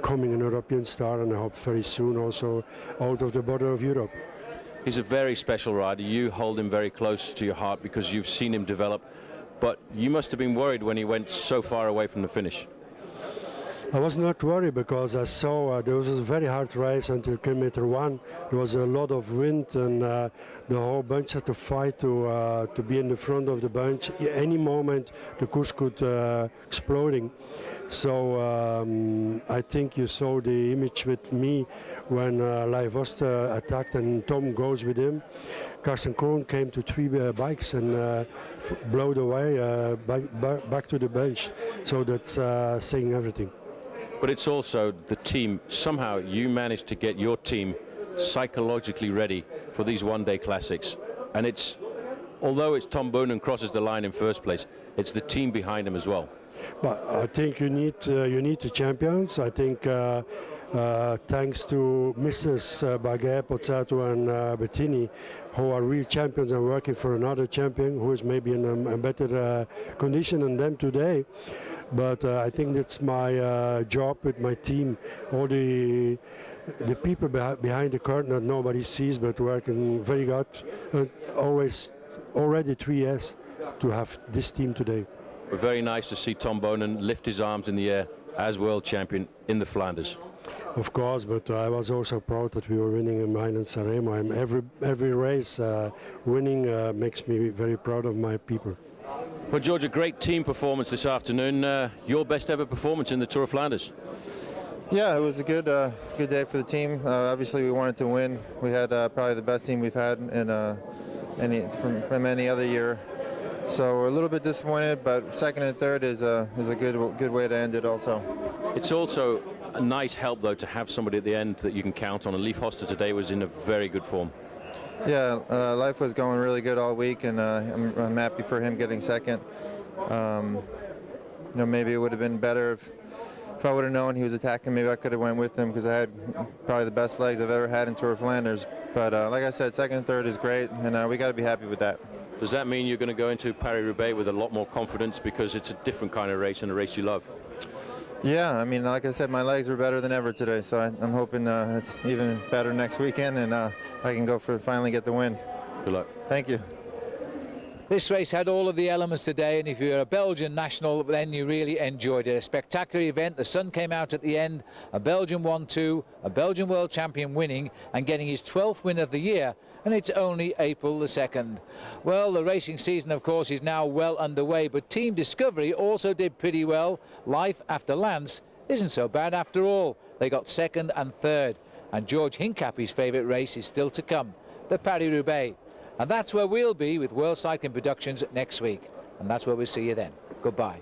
coming an European star, and I hope very soon also out of the border of Europe.
He's a very special rider. You hold him very close to your heart because you've seen him develop. But you must have been worried when he went so far away from the finish.
I was not worried because I saw there was a very hard race until kilometer 1. There was a lot of wind, and the whole bunch had to fight to be in the front of the bunch. Any moment the Kush could exploding. So I think you saw the image with me when Leif Hosta attacked and Tom goes with him. Carsten Kroon came to 3 bikes and blowed away back to the bench. So that's saying everything.
But it's also the team. Somehow you managed to get your team psychologically ready for these one-day classics. And it's, although it's Tom Boonen crosses the line in first place, it's the team behind him as well.
But I think you need the champions. I think thanks to Mrs. Baguette, Pozzato and Bertini, who are real champions and working for another champion who is maybe in a better condition than them today. But I think that's my job with my team. All the people behind the curtain that nobody sees, but working very good. Always already 3 years to have this team today.
Very nice to see Tom Boonen lift his arms in the air as world champion in the Flanders.
Of course, but I was also proud that we were winning in Milan-San Remo. And every race winning makes me very proud of my people.
Well, George, a great team performance this afternoon. Your best ever performance in the Tour of Flanders.
Yeah, it was a good day for the team. Obviously, we wanted to win. We had probably the best team we've had from any other year. So we're a little bit disappointed, but second and third is a good way to end it also.
It's also a nice help, though, to have somebody at the end that you can count on. And Leif Hosta today was in a very good form.
Yeah, life was going really good all week, and I'm happy for him getting second. Maybe it would have been better if I would have known he was attacking. Maybe I could have went with him because I had probably the best legs I've ever had in Tour of Flanders. But like I said, second and third is great, and we got to be happy with that.
Does that mean you're going to go into Paris-Roubaix with a lot more confidence because it's a different kind of race and a race you love?
Yeah, I mean, like I said, my legs were better than ever today, so I'm hoping it's even better next weekend, and I can go finally get the win.
Good luck.
Thank you.
This race had all of the elements today, and if you're a Belgian national, then you really enjoyed it. A spectacular event. The sun came out at the end. A Belgian 1-2, a Belgian world champion winning and getting his 12th win of the year. And it's only April the 2nd. Well, the racing season, of course, is now well underway, but Team Discovery also did pretty well. Life after Lance isn't so bad after all. They got second and third. And George Hincapie's favourite race is still to come, the Paris-Roubaix. And that's where we'll be with World Cycling Productions next week. And that's where we'll see you then. Goodbye.